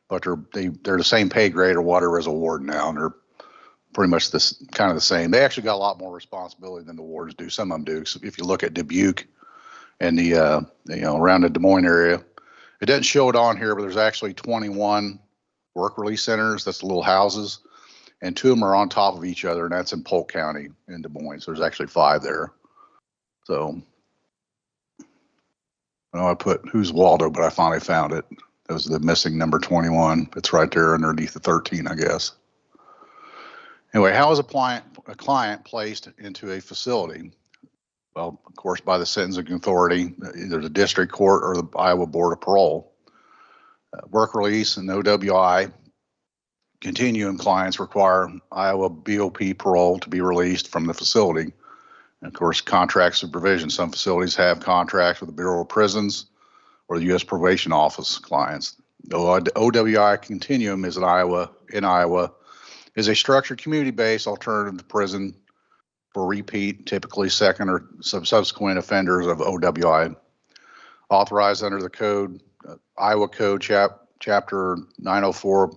but they're the same pay grade or whatever as a warden now, and they're pretty much kind of the same. They actually got a lot more responsibility than the wardens do. Some of them do. So if you look at Dubuque and the around the Des Moines area, it doesn't show it on here, but there's actually 21 work release centers. That's the little houses. And 2 of them are on top of each other, and that's in Polk County in Des Moines. So there's actually 5 there. So I know I put who's Waldo, but I finally found it. That was the missing number 21. It's right there underneath the 13, I guess. Anyway, how is a client placed into a facility? Well, of course, by the sentencing authority, either the district court or the Iowa Board of Parole. Work release and OWI continuum clients require Iowa BOP parole to be released from the facility. And of course, contract supervision. Some facilities have contracts with the Bureau of Prisons or the U.S. Probation Office clients. The OWI continuum is in Iowa, is a structured community-based alternative to prison for repeat, typically second or subsequent offenders of OWI. Authorized under the code, Iowa Code Chapter 904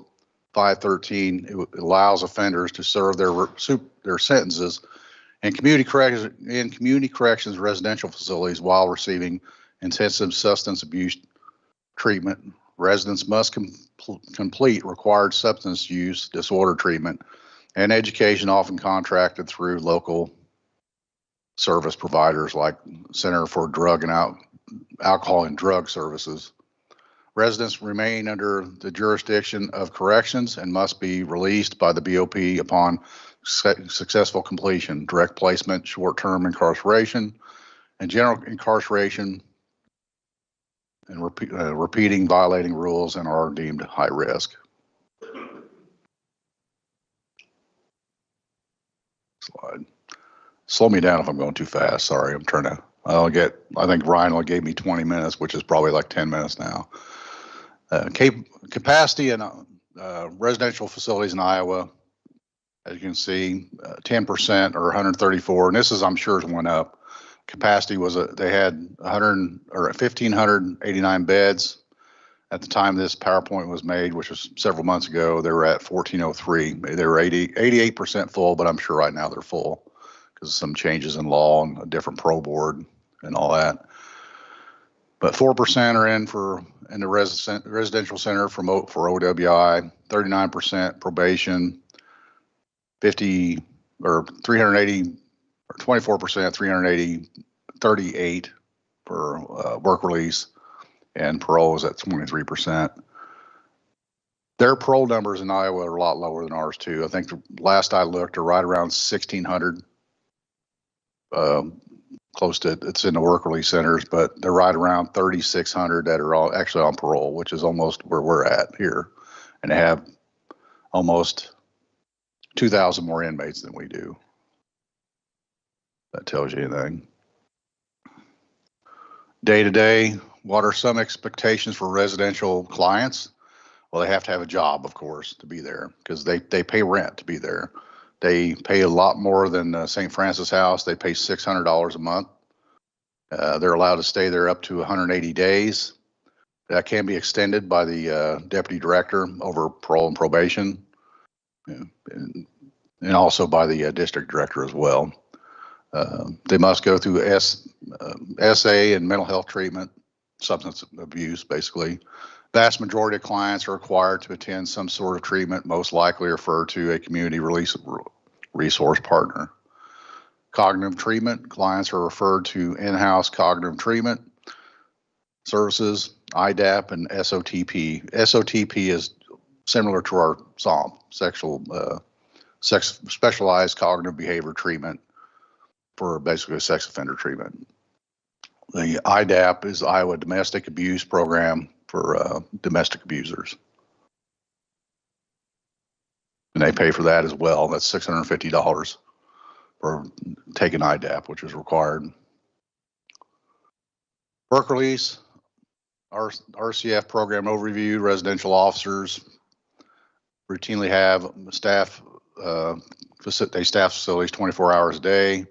513, it allows offenders to serve their sentences in community corrections residential facilities while receiving intensive substance abuse treatment. Residents must complete required substance use disorder treatment and education, often contracted through local service providers like Center for Drug and Alcohol and Drug Services. Residents remain under the jurisdiction of corrections and must be released by the BOP upon successful completion, direct placement, short-term incarceration, and general incarceration, and repeating violating rules and are deemed high risk. Slide. Slow me down if I'm going too fast. Sorry, I'm trying to. I think Ryan gave me 20 minutes, which is probably like 10 minutes now. Capacity in residential facilities in Iowa, as you can see, 10% or 134, and this is, I'm sure, went up. Capacity was they had 1,589 beds at the time this PowerPoint was made, which was several months ago. They were at 1,403. They were 88% full, but I'm sure right now they're full because of some changes in law and a different pro board and all that. But 4% are in the residential center for OWI, 39% probation, 50 or 380 or 24%, 380, 38 for work release, and parole is at 23%. Their parole numbers in Iowa are a lot lower than ours too. I think the last I looked are right around 1,600. Close to, it's in the work release centers, but they're right around 3,600 that are all actually on parole, which is almost where we're at here. And they have almost 2,000 more inmates than we do. That tells you anything. Day to day, what are some expectations for residential clients? Well, they have to have a job, of course, to be there because they pay rent to be there. They pay a lot more than St. Francis House. They pay $600 a month. They're allowed to stay there up to 180 days. That can be extended by the deputy director over parole and probation, and also by the district director as well. They must go through SA and mental health treatment, substance abuse, basically. Vast majority of clients are required to attend some sort of treatment, most likely referred to a community resource partner. Cognitive treatment, clients are referred to in-house cognitive treatment services, IDAP and SOTP. SOTP is similar to our SOMP, specialized cognitive behavior treatment for basically sex offender treatment. The IDAP is Iowa Domestic Abuse Program for domestic abusers. And they pay for that as well. That's $650 for taking IDAP, which is required. Work release, RCF program overview, residential officers routinely have staff, they staff facilities 24 hours a day,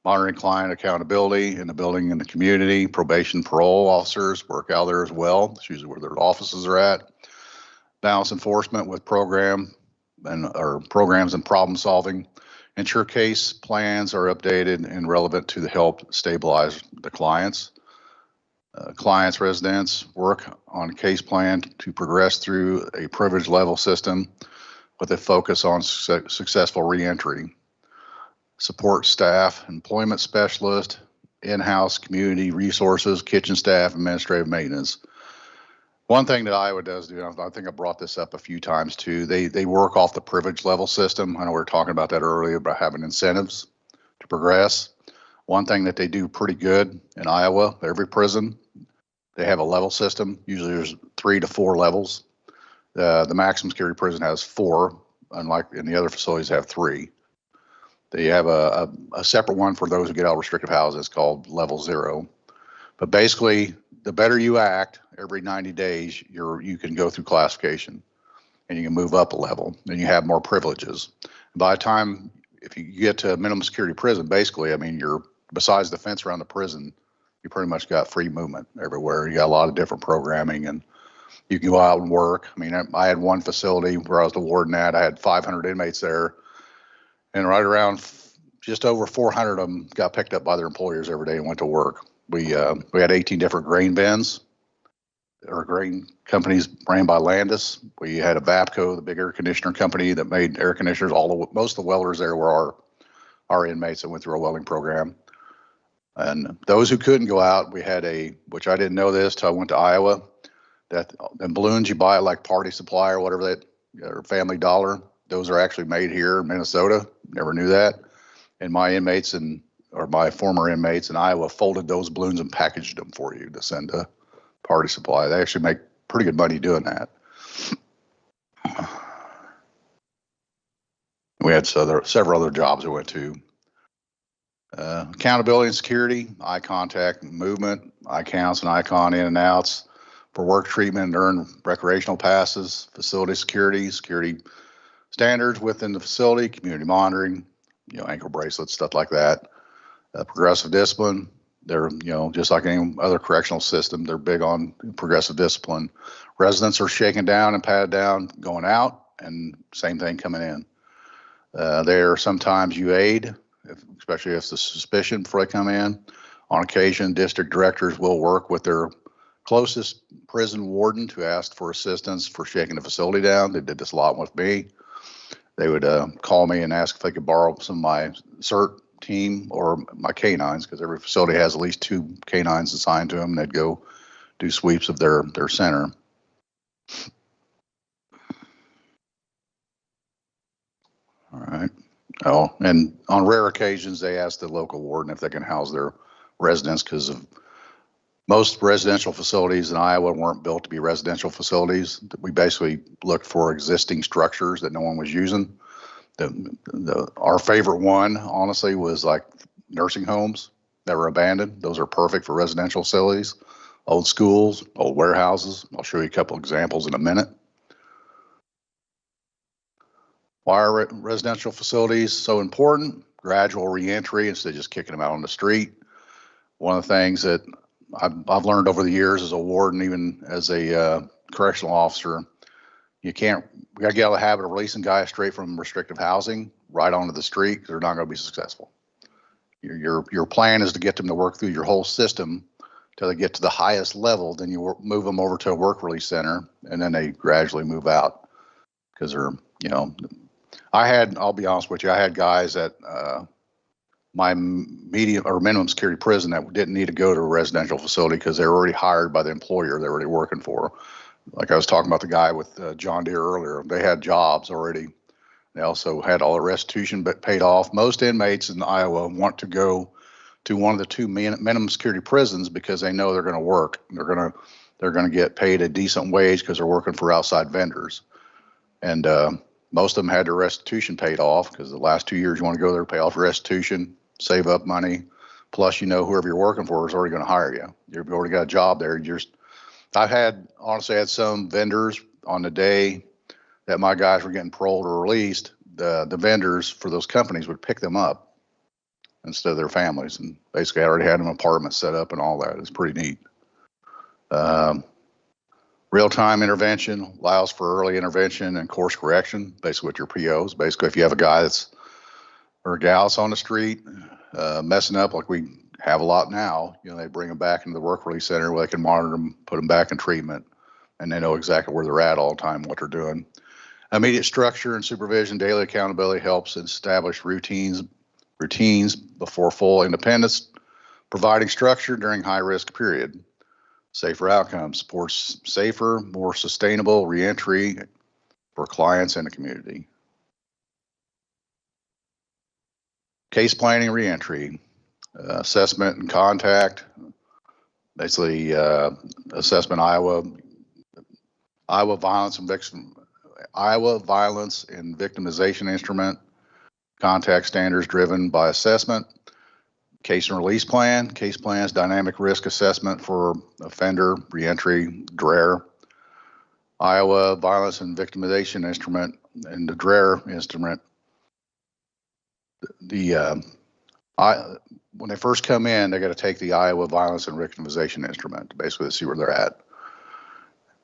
monitoring client accountability in the building and the community. Probation parole officers work out there as well. That's usually where their offices are at. Balance enforcement with programs and problem solving. Ensure case plans are updated and relevant to the help stabilize the clients. Clients, residents work on a case plan to progress through a privilege level system with a focus on successful reentry. Support staff, employment specialist, in-house community resources, kitchen staff, administrative maintenance. One thing that Iowa does do, and I think I brought this up a few times too, they work off the privilege level system. I know we were talking about that earlier, about having incentives to progress. One thing that they do pretty good in Iowa, every prison, they have a level system. Usually there's 3 to 4 levels. The maximum security prison has 4, unlike in the other facilities have 3. They have a separate one for those who get out of restrictive houses called level 0. But basically, the better you act, every 90 days, you can go through classification and you can move up a level and you have more privileges. By the time, if you get to a minimum security prison, basically, I mean, you're besides the fence around the prison, you pretty much got free movement everywhere. You got a lot of different programming and You can go out and work. I mean, I had one facility where I was the warden at. I had 500 inmates there, and right around just over 400 of them got picked up by their employers every day and went to work. We had 18 different grain bins, or grain companies ran by Landis. We had a Vapco, the big air conditioner company that made air conditioners. Most of the welders there were our inmates that went through a welding program. And those who couldn't go out, we had which I didn't know this till I went to Iowa, that the balloons you buy at like Party Supply or whatever or Family Dollar, those are actually made here in Minnesota. Never knew that. And my inmates or my former inmates in Iowa folded those balloons and packaged them for you to send to Party Supply. They actually make pretty good money doing that. We had several other jobs we went to. Accountability and security, eye contact, movement, eye counts and icon in and outs for work treatment and earned recreational passes, facility security standards within the facility, community monitoring, ankle bracelets, stuff like that. Progressive discipline, they're, just like any other correctional system, they're big on progressive discipline. Residents are shaken down and patted down going out, and same thing coming in. They're sometimes UA'd, especially if it's a suspicion before they come in. On occasion, district directors will work with their closest prison warden to ask for assistance for shaking the facility down. They did this a lot with me. They would call me and ask if they could borrow some of my CERT team or my canines, because every facility has at least 2 canines assigned to them. And they'd go do sweeps of their center. All right. Oh, and on rare occasions, they ask the local warden if they can house their residents, because of most residential facilities in Iowa weren't built to be residential facilities. We basically looked for existing structures that no one was using. Our favorite one, honestly, was like nursing homes that were abandoned. Those are perfect for residential facilities. Old schools, old warehouses. I'll show you a couple examples in a minute. Why are residential facilities so important? Gradual reentry instead of just kicking them out on the street. One of the things that I've learned over the years as a warden, even as a correctional officer, we got to get out of the habit of releasing guys straight from restrictive housing right onto the street, because they're not going to be successful. Your plan is to get them to work through your whole system till they get to the highest level. Then you move them over to a work release center, and then they gradually move out, because they're, I'll be honest with you, I had guys at my medium or minimum security prison that didn't need to go to a residential facility because they were already hired by the employer they were already working for. Like I was talking about the guy with John Deere earlier, they had jobs already. They also had all the restitution paid off. Most inmates in Iowa want to go to one of the 2 minimum security prisons because they know they're going to work. They're going to get paid a decent wage because they're working for outside vendors. And most of them had their restitution paid off, because the last 2 years you want to go there, pay off your restitution, save up money. Plus, whoever you're working for is already going to hire you. You've already got a job there. I've honestly had some vendors on the day that my guys were getting paroled or released, the vendors for those companies would pick them up instead of their families. And basically I already had an apartment set up and all that. It's pretty neat. Real-time intervention allows for early intervention and course correction, basically with your POs. Basically, if you have a guy or a gal that's on the street messing up, like we have a lot now, they bring them back into the work release center where they can monitor them, put them back in treatment, and they know exactly where they're at all the time, what they're doing. Immediate structure and supervision, daily accountability helps establish routines before full independence, providing structure during high-risk period. Safer outcomes supports safer, more sustainable reentry for clients and the community. Case planning, reentry, assessment and contact. Basically, assessment Iowa violence and victimization instrument. Contact standards driven by assessment. Case and release plan. Case plans, dynamic risk assessment for offender, reentry, DRAIR. Iowa Violence and Victimization Instrument and the DRAIR instrument. When they first come in, they got to take the Iowa Violence and Victimization Instrument to basically see where they're at.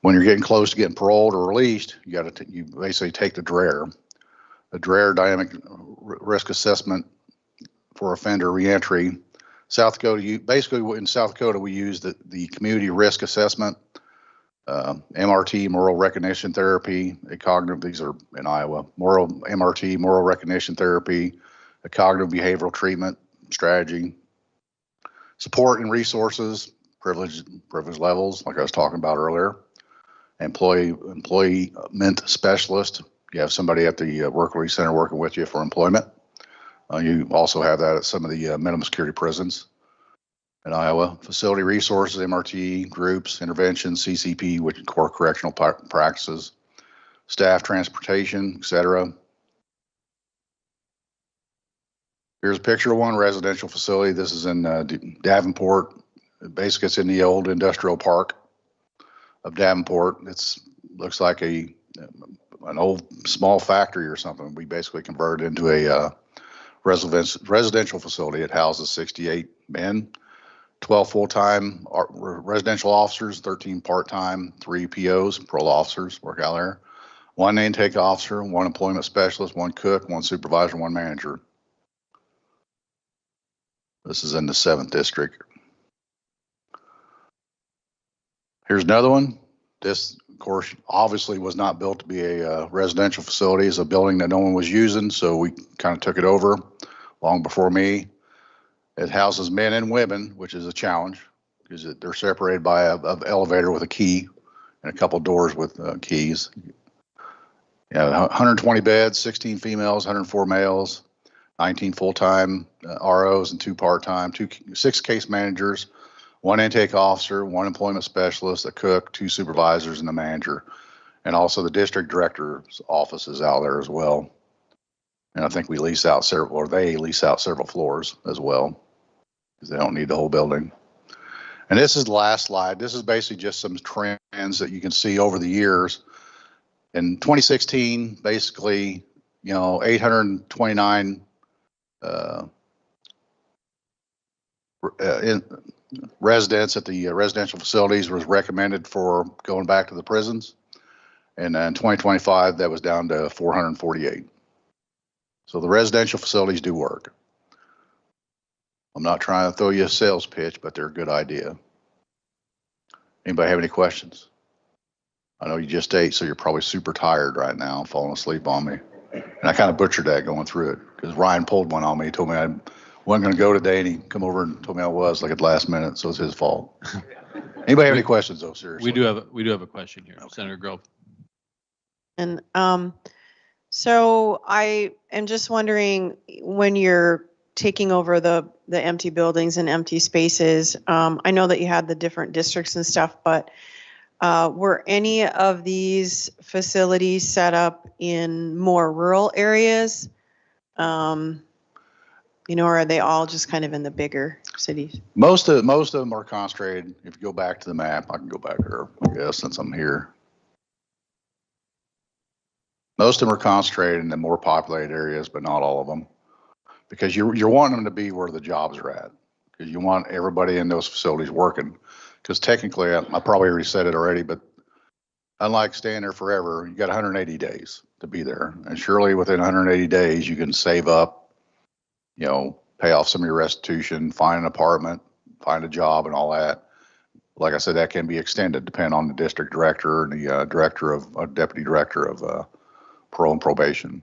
When you're getting close to getting paroled or released, you basically take the DRARE dynamic risk assessment for offender reentry. South Dakota, basically in South Dakota, we use the community risk assessment, MRT, moral recognition therapy, a cognitive, these are in Iowa, MRT, moral recognition therapy, a cognitive behavioral treatment strategy, support and resources, privilege levels, like I was talking about earlier, employment specialist. You have somebody at the work release center working with you for employment. You also have that at some of the minimum security prisons in Iowa. Facility resources, MRT, groups, interventions, CCP, which core correctional practices, staff transportation, etc. Here's a picture of one residential facility. This is in Davenport. Basically, it's in the old industrial park of Davenport. Looks like an old small factory or something. We basically converted it into a residential facility. It houses 68 men, 12 full-time residential officers, 13 part-time, 3 POs, parole officers work out there, 1 intake officer, 1 employment specialist, 1 cook, 1 supervisor, 1 manager. This is in the 7th district. Here's another one. This, of course, obviously was not built to be a residential facility. It's a building that no one was using, so we kind of took it over long before me. It houses men and women, which is a challenge because they're separated by an elevator with a key and a couple doors with keys. Yeah, 120 beds, 16 females, 104 males, 19 full-time ROs and 2 part-time, 6 case managers, 1 intake officer, 1 employment specialist, a cook, 2 supervisors, and a manager. And also the district director's office is out there as well. And I think we lease out several, or they lease out several floors as well, because they don't need the whole building. And this is the last slide. This is basically just some trends that you can see over the years. In 2016, basically, 829 residents at the residential facilities was recommended for going back to the prisons. And in 2025, that was down to 448. So the residential facilities do work. I'm not trying to throw you a sales pitch, but they're a good idea. Anybody have any questions? I know you just ate, so you're probably super tired right now, falling asleep on me. And I kind of butchered that going through it because Ryan pulled one on me. He told me I wasn't going to go today, and he come over and told me I was like at the last minute, so it's his fault. Anybody have any questions though? Seriously, we do have a question here, okay. Senator Grove. And so I am just wondering, when you're taking over the empty buildings and empty spaces, I know that you had the different districts and stuff, but were any of these facilities set up in more rural areas? Or are they all just kind of in the bigger cities? Most of them are concentrated. If you go back to the map, I can go back there, I guess, since I'm here. Most of them are concentrated in the more populated areas, but not all of them, because you're wanting them to be where the jobs are at, because you want everybody in those facilities working. Because technically, I probably already said it already, but unlike staying there forever, you got 180 days to be there, and surely within 180 days you can save up, pay off some of your restitution, find an apartment, find a job, and all that. Like I said, that can be extended depending on the district director and the deputy director of parole and probation.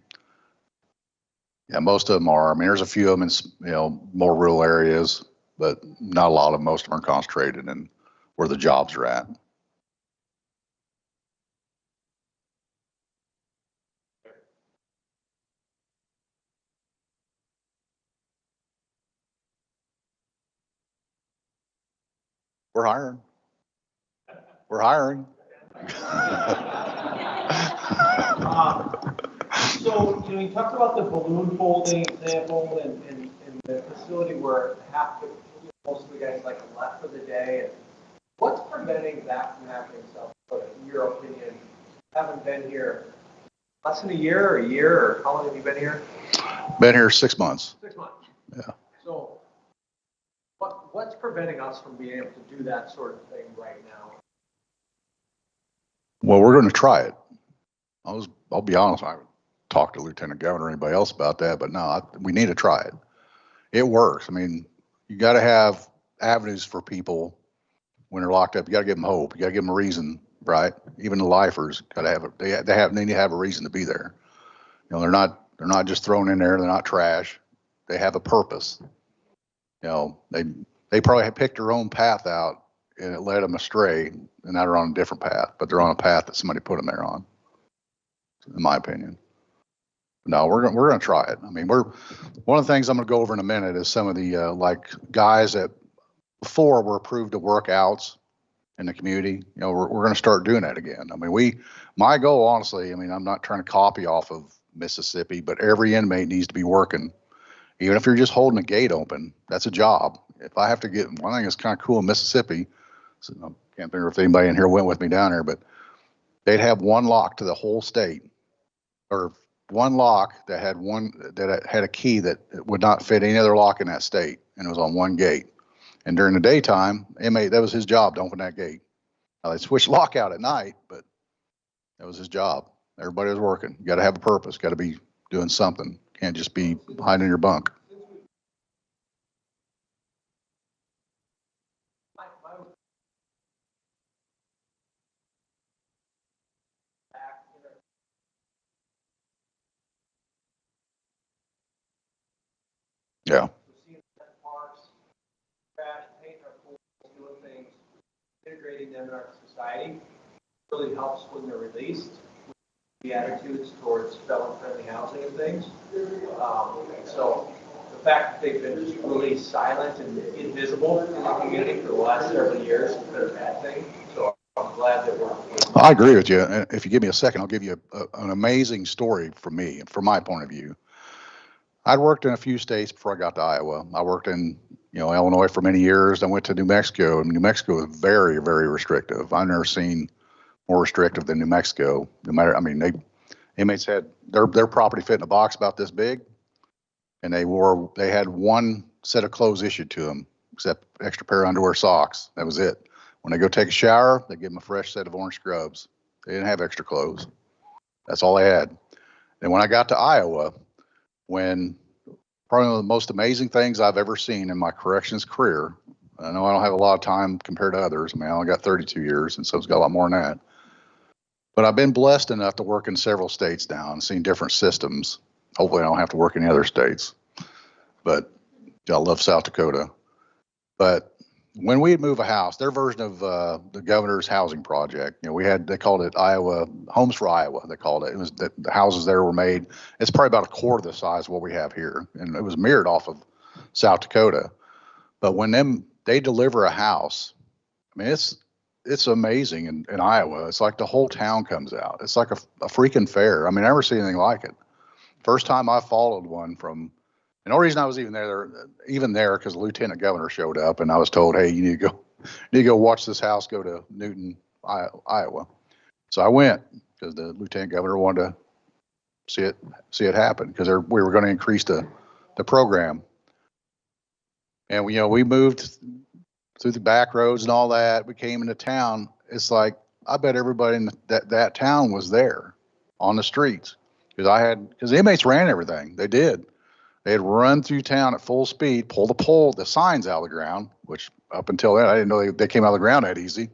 Yeah, most of them are. I mean, there's a few of them in more rural areas, but not a lot of them. Most of them are concentrated in where the jobs are at. We're hiring. We're hiring. So, you talked about the balloon folding example in the facility where most of the guys left for the day. And what's preventing that from happening, South Dakota, in your opinion? Haven't been here less than a year or how long have you been here? Been here 6 months. 6 months. Yeah. So what's preventing us from being able to do that sort of thing right now? Well, we're going to try it. I'll be honest. I haven't talked to Lieutenant Governor or anybody else about that, but no, we need to try it. It works. I mean, you got to have avenues for people when they're locked up. You got to give them hope. You got to give them a reason, right? Even the lifers got to have they need to have a reason to be there. You know, they're not just thrown in there. They're not trash. They have a purpose. You know, they probably have picked their own path out and it led them astray, and now they're on a different path, but they're on a path that somebody put them there on, in my opinion. No, we're gonna try it. I mean, one of the things I'm gonna go over in a minute is some of the like guys that before were approved to work outs in the community. You know, we're gonna start doing that again. I mean, my goal, honestly, I mean, I'm not trying to copy off of Mississippi, but every inmate needs to be working. Even if you're just holding a gate open, that's a job. If I have to get one thing that's kind of cool in Mississippi, so I can't remember if anybody in here went with me down there, but they'd have one lock to the whole state, or one lock that had a key that would not fit any other lock in that state, and it was on one gate. And during the daytime, inmate, that was his job to open that gate. Now they switched lock out at night, but that was his job. Everybody was working. You got to have a purpose. Got to be doing something. Can't just be hiding in your bunk. Yeah. Integrating them in our society really helps when they're released. The attitudes towards felon-friendly housing and things. So the fact that they've been just really silent and invisible in the community for the last several years has been a bad thing. So I'm glad that we're. I agree with you. If you give me a second, I'll give you an amazing story from me, from my point of view. I'd worked in a few states before I got to Iowa. I worked in, Illinois for many years. I went to New Mexico, and New Mexico is very, very restrictive. I've never seen more restrictive than New Mexico. No matter, I mean, inmates had their property fit in a box about this big, and they had one set of clothes issued to them, except extra pair of underwear, socks. That was it. When they go take a shower, they give them a fresh set of orange scrubs. They didn't have extra clothes. That's all they had. And when I got to Iowa, probably one of the most amazing things I've ever seen in my corrections career. I know I don't have a lot of time compared to others. I mean, I only got 32 years, and so it's got a lot more than that. But I've been blessed enough to work in several states now and seen different systems. Hopefully I don't have to work in any other states. But I love South Dakota. But when we'd move a house, their version of the governor's housing project, they called it Iowa, Homes for Iowa, they called it. It was the houses there were made. It's probably about a quarter the size of what we have here. And it was mirrored off of South Dakota. But when they deliver a house, I mean, it's amazing in Iowa. It's like the whole town comes out. It's like a freaking fair. I mean, I never seen anything like it. First time I followed one from, and the only reason I was even there, because the lieutenant governor showed up, and I was told, hey, you need to go watch this house go to Newton, Iowa. So I went because the lieutenant governor wanted to see it happen, because we were going to increase the program. And we moved through the back roads and all that. We came into town. It's like, I bet everybody in that town was there on the streets, because the inmates ran everything. They did. They had run through town at full speed, pull the signs out of the ground, which up until then, I didn't know they came out of the ground that easy.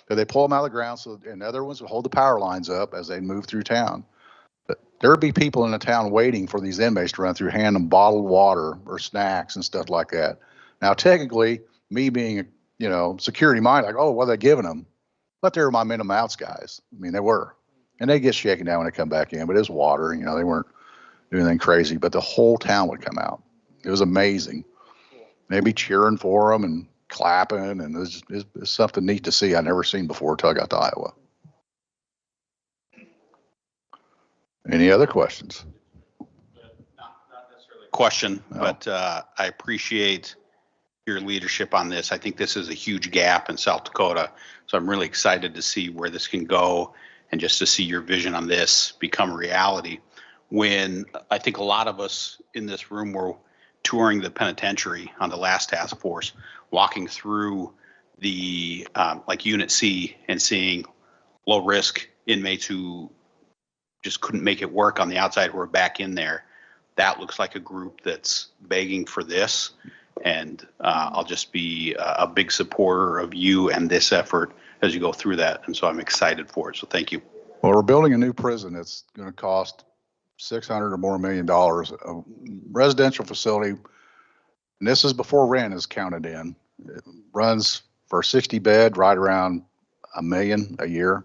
But they pull them out of the ground, and the other ones would hold the power lines up as they moved through town. But there would be people in the town waiting for these inmates to run through, hand them bottled water or snacks and stuff like that. Now, technically, me being, security minded, like, oh, what are they giving them? But they were my minimum outs guys. I mean, they were. And they get shaken down when they come back in, but it was water. They weren't doing anything crazy, but the whole town would come out. It was amazing. They'd be cheering for them and clapping, and it's something neat to see. I'd never seen before until I got to Iowa. Any other questions? Not necessarily a question, but I appreciate your leadership on this. I think this is a huge gap in South Dakota, so I'm really excited to see where this can go and just to see your vision on this become a reality. When I think a lot of us in this room were touring the penitentiary on the last task force, walking through the like Unit C and seeing low risk inmates who just couldn't make it work on the outside who are back in there. That looks like a group that's begging for this. And I'll just be a big supporter of you and this effort as you go through that. And so I'm excited for it. So thank you. Well, we're building a new prison that's going to cost $600 or more $1 million. A residential facility, and this is before rent is counted in. It runs for a 60 bed right around $1 million a year,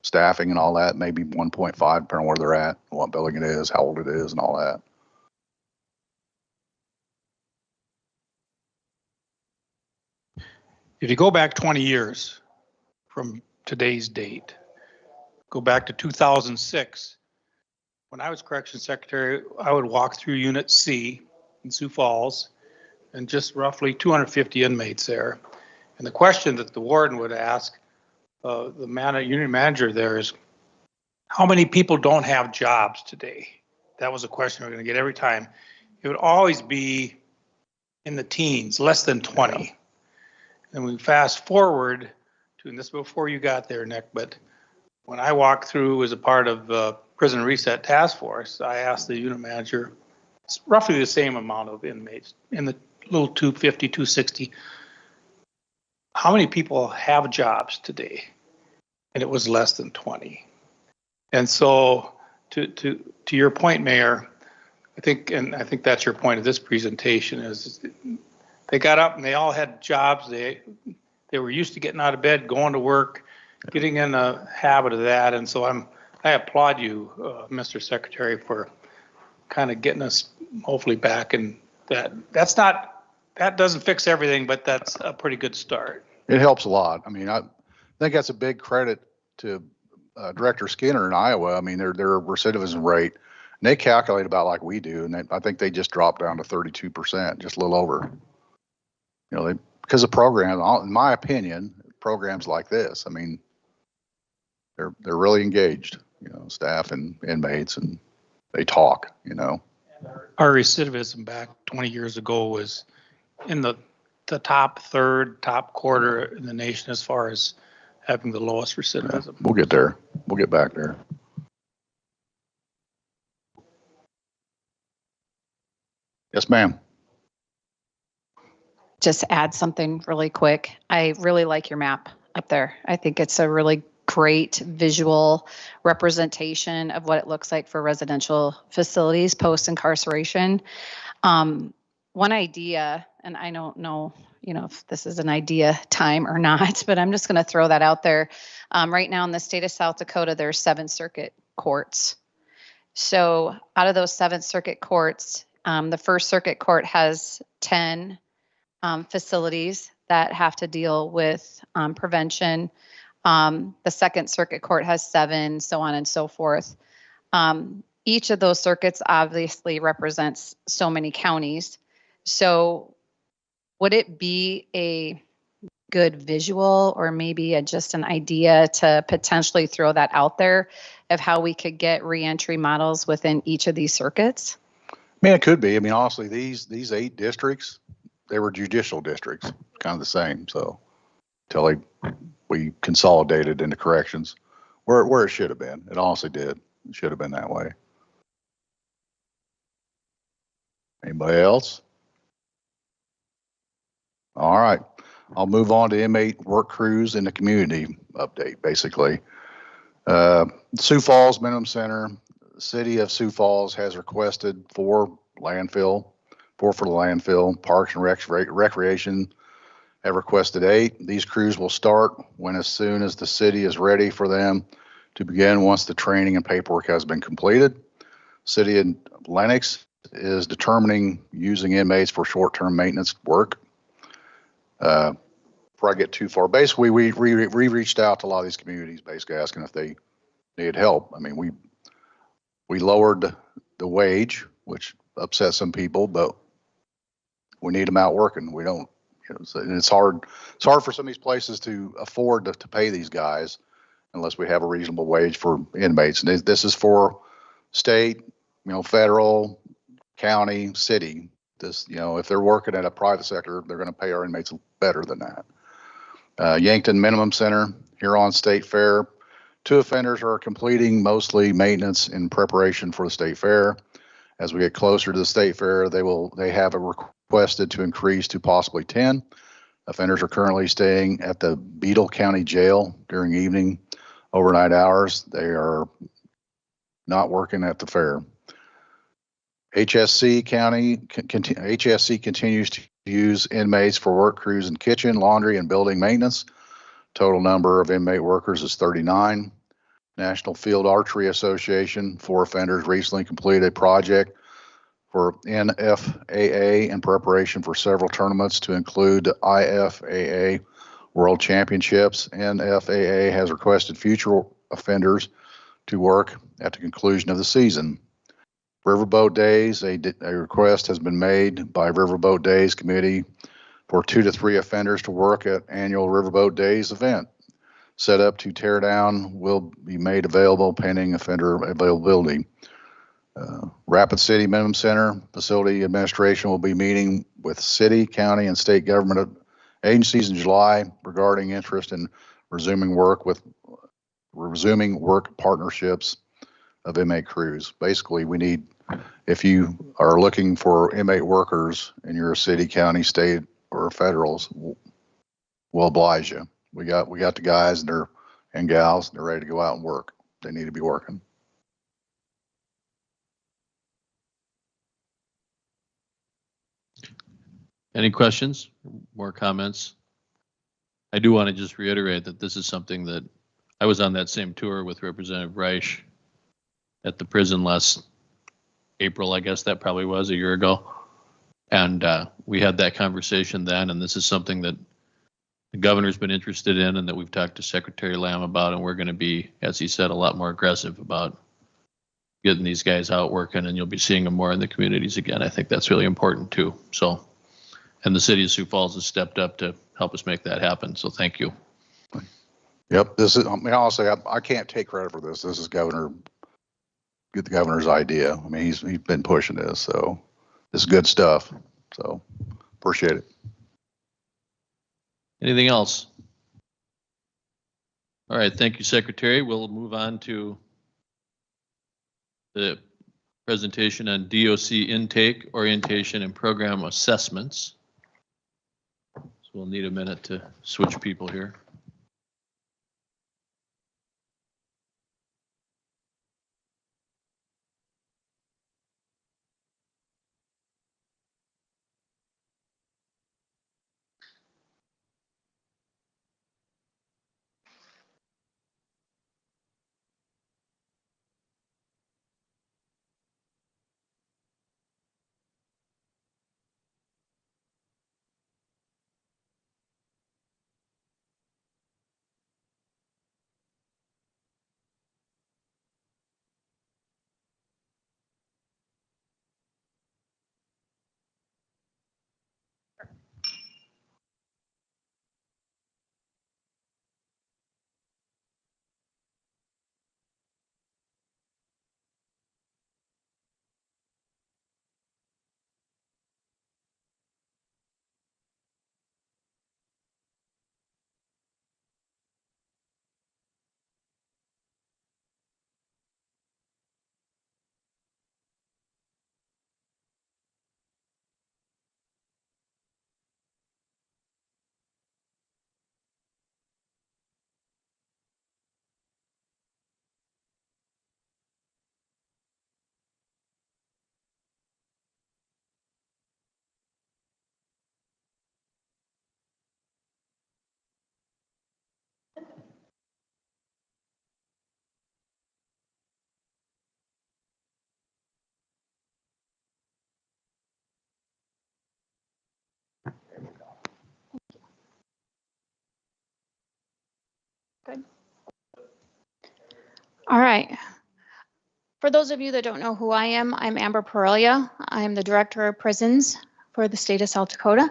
staffing and all that, maybe 1.5, depending on where they're at, what building it is, how old it is, and all that. If you go back 20 years from today's date, go back to 2006, when I was corrections secretary, I would walk through Unit C in Sioux Falls and just roughly 250 inmates there. And the question that the warden would ask the unit manager there is, how many people don't have jobs today? That was a question we're going to get every time. It would always be in the teens, less than 20. And we fast forward to, and this before you got there, Nick, but when I walked through as a part of the Prison Reset Task Force, I asked the unit manager, it's roughly the same amount of inmates in the little 250, 260. How many people have jobs today? And it was less than 20. And so to your point, Mayor, I think that's your point of this presentation is they got up and they all had jobs. They were used to getting out of bed, going to work, getting in a habit of that. And so I applaud you, Mr. Secretary, for kind of getting us hopefully back in that. That doesn't fix everything, but that's a pretty good start. It helps a lot. I mean, I think that's a big credit to Director Skinner in Iowa. I mean, their recidivism rate, and they calculate about like we do, and I think they just dropped down to 32%, just a little over. You know, because of programs, in my opinion, programs like this, I mean, they're really engaged, you know, staff and inmates, and they talk, you know. Our recidivism back 20 years ago was in the top third, top quarter in the nation as far as having the lowest recidivism. We'll get there. We'll get back there. Yes, ma'am. Just add something really quick. I really like your map up there. I think it's a really great visual representation of what it looks like for residential facilities post-incarceration. One idea, and I don't know, you know, if this is an idea time or not, but I'm just going to throw that out there. Right now in the state of South Dakota, there's 7 circuit courts. So out of those 7 circuit courts, the First Circuit Court has 10 facilities that have to deal with prevention. The Second Circuit Court has 7, so on and so forth. Each of those circuits obviously represents so many counties. So would it be a good visual or maybe just an idea to potentially throw that out there of how we could get reentry models within each of these circuits? I mean, it could be. I mean, honestly, these 8 districts, they were judicial districts, kind of the same. So until we consolidated into corrections, where it should have been. It honestly did. It should have been that way. Anybody else? All right. I'll move on to inmate work crews in the community update, basically. Sioux Falls Minimum Center, the city of Sioux Falls has requested 4 for the landfill. Parks and Recreation have requested 8. These crews will start as soon as the city is ready for them to begin once the training and paperwork has been completed. City of Lenox is determining using inmates for short-term maintenance work. Before I get too far, basically we reached out to a lot of these communities, basically asking if they needed help. I mean, we lowered the wage, which upset some people, but we need them out working. We don't, you know, and it's hard for some of these places to afford to pay these guys unless we have a reasonable wage for inmates. And this is for state, you know, federal, county, city. This, you know, if they're working at a private sector, they're going to pay our inmates better than that. Yankton Minimum Center, Huron State Fair, Two offenders are completing mostly maintenance in preparation for the state fair. As we get closer to the state fair, they have requested to increase to possibly 10. Offenders are currently staying at the Beadle County Jail during evening overnight hours. They are not working at the fair. HSC continues to use inmates for work crews in kitchen, laundry, and building maintenance. Total number of inmate workers is 39. National Field Archery Association, 4 offenders recently completed a project for NFAA in preparation for several tournaments to include the IFAA World Championships. NFAA has requested future offenders to work at the conclusion of the season. Riverboat Days, a request has been made by Riverboat Days Committee for 2 to 3 offenders to work at annual Riverboat Days event. Set up to tear down will be made available pending offender availability. Rapid City Minimum Center Facility Administration will be meeting with city, county, and state government agencies in July regarding interest in resuming work partnerships of inmate crews. Basically, we need, if you are looking for inmate workers in your city, county, state, or federals, we'll oblige you. We got the guys and gals, and they're ready to go out and work. They need to be working. Any questions? More comments? I do want to just reiterate that this is something that I was on that same tour with Representative Reich at the prison last April, I guess that probably was a year ago. And we had that conversation then, and this is something that the governor's been interested in and that we've talked to Secretary Lamb about, and we're going to be, as he said, a lot more aggressive about getting these guys out working, and you'll be seeing them more in the communities again. I think that's really important too. So, and the city of Sioux Falls has stepped up to help us make that happen. So thank you. Yep, this is, I mean, honestly, I can't take credit for this. This is the governor's idea. I mean, he's been pushing this, so this is good stuff. So appreciate it. Anything else? All right, thank you, Secretary. We'll move on to the presentation on DOC intake, orientation, and program assessments. So we'll need a minute to switch people here. Good. All right. For those of you that don't know who I am, I'm Amber Perelia. I'm the Director of Prisons for the state of South Dakota.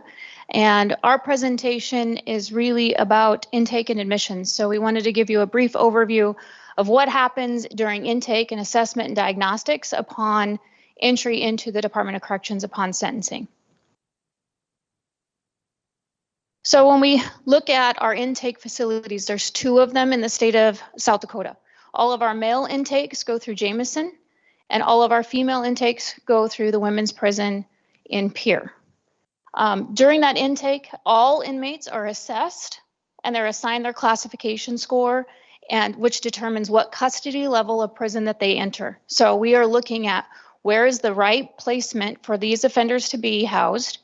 And our presentation is really about intake and admissions. So we wanted to give you a brief overview of what happens during intake and assessment and diagnostics upon entry into the Department of Corrections upon sentencing. So when we look at our intake facilities, there's 2 of them in the state of South Dakota. All of our male intakes go through Jameson, and all of our female intakes go through the women's prison in Pierre. During that intake, all inmates are assessed and they're assigned their classification score, and which determines what custody level of prison that they enter. So we are looking at where is the right placement for these offenders to be housed,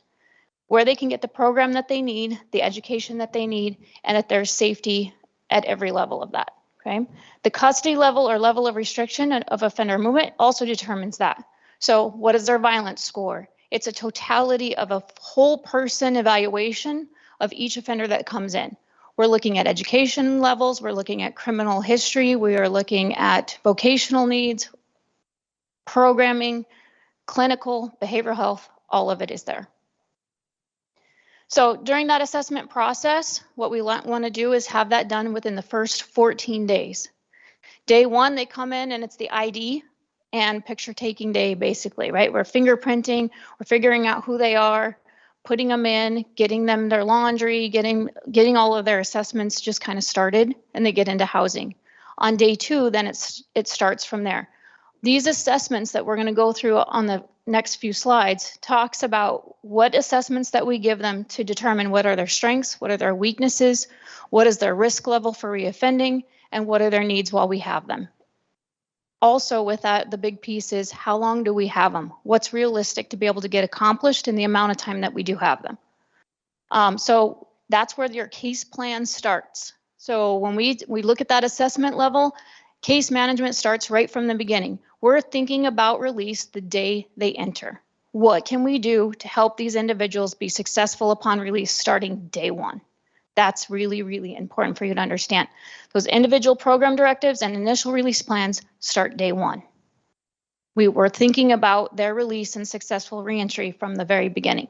where they can get the program that they need, the education that they need, and that there's safety at every level of that. Okay. The custody level or level of restriction of offender movement also determines that. So what is their violence score? It's a totality of a whole person evaluation of each offender that comes in. We're looking at education levels, we're looking at criminal history, we are looking at vocational needs, programming, clinical, behavioral health, all of it is there. So during that assessment process, what we want to do is have that done within the first 14 days. Day one, they come in and it's the ID and picture taking day, basically, right? We're fingerprinting, we're figuring out who they are, putting them in, getting them their laundry, getting all of their assessments just kind of started, and they get into housing. On day two, then it starts from there. These assessments that we're going to go through on the next few slides talks about what assessments that we give them to determine what are their strengths, what are their weaknesses, what is their risk level for reoffending, and what are their needs while we have them. Also with that, the big piece is how long do we have them? What's realistic to be able to get accomplished in the amount of time that we do have them? So that's where your case plan starts. So when we look at that assessment level, case management starts right from the beginning. We're thinking about release the day they enter. What can we do to help these individuals be successful upon release starting day one? That's really, really important for you to understand. Those individual program directives and initial release plans start day one. We were thinking about their release and successful reentry from the very beginning.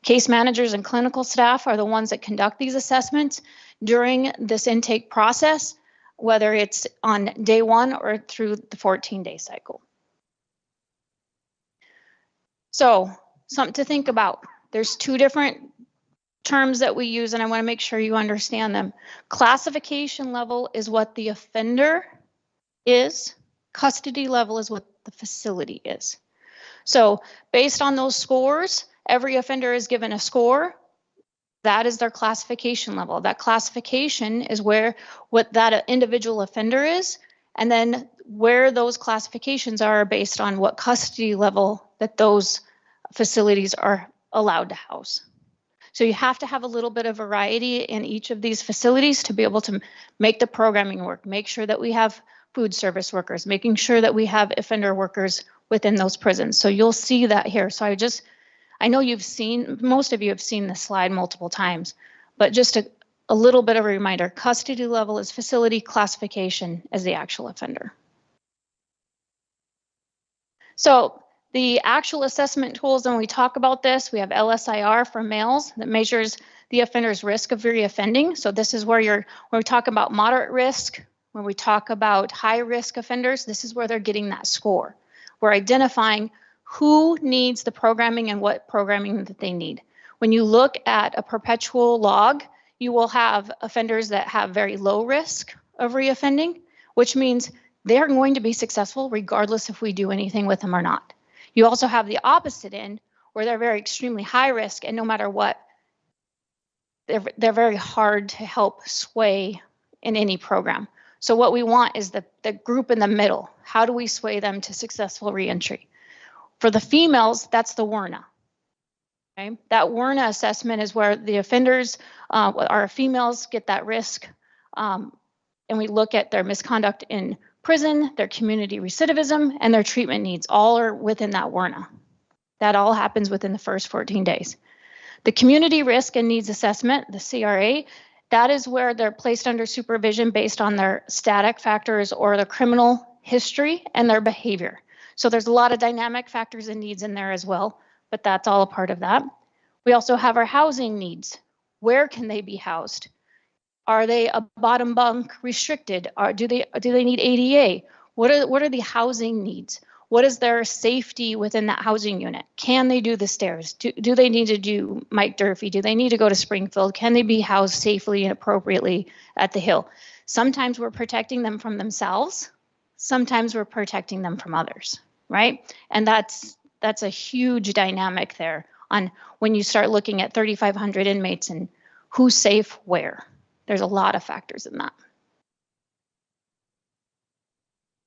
Case managers and clinical staff are the ones that conduct these assessments during this intake process, whether it's on day one or through the 14-day cycle. So something to think about. There's two different terms that we use, and I want to make sure you understand them. Classification level is what the offender is. Custody level is what the facility is. So based on those scores, every offender is given a score. That is their classification level. That classification is what that individual offender is, and then where those classifications are based on what custody level that those facilities are allowed to house. So you have to have a little bit of variety in each of these facilities to be able to make the programming work, make sure that we have food service workers, making sure that we have offender workers within those prisons. So you'll see that here. So I know most of you have seen this slide multiple times, but just a little bit of a reminder, custody level is facility, classification is the actual offender. So the actual assessment tools, when we talk about this, we have LSIR for males that measures the offender's risk of reoffending. So this is when we talk about moderate risk, when we talk about high risk offenders, this is where they're getting that score. We're identifying who needs the programming and what programming that they need. When you look at a perpetual log, you will have offenders that have very low risk of reoffending, which means they're going to be successful regardless if we do anything with them or not. You also have the opposite end where they're very extremely high risk, and no matter what, they're very hard to help sway in any program. So what we want is the group in the middle. How do we sway them to successful reentry? For the females, that's the WERNA. Okay? That WERNA assessment is where the offenders, our females, get that risk, and we look at their misconduct in prison, their community recidivism, and their treatment needs. All are within that WERNA. That all happens within the first 14 days. The community risk and needs assessment, the CRA, that is where they're placed under supervision based on their static factors or their criminal history and their behavior. So there's a lot of dynamic factors and needs in there as well, but that's all a part of that. We also have our housing needs. Where can they be housed? Are they a bottom bunk restricted? Do they need ADA? What are the housing needs? What is their safety within that housing unit? Can they do the stairs? Do they need to do Mike Durfee? Do they need to go to Springfield? Can they be housed safely and appropriately at the Hill? Sometimes we're protecting them from themselves sometimes we're protecting them from others, right? And that's a huge dynamic there on when you start looking at 3,500 inmates and who's safe where. There's a lot of factors in that.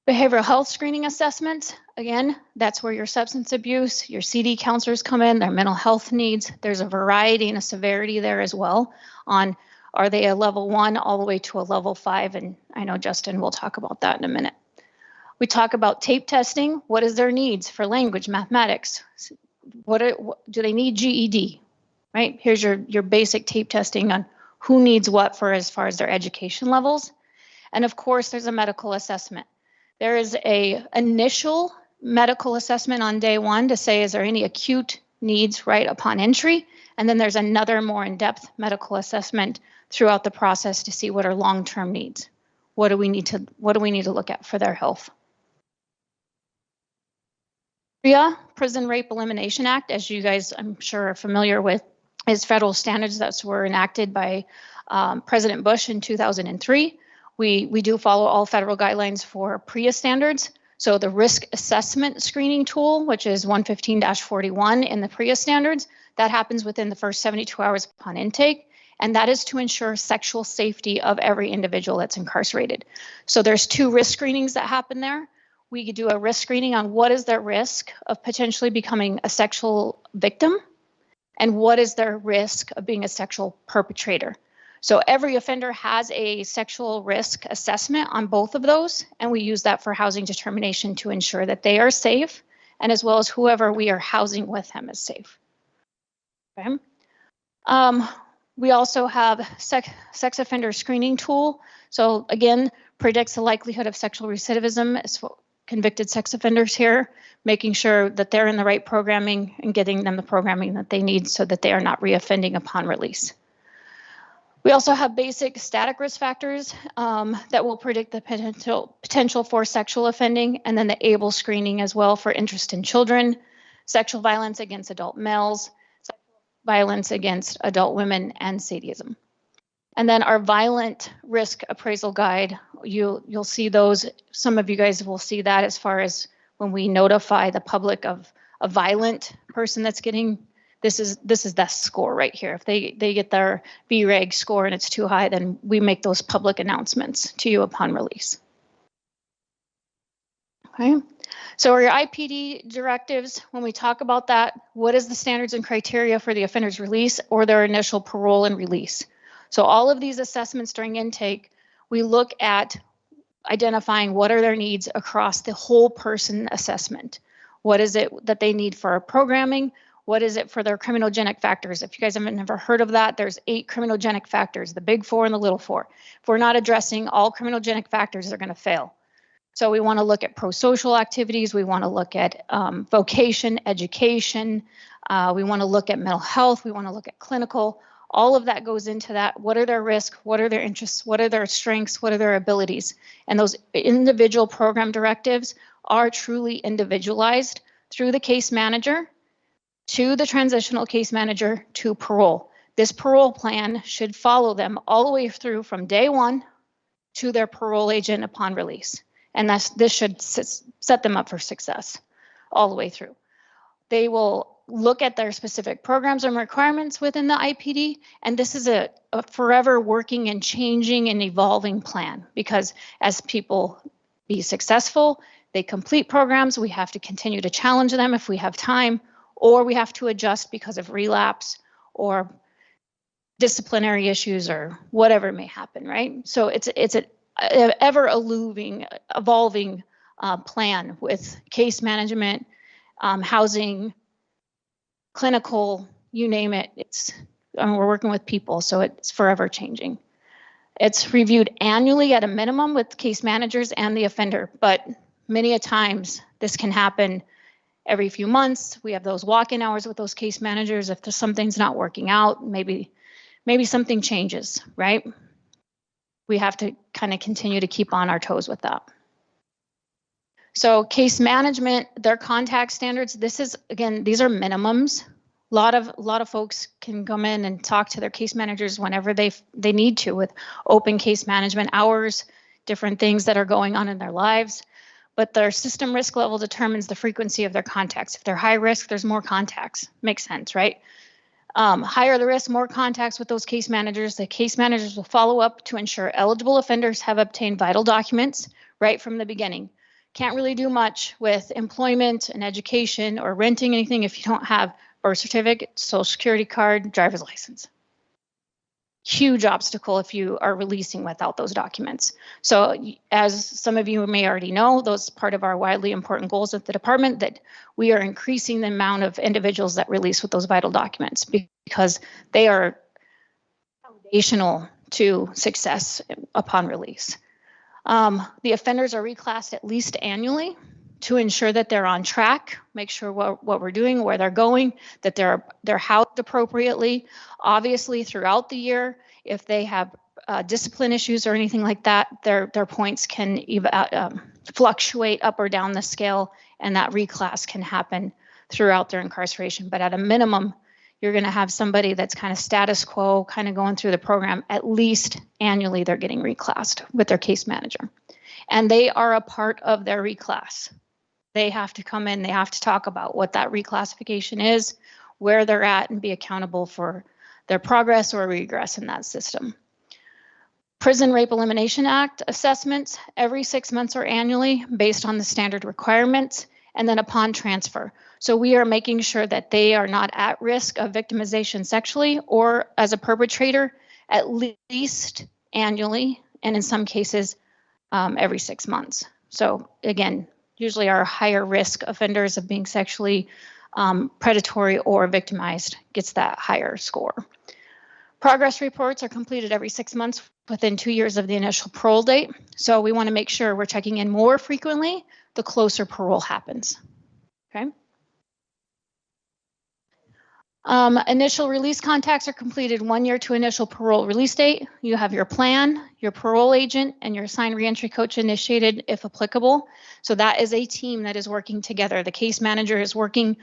Behavioral health screening assessment, again, that's where your substance abuse, your CD counselors come in, their mental health needs. There's a variety and a severity there as well on are they a level 1 all the way to a level 5? And I know Justin will talk about that in a minute. We talk about tape testing. What is their needs for language, mathematics? Do they need GED, right? Here's your basic tape testing on who needs what for as far as their education levels. And of course, there's a medical assessment. There is a initial medical assessment on day 1 to say, is there any acute needs right upon entry? And then there's another more in-depth medical assessment throughout the process to see what are long-term needs. What do we need to look at for their health? PREA, Prison Rape Elimination Act, as you guys I'm sure are familiar with, is federal standards that were enacted by President Bush in 2003. We do follow all federal guidelines for PREA standards. So the risk assessment screening tool, which is 115-41 in the PREA standards, that happens within the first 72 hours upon intake. And that is to ensure sexual safety of every individual that's incarcerated. So there's 2 risk screenings that happen there. We could do a risk screening on what is their risk of potentially becoming a sexual victim and what is their risk of being a sexual perpetrator. So every offender has a sexual risk assessment on both of those, and we use that for housing determination to ensure that they are safe, and as well as whoever we are housing with them is safe. Okay. We also have sex offender screening tool. So again, predicts the likelihood of sexual recidivism as convicted sex offenders here, making sure that they're in the right programming and getting them the programming that they need so that they are not reoffending upon release. We also have basic static risk factors that will predict the potential for sexual offending, and then the ABLE screening as well for interest in children, sexual violence against adult males, sexual violence against adult women, and sadism. And then our violent risk appraisal guide, you'll see those, some of you guys will see that as far as when we notify the public of a violent person that's getting, this is the score right here. If they get their VREG score and it's too high, then we make those public announcements to you upon release. Okay, so our IPD directives, when we talk about that, what is the standards and criteria for the offender's release or their initial parole and release? So all of these assessments during intake, we look at identifying what are their needs across the whole person assessment. What is it that they need for programming? What is it for their criminogenic factors? If you guys haven't never heard of that, there's 8 criminogenic factors, the big 4 and the little 4. If we're not addressing all criminogenic factors, they're going to fail. So we want to look at pro-social activities. We want to look at vocation, education. We want to look at mental health. We want to look at clinical. All of that goes into that. What are their risks? What are their interests? What are their strengths? What are their abilities? And those individual program directives are truly individualized through the case manager to the transitional case manager to parole. This parole plan should follow them all the way through from day 1 to their parole agent upon release. And this should set them up for success all the way through. They will look at their specific programs and requirements within the IPD, and this is a forever working and changing and evolving plan, because as people be successful, they complete programs, we have to continue to challenge them if we have time, or we have to adjust because of relapse or disciplinary issues or whatever may happen, right? So it's an ever evolving plan with case management, housing, clinical, you name it. We're working with people, so it's forever changing. It's reviewed annually at a minimum with case managers and the offender, but many a times this can happen every few months. We have those walk-in hours with those case managers. If something's not working out, maybe something changes, right? We have to kind of continue to keep on our toes with that. So case management, their contact standards, this is, again, these are minimums. A lot of folks can come in and talk to their case managers whenever they need to with open case management hours, different things that are going on in their lives. but their system risk level determines the frequency of their contacts. If they're high risk, there's more contacts. Makes sense, right? Higher the risk, more contacts with those case managers. The case managers will follow up to ensure eligible offenders have obtained vital documents right from the beginning. Can't really do much with employment and education or renting anything if you don't have birth certificate, social security card, driver's license. Huge obstacle if you are releasing without those documents. So as some of you may already know, those part of our widely important goals at the department, that we are increasing the amount of individuals that release with those vital documents because they are foundational to success upon release. The offenders are reclassed at least annually to ensure that they're on track, make sure what we're doing, where they're going, that they're housed appropriately. Obviously, throughout the year, if they have discipline issues or anything like that, their points can fluctuate up or down the scale, and that reclass can happen throughout their incarceration. But at a minimum, you're going to have somebody that's kind of status quo, kind of going through the program. At least annually, they're getting reclassed with their case manager. And they are a part of their reclass. They have to come in, they have to talk about what that reclassification is, where they're at, and be accountable for their progress or regress in that system. Prison Rape Elimination Act assessments every 6 months or annually based on the standard requirements, and then upon transfer. So we are making sure that they are not at risk of victimization sexually or as a perpetrator at least annually, and in some cases every 6 months. So again, usually our higher risk offenders of being sexually predatory or victimized gets that higher score. Progress reports are completed every 6 months within 2 years of the initial parole date. So we want to make sure we're checking in more frequently the closer parole happens. Okay. Initial release contacts are completed 1 year to initial parole release date. You have your plan, your parole agent, and your assigned reentry coach initiated if applicable. So that is a team that is working together. The case manager is working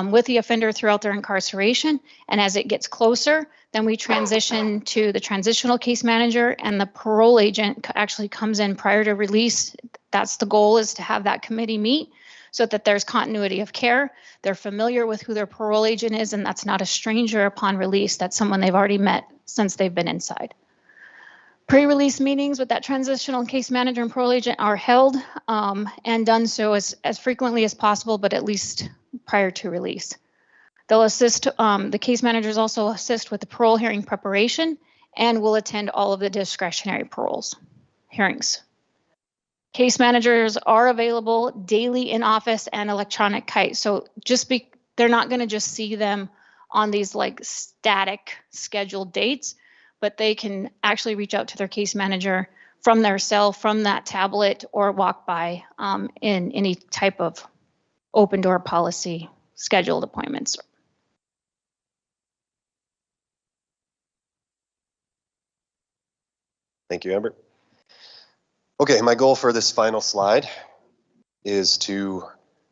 with the offender throughout their incarceration. And as it gets closer, then we transition to the transitional case manager, and the parole agent actually comes in prior to release. That's the goal, is to have that committee meet so that there's continuity of care. They're familiar with who their parole agent is, and that's not a stranger upon release. That's someone they've already met since they've been inside. Pre-release meetings with that transitional case manager and parole agent are held and done so as frequently as possible, but at least prior to release. They'll assist, the case managers also assist with the parole hearing preparation and will attend all of the discretionary paroles hearings. Case managers are available daily in office and electronic kite. So they're not going to just see them on these like static scheduled dates, but they can actually reach out to their case manager from their cell, from that tablet, or walk by in any type of open door policy scheduled appointments. Thank you, Amber. Okay, my goal for this final slide is to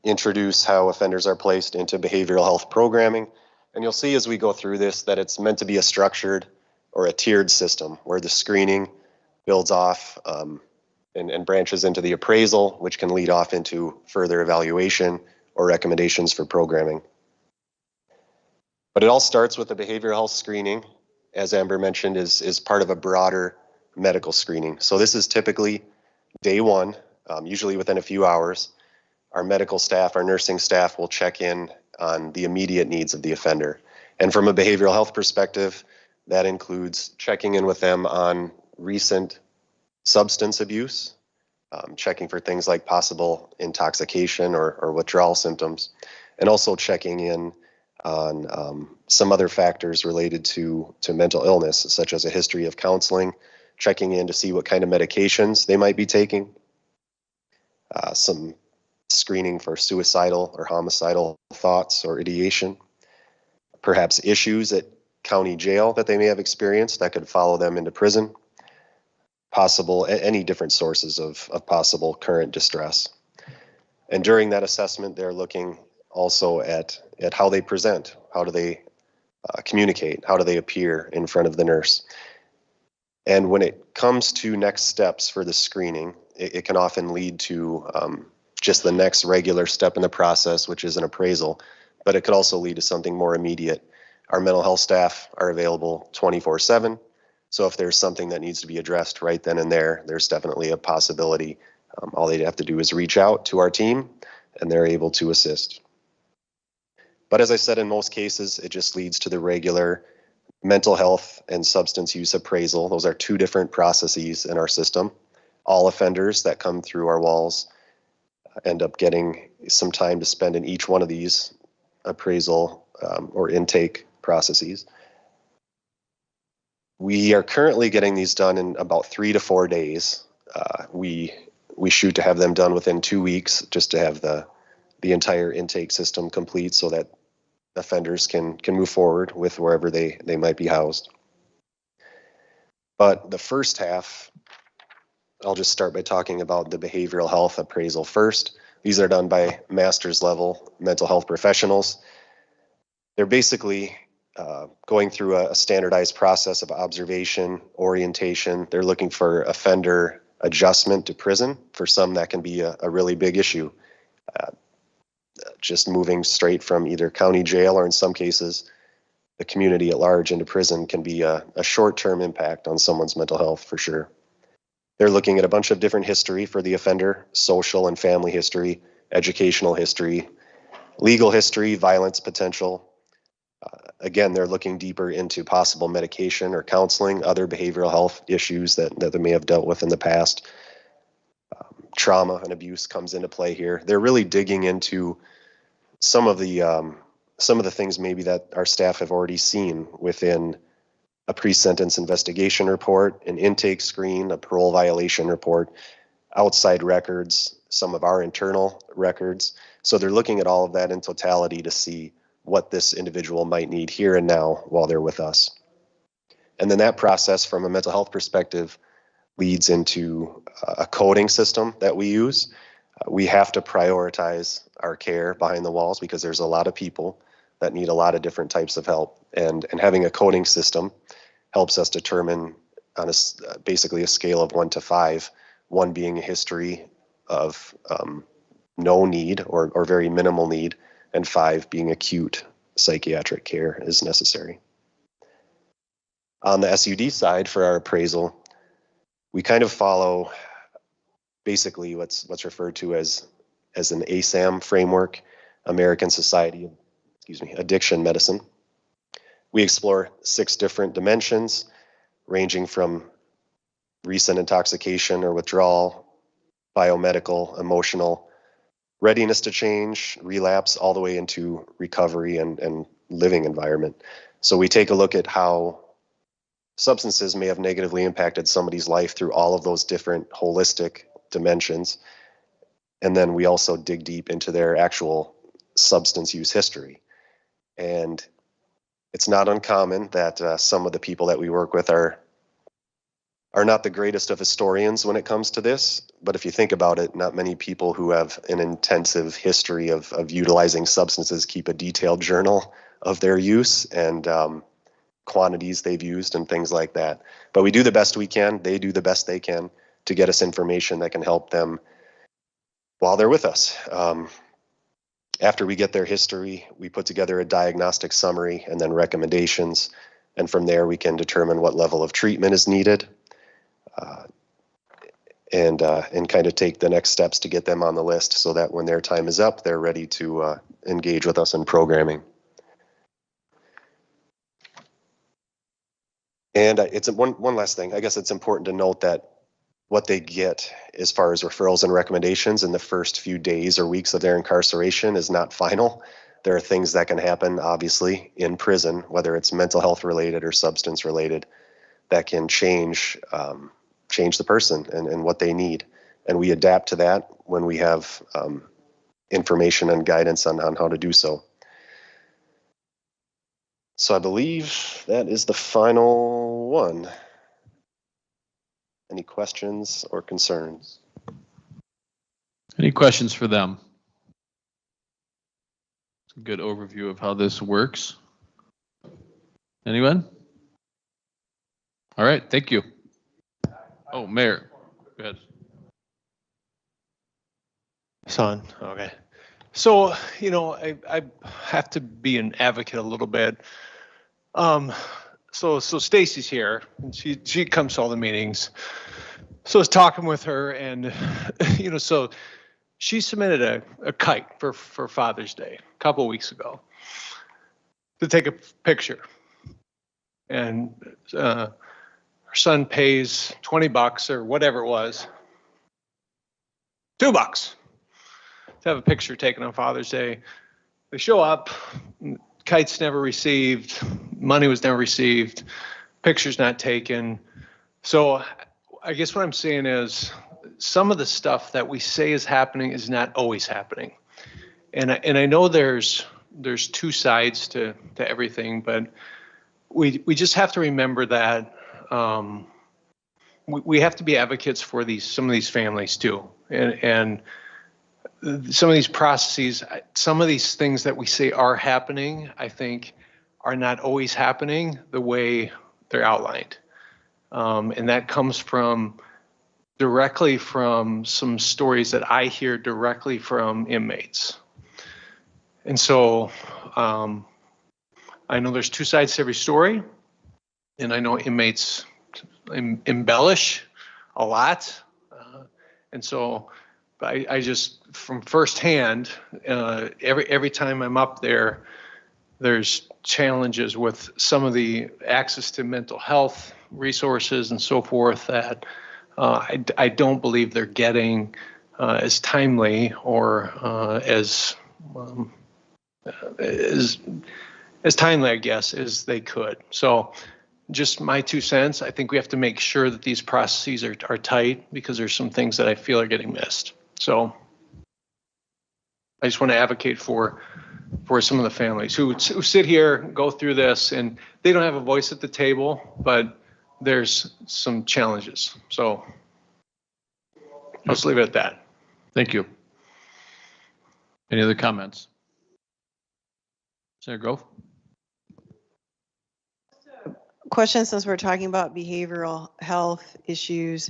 introduce how offenders are placed into behavioral health programming. And you'll see as we go through this that it's meant to be a structured or a tiered system where the screening builds off and branches into the appraisal, which can lead off into further evaluation or recommendations for programming. But it all starts with the behavioral health screening, as Amber mentioned, is part of a broader medical screening. So this is typically day one, usually within a few hours. Our medical staff, our nursing staff will check in on the immediate needs of the offender. And from a behavioral health perspective, that includes checking in with them on recent substance abuse, checking for things like possible intoxication or withdrawal symptoms, and also checking in on some other factors related to mental illness, such as a history of counseling, checking in to see what kind of medications they might be taking, some screening for suicidal or homicidal thoughts or ideation, perhaps issues at county jail that they may have experienced that could follow them into prison, any different sources of possible current distress. And during that assessment, they're looking also at how they present, how do they communicate, how do they appear in front of the nurse. And when it comes to next steps for the screening, it can often lead to just the next regular step in the process, which is an appraisal, but it could also lead to something more immediate. Our mental health staff are available 24/7. So if there's something that needs to be addressed right then and there, there's definitely a possibility. All they'd have to do is reach out to our team and they're able to assist. But as I said, in most cases, it just leads to the regular mental health and substance use appraisal. Those are two different processes in our system. All offenders that come through our walls end up getting some time to spend in each one of these appraisal or intake processes. We are currently getting these done in about 3 to 4 days. We shoot to have them done within 2 weeks, just to have the entire intake system complete so that offenders can move forward with wherever they might be housed. But the first half, I'll just start by talking about the behavioral health appraisal first. These are done by master's level mental health professionals. They're basically going through a standardized process of observation, orientation. They're looking for offender adjustment to prison. For some, that can be a really big issue. Just moving straight from either county jail or in some cases, the community at large into prison can be a short-term impact on someone's mental health for sure. They're looking at a bunch of different history for the offender, social and family history, educational history, legal history, violence potential. Again, they're looking deeper into possible medication or counseling, other behavioral health issues that they may have dealt with in the past. Trauma and abuse comes into play here. They're really digging into some of the things maybe that our staff have already seen within a pre-sentence investigation report, an intake screen, a parole violation report, outside records, some of our internal records. So they're looking at all of that in totality to see what this individual might need here and now while they're with us. And then that process from a mental health perspective leads into a coding system that we use. We have to prioritize our care behind the walls because there's a lot of people that need a lot of different types of help. And having a coding system helps us determine on basically a scale of 1 to 5, 1 being a history of no need or very minimal need, and 5 being acute psychiatric care is necessary. On the SUD side for our appraisal, we kind of follow basically what's referred to as an ASAM framework, American Society of Addiction Medicine. We explore 6 different dimensions, ranging from recent intoxication or withdrawal, biomedical, emotional, readiness to change, relapse, all the way into recovery and living environment. So we take a look at how substances may have negatively impacted somebody's life through all of those different holistic dimensions. And then we also dig deep into their actual substance use history. And it's not uncommon that some of the people that we work with are not the greatest of historians when it comes to this. But if you think about it, not many people who have an intensive history of utilizing substances keep a detailed journal of their use and quantities they've used and things like that. But we do the best we can. They do the best they can to get us information that can help them while they're with us. After we get their history, we put together a diagnostic summary and then recommendations. And from there, we can determine what level of treatment is needed and kind of take the next steps to get them on the list so that when their time is up, they're ready to engage with us in programming. And it's one last thing. I guess it's important to note that what they get as far as referrals and recommendations in the first few days or weeks of their incarceration is not final. There are things that can happen, obviously, in prison, whether it's mental health related or substance related, that can change the person and what they need. And we adapt to that when we have information and guidance on how to do so. So I believe that is the final one. Any questions or concerns? Any questions for them? It's a good overview of how this works. Anyone? All right, thank you. Oh, Mayor, go ahead. Son, okay. So, I have to be an advocate a little bit. So Stacy's here, and she comes to all the meetings. So I was talking with her, and so she submitted a kite for Father's Day a couple weeks ago to take a picture, and her son pays $20 or whatever it was, $2 to have a picture taken on Father's Day. They show up, kite's never received, money was never received, picture's not taken. So I guess what I'm saying is some of the stuff that we say is happening is not always happening. And I know there's two sides to everything, but we just have to remember that we have to be advocates for some of these families too. And some of these processes, some of these things that we say are happening, I think are not always happening the way they're outlined. And that comes directly from some stories that I hear directly from inmates. And so I know there's two sides to every story, and I know inmates embellish a lot. And so I just, from firsthand, every time I'm up there, there's challenges with some of the access to mental health resources and so forth that I don't believe they're getting as timely or as timely, I guess, as they could. So just my 2 cents, I think we have to make sure that these processes are tight because there's some things that I feel are getting missed. So I just want to advocate for some of the families who sit here, go through this, and they don't have a voice at the table, but there's some challenges. So I'll just leave it at that. Thank you. Any other comments? Senator Grove? Question, since we're talking about behavioral health issues,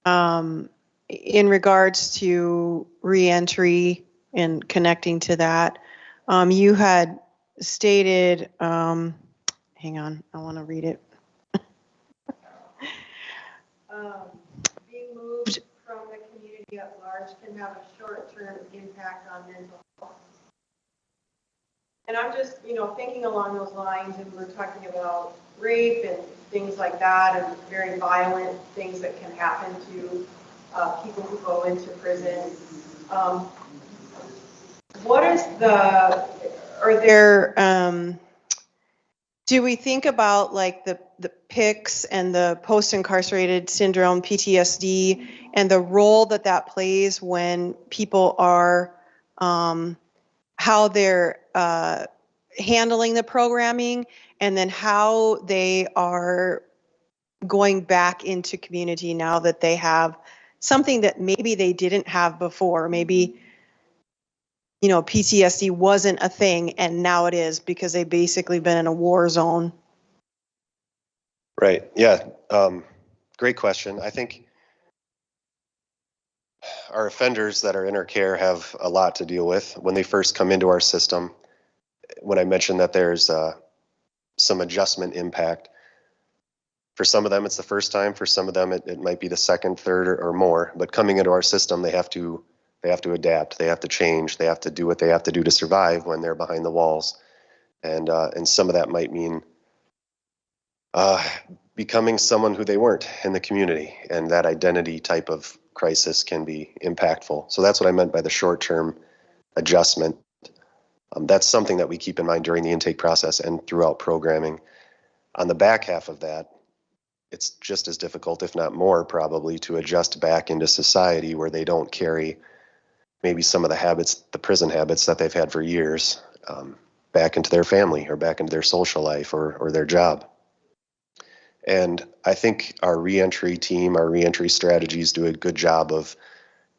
in regards to reentry and connecting to that, you had stated, hang on, I want to read it. Being moved from the community at large can have a short-term impact on mental health. And I'm just, thinking along those lines, and we're talking about rape and things like that, and very violent things that can happen to people who go into prison. Do we think about like the PICS and the post-incarcerated syndrome, PTSD, and the role that plays when people are, how they're handling the programming, and then how they are going back into community now that they have something that maybe they didn't have before. Maybe, PTSD wasn't a thing and now it is because they've basically been in a war zone. Right. Yeah. Great question. I think our offenders that are in our care have a lot to deal with when they first come into our system. When I mentioned that there's some adjustment impact, for some of them it's the first time, for some of them it might be the second, third, or more, but coming into our system they have to adapt, they have to change, they have to do what they have to do to survive when they're behind the walls. And some of that might mean becoming someone who they weren't in the community, and that identity type of crisis can be impactful. So that's what I meant by the short-term adjustment. That's something that we keep in mind during the intake process and throughout programming. On the back half of that, it's just as difficult, if not more probably, to adjust back into society where they don't carry maybe some of the habits, the prison habits that they've had for years, back into their family or back into their social life or their job. And I think our reentry team, our reentry strategies do a good job of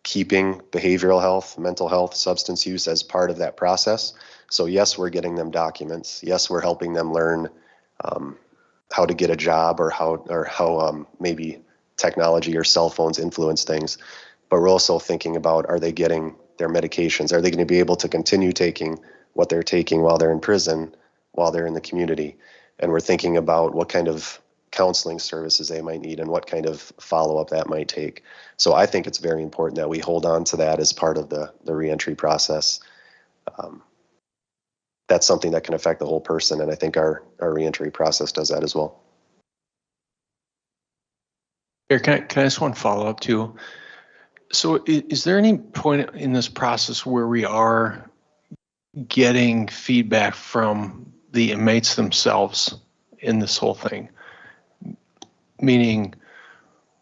keeping behavioral health, mental health, substance use as part of that process. So yes, we're getting them documents. Yes, we're helping them learn how to get a job or how maybe technology or cell phones influence things. But we're also thinking about, are they getting their medications? Are they going to be able to continue taking what they're taking while they're in prison, while they're in the community? And we're thinking about what kind of counseling services they might need and what kind of follow-up that might take. So I think it's very important that we hold on to that as part of the reentry process. That's something that can affect the whole person, and I think our reentry process does that as well. Here, can I ask one follow-up too? So is there any point in this process where we are getting feedback from the inmates themselves in this whole thing? Meaning,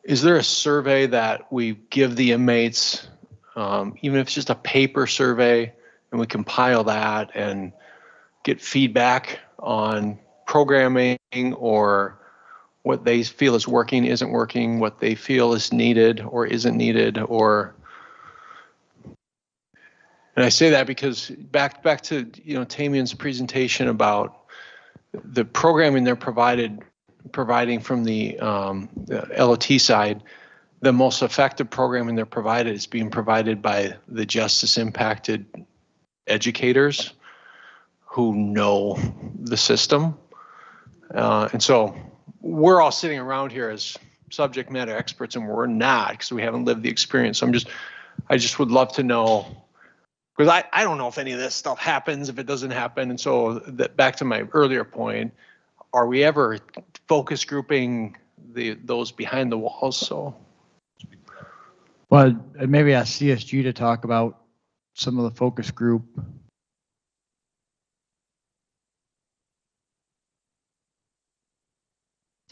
is there a survey that we give the inmates, even if it's just a paper survey, and we compile that and get feedback on programming or what they feel is working, isn't working, what they feel is needed or isn't needed, or, and I say that because back to, you know, Tamien's presentation about the programming they're providing from the LOT side, the most effective programming they're provided is being provided by the justice impacted educators who know the system. And so we're all sitting around here as subject matter experts, and we're not, because we haven't lived the experience. So I just would love to know, because I don't know if any of this stuff happens, if it doesn't happen. And so back to my earlier point, are we ever focus grouping those behind the walls? So, well, maybe ask CSG to talk about some of the focus group.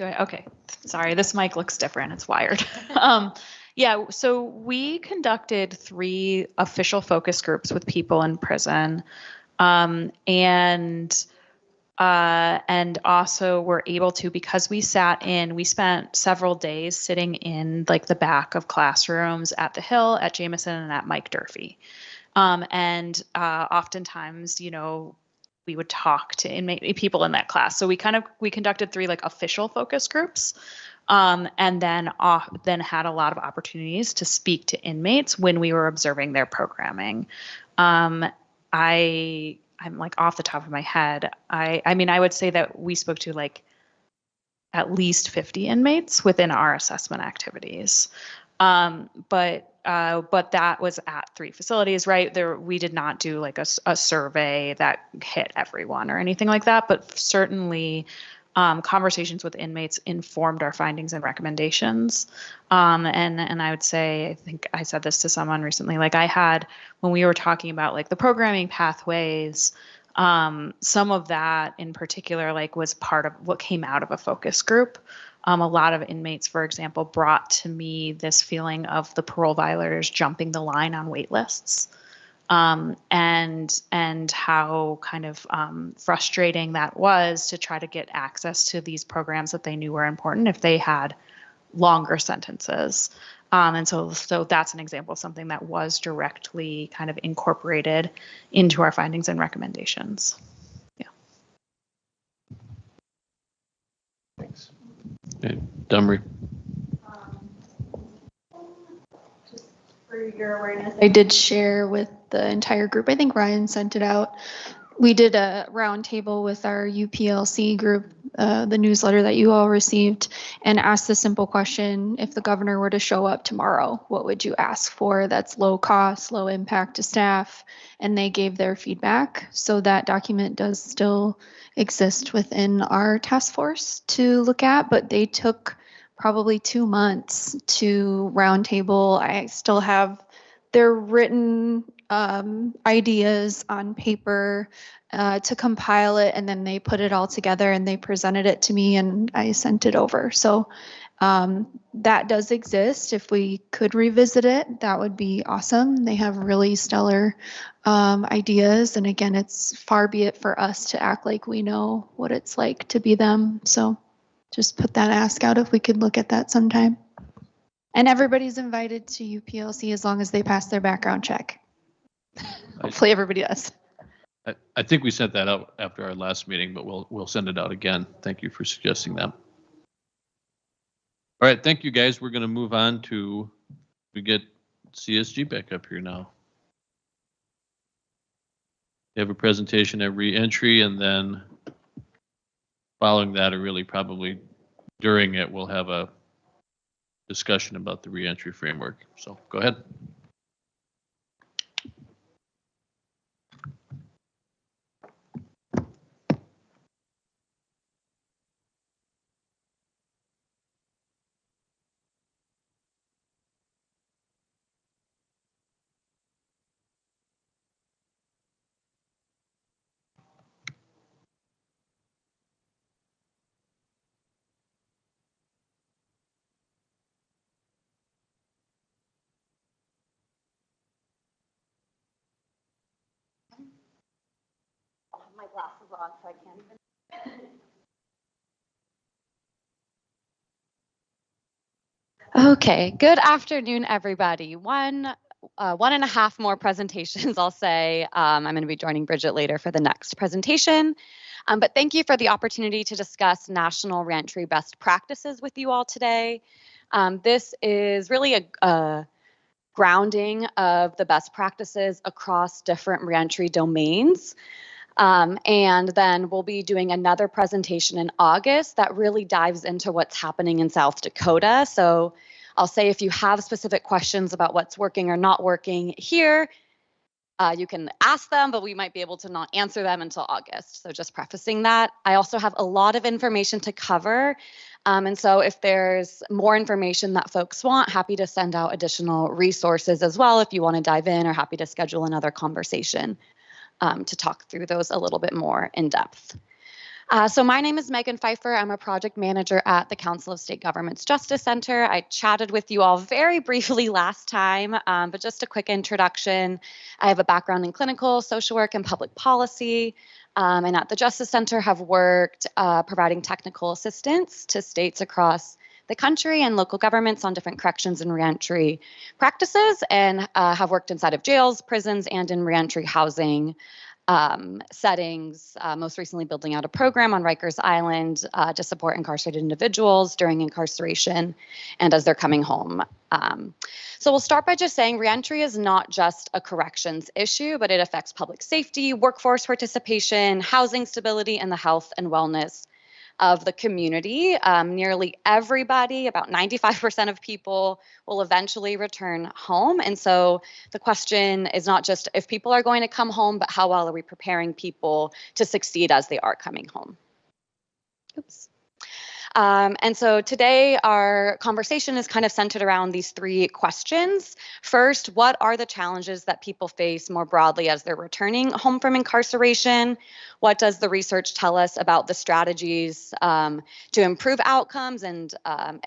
Okay, sorry, this mic looks different. It's wired. Yeah, so we conducted 3 official focus groups with people in prison, and also were able to, because we spent several days sitting in like the back of classrooms at the Hill, at Jameson, and at Mike Durfee. Oftentimes, you know, we would talk to people in that class. So we conducted 3 like official focus groups, and then had a lot of opportunities to speak to inmates when we were observing their programming. I'm like off the top of my head. I mean, I would say that we spoke to like at least 50 inmates within our assessment activities. But that was at 3 facilities, right? We did not do like a survey that hit everyone or anything like that, but certainly conversations with inmates informed our findings and recommendations. And I would say, I think I said this to someone recently, like when we were talking about like the programming pathways, some of that in particular, like was part of what came out of a focus group. A lot of inmates, for example, brought to me this feeling of the parole violators jumping the line on wait lists, and how kind of frustrating that was to try to get access to these programs that they knew were important if they had longer sentences. And so that's an example of something that was directly kind of incorporated into our findings and recommendations. Yeah. Thanks. Okay, Dumry. Just for your awareness, I did share with the entire group. I think Ryan sent it out. We did a roundtable with our UPLC group, the newsletter that you all received, and asked the simple question: if the governor were to show up tomorrow, what would you ask for that's low cost, low impact to staff? And they gave their feedback. So that document does still exist within our task force to look at, but they took probably 2 months to roundtable. I still have their written ideas on paper to compile it, and then they put it all together and they presented it to me and I sent it over. So that does exist. If we could revisit it, that would be awesome. They have really stellar ideas, and again, it's far be it for us to act like we know what it's like to be them. So just put that ask out if we could look at that sometime. And everybody's invited to UPLC as long as they pass their background check. Hopefully everybody does. I think we sent that out after our last meeting, but we'll send it out again. Thank you for suggesting that. All right, thank you guys. We're going to move on to, we get CSG back up here now. We have a presentation at reentry, and then following that, or really probably during it, we'll have a discussion about the reentry framework. So go ahead. My glasses on, so I can't even. Okay, good afternoon, everybody. One and a half more presentations, I'll say. I'm going to be joining Bridget later for the next presentation. But thank you for the opportunity to discuss national reentry best practices with you all today. This is really a grounding of the best practices across different reentry domains. And then we'll be doing another presentation in August that really dives into what's happening in South Dakota. So I'll say if you have specific questions about what's working or not working here, you can ask them, but we might be able to not answer them until August. So just prefacing that. I also have a lot of information to cover. And so if there's more information that folks want, happy to send out additional resources as well if you want to dive in, or happy to schedule another conversation to talk through those a little bit more in depth. So my name is Megan Pfeiffer. I'm a project manager at the Council of State Governments Justice Center. I chatted with you all very briefly last time, but just a quick introduction. I have a background in clinical social work and public policy, and at the Justice Center have worked providing technical assistance to states across the country and local governments on different corrections and reentry practices, and have worked inside of jails, prisons, and in reentry housing settings, most recently building out a program on Rikers Island to support incarcerated individuals during incarceration and as they're coming home. So we'll start by just saying reentry is not just a corrections issue, but it affects public safety, workforce participation, housing stability, and the health and wellness of the community. Nearly everybody, about 95% of people, will eventually return home. And so the question is not just if people are going to come home, but how well are we preparing people to succeed as they are coming home? Oops. And so today our conversation is kind of centered around these three questions. First, what are the challenges that people face more broadly as they're returning home from incarceration? What does the research tell us about the strategies to improve outcomes and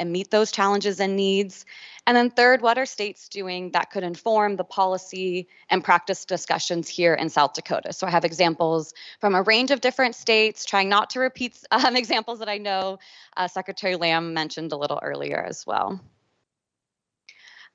meet those challenges and needs? And then third, what are states doing that could inform the policy and practice discussions here in South Dakota? So I have examples from a range of different states, trying not to repeat examples that I know Secretary Lamb mentioned a little earlier as well.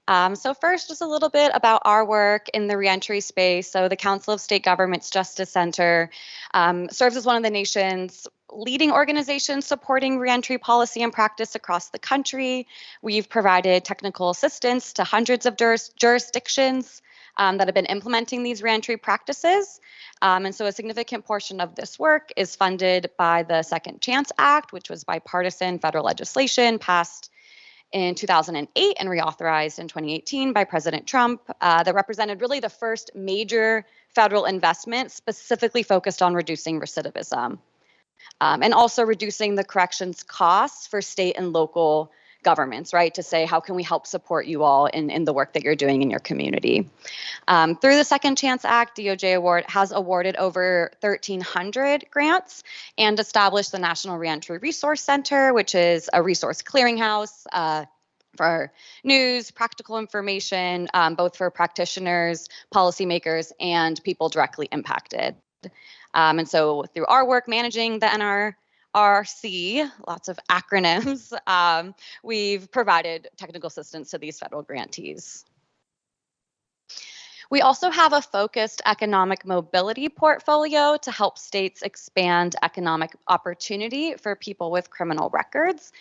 So first, just a little bit about our work in the reentry space. So the Council of State Governments Justice Center serves as one of the nation's leading organizations supporting reentry policy and practice across the country. We've provided technical assistance to hundreds of jurisdictions that have been implementing these reentry practices. And so a significant portion of this work is funded by the Second Chance Act, which was bipartisan federal legislation passed in 2008 and reauthorized in 2018 by President Trump, that represented really the first major federal investment specifically focused on reducing recidivism, and also reducing the corrections costs for state and local governments, right? To say, how can we help support you all in the work that you're doing in your community? Through the Second Chance Act, DOJ has awarded over 1,300 grants and established the National Reentry Resource Center, which is a resource clearinghouse for news, practical information, both for practitioners, policymakers, and people directly impacted. And so through our work managing the NRRC, lots of acronyms, we've provided technical assistance to these federal grantees. We also have a focused economic mobility portfolio to help states expand economic opportunity for people with criminal records.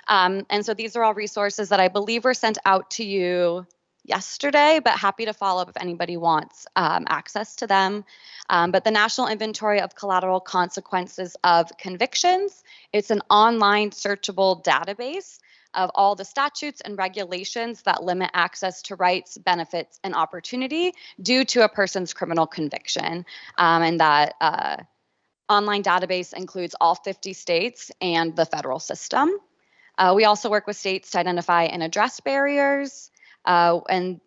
And so these are all resources that I believe were sent out to you yesterday, but happy to follow up if anybody wants access to them. But the National Inventory of Collateral Consequences of Convictions, it's an online searchable database of all the statutes and regulations that limit access to rights, benefits, and opportunity due to a person's criminal conviction. And that online database includes all 50 states and the federal system. We also work with states to identify and address barriers. And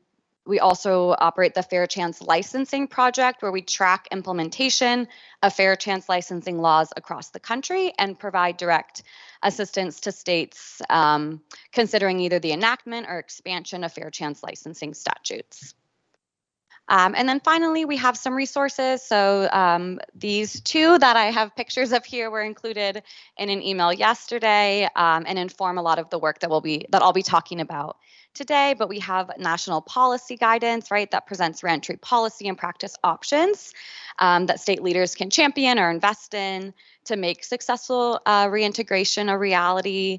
we also operate the Fair Chance Licensing Project, where we track implementation of fair chance licensing laws across the country and provide direct assistance to states considering either the enactment or expansion of fair chance licensing statutes. And then finally, we have some resources. So these two that I have pictures of here were included in an email yesterday and inform a lot of the work that I'll be talking about today. But we have national policy guidance, right, that presents reentry policy and practice options that state leaders can champion or invest in to make successful reintegration a reality.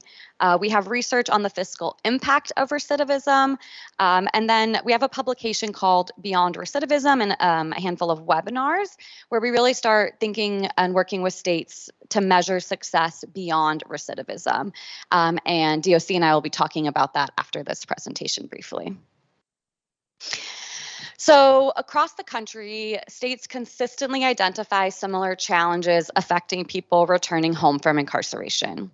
We have research on the fiscal impact of recidivism. And then we have a publication called Beyond Recidivism and a handful of webinars where we really start thinking and working with states to measure success beyond recidivism. And DOC and I will be talking about that after this presentation briefly. So across the country, states consistently identify similar challenges affecting people returning home from incarceration.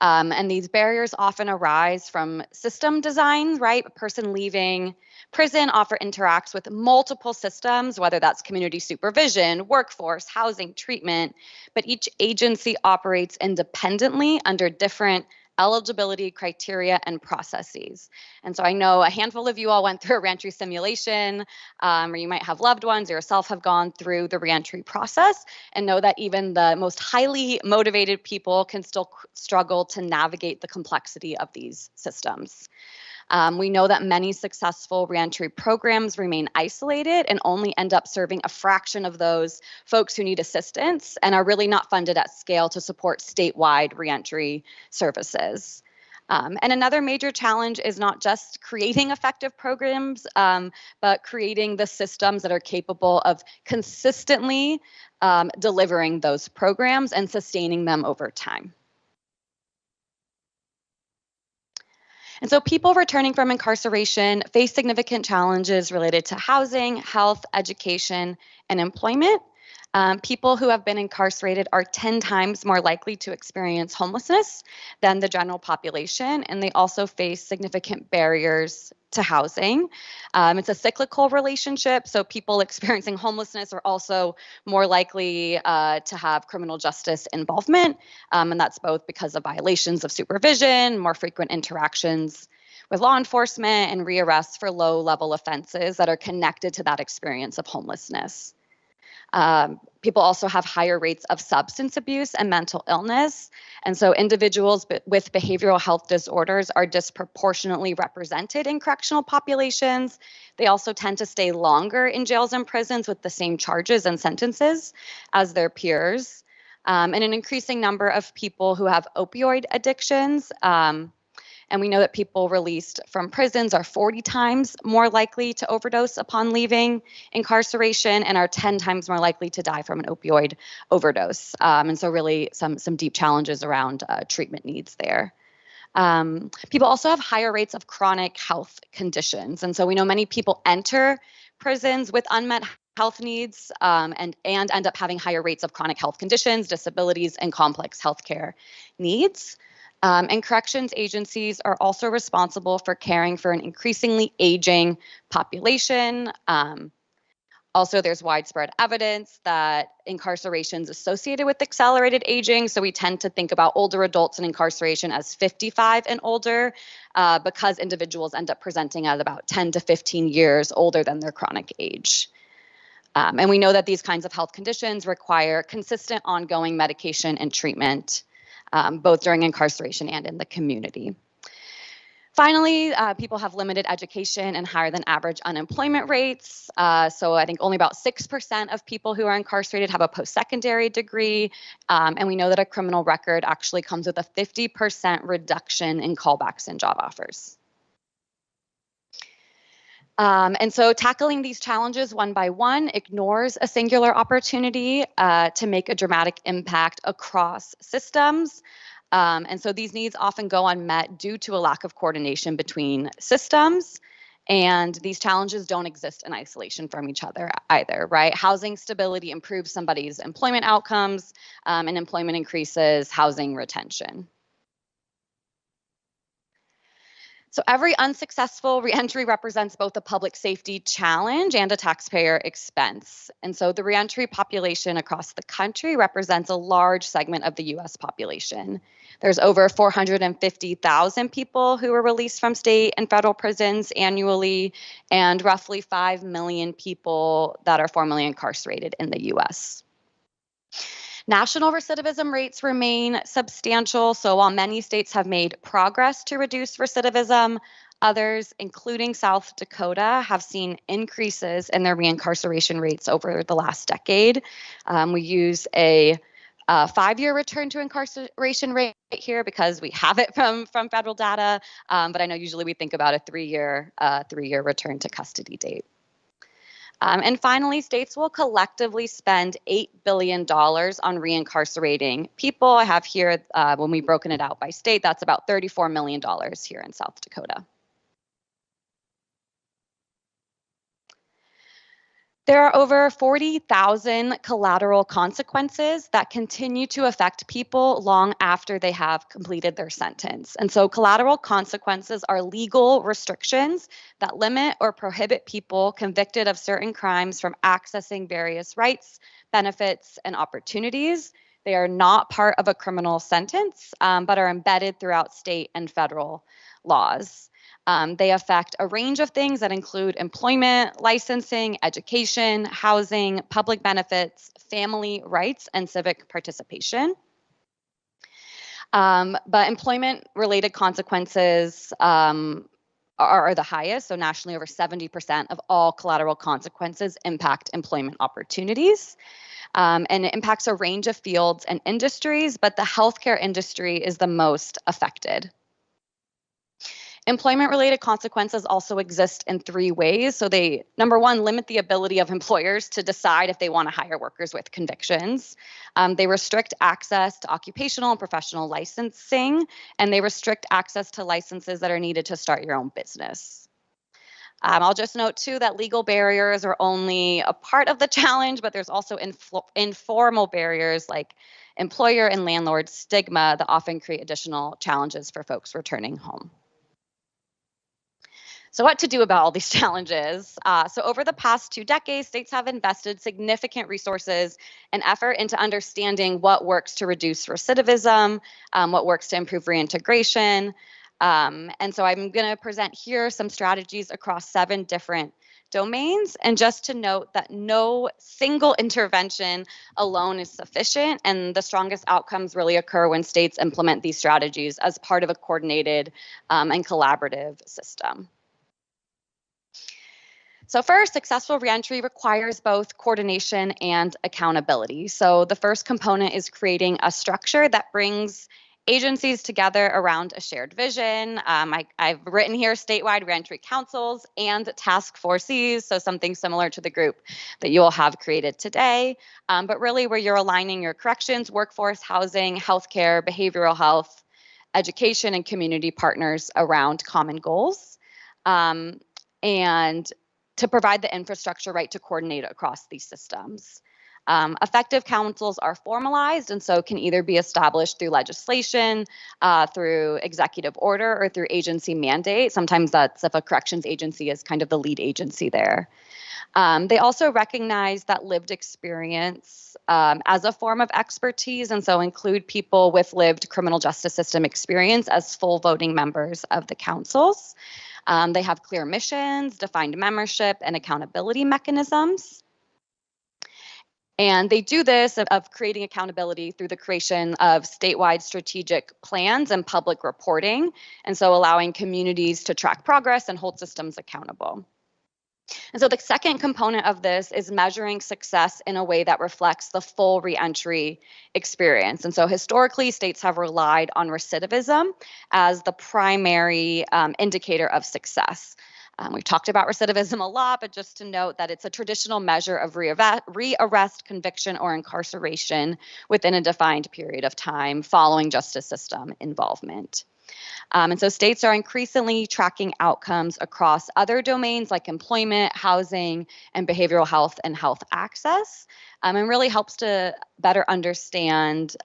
And these barriers often arise from system design, right? A person leaving prison often interacts with multiple systems, whether that's community supervision, workforce, housing, treatment, but each agency operates independently under different eligibility criteria and processes. And so I know a handful of you all went through a reentry simulation, or you might have loved ones or yourself have gone through the reentry process and know that even the most highly motivated people can still struggle to navigate the complexity of these systems. We know that many successful reentry programs remain isolated and only end up serving a fraction of those folks who need assistance and are really not funded at scale to support statewide reentry services. And another major challenge is not just creating effective programs, but creating the systems that are capable of consistently delivering those programs and sustaining them over time. And so people returning from incarceration face significant challenges related to housing, health, education, and employment. People who have been incarcerated are 10 times more likely to experience homelessness than the general population, and they also face significant barriers to housing. It's a cyclical relationship, so people experiencing homelessness are also more likely to have criminal justice involvement, and that's both because of violations of supervision, more frequent interactions with law enforcement, and rearrests for low-level offenses that are connected to that experience of homelessness. People also have higher rates of substance abuse and mental illness. And so individuals with behavioral health disorders are disproportionately represented in correctional populations. They also tend to stay longer in jails and prisons with the same charges and sentences as their peers. And an increasing number of people who have opioid addictions. And we know that people released from prisons are 40 times more likely to overdose upon leaving incarceration and are 10 times more likely to die from an opioid overdose. And so really some deep challenges around treatment needs there. People also have higher rates of chronic health conditions. And so we know many people enter prisons with unmet health needs and end up having higher rates of chronic health conditions, disabilities, and complex healthcare needs. And corrections agencies are also responsible for caring for an increasingly aging population. Also, there's widespread evidence that incarceration is associated with accelerated aging. So we tend to think about older adults in incarceration as 55 and older because individuals end up presenting at about 10 to 15 years older than their chronic age. And we know that these kinds of health conditions require consistent ongoing medication and treatment, both during incarceration and in the community. Finally, people have limited education and higher than average unemployment rates. So I think only about 6% of people who are incarcerated have a post-secondary degree. And we know that a criminal record actually comes with a 50% reduction in callbacks and job offers. And so tackling these challenges one by one ignores a singular opportunity to make a dramatic impact across systems. And so these needs often go unmet due to a lack of coordination between systems. And these challenges don't exist in isolation from each other either, right? Housing stability improves somebody's employment outcomes, and employment increases housing retention. So every unsuccessful reentry represents both a public safety challenge and a taxpayer expense. And so the reentry population across the country represents a large segment of the US population. There's over 450,000 people who were released from state and federal prisons annually, and roughly 5 million people that are formerly incarcerated in the US. National recidivism rates remain substantial, so while many states have made progress to reduce recidivism, others, including South Dakota, have seen increases in their reincarceration rates over the last decade. We use a 5-year return to incarceration rate here because we have it from federal data, but I know usually we think about a 3-year return to custody date. And finally, states will collectively spend $8 billion on reincarcerating people. I have here, when we've broken it out by state, that's about $34 million here in South Dakota. There are over 40,000 collateral consequences that continue to affect people long after they have completed their sentence. And so collateral consequences are legal restrictions that limit or prohibit people convicted of certain crimes from accessing various rights, benefits, and opportunities. They are not part of a criminal sentence, but are embedded throughout state and federal laws. They affect a range of things that include employment, licensing, education, housing, public benefits, family rights, and civic participation. But employment-related consequences are the highest. So nationally, over 70% of all collateral consequences impact employment opportunities. And it impacts a range of fields and industries, but the healthcare industry is the most affected. Employment-related consequences also exist in 3 ways. So they, number one, limit the ability of employers to decide if they want to hire workers with convictions. They restrict access to occupational and professional licensing, and they restrict access to licenses that are needed to start your own business. I'll just note too that legal barriers are only a part of the challenge, but there's also informal barriers like employer and landlord stigma that often create additional challenges for folks returning home. So what to do about all these challenges? So over the past 2 decades, states have invested significant resources and effort into understanding what works to reduce recidivism, what works to improve reintegration. And so I'm going to present here some strategies across 7 different domains. And just to note that no single intervention alone is sufficient, and the strongest outcomes really occur when states implement these strategies as part of a coordinated and collaborative system. So first, successful reentry requires both coordination and accountability. So the first component is creating a structure that brings agencies together around a shared vision. I've written here statewide reentry councils and task forces, so something similar to the group that you'll have created today, but really where you're aligning your corrections, workforce, housing, healthcare, behavioral health, education, and community partners around common goals. And to provide the infrastructure, right, to coordinate across these systems. Effective councils are formalized and so can either be established through legislation, through executive order, or through agency mandate. Sometimes that's if a corrections agency is kind of the lead agency there. They also recognize that lived experience as a form of expertise, and so include people with lived criminal justice system experience as full voting members of the councils. They have clear missions, defined membership, and accountability mechanisms. And they do this of creating accountability through the creation of statewide strategic plans and public reporting, and so allowing communities to track progress and hold systems accountable. And so the second component of this is measuring success in a way that reflects the full reentry experience. And so historically, states have relied on recidivism as the primary indicator of success. We've talked about recidivism a lot, but just to note that it's a traditional measure of rearrest, conviction, or incarceration within a defined period of time following justice system involvement. And so states are increasingly tracking outcomes across other domains like employment, housing, and behavioral health and health access, and really helps to better understand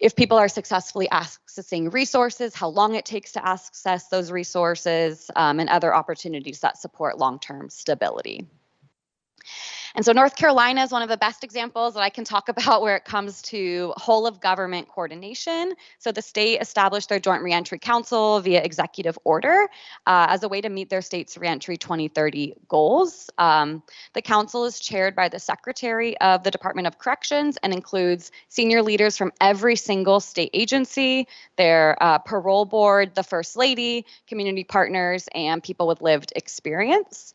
if people are successfully accessing resources, how long it takes to access those resources, and other opportunities that support long-term stability. And so North Carolina is one of the best examples that I can talk about where it comes to whole of government coordination. So the state established their Joint Reentry Council via executive order as a way to meet their state's Reentry 2030 goals. The council is chaired by the Secretary of the Department of Corrections and includes senior leaders from every single state agency, their parole board, the First Lady, community partners, and people with lived experience.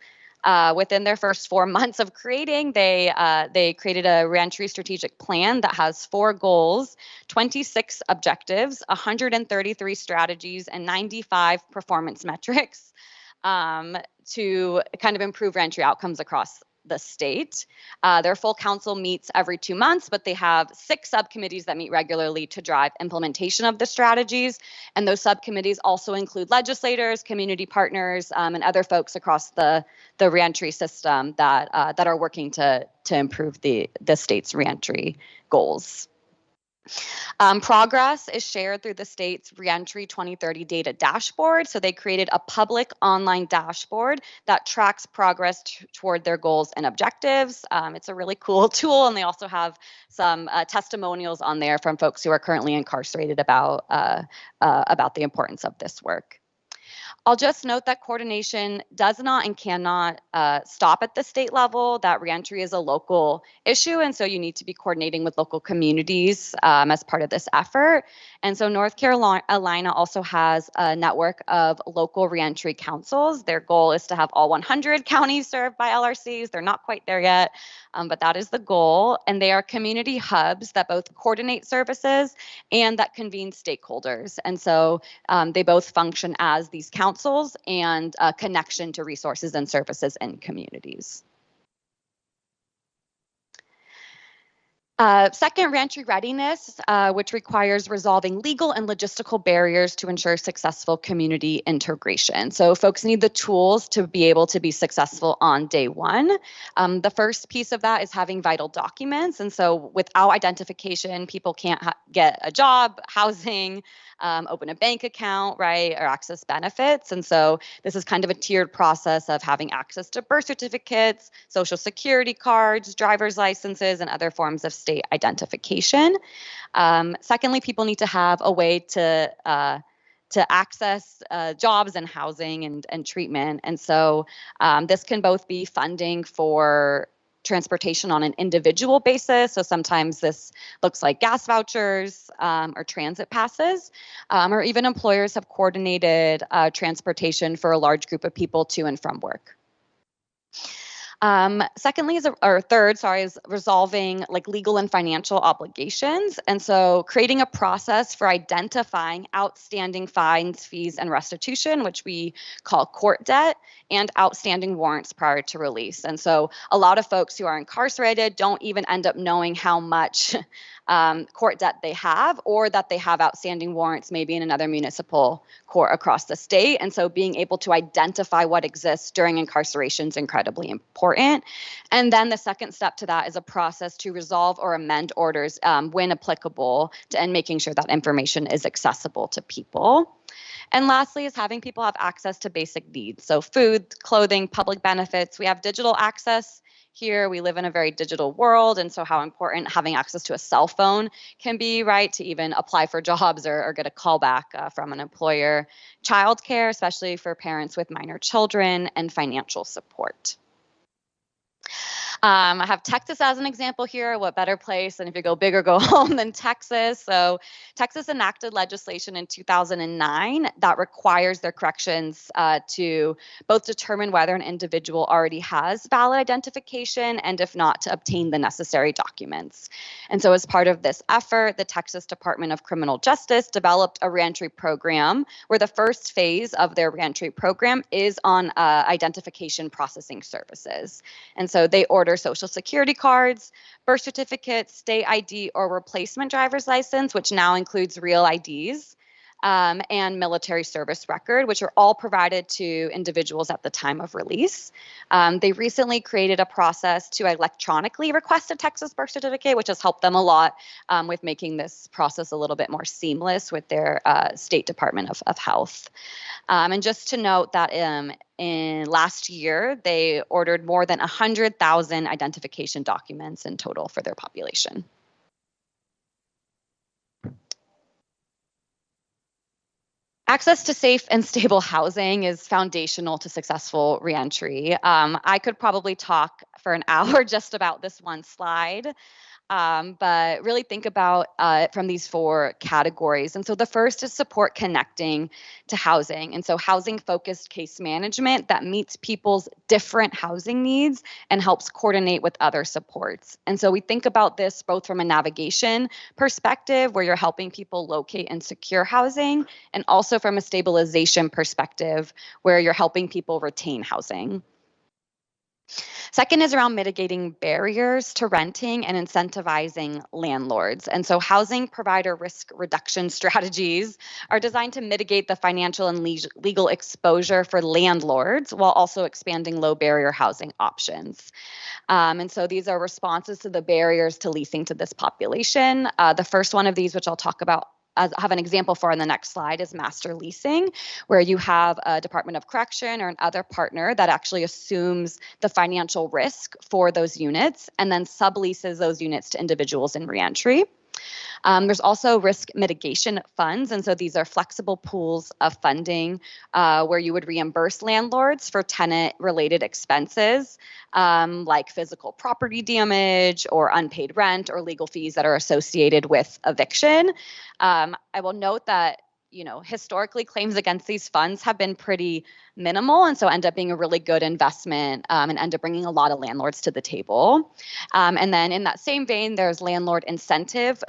Within their first 4 months of creating, they created a reentry strategic plan that has 4 goals, 26 objectives, 133 strategies, and 95 performance metrics to kind of improve reentry outcomes across the state. Their full council meets every 2 months, but they have 6 subcommittees that meet regularly to drive implementation of the strategies. And those subcommittees also include legislators, community partners, and other folks across the reentry system that are working to improve the state's reentry goals. Progress is shared through the state's Reentry 2030 data dashboard. So they created a public online dashboard that tracks progress toward their goals and objectives. It's a really cool tool, and they also have some testimonials on there from folks who are currently incarcerated about the importance of this work. I'll just note that coordination does not and cannot stop at the state level, that reentry is a local issue, and so you need to be coordinating with local communities as part of this effort. And so North Carolina also has a network of local reentry councils. Their goal is to have all 100 counties served by LRCs. They're not quite there yet, but that is the goal. And they are community hubs that both coordinate services and that convene stakeholders. And so they both function as these councils and a connection to resources and services in communities. Second, reentry readiness, which requires resolving legal and logistical barriers to ensure successful community integration. So folks need the tools to be able to be successful on day one. The first piece of that is having vital documents. And so without identification, people can't get a job, housing, open a bank account, right, or access benefits. And so this is kind of a tiered process of having access to birth certificates, social security cards, driver's licenses, and other forms of state identification. Secondly, people need to have a way to access jobs and housing and treatment. And so this can both be funding for transportation on an individual basis. So sometimes this looks like gas vouchers or transit passes, or even employers have coordinated transportation for a large group of people to and from work. Secondly, is resolving like legal and financial obligations. And so creating a process for identifying outstanding fines, fees, and restitution, which we call court debt, and outstanding warrants prior to release. And so a lot of folks who are incarcerated don't even end up knowing how much court debt they have, or that they have outstanding warrants maybe in another municipal court across the state. And so being able to identify what exists during incarceration is incredibly important. And then the second step to that is a process to resolve or amend orders when applicable, and making sure that information is accessible to people. And lastly is having people have access to basic needs. So food, clothing, public benefits. We have digital access here. We live in a very digital world. And so how important having access to a cell phone can be, right, to even apply for jobs or get a call back from an employer. Childcare, especially for parents with minor children, and financial support. I have Texas as an example here. What better place than if you go big or go home than Texas? So Texas enacted legislation in 2009 that requires their corrections to both determine whether an individual already has valid identification and if not, to obtain the necessary documents. And so as part of this effort, the Texas Department of Criminal Justice developed a reentry program where the first phase of their reentry program is on identification processing services. And so they order social security cards, birth certificates, state ID, or replacement driver's license, which now includes real IDs, and military service record, which are all provided to individuals at the time of release. They recently created a process to electronically request a Texas birth certificate, which has helped them a lot with making this process a little bit more seamless with their State Department of Health. And just to note that in last year, they ordered more than 100,000 identification documents in total for their population. Access to safe and stable housing is foundational to successful reentry. I could probably talk for an hour just about this one slide, but really think about it from these 4 categories. And so the first is support connecting to housing. And so housing-focused case management that meets people's different housing needs and helps coordinate with other supports. And so we think about this both from a navigation perspective, where you're helping people locate and secure housing, and also from a stabilization perspective, where you're helping people retain housing. Second is around mitigating barriers to renting and incentivizing landlords. And so housing provider risk reduction strategies are designed to mitigate the financial and legal exposure for landlords while also expanding low barrier housing options. And so these are responses to the barriers to leasing to this population. The first one of these, which I'll talk about as I have an example for in the next slide, is master leasing, where you have a Department of Correction or another partner that actually assumes the financial risk for those units and then subleases those units to individuals in reentry. There's also risk mitigation funds, and so these are flexible pools of funding where you would reimburse landlords for tenant-related expenses like physical property damage or unpaid rent or legal fees that are associated with eviction. I will note that historically claims against these funds have been pretty minimal, and so end up being a really good investment and end up bringing a lot of landlords to the table. And then in that same vein, there's landlord incentive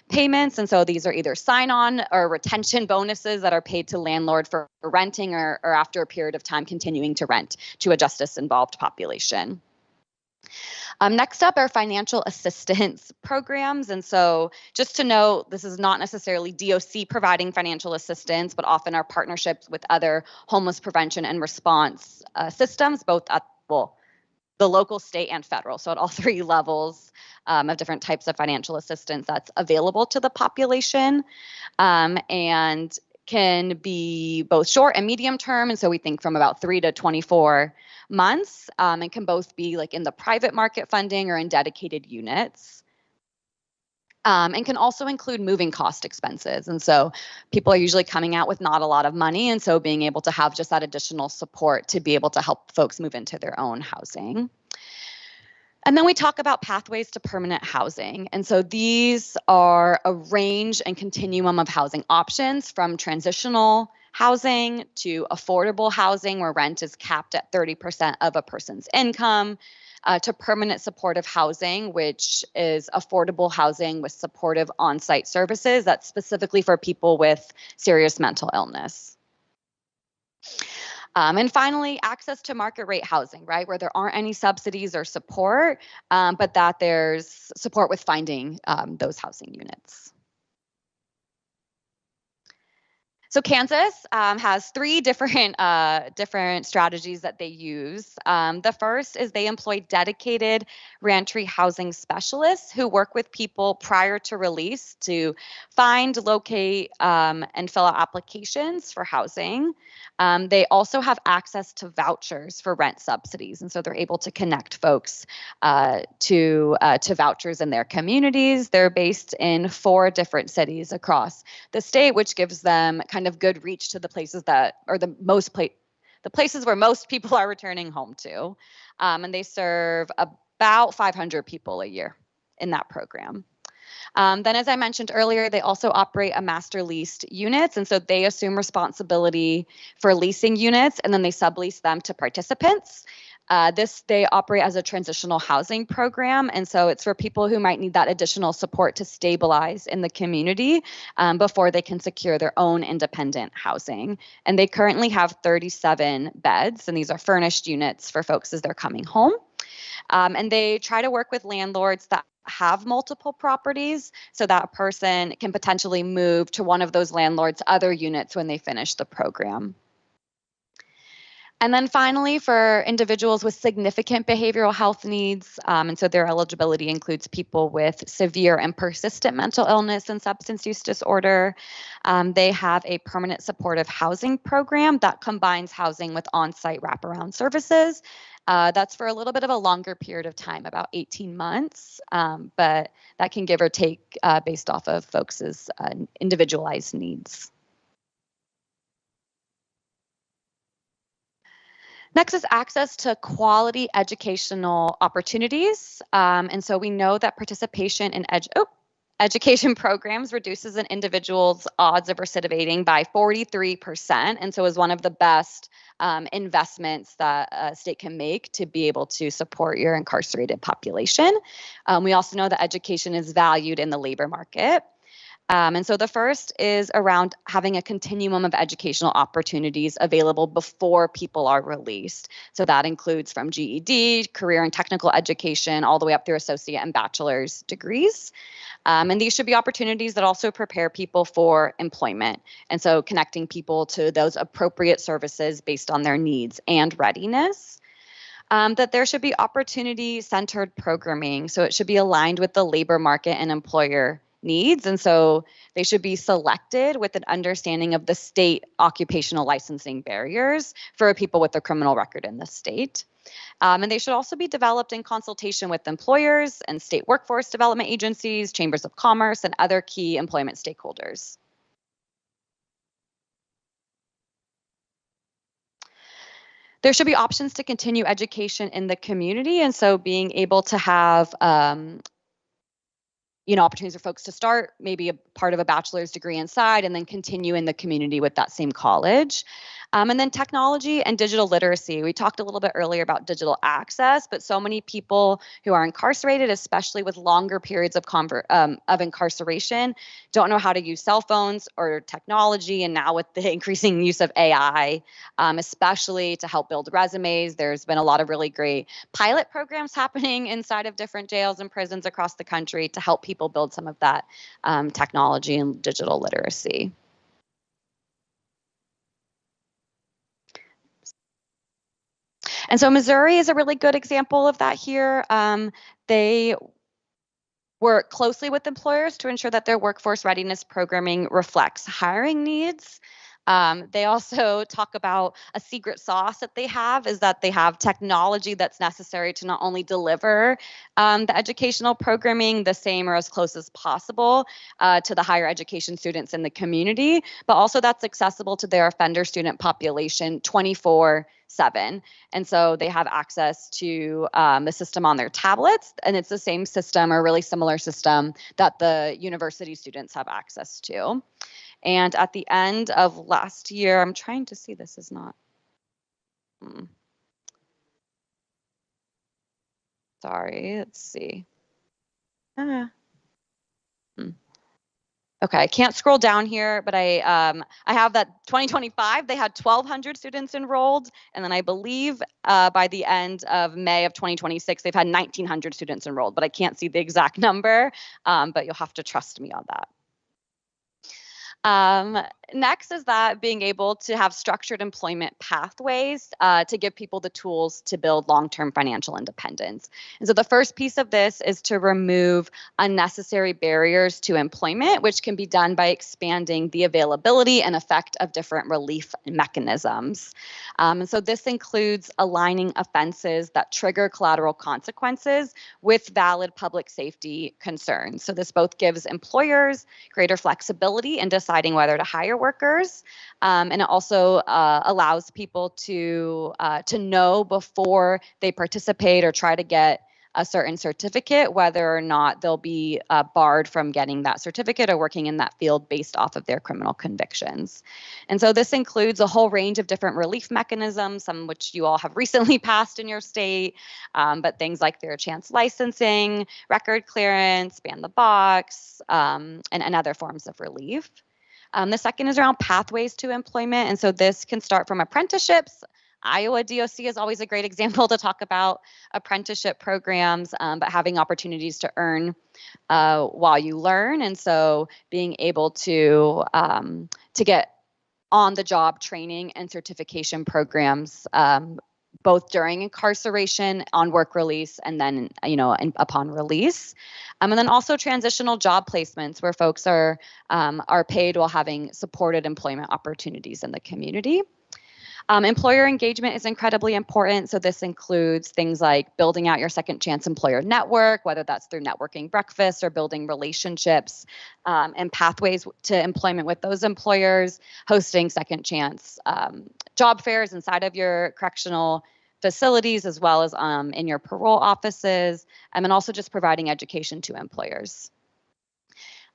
payments. And so these are either sign-on or retention bonuses that are paid to landlord for renting or after a period of time continuing to rent to a justice-involved population. Next up are financial assistance programs. And so just to note, this is not necessarily DOC providing financial assistance, but often our partnerships with other homeless prevention and response systems, both at the local, state, and federal. So at all 3 levels of different types of financial assistance that's available to the population. And can be both short and medium term. And so we think from about 3 to 24 months, and can both be like in the private market funding or in dedicated units. And can also include moving cost expenses. And so people are usually coming out with not a lot of money. And so being able to have just that additional support to be able to help folks move into their own housing. And then we talk about pathways to permanent housing. And so these are a range and continuum of housing options, from transitional housing to affordable housing where rent is capped at 30% of a person's income, to permanent supportive housing, which is affordable housing with supportive on-site services that's specifically for people with serious mental illness. And finally, access to market rate housing, right, where there aren't any subsidies or support, but that there's support with finding those housing units. So Kansas has 3 different strategies that they use. The first is they employ dedicated reentry housing specialists who work with people prior to release to find, locate, and fill out applications for housing. They also have access to vouchers for rent subsidies, and so they're able to connect folks to vouchers in their communities. They're based in 4 different cities across the state, which gives them kind of good reach to the places that are the places where most people are returning home to. And they serve about 500 people a year in that program. Then, as I mentioned earlier, they also operate a master leased units. And so they assume responsibility for leasing units and then they sublease them to participants. They operate as a transitional housing program. And so it's for people who might need that additional support to stabilize in the community before they can secure their own independent housing. And they currently have 37 beds, and these are furnished units for folks as they're coming home. And they try to work with landlords that have multiple properties so that a person can potentially move to one of those landlords' other units when they finish the program. And then finally, for individuals with significant behavioral health needs, and so their eligibility includes people with severe and persistent mental illness and substance use disorder, they have a permanent supportive housing program that combines housing with on-site wraparound services. That's for a little bit of a longer period of time, about 18 months, but that can give or take based off of folks' individualized needs. Next is access to quality educational opportunities. And so we know that participation in education programs reduces an individual's odds of recidivating by 43%. And so is one of the best investments that a state can make to be able to support your incarcerated population. We also know that education is valued in the labor market. And so the first is around having a continuum of educational opportunities available before people are released. So that includes from GED, career and technical education, all the way up through associate and bachelor's degrees. And these should be opportunities that also prepare people for employment. And so connecting people to those appropriate services based on their needs and readiness. That there should be opportunity-centered programming. So it should be aligned with the labor market and employer needs. And so they should be selected with an understanding of the state occupational licensing barriers for people with a criminal record in the state. And they should also be developed in consultation with employers and state workforce development agencies, chambers of commerce, and other key employment stakeholders. There should be options to continue education in the community. And so being able to have opportunities for folks to start maybe a part of a bachelor's degree inside and then continue in the community with that same college. And then technology and digital literacy. We talked a little bit earlier about digital access, but so many people who are incarcerated, especially with longer periods of incarceration, don't know how to use cell phones or technology. And now with the increasing use of AI, especially to help build resumes, there's been a lot of really great pilot programs happening inside of different jails and prisons across the country to help people build some of that technology and digital literacy. And so Missouri is a really good example of that here. They work closely with employers to ensure that their workforce readiness programming reflects hiring needs. They also talk about a secret sauce that they have is that they have technology that's necessary to not only deliver the educational programming the same or as close as possible to the higher education students in the community, but also that's accessible to their offender student population 24/7. And so they have access to the system on their tablets, and it's the same system or really similar system that the university students have access to. And at the end of last year, I'm trying to see, this is not. Sorry, let's see. Okay, I can't scroll down here, but I have that 2025, they had 1,200 students enrolled. And then I believe by the end of May of 2026, they've had 1,900 students enrolled, but I can't see the exact number, but you'll have to trust me on that. Next is that being able to have structured employment pathways to give people the tools to build long-term financial independence. And so the first piece of this is to remove unnecessary barriers to employment, which can be done by expanding the availability and effect of different relief mechanisms. And so this includes aligning offenses that trigger collateral consequences with valid public safety concerns. So this both gives employers greater flexibility in deciding whether to hire workers, and it also allows people to know before they participate or try to get a certain certificate, whether or not they'll be barred from getting that certificate or working in that field based off of their criminal convictions. And so this includes a whole range of different relief mechanisms, some which you all have recently passed in your state, but things like fair chance licensing, record clearance, ban the box, and other forms of relief. The second is around pathways to employment. And so this can start from apprenticeships. Iowa DOC is always a great example to talk about apprenticeship programs, but having opportunities to earn while you learn. And so being able to get on-the-job training and certification programs, both during incarceration, on work release, and then, upon release. And then also transitional job placements where folks are paid while having supported employment opportunities in the community. Employer engagement is incredibly important. So this includes things like building out your second chance employer network, whether that's through networking breakfasts or building relationships and pathways to employment with those employers, hosting second chance job fairs inside of your correctional facilities, as well as in your parole offices, and also just providing education to employers.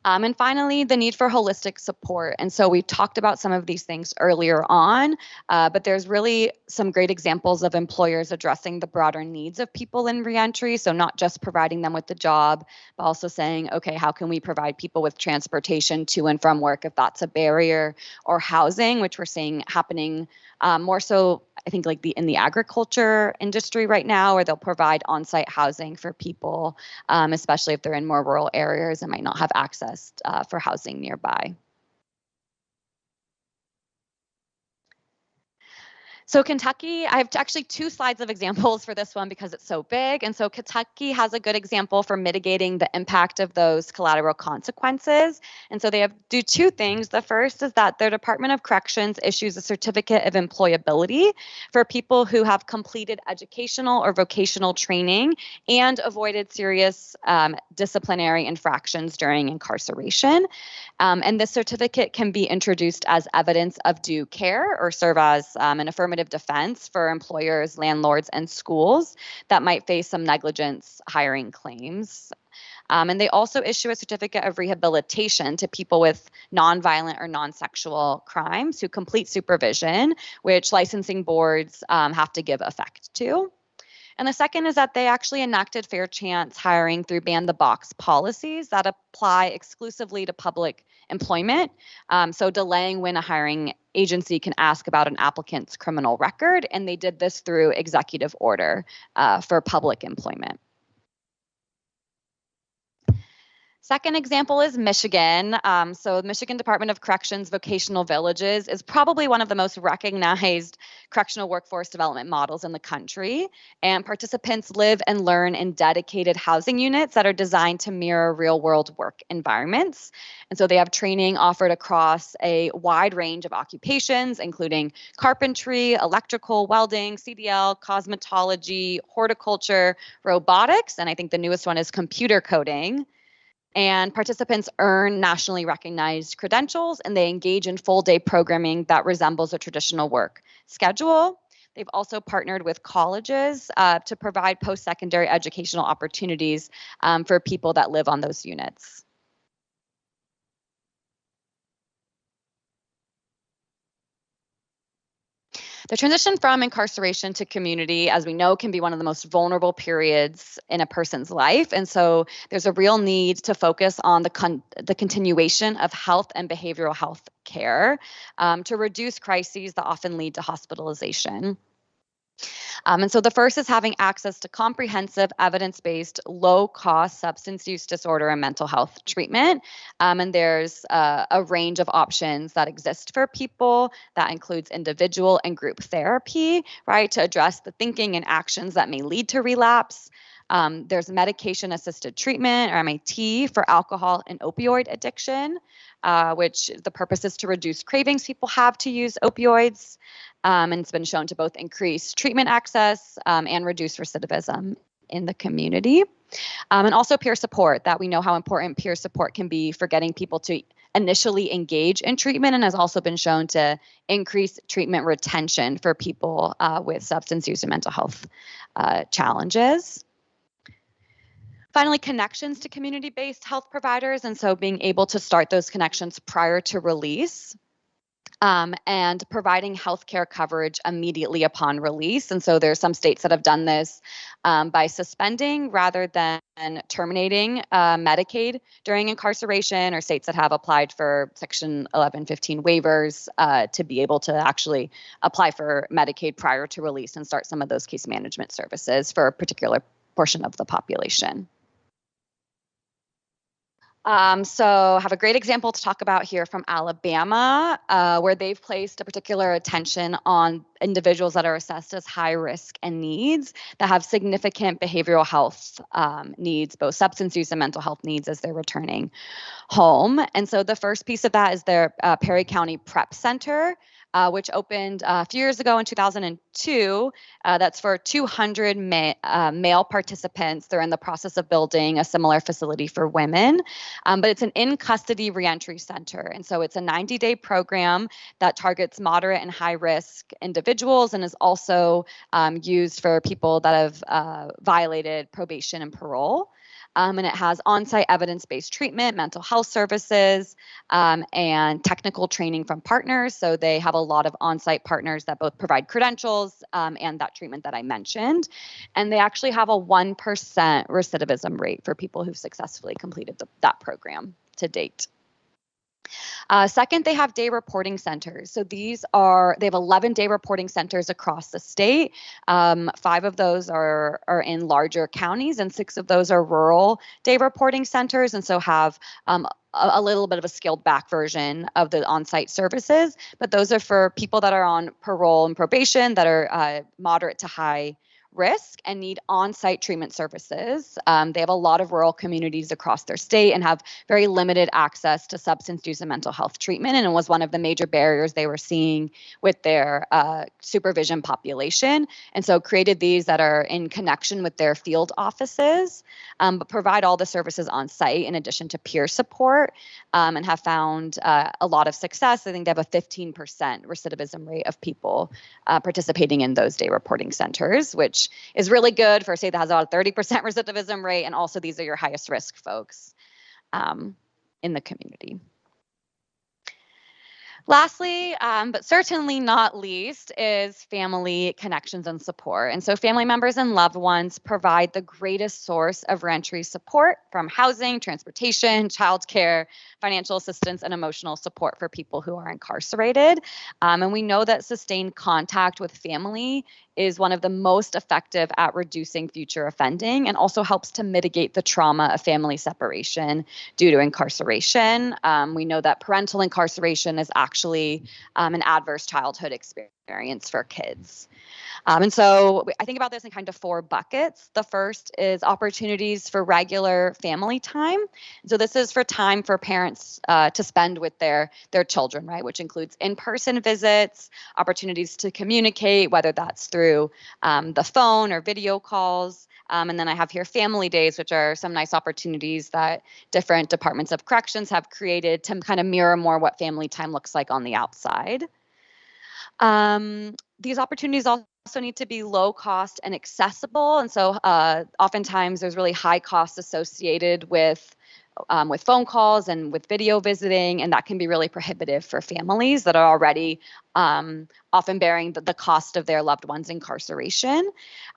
And finally, the need for holistic support. And so we talked about some of these things earlier on, but there's really some great examples of employers addressing the broader needs of people in reentry. So not just providing them with the job, but also saying, okay, how can we provide people with transportation to and from work if that's a barrier, or housing, which we're seeing happening more so, I think, like in the agriculture industry right now, where they'll provide on-site housing for people, especially if they're in more rural areas and might not have access for housing nearby. So Kentucky, I have actually two slides of examples for this one because it's so big. And so Kentucky has a good example for mitigating the impact of those collateral consequences. And so they do two things. The first is that their Department of Corrections issues a certificate of employability for people who have completed educational or vocational training and avoided serious disciplinary infractions during incarceration. And this certificate can be introduced as evidence of due care or serve as an affirmative defense for employers, landlords, and schools that might face some negligence hiring claims. And they also issue a certificate of rehabilitation to people with nonviolent or non-sexual crimes who complete supervision, which licensing boards have to give effect to. And the second is that they actually enacted fair chance hiring through ban the box policies that apply exclusively to public employment. So delaying when a hiring agency can ask about an applicant's criminal record. And they did this through executive order for public employment. Second example is Michigan. So the Michigan Department of Corrections Vocational Villages is probably one of the most recognized correctional workforce development models in the country. And participants live and learn in dedicated housing units that are designed to mirror real-world work environments. And so they have training offered across a wide range of occupations, including carpentry, electrical, welding, CDL, cosmetology, horticulture, robotics, and I think the newest one is computer coding. And participants earn nationally recognized credentials, and they engage in full-day programming that resembles a traditional work schedule. They've also partnered with colleges to provide post-secondary educational opportunities for people that live on those units. The transition from incarceration to community, as we know, can be one of the most vulnerable periods in a person's life. And so there's a real need to focus on the continuation of health and behavioral health care to reduce crises that often lead to hospitalization. And so the first is having access to comprehensive, evidence-based, low-cost substance use disorder and mental health treatment. And there's a range of options that exist for people that includes individual and group therapy, right, to address the thinking and actions that may lead to relapse. There's medication-assisted treatment, or MAT, for alcohol and opioid addiction, which the purpose is to reduce cravings people have to use opioids. And it's been shown to both increase treatment access and reduce recidivism in the community. And also peer support, that we know how important peer support can be for getting people to initially engage in treatment, and has also been shown to increase treatment retention for people with substance use and mental health challenges. Finally, connections to community-based health providers, and so being able to start those connections prior to release. And providing healthcare coverage immediately upon release. And so there's some states that have done this by suspending rather than terminating Medicaid during incarceration, or states that have applied for Section 1115 waivers to be able to actually apply for Medicaid prior to release and start some of those case management services for a particular portion of the population. So I have a great example to talk about here from Alabama, where they've placed a particular attention on individuals that are assessed as high risk and needs that have significant behavioral health needs, both substance use and mental health needs as they're returning home. And so the first piece of that is their Perry County Prep Center, which opened a few years ago in 2002. That's for 200 male participants. They're in the process of building a similar facility for women, but it's an in-custody reentry center. And so it's a 90-day program that targets moderate and high-risk individuals and is also used for people that have violated probation and parole. And it has on-site evidence-based treatment, mental health services, and technical training from partners. So they have a lot of on-site partners that both provide credentials and that treatment that I mentioned. And they actually have a 1% recidivism rate for people who've successfully completed that program to date. Second, they have day reporting centers. So they have 11 day reporting centers across the state. 5 of those are in larger counties and 6 of those are rural day reporting centers, and so have a little bit of a scaled back version of the on-site services. But those are for people that are on parole and probation that are moderate to high risk and need on-site treatment services. They have a lot of rural communities across their state and have very limited access to substance use and mental health treatment. And it was one of the major barriers they were seeing with their supervision population. And so created these that are in connection with their field offices, but provide all the services on site in addition to peer support, and have found a lot of success. I think they have a 15% recidivism rate of people participating in those day reporting centers, which is really good for a state that has about a 30% recidivism rate. And also these are your highest risk folks in the community. Lastly, but certainly not least, is family connections and support. And so family members and loved ones provide the greatest source of reentry support, from housing, transportation, childcare, financial assistance, and emotional support for people who are incarcerated. And we know that sustained contact with family is one of the most effective at reducing future offending and also helps to mitigate the trauma of family separation due to incarceration. We know that parental incarceration is actually an adverse childhood experience for kids. And so I think about this in kind of 4 buckets. The first is opportunities for regular family time. So this is for time for parents to spend with their children, right? Which includes in-person visits, opportunities to communicate, whether that's through the phone or video calls. And then I have here family days, which are some nice opportunities that different departments of corrections have created to kind of mirror more what family time looks like on the outside. These opportunities also need to be low cost and accessible. And so oftentimes there's really high costs associated with phone calls and with video visiting, and that can be really prohibitive for families that are already often bearing the cost of their loved one's incarceration.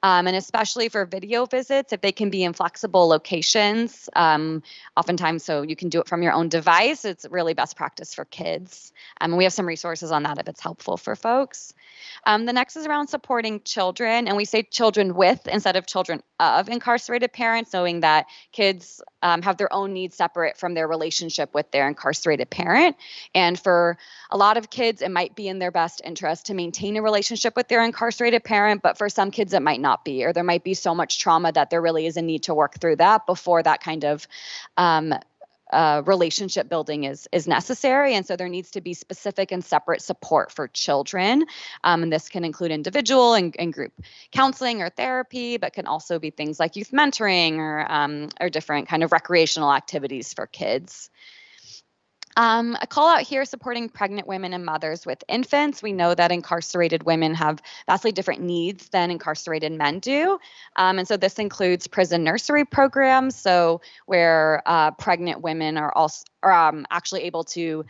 And especially for video visits, if they can be in flexible locations, oftentimes so you can do it from your own device, it's really best practice for kids. And we have some resources on that if it's helpful for folks. The next is around supporting children, and we say children with instead of children of incarcerated parents, knowing that kids have their own needs separate from their relationship with their incarcerated parent. And for a lot of kids, it might be in their best interest to maintain a relationship with their incarcerated parent, but for some kids it might not be, or there might be so much trauma that there really is a need to work through that before that kind of relationship building is necessary. And so there needs to be specific and separate support for children. And this can include individual and group counseling or therapy, but can also be things like youth mentoring or different kind of recreational activities for kids. A call out here supporting pregnant women and mothers with infants. We know that incarcerated women have vastly different needs than incarcerated men do. And so this includes prison nursery programs, so where pregnant women are also actually able to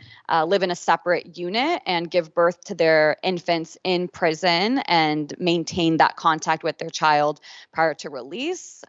live in a separate unit and give birth to their infants in prison and maintain that contact with their child prior to release.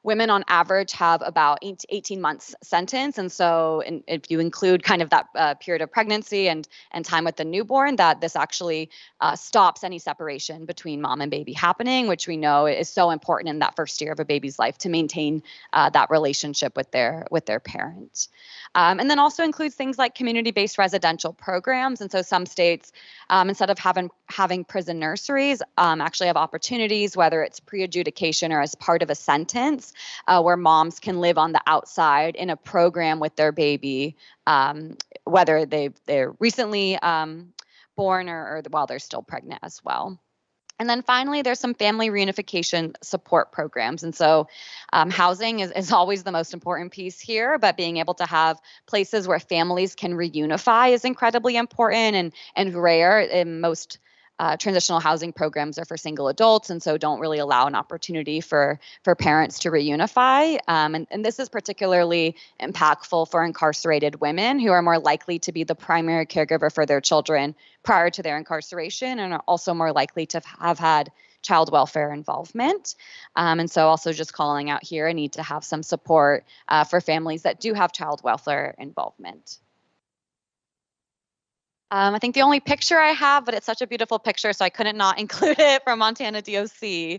Women on average have about 8 to 18 months sentence. And so if you include kind of that period of pregnancy and time with the newborn, that this actually stops any separation between mom and baby happening, which we know is so important in that first year of a baby's life to maintain that relationship with their parent. And then also includes things like community-based residential programs. And so some states, instead of having prison nurseries, actually have opportunities, whether it's pre-adjudication or as part of a sentence, where moms can live on the outside in a program with their baby, whether they're recently born or while they're still pregnant as well. And then finally, there's some family reunification support programs. And so housing is always the most important piece here, but being able to have places where families can reunify is incredibly important and rare. In most transitional housing programs are for single adults, and so don't really allow an opportunity for parents to reunify. And this is particularly impactful for incarcerated women who are more likely to be the primary caregiver for their children prior to their incarceration and are also more likely to have had child welfare involvement. And so also just calling out here, I need to have some support for families that do have child welfare involvement. I think the only picture I have, but it's such a beautiful picture, so I couldn't not include it, from Montana DOC.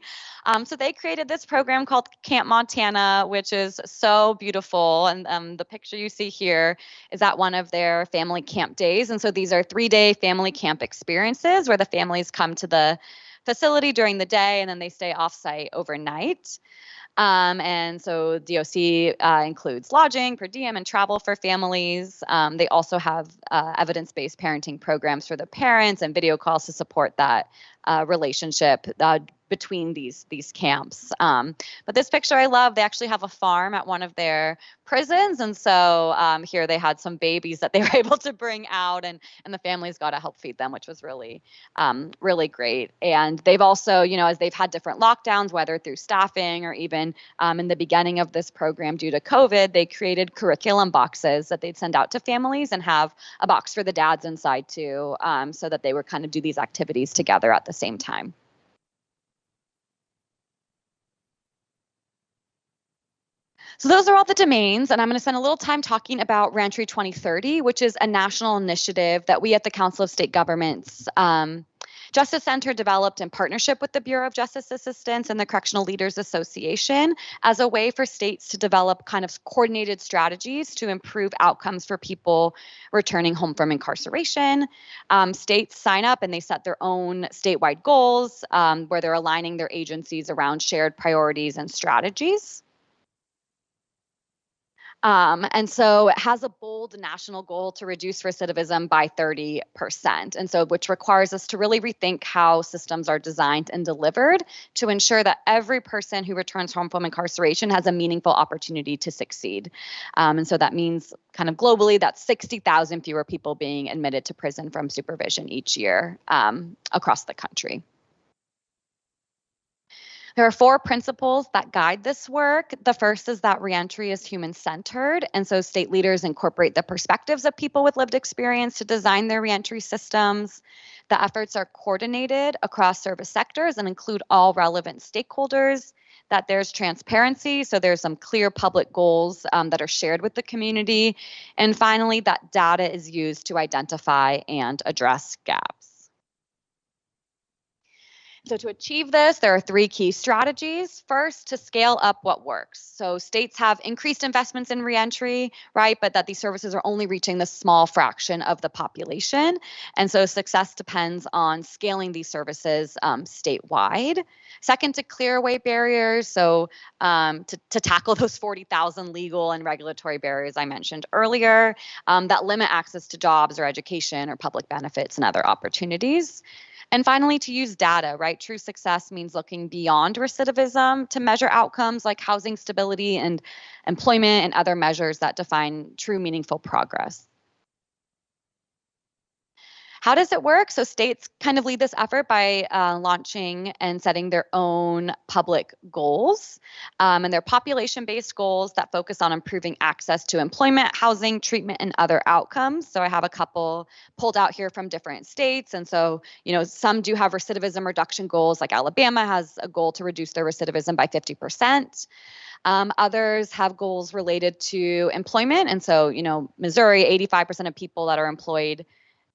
So they created this program called Camp Montana, which is so beautiful. And the picture you see here is at one of their family camp days. And so these are 3-day family camp experiences where the families come to the facility during the day and then they stay off-site overnight. And so DOC includes lodging, per diem, and travel for families. They also have evidence-based parenting programs for the parents and video calls to support that relationship between these camps. But this picture I love. They actually have a farm at one of their prisons. And so here they had some babies that they were able to bring out and the families got to help feed them, which was really, really great. And they've also, as they've had different lockdowns, whether through staffing or even in the beginning of this program due to COVID, they created curriculum boxes that they'd send out to families and have a box for the dads inside too, so that they would kind of do these activities together at the same time. So those are all the domains, and I'm going to spend a little time talking about Reentry 2030, which is a national initiative that we at the Council of State Governments Justice Center developed in partnership with the Bureau of Justice Assistance and the Correctional Leaders Association as a way for states to develop kind of coordinated strategies to improve outcomes for people returning home from incarceration. States sign up and they set their own statewide goals where they're aligning their agencies around shared priorities and strategies. And so it has a bold national goal to reduce recidivism by 30%. And so which requires us to really rethink how systems are designed and delivered to ensure that every person who returns home from incarceration has a meaningful opportunity to succeed. And so that means kind of globally that's 60,000 fewer people being admitted to prison from supervision each year across the country. There are 4 principles that guide this work. The first is that reentry is human-centered, and so state leaders incorporate the perspectives of people with lived experience to design their reentry systems. The efforts are coordinated across service sectors and include all relevant stakeholders. That there's transparency, so there's some clear public goals that are shared with the community. And finally, that data is used to identify and address gaps. So to achieve this, there are 3 key strategies. First, to scale up what works. So states have increased investments in reentry, right? But that these services are only reaching the small fraction of the population. And so success depends on scaling these services statewide. Second, to clear away barriers. So to tackle those 40,000 legal and regulatory barriers I mentioned earlier that limit access to jobs or education or public benefits and other opportunities. And finally, to use data, right? True success means looking beyond recidivism to measure outcomes like housing stability and employment and other measures that define true meaningful progress. How does it work? So states kind of lead this effort by launching and setting their own public goals. And they're population-based goals that focus on improving access to employment, housing, treatment, and other outcomes. So I have a couple pulled out here from different states. And so, you know, some do have recidivism reduction goals, like Alabama has a goal to reduce their recidivism by 50%. Others have goals related to employment. And so, you know, Missouri, 85% of people that are employed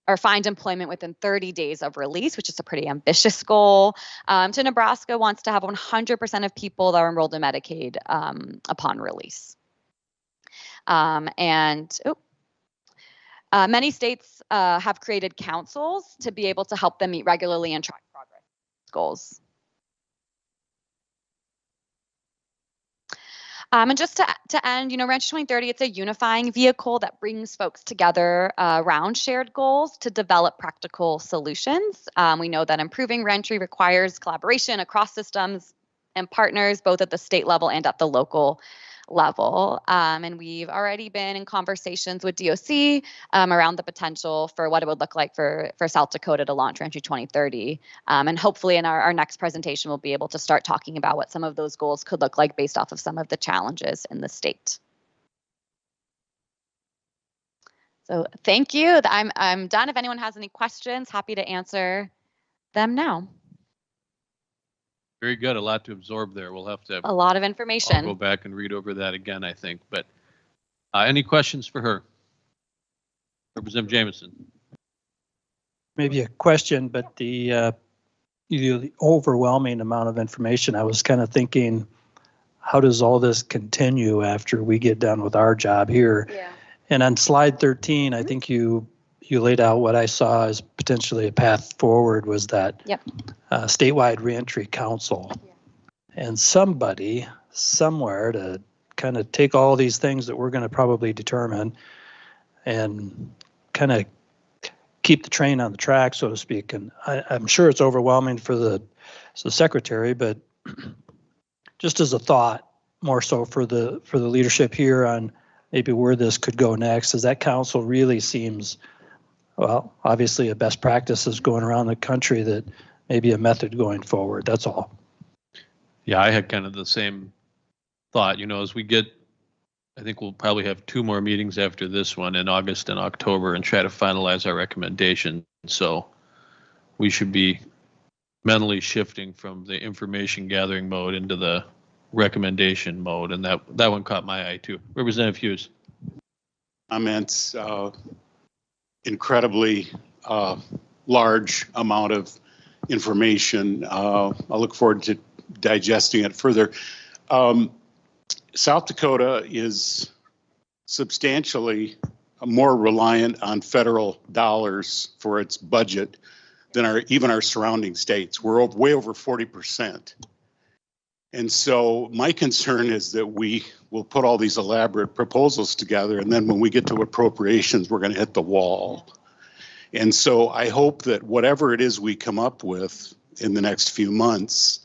or find employment within 30 days of release, which is a pretty ambitious goal. To Nebraska wants to have 100% of people that are enrolled in Medicaid upon release. Many states have created councils to be able to help them meet regularly and track progress goals. And just to end, you know, Ranch 2030, it's a unifying vehicle that brings folks together around shared goals to develop practical solutions. We know that improving reentry requires collaboration across systems and partners, both at the state level and at the local level. And we've already been in conversations with DOC around the potential for what it would look like for South Dakota to launch Reentry 2030. And hopefully in our next presentation, we'll be able to start talking about what some of those goals could look like based off of some of the challenges in the state. So thank you. I'm done. If anyone has any questions, happy to answer them now. Very good. A lot to absorb there. We'll have to a lot of information. I'll go back and read over that again, I think. But any questions for her? Representative Jameson. Maybe a question, but the overwhelming amount of information, I was kind of thinking, how does all this continue after we get done with our job here? Yeah. And on slide 13, I think you laid out what I saw as potentially a path forward was that statewide reentry council. Yeah. And somebody somewhere to kind of take all these things that we're going to probably determine and kind of keep the train on the track, so to speak. And I'm sure it's overwhelming for the secretary, but just as a thought, more so for the leadership here on maybe where this could go next, as that council really seems, well, obviously a best practice is going around the country, that maybe a method going forward. That's all. Yeah, I had kind of the same thought, you know, as we get, I think we'll probably have 2 more meetings after this one in August and October and try to finalize our recommendation. So we should be mentally shifting from the information gathering mode into the recommendation mode. And that one caught my eye too. Representative Hughes. Comments, incredibly large amount of information. I look forward to digesting it further. South Dakota is substantially more reliant on federal dollars for its budget than even our surrounding states. We're way over 40%. And so my concern is that we will put all these elaborate proposals together, and then when we get to appropriations, we're going to hit the wall. And so I hope that whatever it is we come up with in the next few months,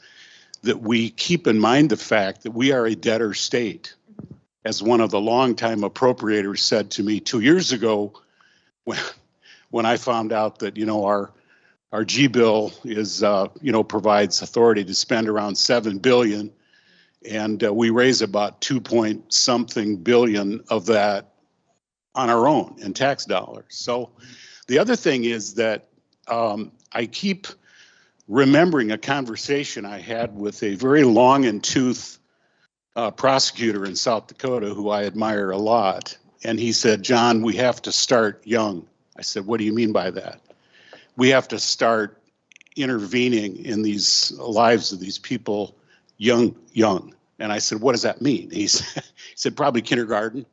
that we keep in mind the fact that we are a debtor state. As one of the longtime appropriators said to me 2 years ago, when I found out that, you know, our G bill is, you know, provides authority to spend around $7 billion, and we raise about 2-point-something billion of that on our own in tax dollars. So the other thing is that I keep remembering a conversation I had with a very long and tooth prosecutor in South Dakota who I admire a lot. And he said, John, we have to start young. I said, what do you mean by that? We have to start intervening in these lives of these people young. And I said, what does that mean? He said, probably kindergarten,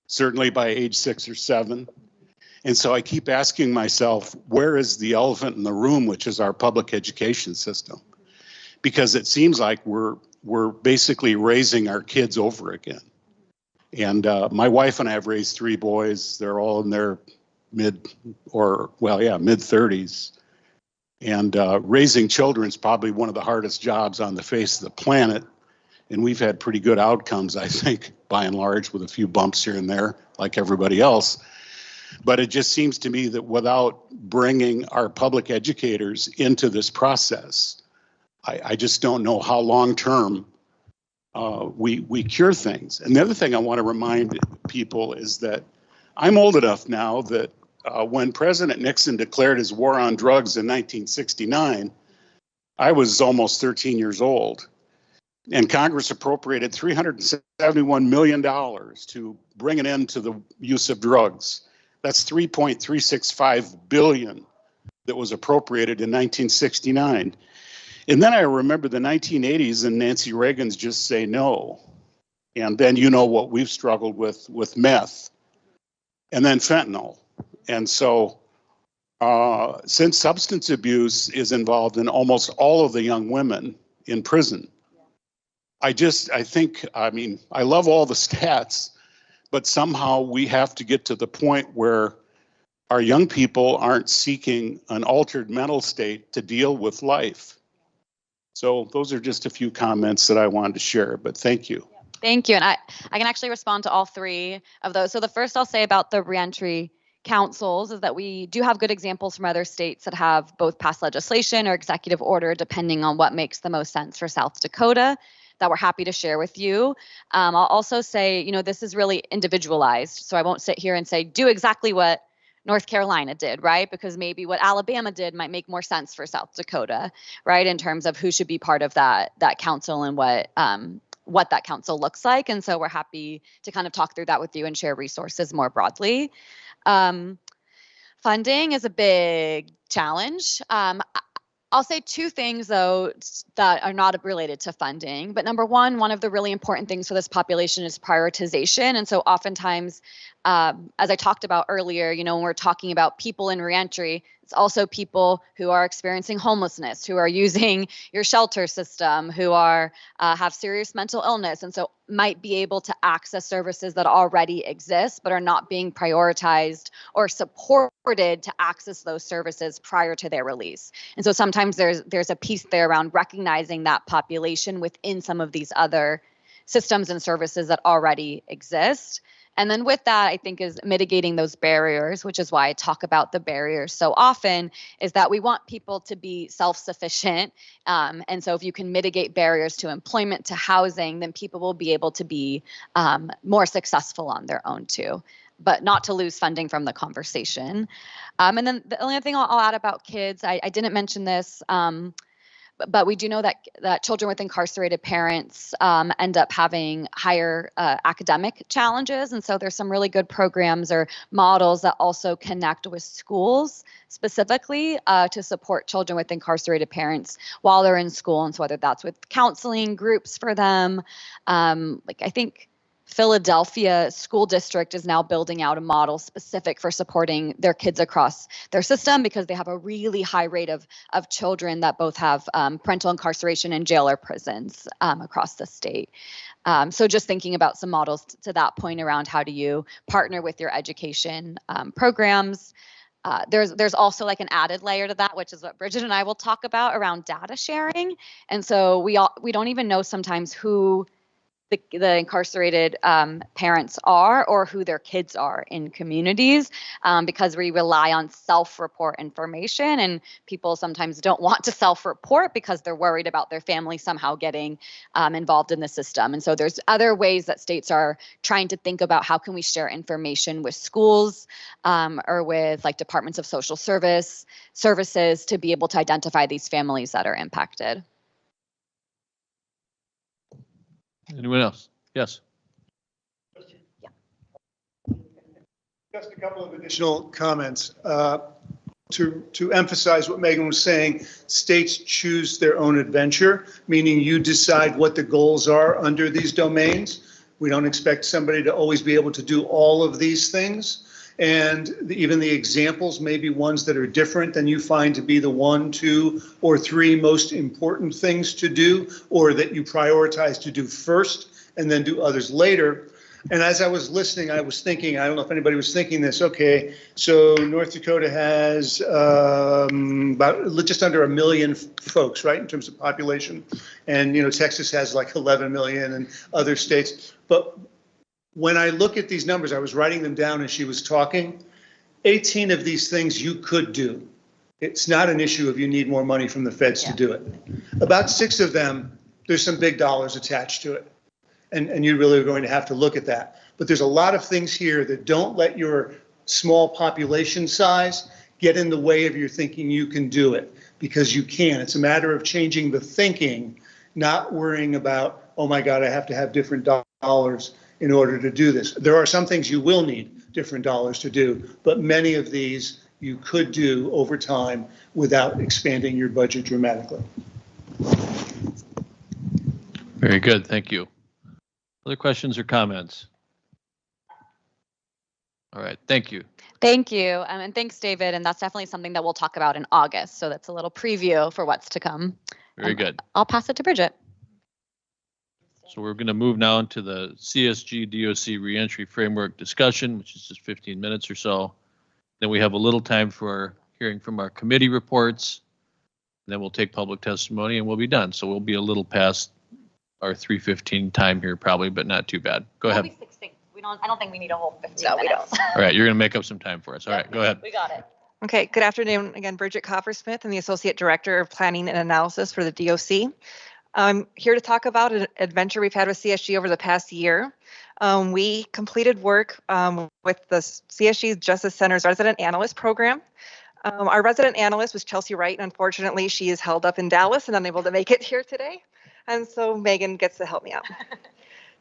certainly by age 6 or 7. And so I keep asking myself, where is the elephant in the room, which is our public education system? Because it seems like we're basically raising our kids over again. And my wife and I have raised 3 boys. They're all in their mid-30s. And raising children is probably one of the hardest jobs on the face of the planet. And we've had pretty good outcomes, I think, by and large, with a few bumps here and there, like everybody else. But it just seems to me that without bringing our public educators into this process, I just don't know how long-term we cure things. And the other thing I want to remind people is that I'm old enough now that when President Nixon declared his war on drugs in 1969, I was almost 13 years old. And Congress appropriated $371 million to bring an end to the use of drugs. That's $3.365 billion that was appropriated in 1969. And then I remember the 1980s and Nancy Reagan's just say no. And then you know what we've struggled with meth and then fentanyl. And so since substance abuse is involved in almost all of the young women in prison, I mean, I love all the stats, but somehow we have to get to the point where our young people aren't seeking an altered mental state to deal with life. So those are just a few comments that I wanted to share, but thank you. Thank you. And I can actually respond to all three of those. So the first I'll say about the reentry councils is that we do have good examples from other states that have both passed legislation or executive order, depending on what makes the most sense for South Dakota, that we're happy to share with you. I'll also say, you know, this is really individualized. So I won't sit here and say, do exactly what North Carolina did, right? Because maybe what Alabama did might make more sense for South Dakota, right? In terms of who should be part of that council and what that council looks like. And so we're happy to kind of talk through that with you and share resources more broadly. Funding is a big challenge. I'll say two things, though, that are not related to funding. But number one of the really important things for this population is prioritization. And so oftentimes, as I talked about earlier, you know, when we're talking about people in reentry, it's also people who are experiencing homelessness, who are using your shelter system, who are have serious mental illness, and so might be able to access services that already exist, but are not being prioritized or supported to access those services prior to their release. And so sometimes there's a piece there around recognizing that population within some of these other systems and services that already exist. And then with that, I think is mitigating those barriers, which is why I talk about the barriers so often, is that we want people to be self-sufficient. And so if you can mitigate barriers to employment, to housing, then people will be able to be more successful on their own too, but not to lose funding from the conversation. And then the only other thing I'll add about kids, I didn't mention this, but we do know that children with incarcerated parents end up having higher academic challenges. And so there's some really good programs or models that also connect with schools specifically to support children with incarcerated parents while they're in school. And so whether that's with counseling groups for them, like I think Philadelphia School District is now building out a model specific for supporting their kids across their system because they have a really high rate of children that both have parental incarceration in jail or prisons across the state. So just thinking about some models to that point around how do you partner with your education programs. There's also like an added layer to that, which is what Bridget and I will talk about around data sharing. And so we don't even know sometimes who the incarcerated parents are or who their kids are in communities because we rely on self-report information, and people sometimes don't want to self-report because they're worried about their family somehow getting involved in the system. And so there's other ways that states are trying to think about how can we share information with schools or with like departments of social services to be able to identify these families that are impacted. Anyone else? Yes. Just a couple of additional comments. To emphasize what Megan was saying, states choose their own adventure, meaning you decide what the goals are under these domains. We don't expect somebody to always be able to do all of these things. And even the examples may be ones that are different than you find to be the 1, 2, or 3 most important things to do, or that you prioritize to do first and then do others later. And as I was listening, I was thinking, I don't know if anybody was thinking this, okay, so North Dakota has about just under 1 million folks, right, in terms of population. And, you know, Texas has like 11 million and other states. But when I look at these numbers, I was writing them down as she was talking. 18 of these things you could do. It's not an issue if you need more money from the feds to do it. About 6 of them, there's some big dollars attached to it. And you really are going to have to look at that. But there's a lot of things here that don't let your small population size get in the way of your thinking you can do it, because you can. It's a matter of changing the thinking, not worrying about, oh my God, I have to have different dollars in order to do this. There are some things you will need different dollars to do, but many of these you could do over time without expanding your budget dramatically. Very good, thank you. Other questions or comments? All right, thank you. Thank you. And thanks, David. And that's definitely something that we'll talk about in August. So that's a little preview for what's to come. Very good. I'll pass it to Bridget. So we're going to move now into the CSG DOC reentry framework discussion, which is just 15 minutes or so. Then we have a little time for hearing from our committee reports. Then we'll take public testimony and we'll be done. So we'll be a little past our 3:15 time here probably, but not too bad. Go ahead. I don't think we need a whole 15 minutes. All right, you're going to make up some time for us. All right, go ahead. We got it. Okay, good afternoon. Again, Bridget Coppersmith. I'm the Associate Director of Planning and Analysis for the DOC. I'm here to talk about an adventure we've had with CSG over the past year. We completed work with the CSG Justice Center's Resident Analyst Program. Our resident analyst was Chelsea Wright, and unfortunately she is held up in Dallas and unable to make it here today. And so Megan gets to help me out.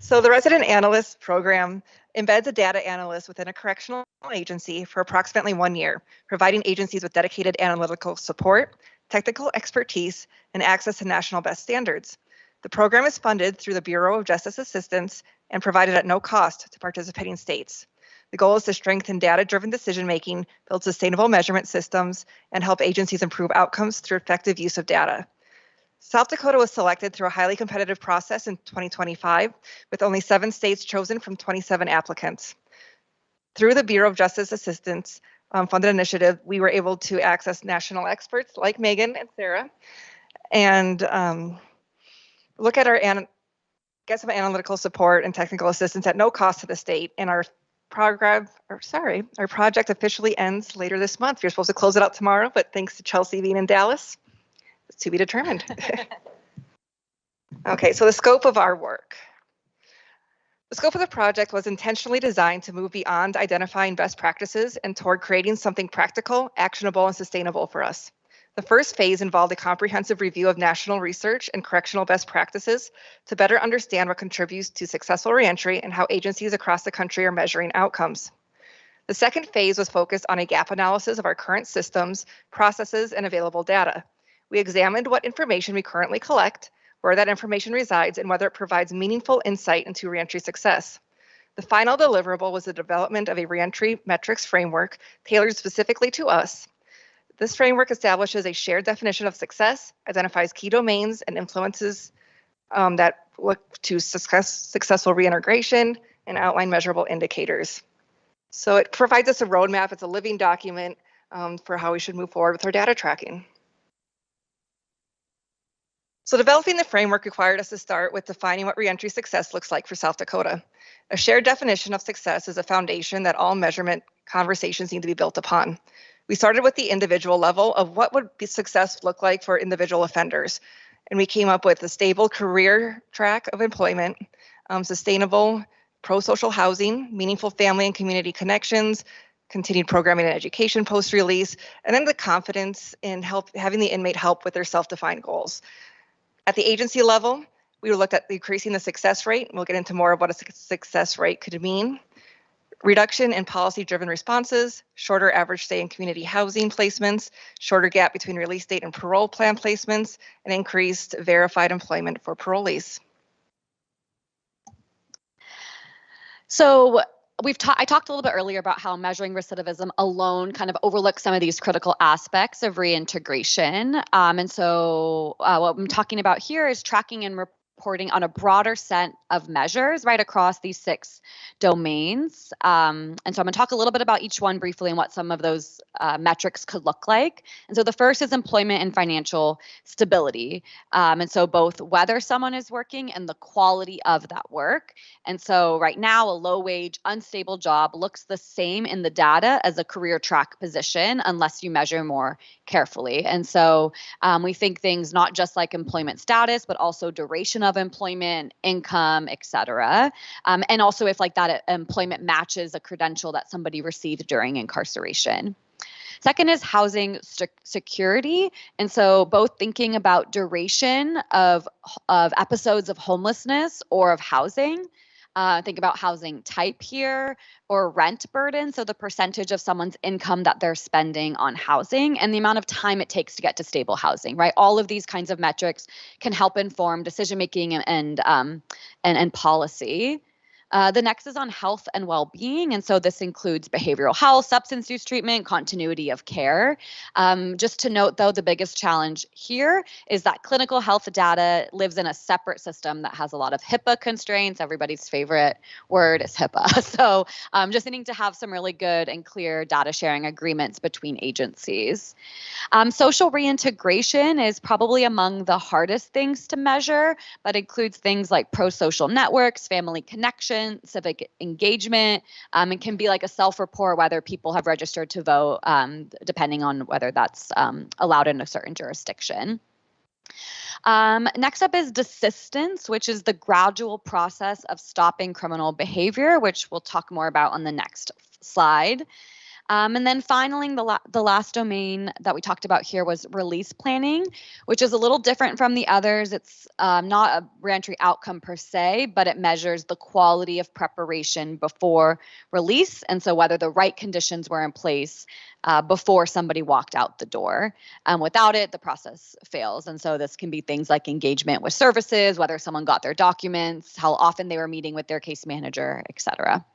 So the Resident Analyst Program embeds a data analyst within a correctional agency for approximately 1 year, providing agencies with dedicated analytical support, technical expertise, and access to national best standards. The program is funded through the Bureau of Justice Assistance and provided at no cost to participating states. The goal is to strengthen data-driven decision-making, build sustainable measurement systems, and help agencies improve outcomes through effective use of data. South Dakota was selected through a highly competitive process in 2025, with only 7 states chosen from 27 applicants. Through the Bureau of Justice Assistance funded initiative, we were able to access national experts like Megan and Sarah, and look at get some analytical support and technical assistance at no cost to the state. And our project officially ends later this month. You're supposed to close it out tomorrow, but thanks to Chelsea being in Dallas, it's to be determined. Okay, so the scope of our work. The scope of the project was intentionally designed to move beyond identifying best practices and toward creating something practical, actionable, and sustainable for us. The first phase involved a comprehensive review of national research and correctional best practices to better understand what contributes to successful reentry and how agencies across the country are measuring outcomes. The second phase was focused on a gap analysis of our current systems, processes, and available data. We examined what information we currently collect, where that information resides, and whether it provides meaningful insight into reentry success. The final deliverable was the development of a reentry metrics framework tailored specifically to us. This framework establishes a shared definition of success, identifies key domains and influences that look to successful reintegration, and outline measurable indicators. So it provides us a roadmap. It's a living document for how we should move forward with our data tracking. So developing the framework required us to start with defining what reentry success looks like for South Dakota. A shared definition of success is a foundation that all measurement conversations need to be built upon. We started with the individual level of what would success look like for individual offenders. And we came up with a stable career track of employment, sustainable pro-social housing, meaningful family and community connections, continued programming and education post-release, and then the confidence in having the inmate help with their self-defined goals. At the agency level, we looked at increasing the success rate. We'll get into more of what a success rate could mean. Reduction in policy-driven responses, shorter average stay in community housing placements, shorter gap between release date and parole plan placements, and increased verified employment for parolees. So I talked a little bit earlier about how measuring recidivism alone kind of overlooks some of these critical aspects of reintegration. And so what I'm talking about here is tracking and reporting on a broader set of measures right across these 6 domains. And so I'm going to talk a little bit about each one briefly and what some of those metrics could look like. And so the first is employment and financial stability. And so both whether someone is working and the quality of that work. And so right now, a low wage, unstable job looks the same in the data as a career track position unless you measure more carefully. And so we think things not just like employment status, but also duration of employment, income, et cetera. And also if like that employment matches a credential that somebody received during incarceration. Second is housing security. And so both thinking about duration of episodes of homelessness or of housing. Think about housing type here or rent burden. So the percentage of someone's income that they're spending on housing and the amount of time it takes to get to stable housing, right? All of these kinds of metrics can help inform decision-making and policy. The next is on health and well-being. And so this includes behavioral health, substance use treatment, continuity of care. Just to note, though, the biggest challenge here is that clinical health data lives in a separate system that has a lot of HIPAA constraints. Everybody's favorite word is HIPAA. So just needing to have some really good and clear data sharing agreements between agencies. Social reintegration is probably among the hardest things to measure, but includes things like pro-social networks, family connection, civic engagement, and can be like a self-report whether people have registered to vote, depending on whether that's allowed in a certain jurisdiction. Next up is desistance, which is the gradual process of stopping criminal behavior, which we'll talk more about on the next slide. And then finally, the last domain that we talked about here was release planning, which is a little different from the others. It's not a reentry outcome per se, but it measures the quality of preparation before release. And so whether the right conditions were in place before somebody walked out the door. Without it, the process fails. And so this can be things like engagement with services, whether someone got their documents, how often they were meeting with their case manager, et cetera.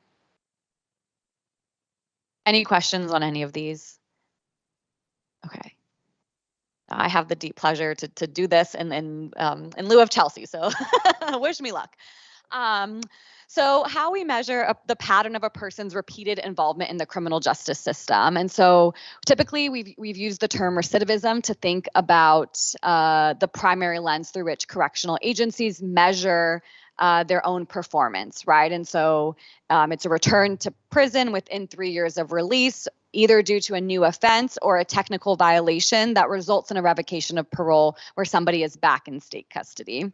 Any questions on any of these? Okay. I have the deep pleasure to do this in lieu of Chelsea, so wish me luck. So how we measure the pattern of a person's repeated involvement in the criminal justice system. And so typically we've used the term recidivism to think about the primary lens through which correctional agencies measure their own performance, right? And so it's a return to prison within 3 years of release, either due to a new offense or a technical violation that results in a revocation of parole where somebody is back in state custody.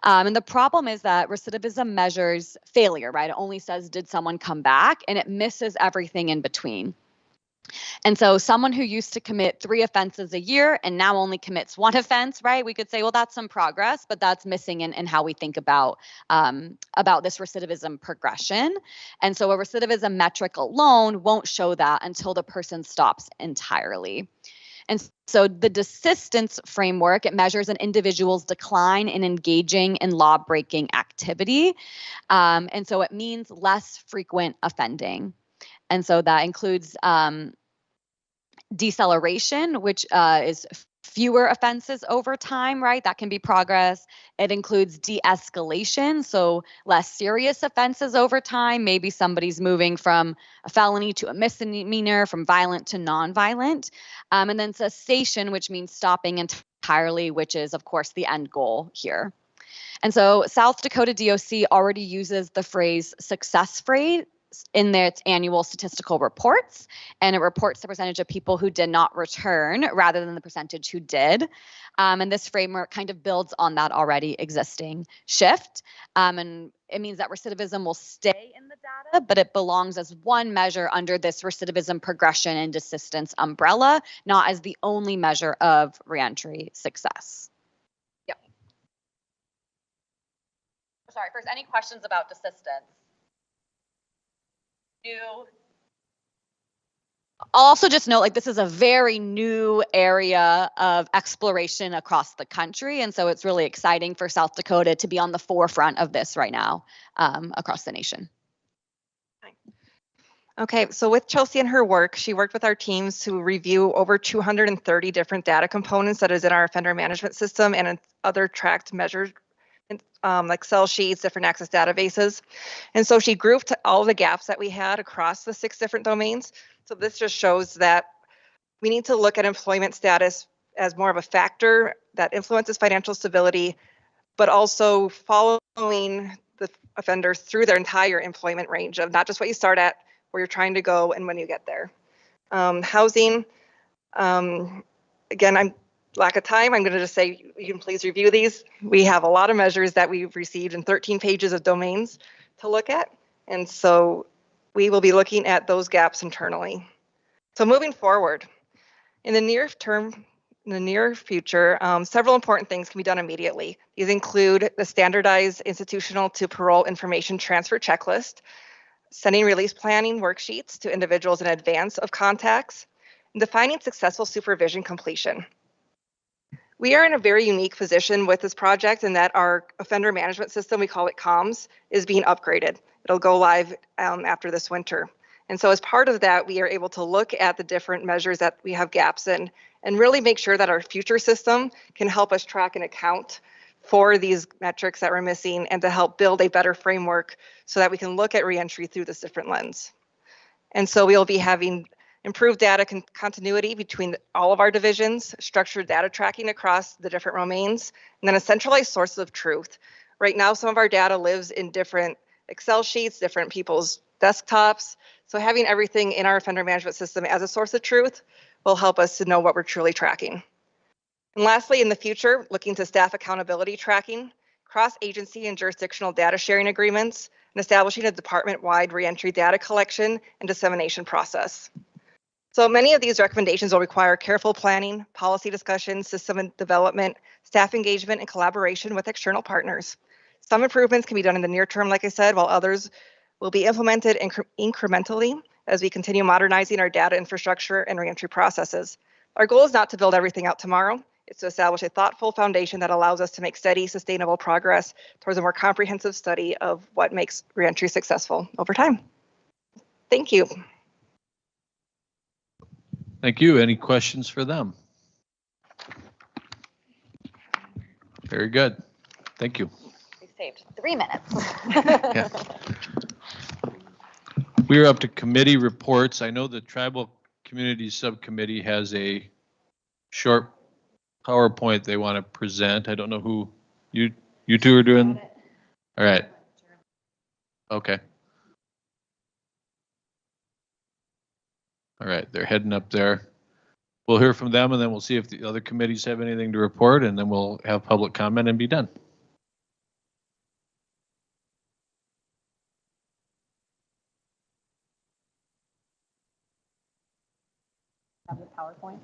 And the problem is that recidivism measures failure, right? It only says, did someone come back? And it misses everything in between. And so someone who used to commit 3 offenses a year and now only commits 1 offense, right? We could say, well, that's some progress, but that's missing in how we think about this recidivism progression. And so a recidivism metric alone won't show that until the person stops entirely. And so the desistance framework, it measures an individual's decline in engaging in law-breaking activity. And so it means less frequent offending. And so that includes deceleration, which is fewer offenses over time, right? That can be progress. It includes de-escalation, so less serious offenses over time. Maybe somebody's moving from a felony to a misdemeanor, from violent to nonviolent. And then cessation, which means stopping entirely, which is, of course, the end goal here. And so South Dakota DOC already uses the phrase success rate in its annual statistical reports, and it reports the percentage of people who did not return rather than the percentage who did. And this framework kind of builds on that already existing shift. And it means that recidivism will stay in the data, but it belongs as one measure under this recidivism progression and desistance umbrella, not as the only measure of reentry success. Yep. Sorry, first, any questions about desistance? I'll also just note, like, this is a very new area of exploration across the country. And so it's really exciting for South Dakota to be on the forefront of this right now across the nation. Okay, so with Chelsea and her work, she worked with our teams to review over 230 different data components that is in our offender management system and in other tracked measures Excel sheets, different access databases. And so she grouped all the gaps that we had across the 6 different domains. So this just shows that we need to look at employment status as more of a factor that influences financial stability, but also following the offender through their entire employment range of not just what you start at, where you're trying to go, and when you get there. Housing, again, I'm lack of time. I'm going to just say you can please review these. We have a lot of measures that we've received and 13 pages of domains to look at. And so we will be looking at those gaps internally. So moving forward, in the near term, in the near future, several important things can be done immediately. These include the standardized institutional to parole information transfer checklist, sending release planning worksheets to individuals in advance of contacts, and defining successful supervision completion. We are in a very unique position with this project in that our offender management system, we call it COMS, is being upgraded. It'll go live after this winter. And so as part of that, we are able to look at the different measures that we have gaps in and really make sure that our future system can help us track and account for these metrics that we're missing and to help build a better framework so that we can look at reentry through this different lens. And so we'll be having improved data continuity between all of our divisions, structured data tracking across the different domains, and then a centralized source of truth. Right now, some of our data lives in different Excel sheets, different people's desktops. So having everything in our offender management system as a source of truth will help us to know what we're truly tracking. And lastly, in the future, looking to staff accountability tracking, cross-agency and jurisdictional data sharing agreements, and establishing a department-wide reentry data collection and dissemination process. So many of these recommendations will require careful planning, policy discussion, system development, staff engagement, and collaboration with external partners. Some improvements can be done in the near term, like I said, while others will be implemented incrementally as we continue modernizing our data infrastructure and reentry processes. Our goal is not to build everything out tomorrow. It's to establish a thoughtful foundation that allows us to make steady, sustainable progress towards a more comprehensive study of what makes reentry successful over time. Thank you. Thank you. Any questions for them? Very good. Thank you. We saved 3 minutes. Yeah. We're up to committee reports. I know the Tribal Communities Subcommittee has a short PowerPoint they want to present. I don't know who you two are doing. All right. Okay. All right, they're heading up there. We'll hear from them and then we'll see if the other committees have anything to report and then we'll have public comment and be done. Have the PowerPoint?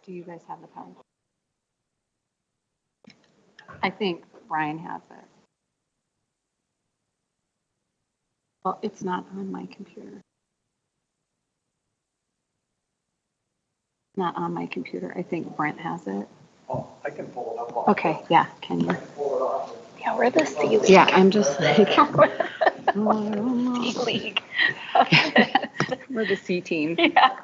Do you guys have the PowerPoint? I think Brian has it. Well, it's not on my computer. Not on my computer. I think Brent has it. Oh, I can pull it up. Okay, yeah, can you? Pull it off. Yeah, we're the C League. Yeah, I'm just like, C League. we're the C team. Yeah.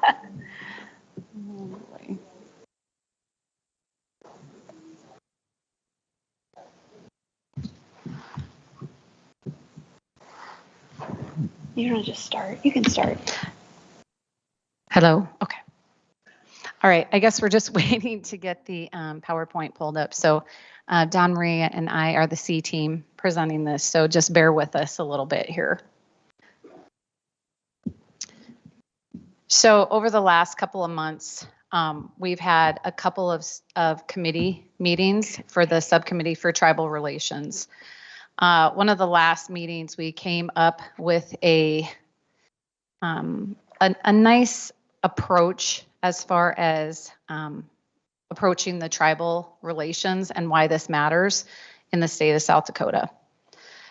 You don't just start. You can start. Hello. Okay. All right. I guess we're just waiting to get the PowerPoint pulled up. So Don Marie and I are the C team presenting this. So just bear with us a little bit here. So over the last couple of months, we've had a couple of committee meetings for the subcommittee for tribal relations. One of the last meetings, we came up with a nice approach as far as approaching the tribal relations and why this matters in the state of South Dakota.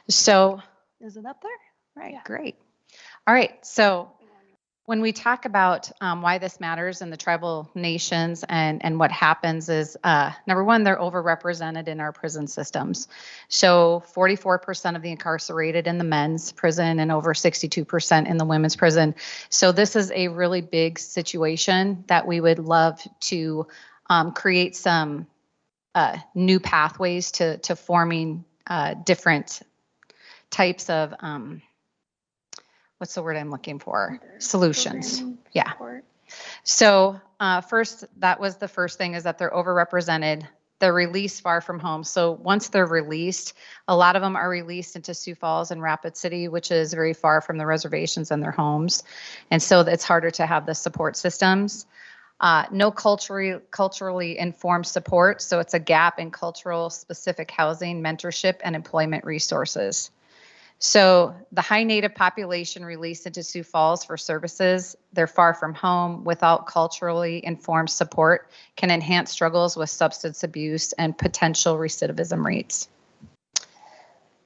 So, is it up there? Right, yeah. Great. All right, so when we talk about why this matters in the tribal nations and what happens is, number one, they're overrepresented in our prison systems. So 44% of the incarcerated in the men's prison and over 62% in the women's prison. So this is a really big situation that we would love to create some new pathways to forming different types of, what's the word I'm looking for? Solutions. Yeah. So first, that was the first thing, is that they're overrepresented. They're released far from home. So once they're released, a lot of them are released into Sioux Falls and Rapid City, which is very far from the reservations and their homes. And so it's harder to have the support systems. No culturally informed support. So it's a gap in cultural specific housing, mentorship, and employment resources. So the high Native population released into Sioux Falls for services, they're far from home, without culturally informed support, can enhance struggles with substance abuse and potential recidivism rates.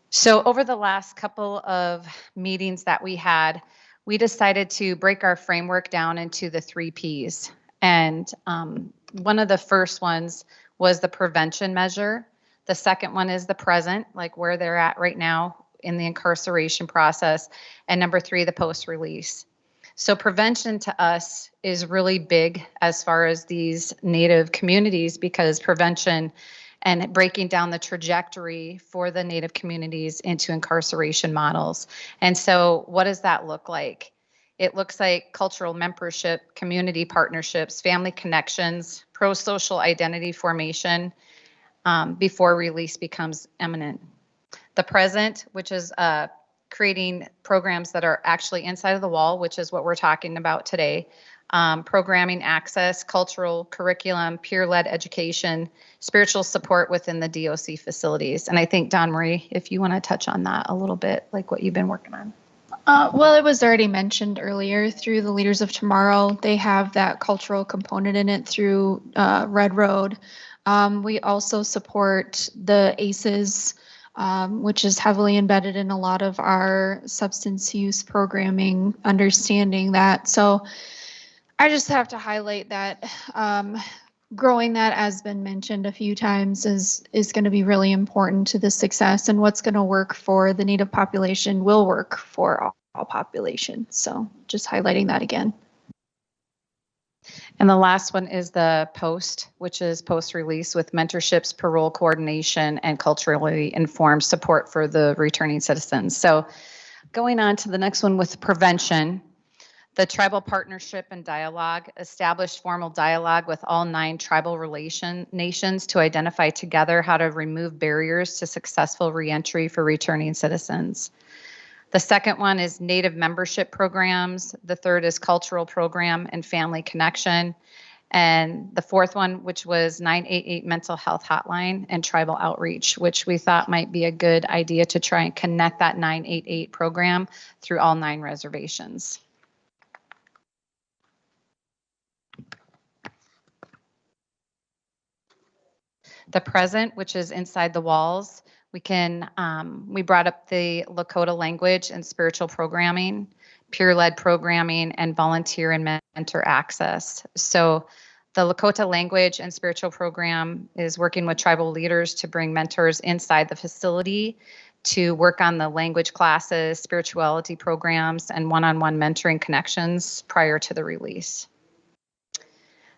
So over the last couple of meetings that we had, we decided to break our framework down into the 3 Ps. And one of the first ones was the prevention measure. The second one is the present, like where they're at right now in the incarceration process. And number 3, the post-release. So prevention to us is really big as far as these Native communities, because prevention and breaking down the trajectory for the Native communities into incarceration models. And so what does that look like? It looks like cultural membership, community partnerships, family connections, pro-social identity formation before release becomes imminent. The present, which is creating programs that are actually inside of the wall, which is what we're talking about today. Programming access, cultural curriculum, peer-led education, spiritual support within the DOC facilities. And I think, Dawn Marie, if you want to touch on that a little bit, like what you've been working on. Well, it was already mentioned earlier through the Leaders of Tomorrow. They have that cultural component in it through Red Road. We also support the ACEs, which is heavily embedded in a lot of our substance use programming, understanding that. So I just have to highlight that growing that, as been mentioned a few times, is going to be really important to the success, and what's going to work for the Native population will work for all populations. So just highlighting that again. And the last one is the post, which is post-release with mentorships, parole coordination, and culturally informed support for the returning citizens. So going on to the next one with prevention, the tribal partnership and dialogue established formal dialogue with all 9 tribal nations to identify together how to remove barriers to successful reentry for returning citizens. The second one is Native membership programs. The third is cultural program and family connection. And the fourth one, which was 988 mental health hotline and tribal outreach, which we thought might be a good idea to try and connect that 988 program through all 9 reservations. The present, which is inside the walls, we brought up the Lakota language and spiritual programming, peer-led programming, and volunteer and mentor access. So the Lakota language and spiritual program is working with tribal leaders to bring mentors inside the facility to work on the language classes, spirituality programs, and one-on-one mentoring connections prior to the release.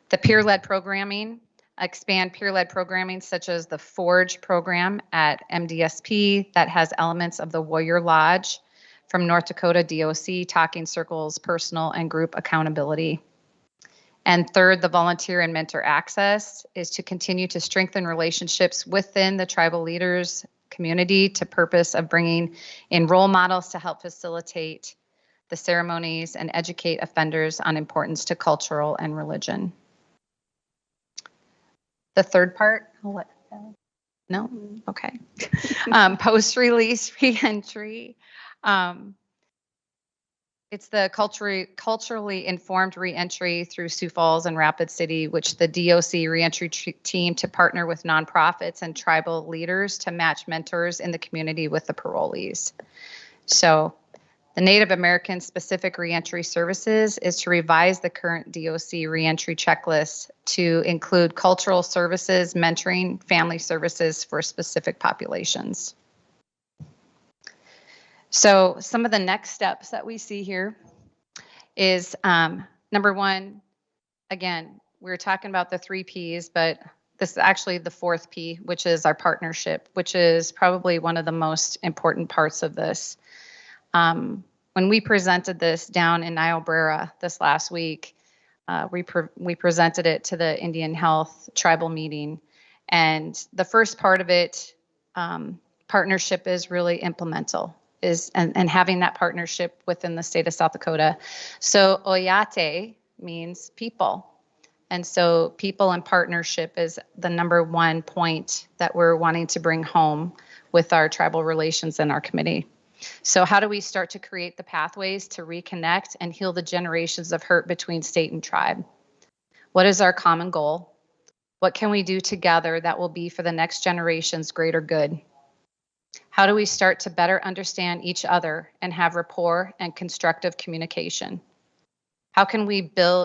The peer-led programming, expand peer-led programming such as the Forge program at MDSP that has elements of the Warrior Lodge, from North Dakota DOC, talking circles, personal and group accountability. And third, the volunteer and mentor access is to continue to strengthen relationships within the tribal leaders community to purpose of bringing in role models to help facilitate the ceremonies and educate offenders on importance to cultural and religion. The third part, I'll let, no? Okay. Post-release reentry. It's the culturally informed reentry through Sioux Falls and Rapid City, which the DOC reentry team to partner with nonprofits and tribal leaders to match mentors in the community with the parolees. So the Native American specific reentry services is to revise the current DOC reentry checklist to include cultural services, mentoring, family services for specific populations. So some of the next steps that we see here is number one, again, we were talking about the 3 Ps, but this is actually the fourth P, which is our partnership, which is probably one of the most important parts of this. When we presented this down in Niobrara this last week, we presented it to the Indian Health Tribal meeting. And the first part of it, partnership is really implemental, and having that partnership within the state of South Dakota. So Oyate means people. And so people and partnership is the number one point that we're wanting to bring home with our tribal relations and our committee. So how do we start to create the pathways to reconnect and heal the generations of hurt between state and tribe? What is our common goal? What can we do together that will be for the next generation's greater good? How do we start to better understand each other and have rapport and constructive communication? How can we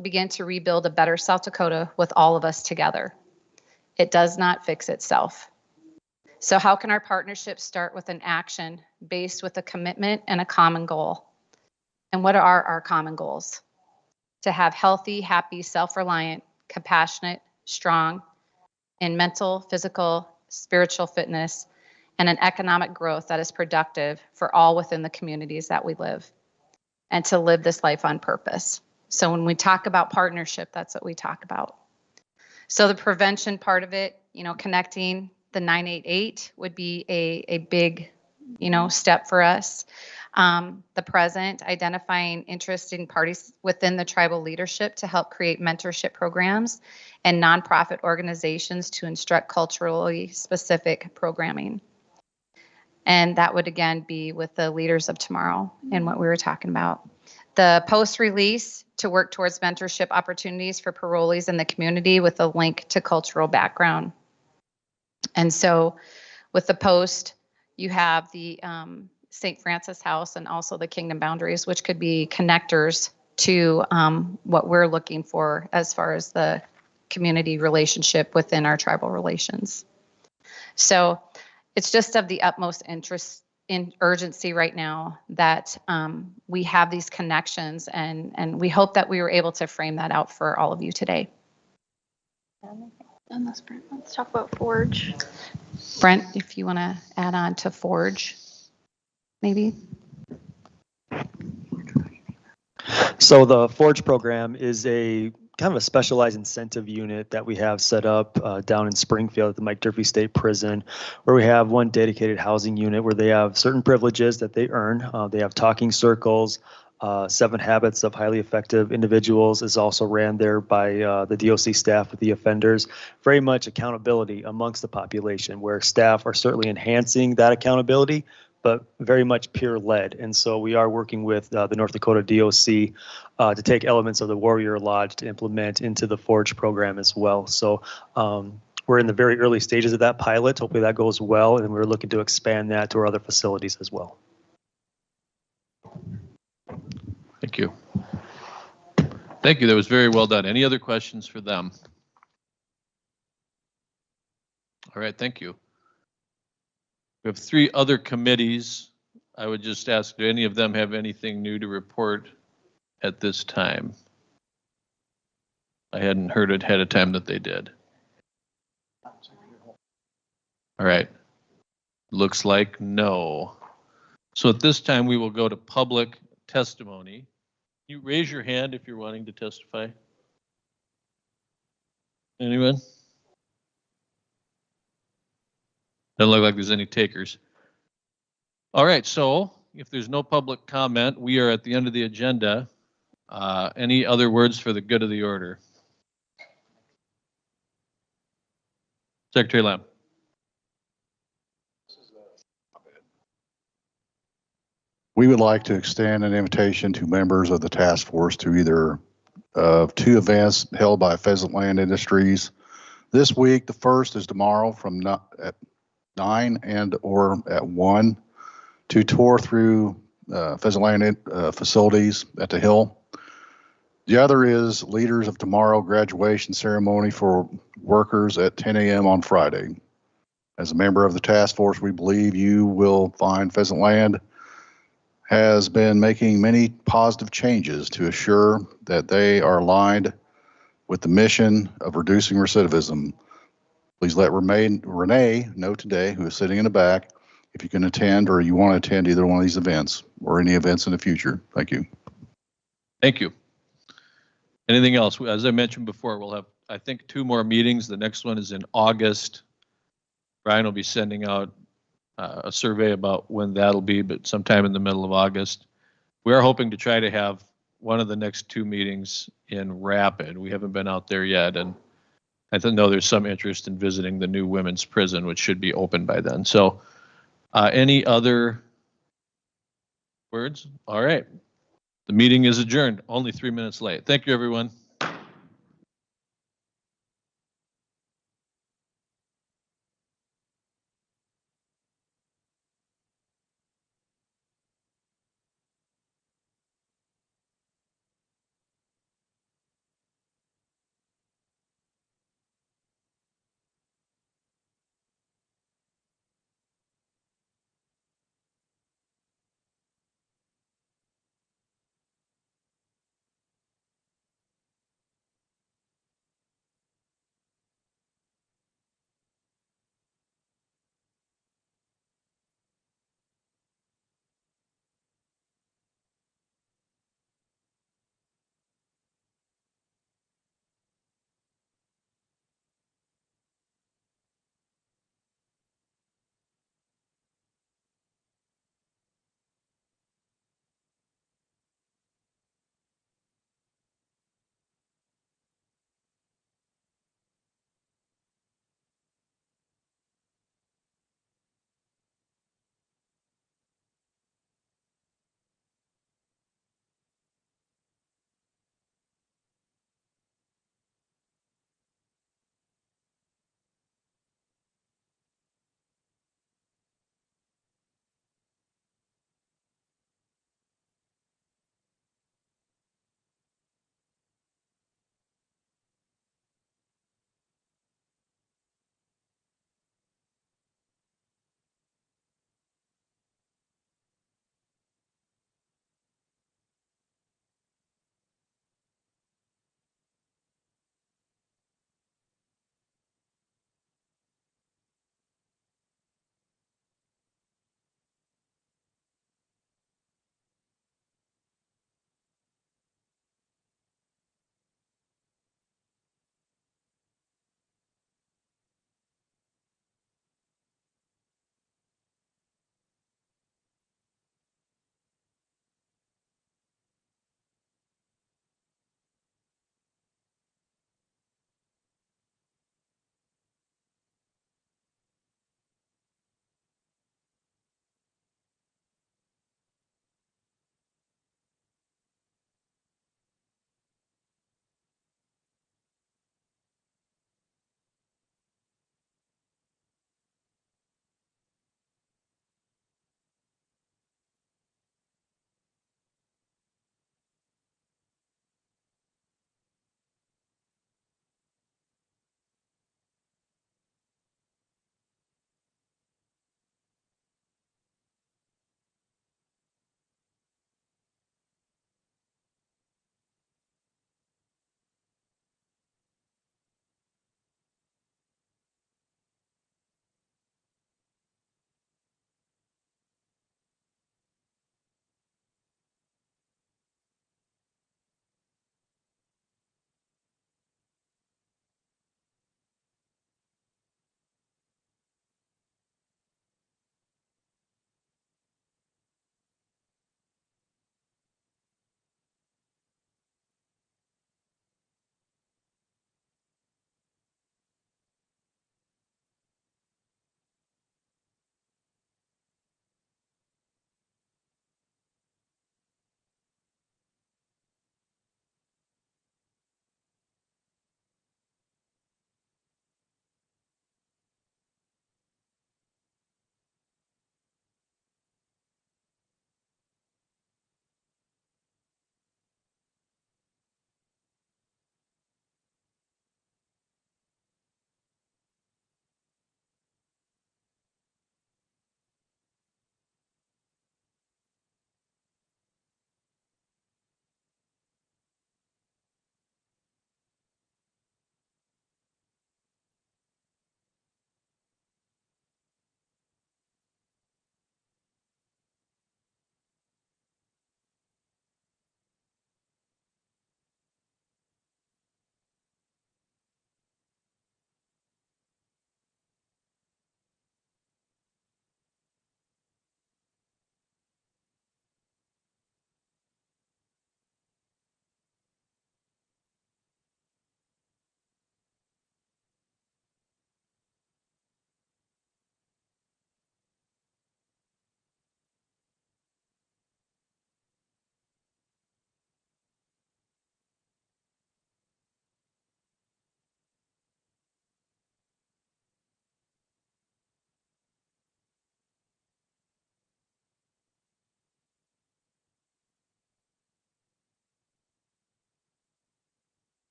begin to rebuild a better South Dakota with all of us together? It does not fix itself. So how can our partnership start with an action based with a commitment and a common goal? And what are our common goals? To have healthy, happy, self-reliant, compassionate, strong in mental, physical, spiritual fitness, and an economic growth that is productive for all within the communities that we live, and to live this life on purpose. So when we talk about partnership, that's what we talk about. So the prevention part of it, connecting the 988 would be a big, step for us. The present, identifying interesting parties within the tribal leadership to help create mentorship programs and nonprofit organizations to instruct culturally specific programming. And that would again be with the leaders of tomorrow and what we were talking about. The post-release to work towards mentorship opportunities for parolees in the community with a link to cultural background. And so with the post, you have the St. Francis House and also the Kingdom Boundaries, which could be connectors to what we're looking for as far as the community relationship within our tribal relations. So it's just of the utmost interest in urgency right now that we have these connections, and we hope that we were able to frame that out for all of you today. Let's talk about Forge. Brent, if you want to add on to Forge, maybe. So the Forge program is a kind of a specialized incentive unit that we have set up down in Springfield at the Mike Durfee State Prison, where we have one dedicated housing unit where they have certain privileges that they earn. They have talking circles. 7 Habits of Highly Effective Individuals is also ran there by the DOC staff with the offenders. Very much accountability amongst the population, where staff are certainly enhancing that accountability, but very much peer-led. And so we are working with the North Dakota DOC to take elements of the Warrior Lodge to implement into the Forge program as well. So we're in the very early stages of that pilot. Hopefully that goes well, and we're looking to expand that to our other facilities as well. Thank you. Thank you. That was very well done. Any other questions for them? All right, thank you. We have 3 other committees. I would just ask, do any of them have anything new to report at this time? I hadn't heard it ahead of time that they did. All right. Looks like no. So at this time, we will go to public testimony. You raise your hand if you're wanting to testify. Anyone? Doesn't look like there's any takers. All right, so if there's no public comment, we are at the end of the agenda. Any other words for the good of the order? Secretary Lamb. We would like to extend an invitation to members of the task force to either of 2 events held by Pheasant Land Industries. This week, the first is tomorrow from at 9 and or at 1 to tour through Pheasant Land facilities at the Hill. The other is Leaders of Tomorrow graduation ceremony for workers at 10 a.m. on Friday. As a member of the task force, we believe you will find Pheasant Land has been making many positive changes to assure that they are aligned with the mission of reducing recidivism. Please let Renee know today, who is sitting in the back, if you can attend or you want to attend either one of these events or any events in the future. Thank you. Thank you. Anything else? As I mentioned before, we'll have, I think, 2 more meetings. The next one is in August. Brian will be sending out a survey about when that'll be, but sometime in the middle of August. We are hoping to try to have one of the next 2 meetings in Rapid. We haven't been out there yet, and I know there's some interest in visiting the new women's prison, which should be open by then. So any other words? All right. The meeting is adjourned, only 3 minutes late. Thank you, everyone.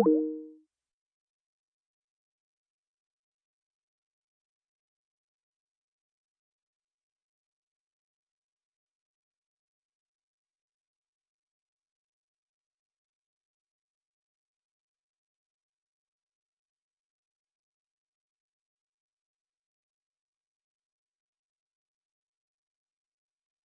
you.